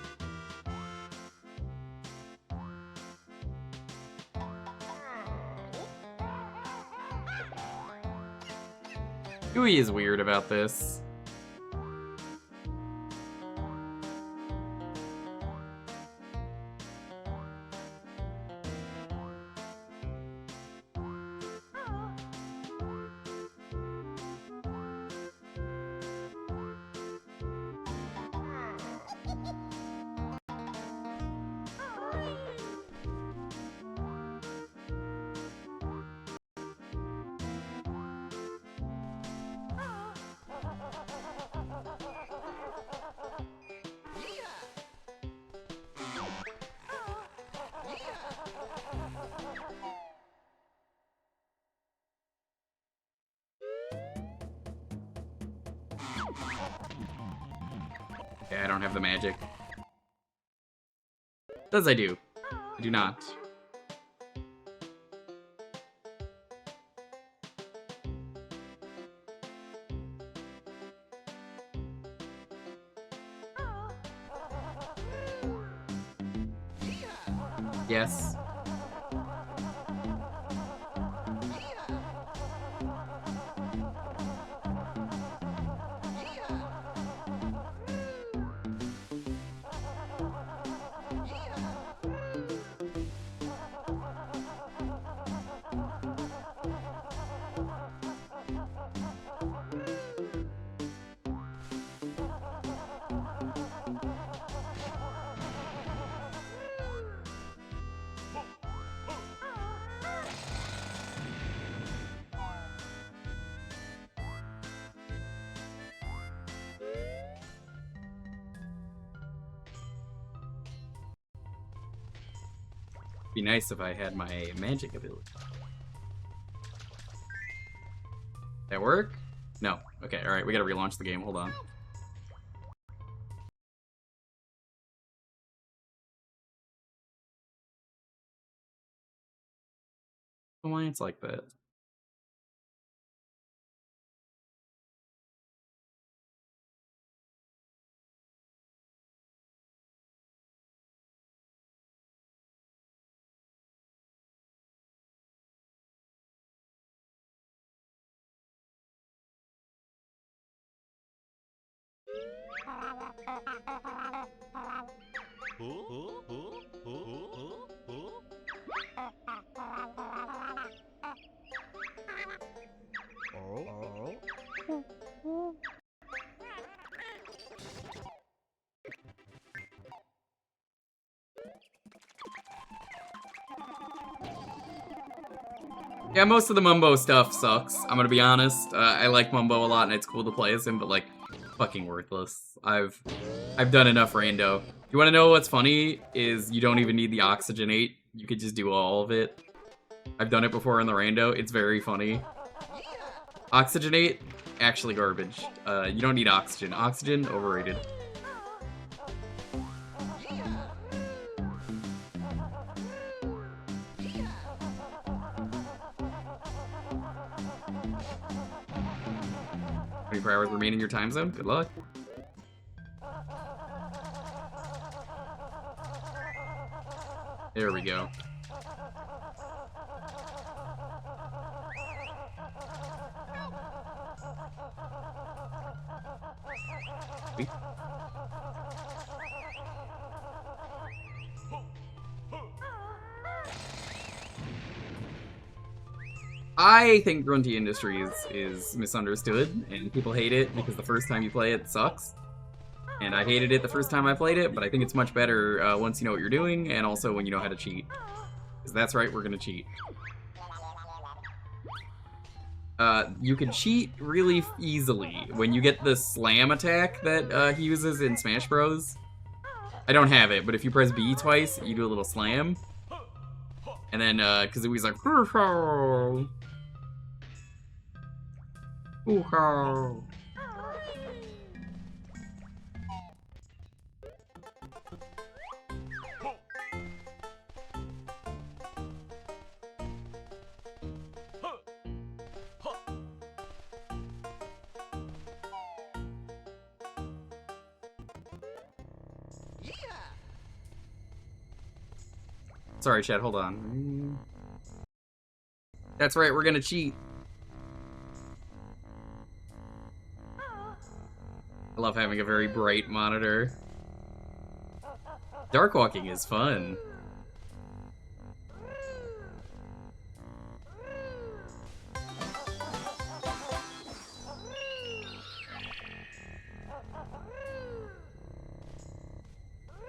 A: Tooie is weird about this. Okay, I don't have the magic. Does I do? I do not. Yes. Be nice if I had my magic ability. That work? No. Okay, alright, we gotta relaunch the game, hold on. Why it's like that? Yeah, most of the Mumbo stuff sucks, I'm gonna be honest. I like Mumbo a lot and it's cool to play as him, but like, fucking worthless. I've done enough rando. You wanna know what's funny? Is you don't even need the oxygenate. You could just do all of it. I've done it before in the rando, it's very funny. Oxygenate, actually garbage. You don't need oxygen. Oxygen, overrated. Hours remain in your time zone. Good luck. There we go. Sweet. I think Grunty Industries is misunderstood, and people hate it because the first time you play it sucks. And I hated it the first time I played it, but I think it's much better once you know what you're doing, and also when you know how to cheat. Because that's right, we're gonna cheat. You can cheat really easily when you get the slam attack that he uses in Smash Bros. I don't have it, but if you press B twice, you do a little slam. And then, Kazooie's like, hoo-ho! Hoo-ho! Sorry, Chad, hold on. That's right, we're gonna cheat. I love having a very bright monitor. Dark walking is fun.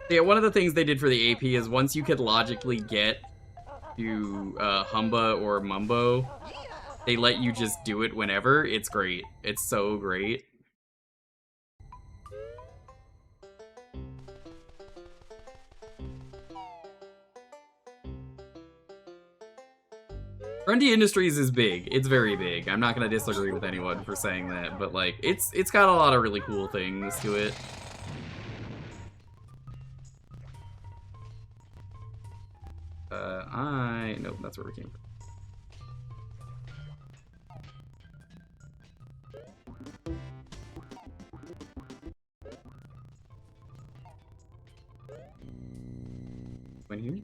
A: Yeah, one of the things they did for the AP is once you could logically get to Humba or Mumbo, they let you just do it whenever. It's great. It's so great. Grundy Industries is big. It's very big. I'm not gonna disagree with anyone for saying that, but like, it's got a lot of really cool things to it. Nope, that's where we came from. When here?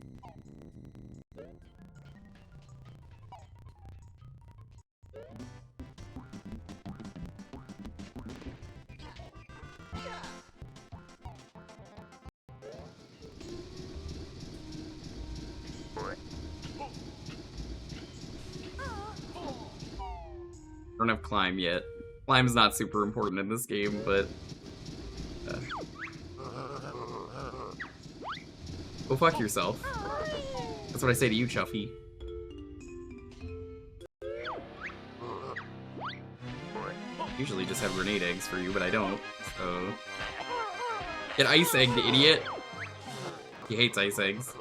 A: I don't have climb yet. Climb's not super important in this game, but go fuck yourself. That's what I say to you, Chuffy. Usually just have grenade eggs for you, but I don't, so... Get ice egg, the idiot! He hates ice eggs.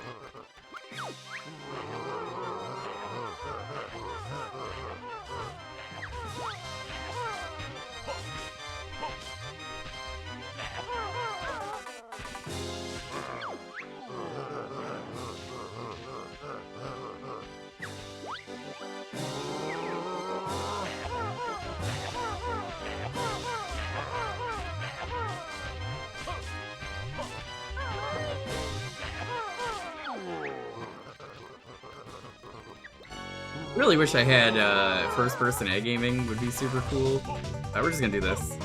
A: Really wish I had first-person egg aiming. Would be super cool. We're just gonna do this.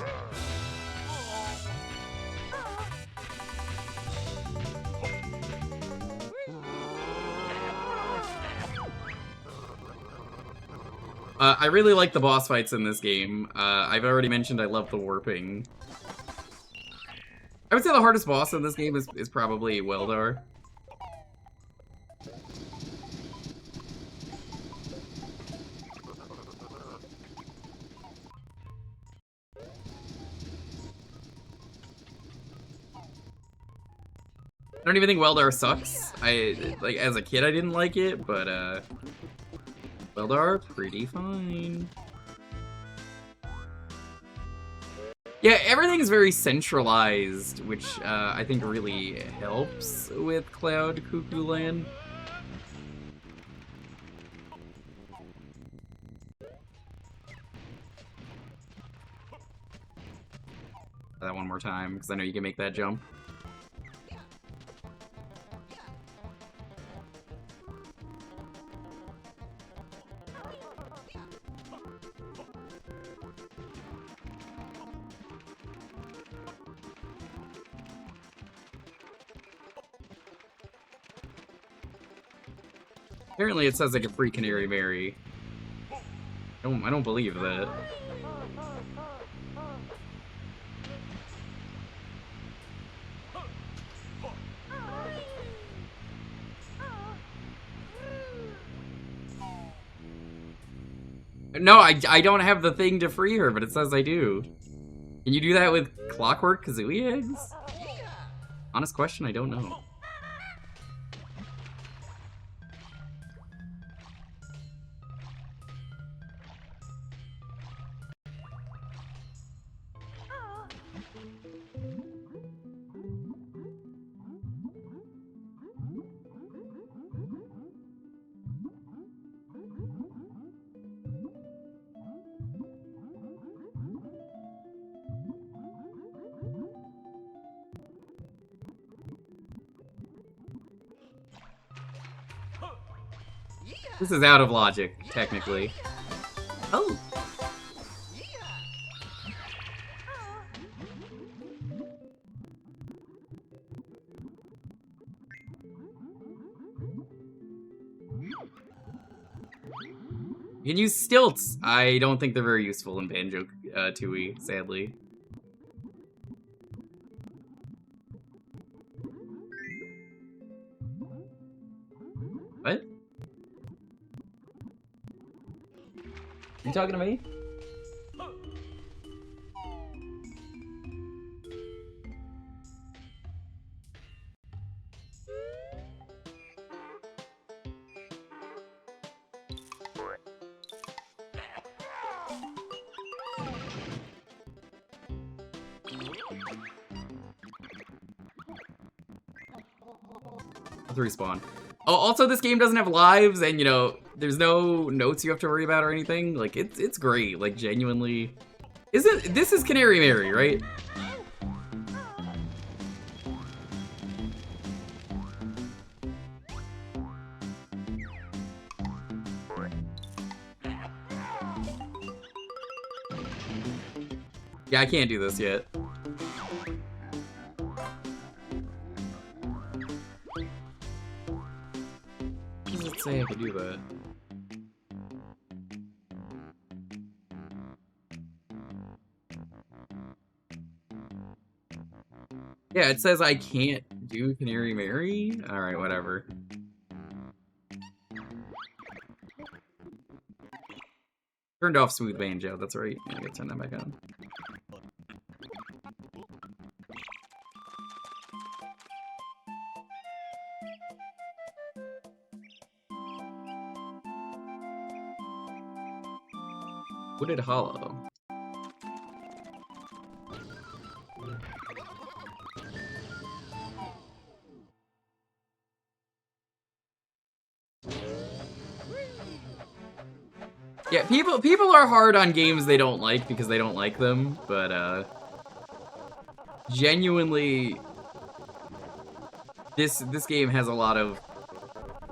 A: I really like the boss fights in this game. I've already mentioned I love the warping. I would say the hardest boss in this game is probably Weldar. I don't even think Weldar sucks. Like, as a kid I didn't like it, but Weldar, pretty fine. Yeah, everything is very centralized, which I think really helps with Cloud Cuckoo Land. That one more time, because I know you can make that jump. Apparently it says like a free Canary Berry. I don't believe that. No, I don't have the thing to free her, but it says I do. Can you do that with Clockwork Kazooie eggs? Honest question, I don't know. This is out of logic, technically. Oh! You can use stilts! I don't think they're very useful in Banjo-Tooie, sadly. What? You talking to me? Let's respawn. Oh, also this game doesn't have lives, and you know, there's no notes you have to worry about or anything. Like, it's great, like, genuinely. This is Canary Mary, right? Yeah, I can't do this yet. What does it say I can do that? Yeah, it says I can't do Canary Mary? Alright, whatever. Turned off Smooth Banjo, that's right. I gotta turn that back on. Wooded Hollow. Yeah, people are hard on games they don't like because they don't like them, but genuinely this game has a lot of,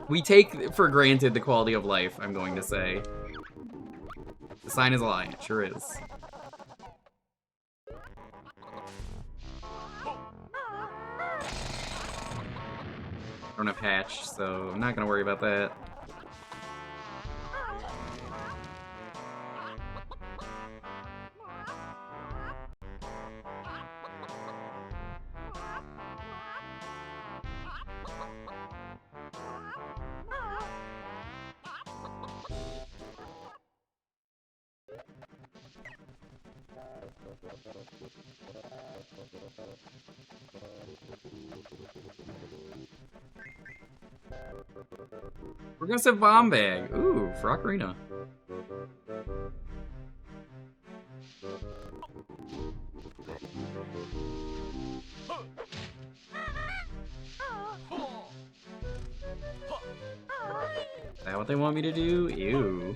A: we take for granted the quality of life, I'm going to say. The sign is a lie, it sure is. I don't have hatch, so I'm not gonna worry about that. Progressive bomb bag. Ooh, for Ocarina. Is that what they want me to do? Ew.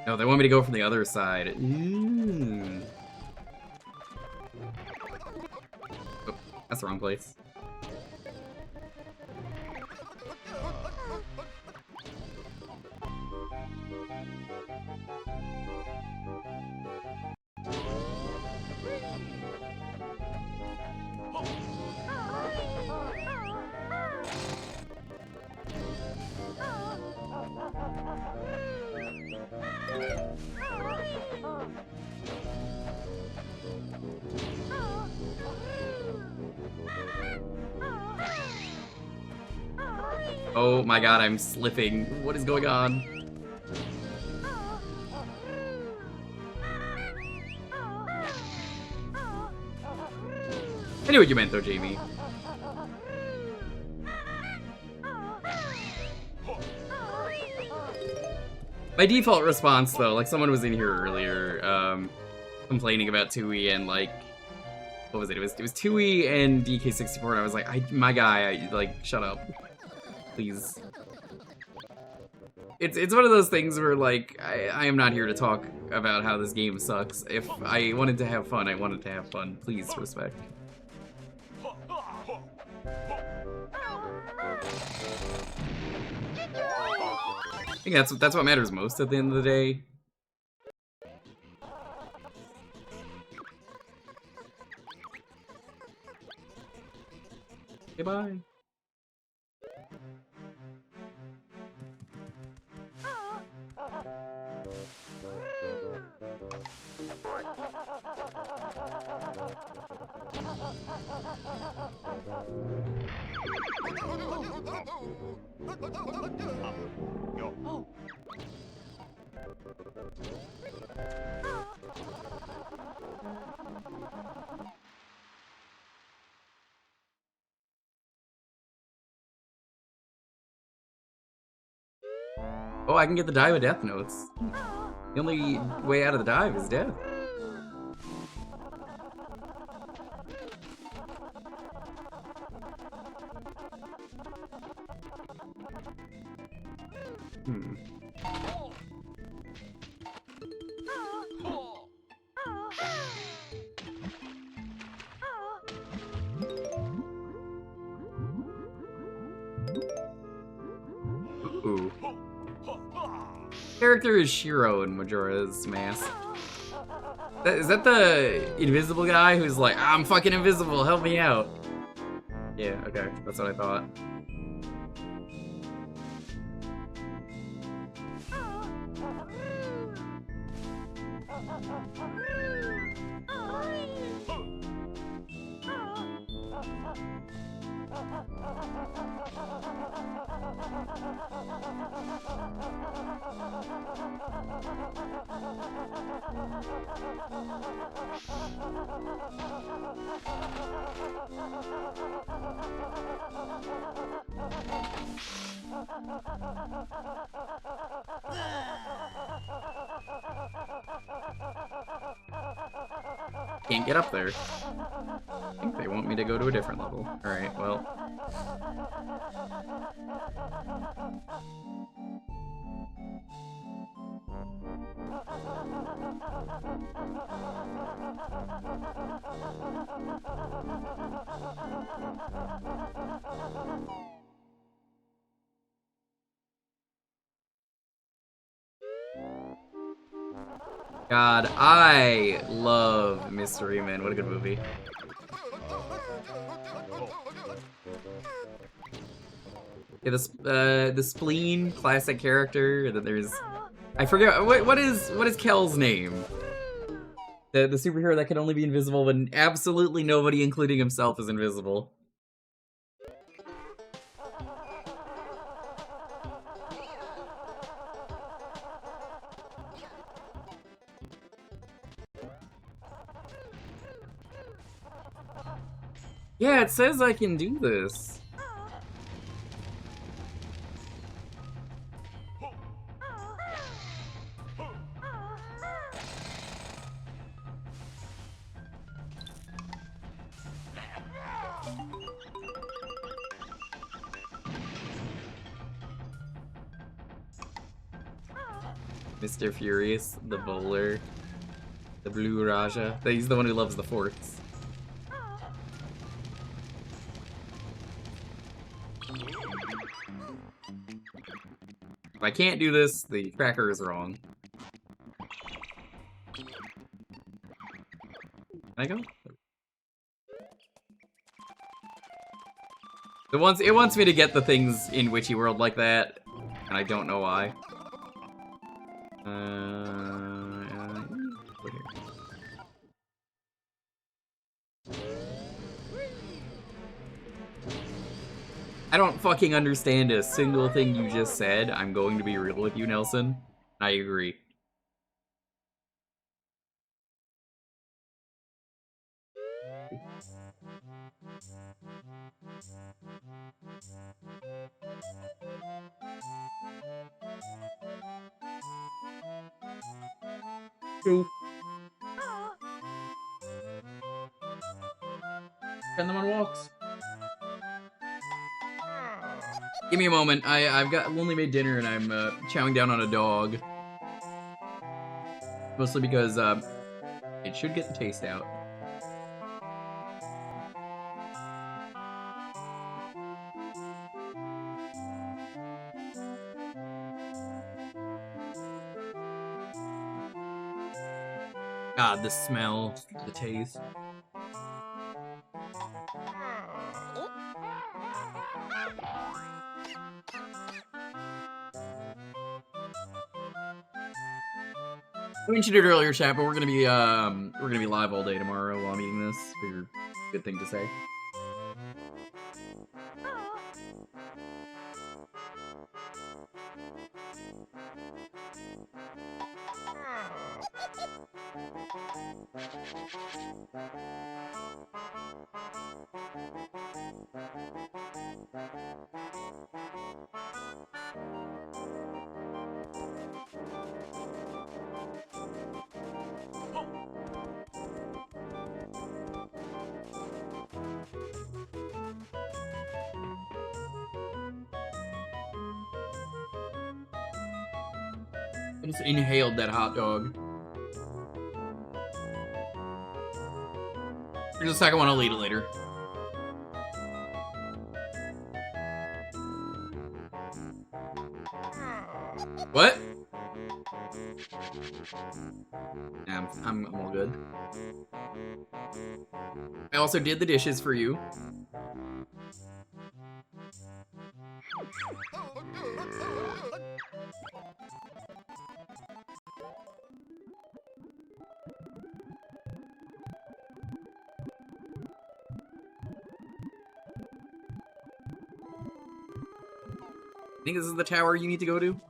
A: No, they want me to go from the other side. Ooh. Oh, that's the wrong place. Oh my god, I'm slipping. What is going on? I knew what you meant though, Jamie. My default response though, like someone was in here earlier, complaining about Tooie and like, what was it? It was Tooie and DK64 and I was like, my guy, like, shut up. Please. It's one of those things where, like, I am not here to talk about how this game sucks. If I wanted to have fun, I wanted to have fun. Please respect. I think that's what matters most at the end of the day. Okay, bye. Oh, I can get the dive with death notes. The only way out of the dive is death. Ooh. Character is Shiro in Majora's Mask. Is that the invisible guy who's like, I'm fucking invisible, help me out? Yeah, okay, that's what I thought. Can't get up there. I think they want me to go to a different level. Alright, well. God, I love Mystery Man. What a good movie. Yeah, the spleen classic character. And then there's, I forget what is Kel's name. The superhero that can only be invisible when absolutely nobody, including himself, is invisible. Yeah, it says I can do this. Mr. Furious, the bowler, the Blue Raja. He's the one who loves the forts. If I can't do this, the tracker is wrong. Can I go? It wants me to get the things in Witchy World like that, and I don't know why. Over here. I don't fucking understand a single thing you just said. I'm going to be real with you, Nelson. I agree. Cool. Send them on walks. Give me a moment. I've only made dinner and I'm chowing down on a dog. Mostly because it should get the taste out. God, the smell, the taste. I mentioned it earlier, chat, but we're gonna be live all day tomorrow while I'm eating this. Figure, good thing to say. I just inhaled that hot dog. For just a second, I'll eat it later. What? Yeah, I'm all good. I also did the dishes for you. I think this is the tower you need to go to.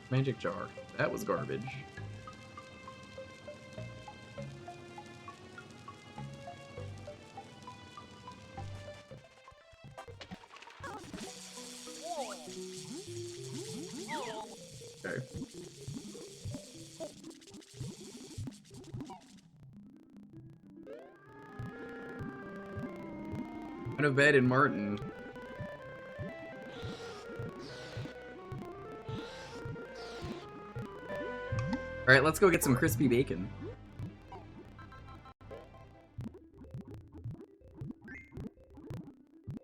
A: Magic jar. That was garbage. Okay. Out of bed in Martin. Alright, let's go get some crispy bacon.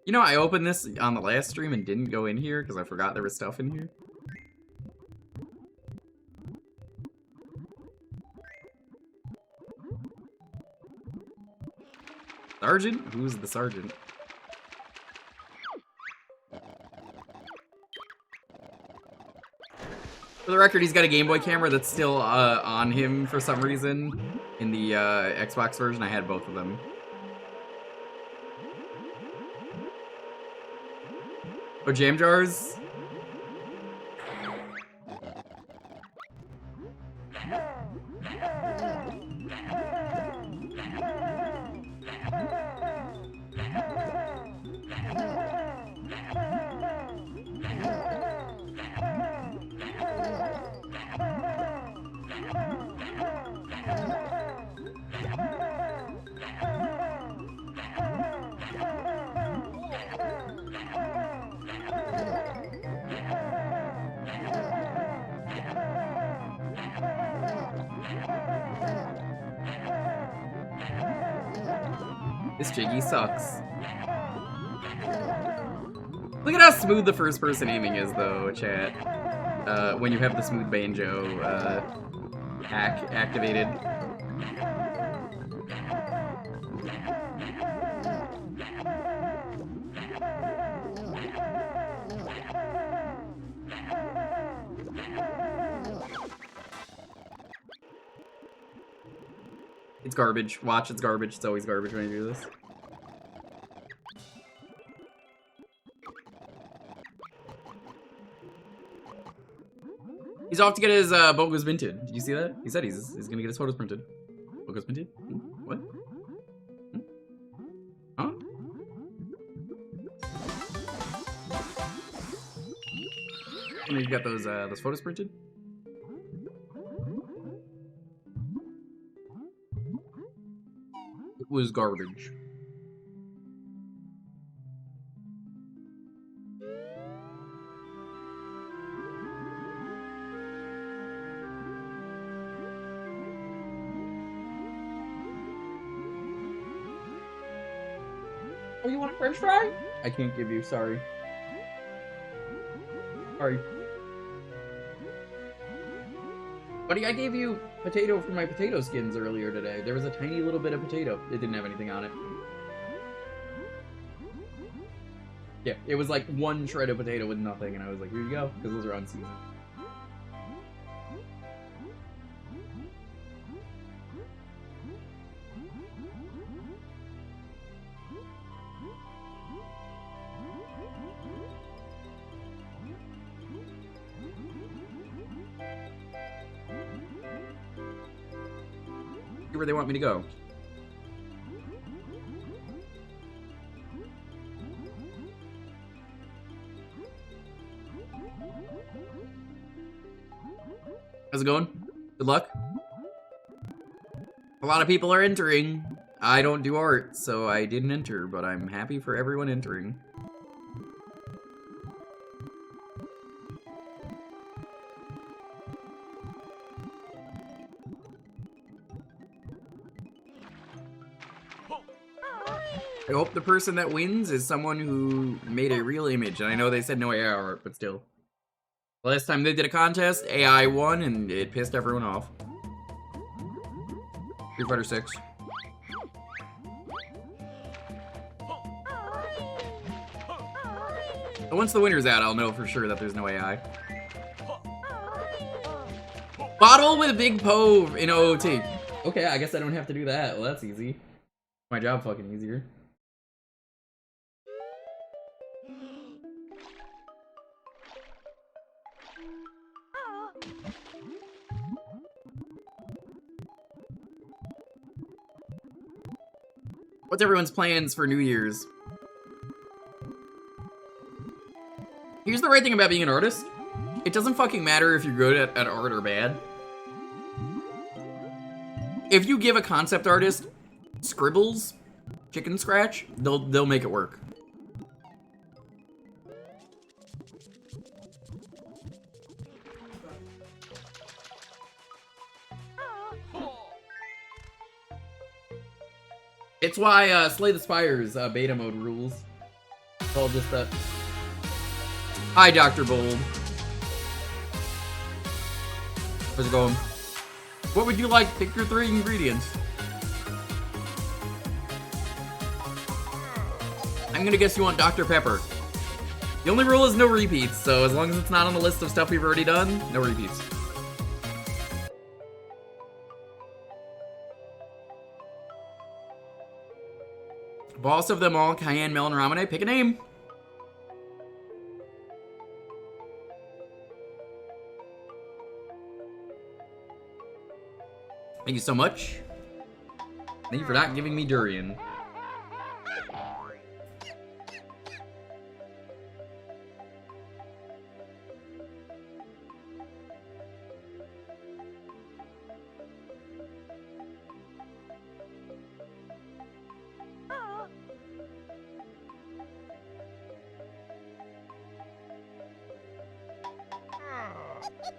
A: You know, I opened this on the last stream and didn't go in here because I forgot there was stuff in here. Sergeant? Who's the sergeant? For the record, he's got a Game Boy camera that's still on him for some reason. In the Xbox version, I had both of them. Oh, jam jars? This Jiggy sucks. Look at how smooth the first person aiming is, though, chat. When you have the smooth banjo activated. It's garbage. Watch, it's garbage. It's always garbage when I do this. He's off to get his Bogos minted. Did you see that? He said he's gonna get his photos printed. Bogos minted? What? Huh? And you got those photos printed? It was garbage. Oh, you want a french fry? I can't give you, sorry. Sorry. Buddy, I gave you potato for my potato skins earlier today. There was a tiny little bit of potato. It didn't have anything on it. Yeah, it was like one shred of potato with nothing, and I was like, here you go, because those are on season. Where they want me to go. How's it going? Good luck. A lot of people are entering. I don't do art, so I didn't enter, but I'm happy for everyone entering. I hope the person that wins is someone who made a real image. And I know they said no AI art, but still. Last time they did a contest, AI won, and it pissed everyone off. Street Fighter 6. But once the winner's out, I'll know for sure that there's no AI. Bottle with a big pove in OOT. Okay, I guess I don't have to do that. Well, that's easy. My job fucking easier. What's everyone's plans for New Year's? Here's the right thing about being an artist. It doesn't fucking matter if you're good at art or bad. If you give a concept artist scribbles, chicken scratch, they'll make it work. It's why Slay the Spires beta mode rules. It's all just that. Hi, Dr. Bold. How's it going? What would you like? Pick your 3 ingredients. I'm gonna guess you want Dr. Pepper. The only rule is no repeats, so as long as it's not on the list of stuff we've already done, no repeats. Boss of them all, cayenne, melon, ramune. Pick a name. Thank you so much. Thank you for not giving me durian.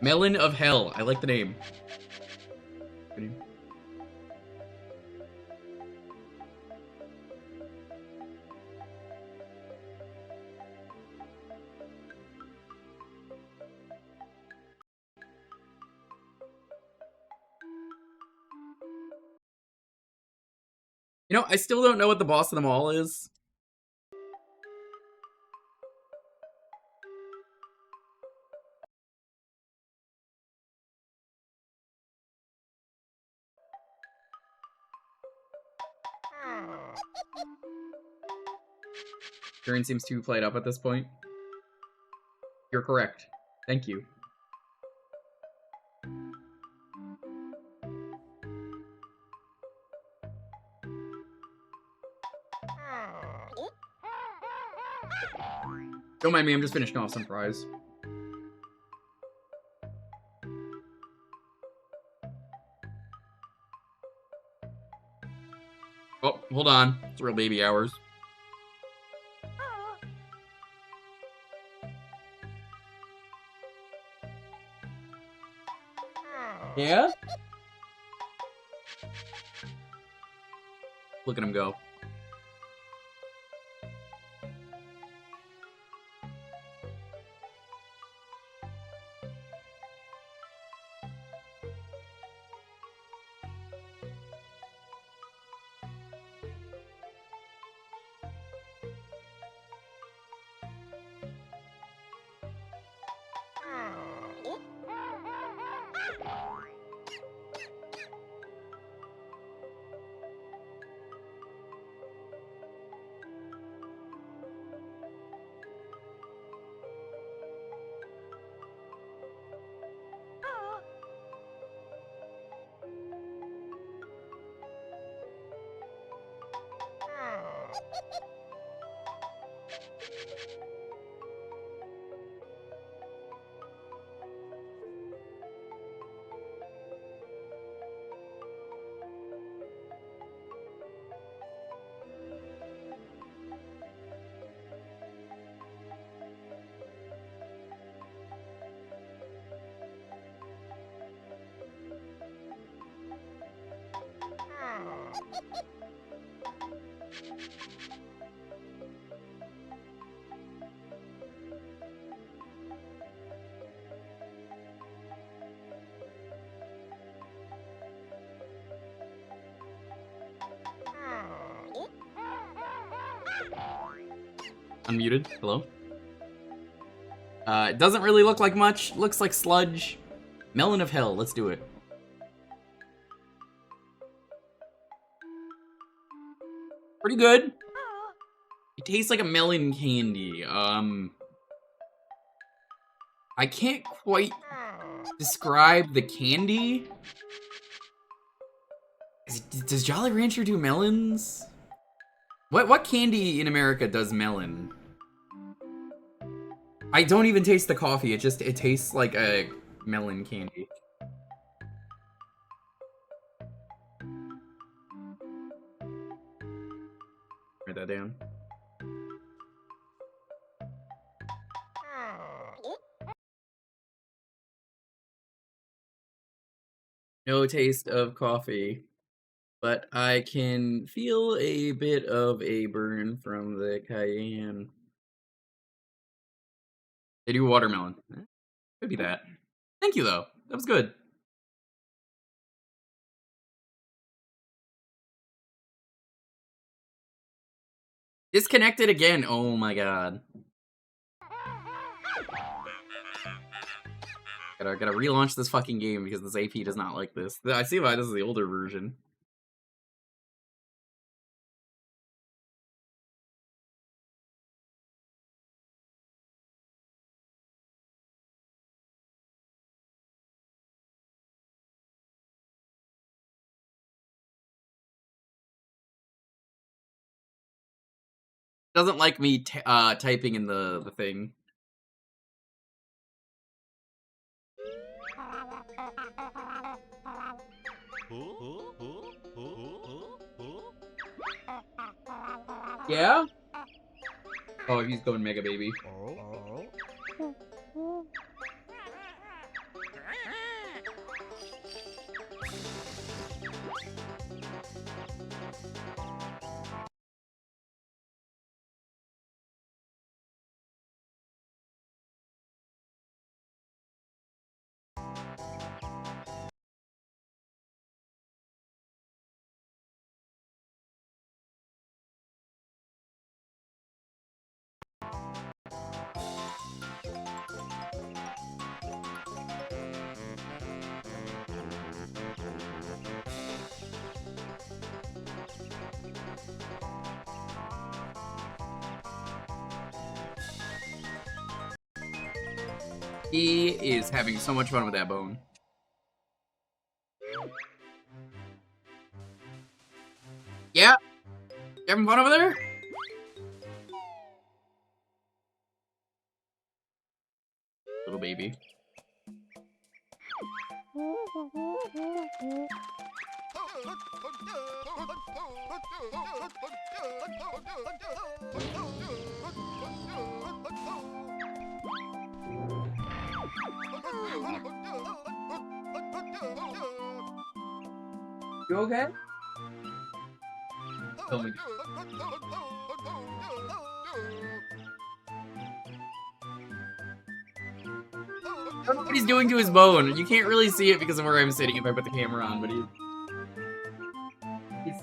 A: Melon of Hell. I like the name. You know, I still don't know what the boss of them all is. Durian seems too played up at this point. You're correct. Thank you. Don't mind me, I'm just finishing off some fries. Oh, hold on. It's real baby hours. Yeah? Look at him go. Unmuted. Hello. It doesn't really look like much. Looks like sludge. Melon of Hell. Let's do it. Pretty good. It tastes like a melon candy. I can't quite describe the candy. Does Jolly Rancher do melons? What candy in America does melon? I don't even taste the coffee. It tastes like a melon candy. Write that down. No taste of coffee, but I can feel a bit of a burn from the cayenne. They do watermelon. Could be that. Thank you, though. That was good. Disconnected again. Oh my god. Gotta relaunch this fucking game because this AP does not like this. I see why this is the older version. Doesn't like me typing in the thing. Yeah? Oh, he's going Mega Baby. He is having so much fun with that bone. Yeah? You having fun over there? Little baby. You okay? Tell me. I don't know what he's doing to his bone. You can't really see it because of where I'm sitting if I put the camera on, but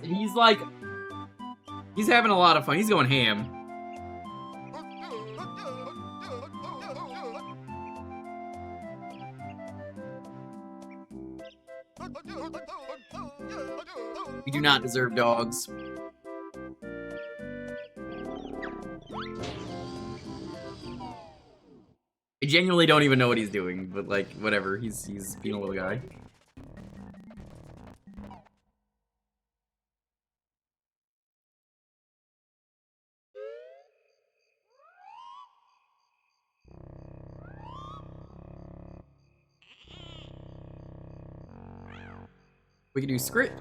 A: he's like, he's having a lot of fun. He's going ham. We do not deserve dogs. I genuinely don't even know what he's doing, but like, whatever. He's being a little guy. We can do script.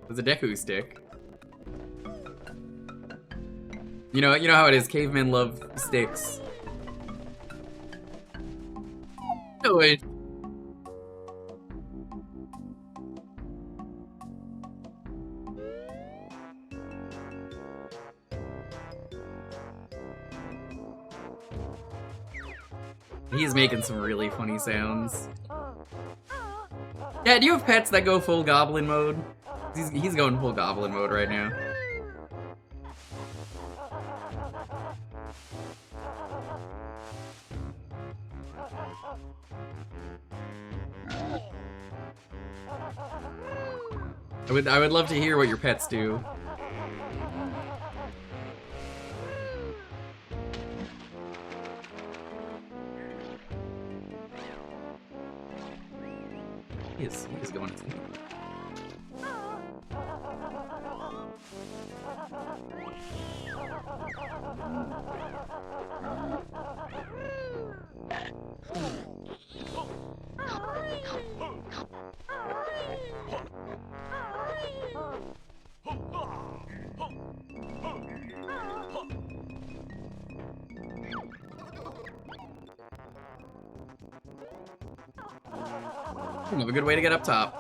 A: There's a Deku stick. You know how it is. Cavemen love sticks. No way. He's making some really funny sounds. Yeah, do you have pets that go full goblin mode? He's going full goblin mode right now. I would love to hear what your pets do. He's going. Have a good way to get up top.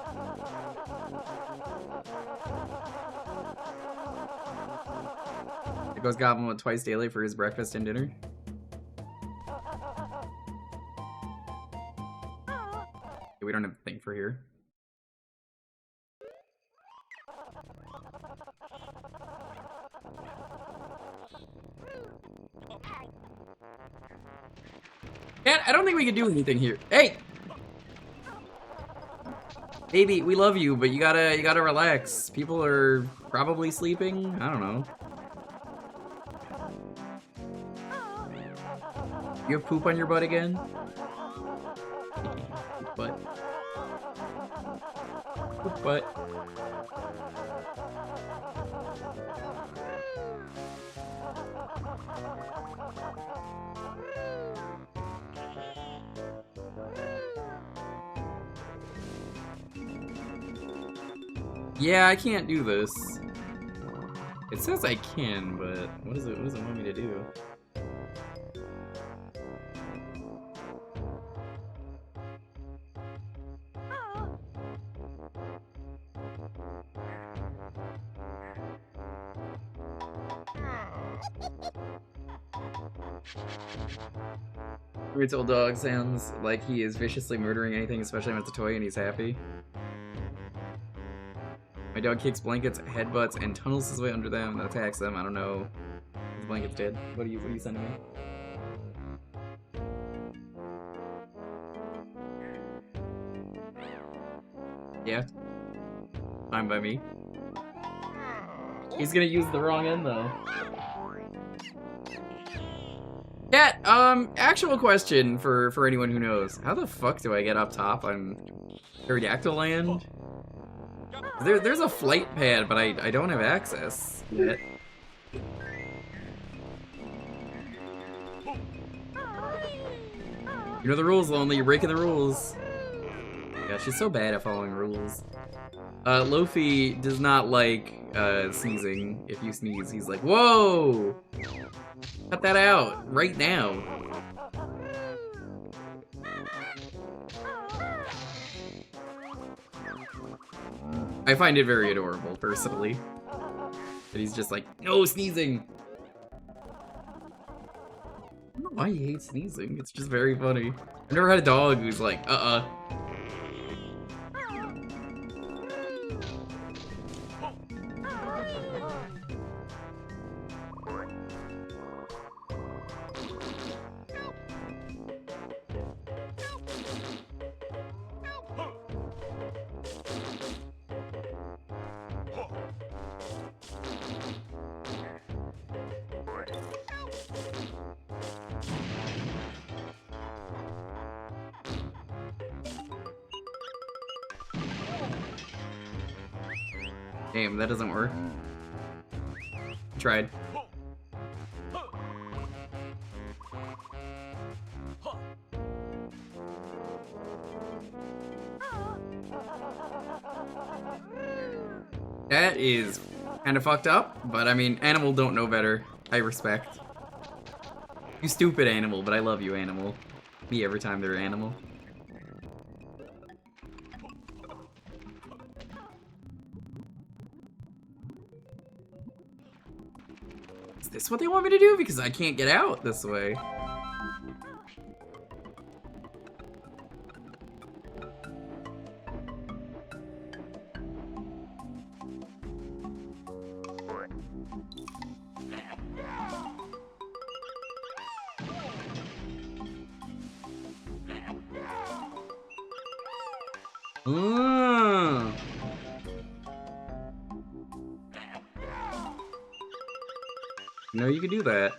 A: It goes Goblin with twice daily for his breakfast and dinner. Okay, we don't have a thing for here. Cat, I don't think we can do anything here. Hey! Baby, we love you, but you gotta relax. People are probably sleeping. I don't know. You have poop on your butt again? Poop butt. Poop butt. Yeah, I can't do this. It says I can, but what does it want me to do? Weird old dog sounds like he is viciously murdering anything, especially when it's a toy and he's happy. My dog kicks blankets, headbutts, and tunnels his way under them and attacks them. I don't know. His blanket's dead. What are you sending me? Yeah. Fine by me. He's gonna use the wrong end though. Cat, actual question for anyone who knows. How the fuck do I get up top on Pterodactyl Land? There's a flight pad, but I don't have access yet. You know the rules, Lonely. You're breaking the rules. Yeah, she's so bad at following rules. Lofi does not like sneezing. If you sneeze, he's like, whoa! Cut that out right now. I find it very adorable, personally. That he's just like, no sneezing! I don't know why he hates sneezing, it's just very funny. I've never had a dog who's like, Damn, that doesn't work. Tried. That is kind of fucked up, but I mean, animal don't know better. I respect. You stupid animal, but I love you, animal. Me every time they're animal. Is this what they want me to do? Because I can't get out this way. No, you can do that.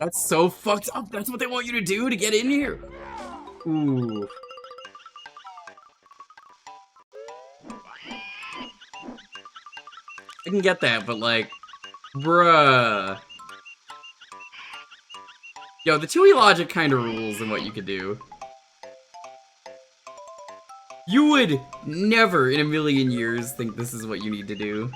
A: That's so fucked up. That's what they want you to do to get in here. Ooh. I can get that, but like, bruh. Yo, the Tooie logic kind of rules in what you could do. You would never in a million years think this is what you need to do.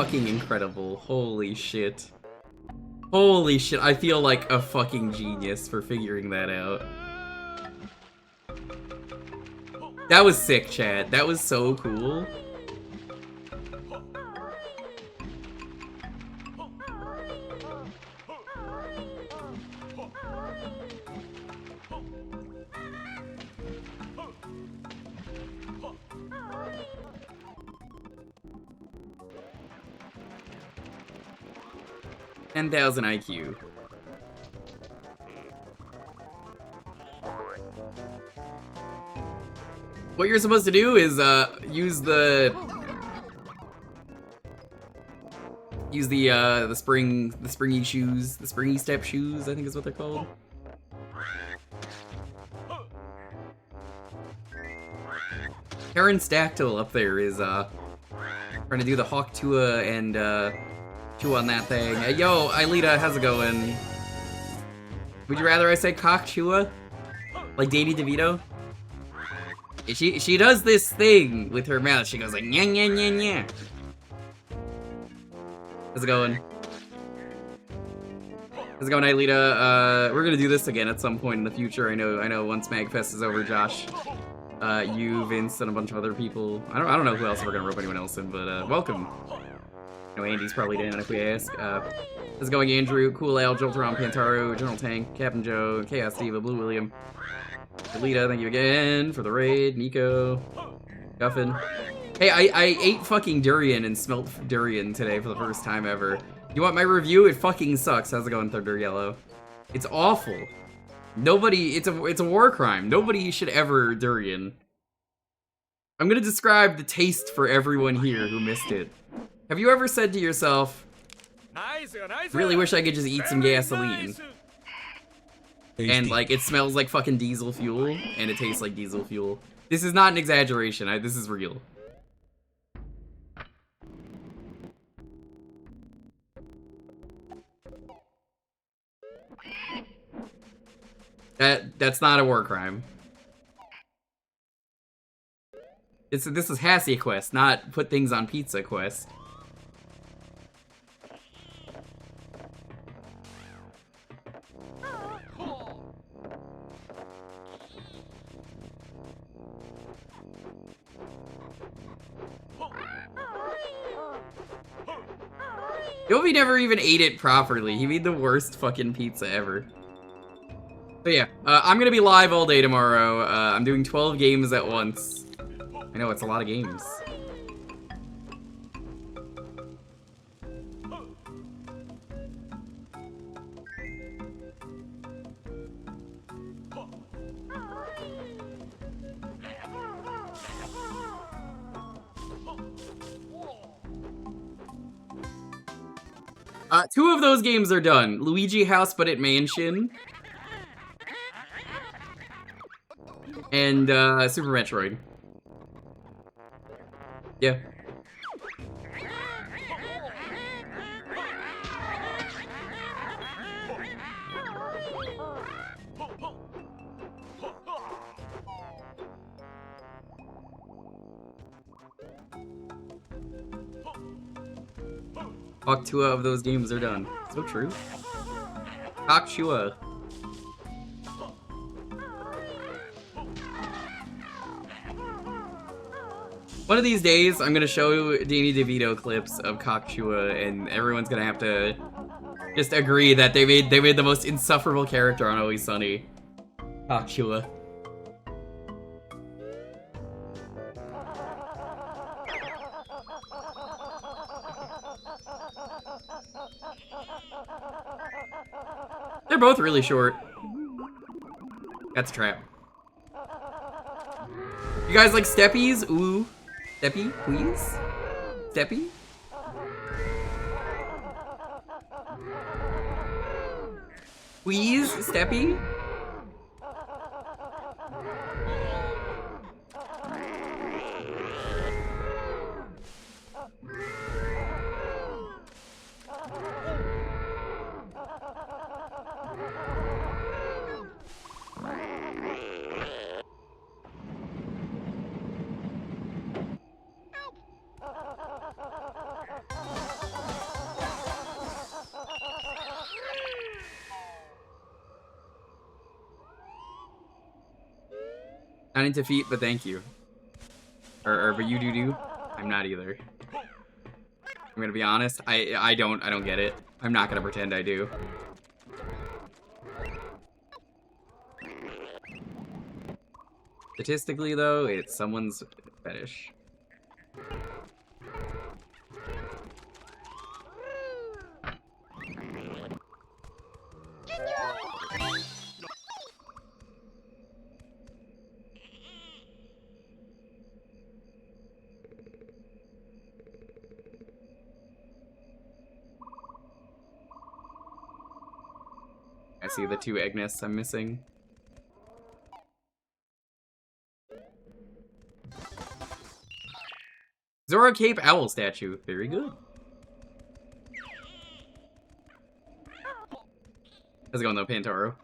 A: fucking incredible. Holy shit. Holy shit, I feel like a fucking genius for figuring that out. That was sick, chat. That was so cool. $10,000 IQ. What you're supposed to do is use the springy shoes, the springy step shoes, I think is what they're called. Karen Stactyl up there is trying to do the Hawk Tua and chew on that thing. Hey, yo, Aelita, how's it going? Would you rather I say cock Chua? Like Danny DeVito? She does this thing with her mouth. She goes like nya nya nya nya. How's it going? How's it going, Aelita? We're gonna do this again at some point in the future. I know once MagFest is over, Josh. You, Vince, and a bunch of other people. I don't know who else we're gonna rope anyone else in, but welcome. I know Andy's probably down if we ask. How's it going, Andrew? Cool Al, Jolteron, Pantaro, General Tank, Captain Joe, Chaos Diva, Blue William. Alita, thank you again for the raid. Nico, Guffin. Hey, I ate fucking durian and smelt durian today for the first time ever. You want my review? It fucking sucks. How's it going, Thunder Yellow? It's awful. Nobody, it's a war crime. Nobody should ever durian. I'm gonna describe the taste for everyone here who missed it. Have you ever said to yourself, really wish I could just eat some gasoline? And like it smells like fucking diesel fuel and it tastes like diesel fuel. This is not an exaggeration. This is real. That's not a war crime. This is Hassy quest, not put things on pizza quest. Yovi never even ate it properly. He made the worst fucking pizza ever. But yeah, I'm gonna be live all day tomorrow. I'm doing 12 games at once. I know, it's a lot of games. Two of those games are done. Luigi House but at Mansion. And, Super Metroid. Yeah. Fuck, 2 of those games are done. So true. Cockchua. One of these days, I'm gonna show Danny DeVito clips of Cockchua, and everyone's gonna have to just agree that they made the most insufferable character on Always Sunny. Cockchua. They're both really short. That's a trap. You guys like steppies? Ooh. Steppy, please? Steppy? Please, Steppy? Not into feet, but thank you. But you do? I'm not either. I'm gonna be honest. I don't get it. I'm not gonna pretend I do. Statistically, though, it's someone's fetish. I see the 2 egg nests I'm missing. Zora Cape Owl statue. Very good. How's it going though, Pantoro?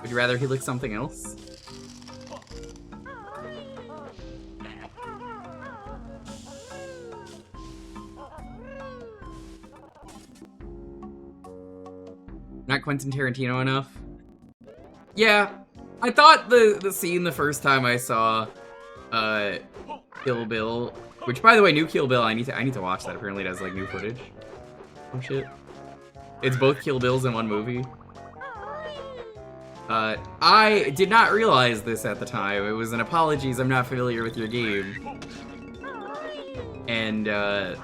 A: Would you rather he lick something else? Not Quentin Tarantino enough? Yeah, I thought the scene the first time I saw Kill Bill, which by the way, new Kill Bill, I need to watch that. Apparently it has like new footage. Oh shit. It's both Kill Bills in one movie. I did not realize this at the time. It was an apologies, I'm not familiar with your game. And I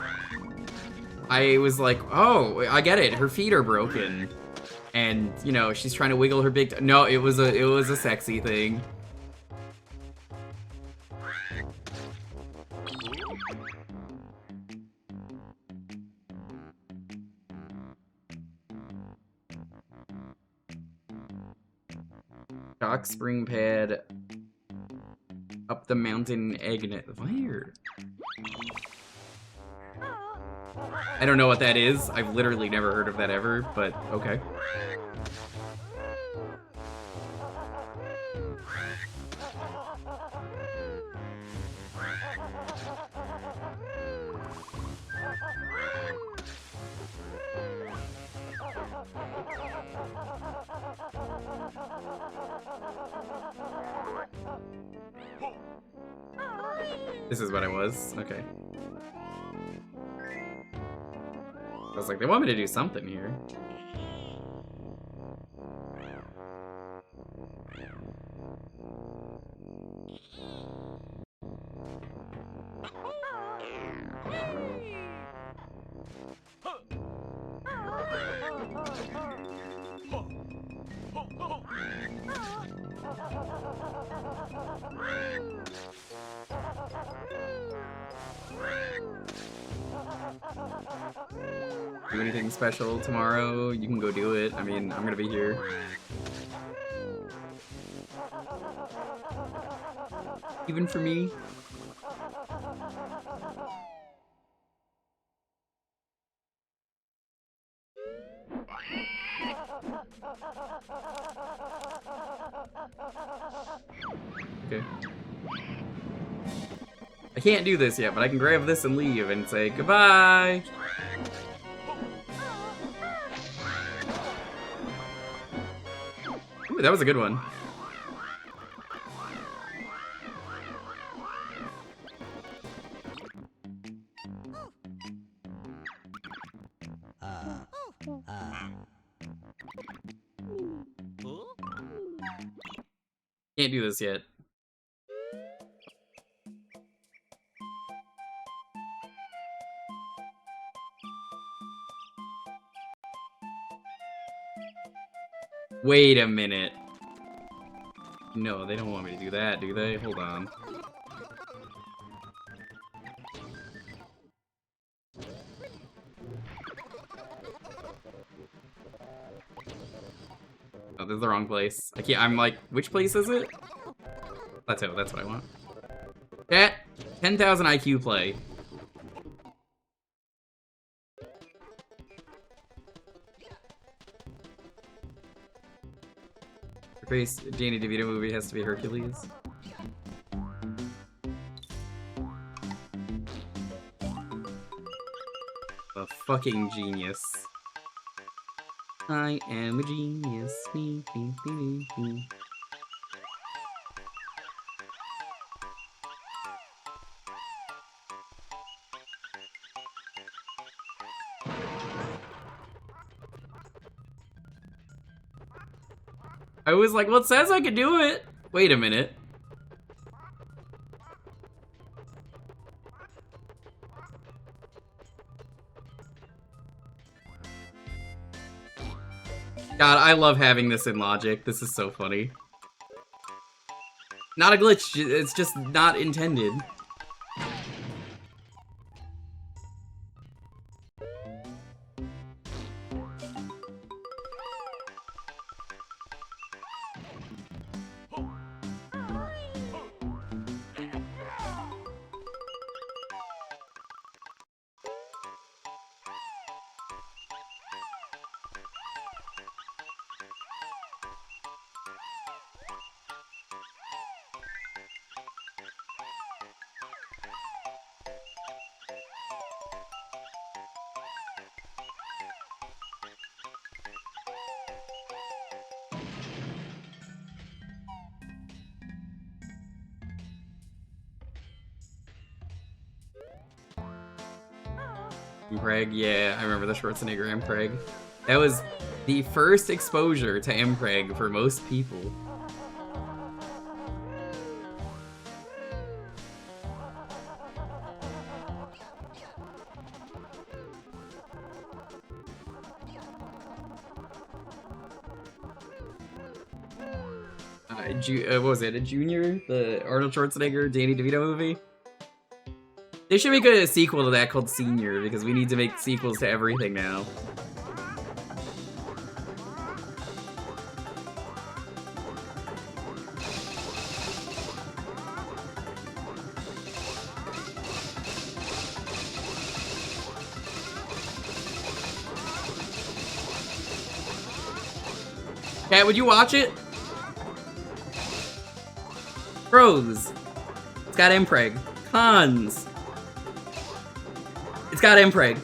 A: was like, oh, I get it. Her feet are broken. And, you know, she's trying to wiggle her big no, it was a sexy thing. Dock spring pad up the mountain egg net. Where? I don't know what that is. I've literally never heard of that ever, but okay. This is what I was. Okay. I was like, they want me to do something here. Do anything special tomorrow, you can go do it. I mean, I'm gonna be here. Even for me. Okay. I can't do this yet, but I can grab this and leave and say goodbye. Ooh, that was a good one. Can't do this yet. Wait a minute. No, they don't want me to do that, do they? Hold on. Oh, this is the wrong place. I can't, I'm like, which place is it? Plateau, that's what I want. Chat, 10,000 IQ play. Face Danny DeVito movie has to be Hercules. fucking genius. I am a genius. Me, me, me, me, me. I was like, well, it says I can do it. Wait a minute. God, I love having this in logic. This is so funny. Not a glitch, it's just not intended. Impreg, yeah, I remember the Schwarzenegger Impreg. That was the first exposure to Impreg for most people. What was it? A Junior? The Arnold Schwarzenegger, Danny DeVito movie? They should make a sequel to that called Senior, because we need to make sequels to everything now. Cat, would you watch it? Pros. It's got Impreg. Cons. It's got Impreg.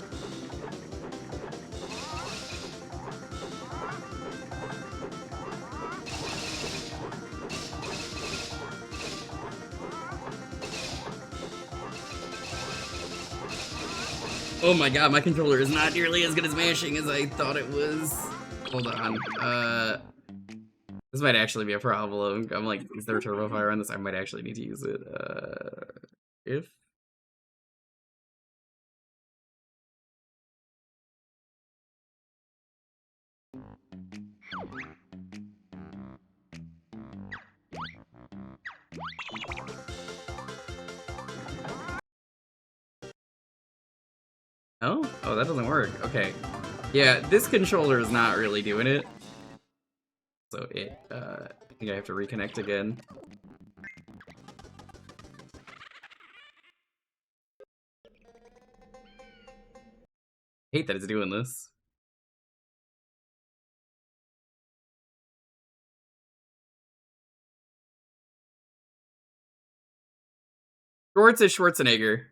A: Oh my god, my controller is not nearly as good at smashing as I thought it was. Hold on. This might actually be a problem. I'm like, is there a turbo fire on this? I might actually need to use it. If Oh? Oh, that doesn't work. Okay. Yeah, this controller is not really doing it. So I think I have to reconnect again. I hate that it's doing this. Schwartz is Schwarzenegger.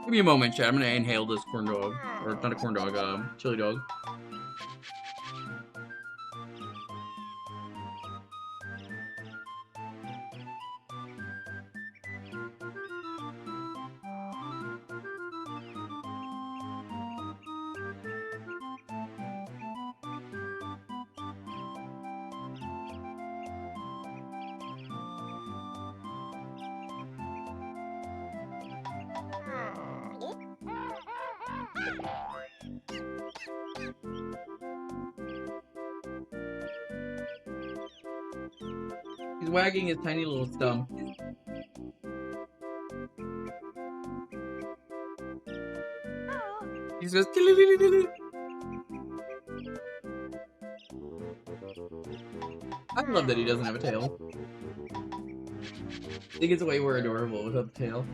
A: Give me a moment, chat. I'm gonna inhale this corn dog. Or not a corn dog, chili dog. He's wagging his tiny little stump. He's just. I love that he doesn't have a tail. I think it's way more adorable without the tail.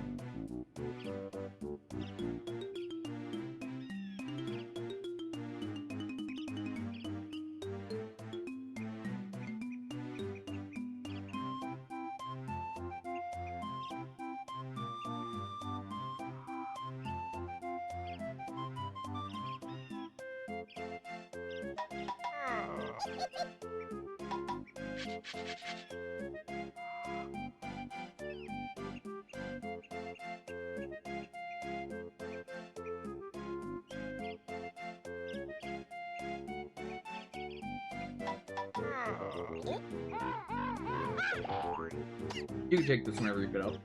A: You can take this whenever you get up.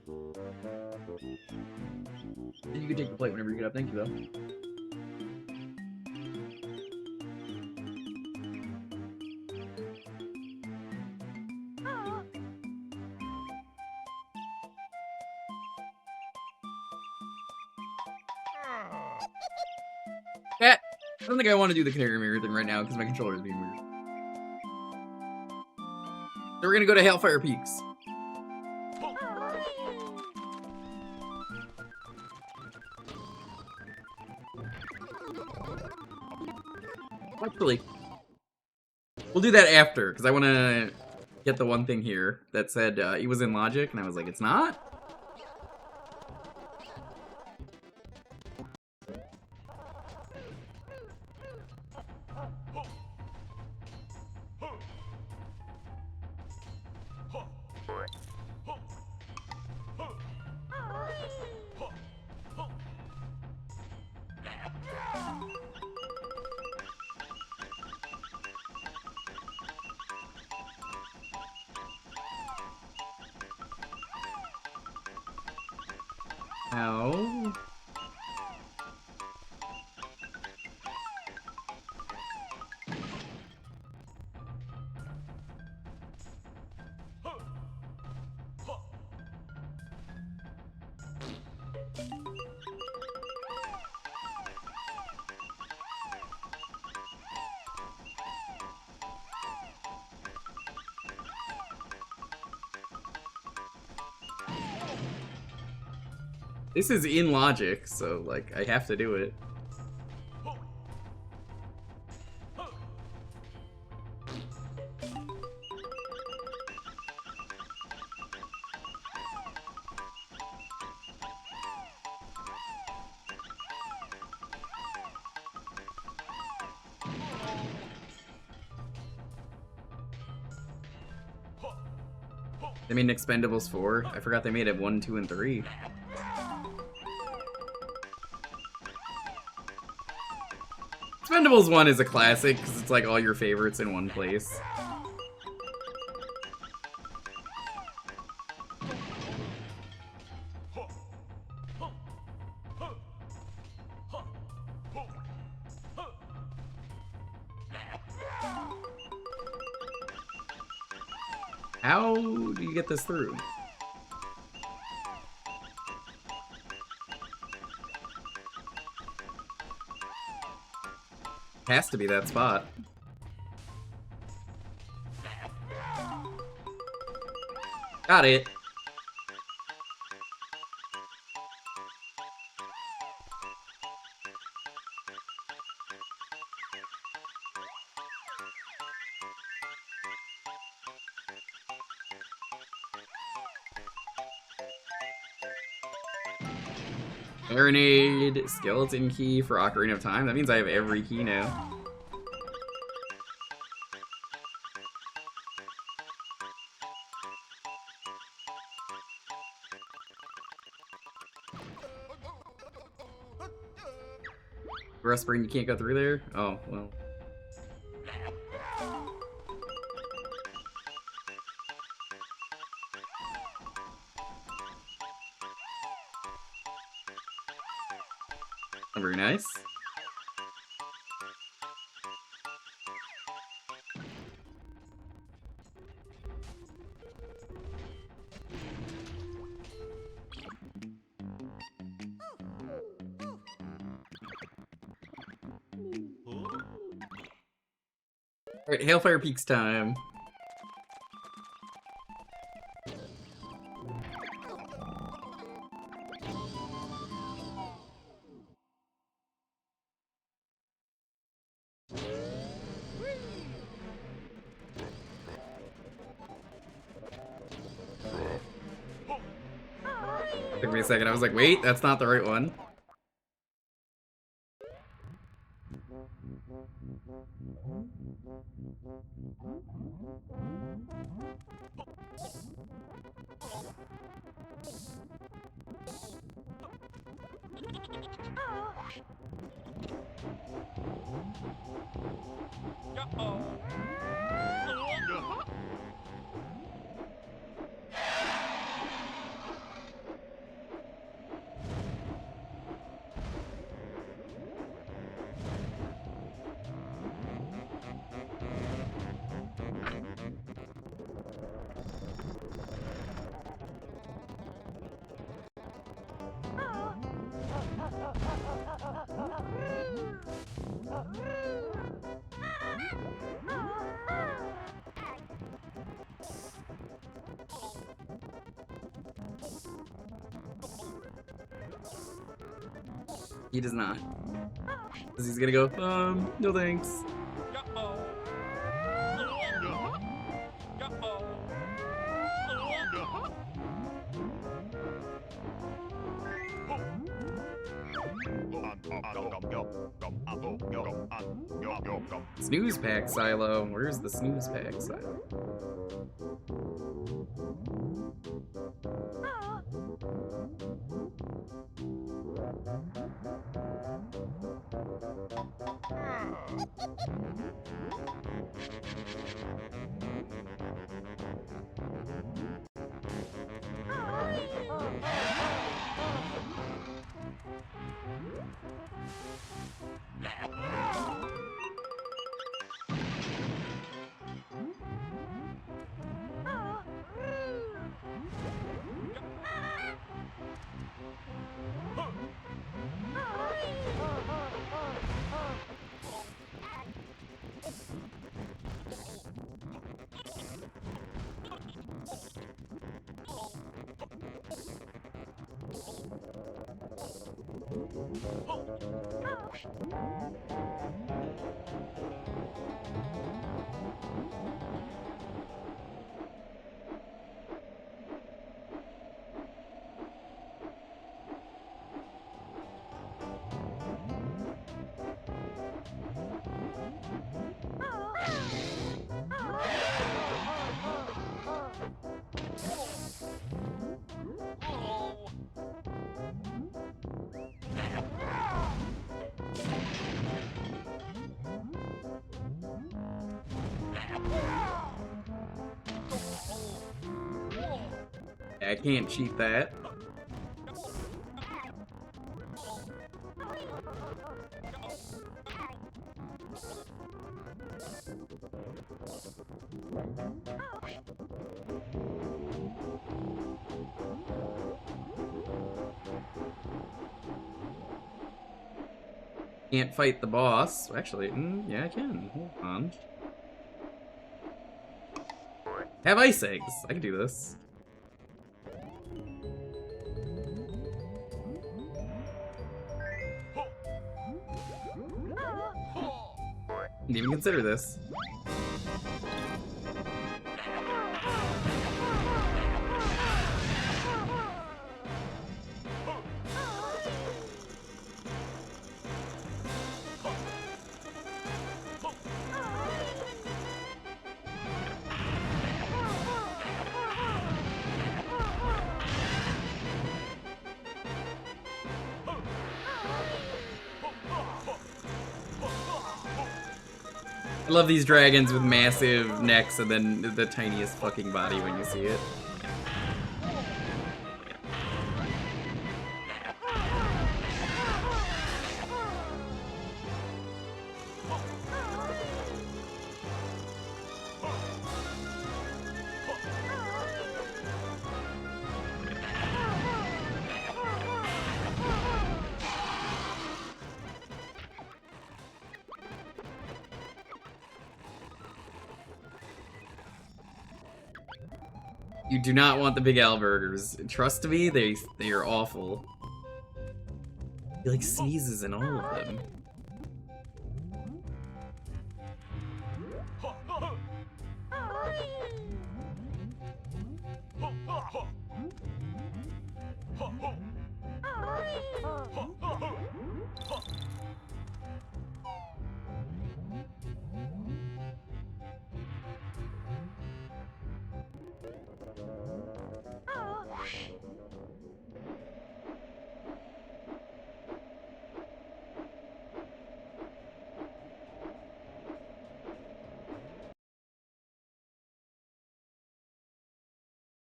A: And you can take the plate whenever you get up. Thank you, though. Cat! I don't think I want to do the canary mirror thing right now because my controller is being weird. So we're gonna go to Hellfire Peaks. Actually, we'll do that after, because I want to get the one thing here that said he was in Logic, and I was like, it's not? Ow. This is in Logic, so, like, I have to do it. They made Expendables 4. I forgot they made it 1, 2, and 3. Expendables 1 is a classic, because it's like all your favorites in one place. How do you get this through? Has to be that spot. Got it. Marinade, skeleton key for Ocarina of Time. That means I have every key now. Rust Spring, you can't go through there? Oh, well. Very nice. Alright, Hailfire Peaks time. Took me a second, I was like, wait, that's not the right one. He does not. Because he's gonna go, no thanks. Snooze pack silo. Where's the snooze pack silo? I can't cheat that. Can't fight the boss. Actually, yeah, I can. Hold on. Have ice eggs. I can do this. Didn't even consider this. I love these dragons with massive necks and then the tiniest fucking body when you see it. You do not want the Big Al burgers. Trust me, they are awful. He like sneezes in all of them.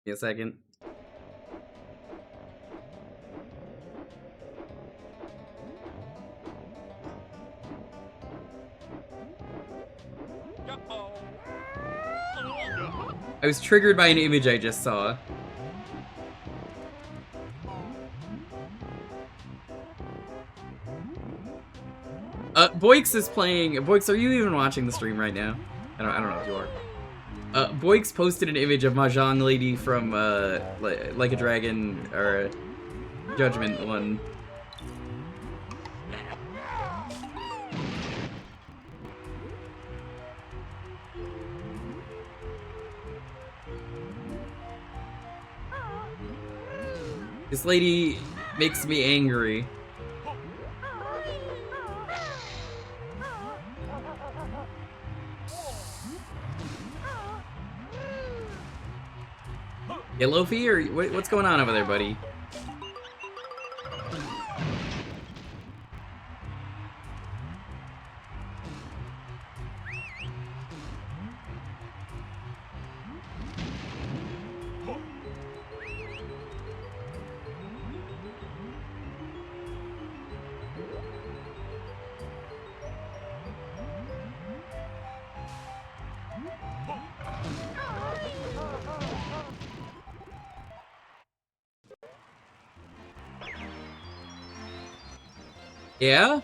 A: Give me a second. I was triggered by an image I just saw. Boix is playing. Boix, are you even watching the stream right now? I don't know if you are. Boix posted an image of Mahjong Lady from Like a Dragon or Judgment 1. This lady makes me angry. Yeah, Lofi, or what's going on over there, buddy? Yeah?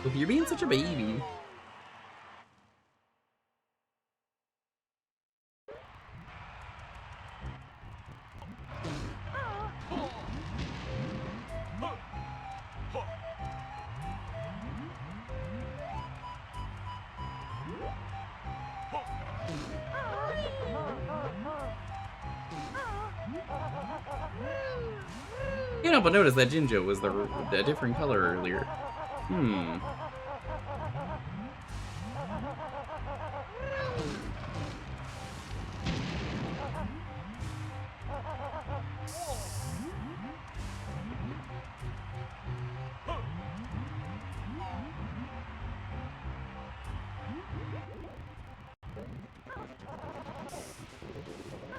A: Look, you're being such a baby. You know, but notice that Jinjo was a different color earlier. Hmm.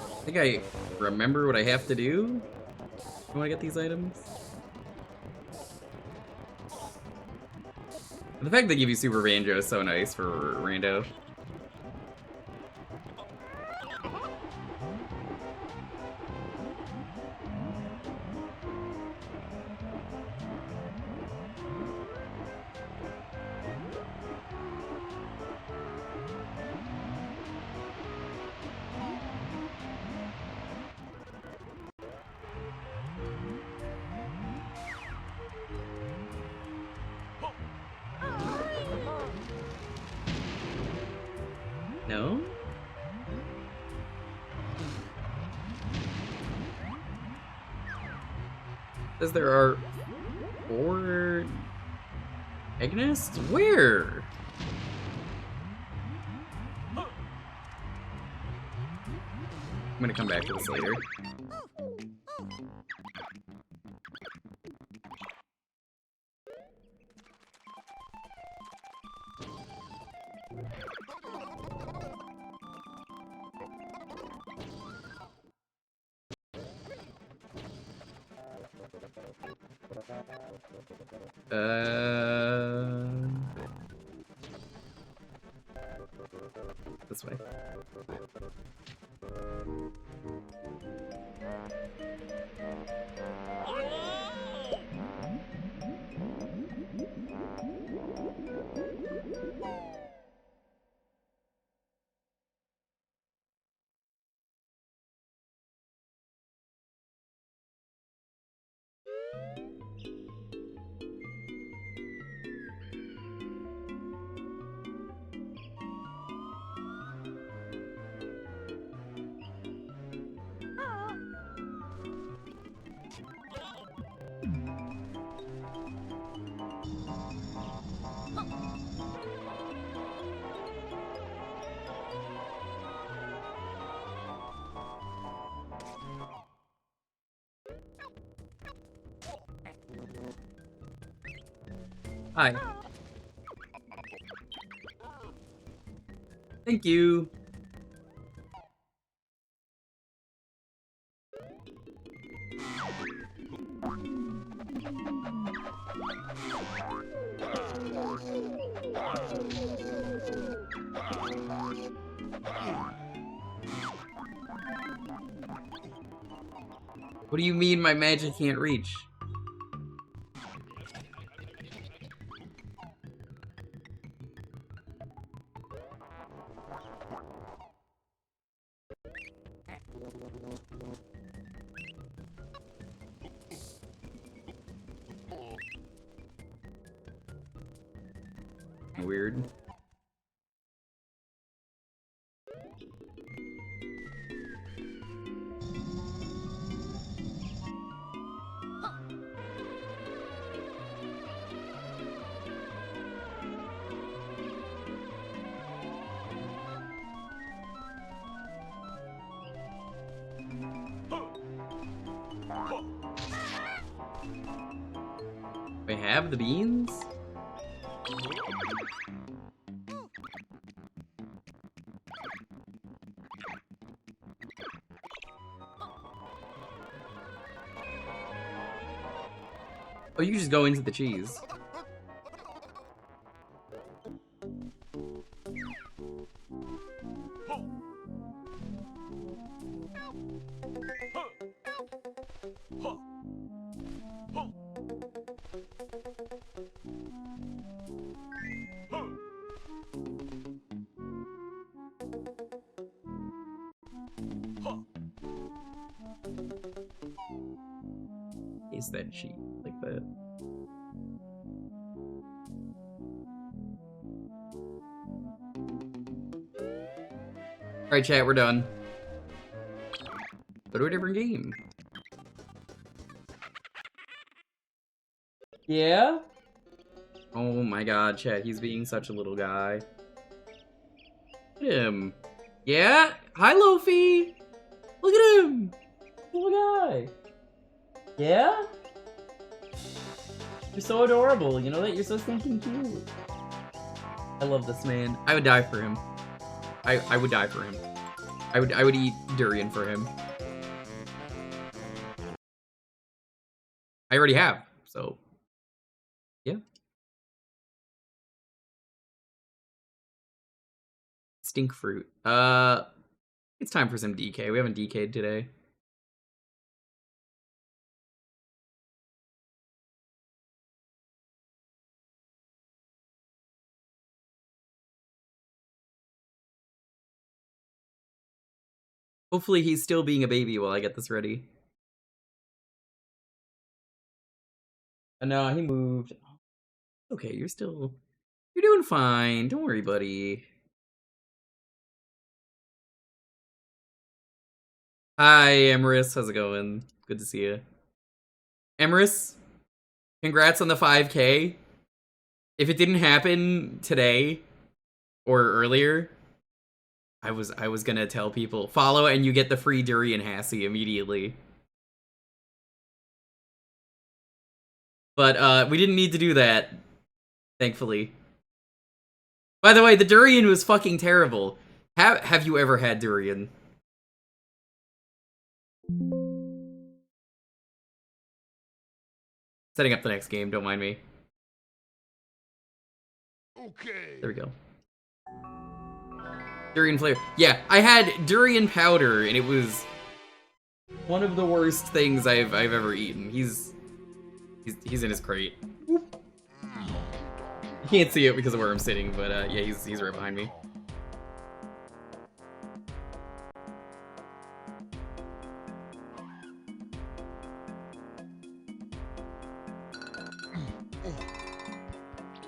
A: I think I remember what I have to do. I want to get these items. The fact they give you Super Banjo is so nice for Rando. No? Says there are 4 egg nests? Where? I'm gonna come back to this later. This way. Hi. Thank you. What do you mean my magic can't reach? Weird. We have the beans? Oh, you can just go into the cheese. Is that cheap like that? Alright, chat, we're done. Go to a different game. Yeah? Oh my god, chat, he's being such a little guy. Look at him. Yeah? Hi, Lofi! Look at him! Little guy. Yeah? You're so adorable, you know that? You're so stinking cute. I love this man. I would die for him. I would die for him. I would eat durian for him. I already have, so yeah. Stink fruit. It's time for some DK. We haven't DK'd today. Hopefully he's still being a baby while I get this ready. No, he moved. Okay, you're doing fine. Don't worry, buddy. Hi, Emerus. How's it going? Good to see you. Emerus, congrats on the 5K. If it didn't happen today or earlier, I was gonna tell people, follow and you get the free durian Hassy immediately. But we didn't need to do that, thankfully. By the way, the durian was fucking terrible. Have you ever had durian? Setting up the next game, don't mind me.
B: Okay.
A: There we go. Durian flavor. Yeah, I had durian powder, and it was one of the worst things I've ever eaten. He's in his crate. You can't see it because of where I'm sitting, but yeah, he's right behind me.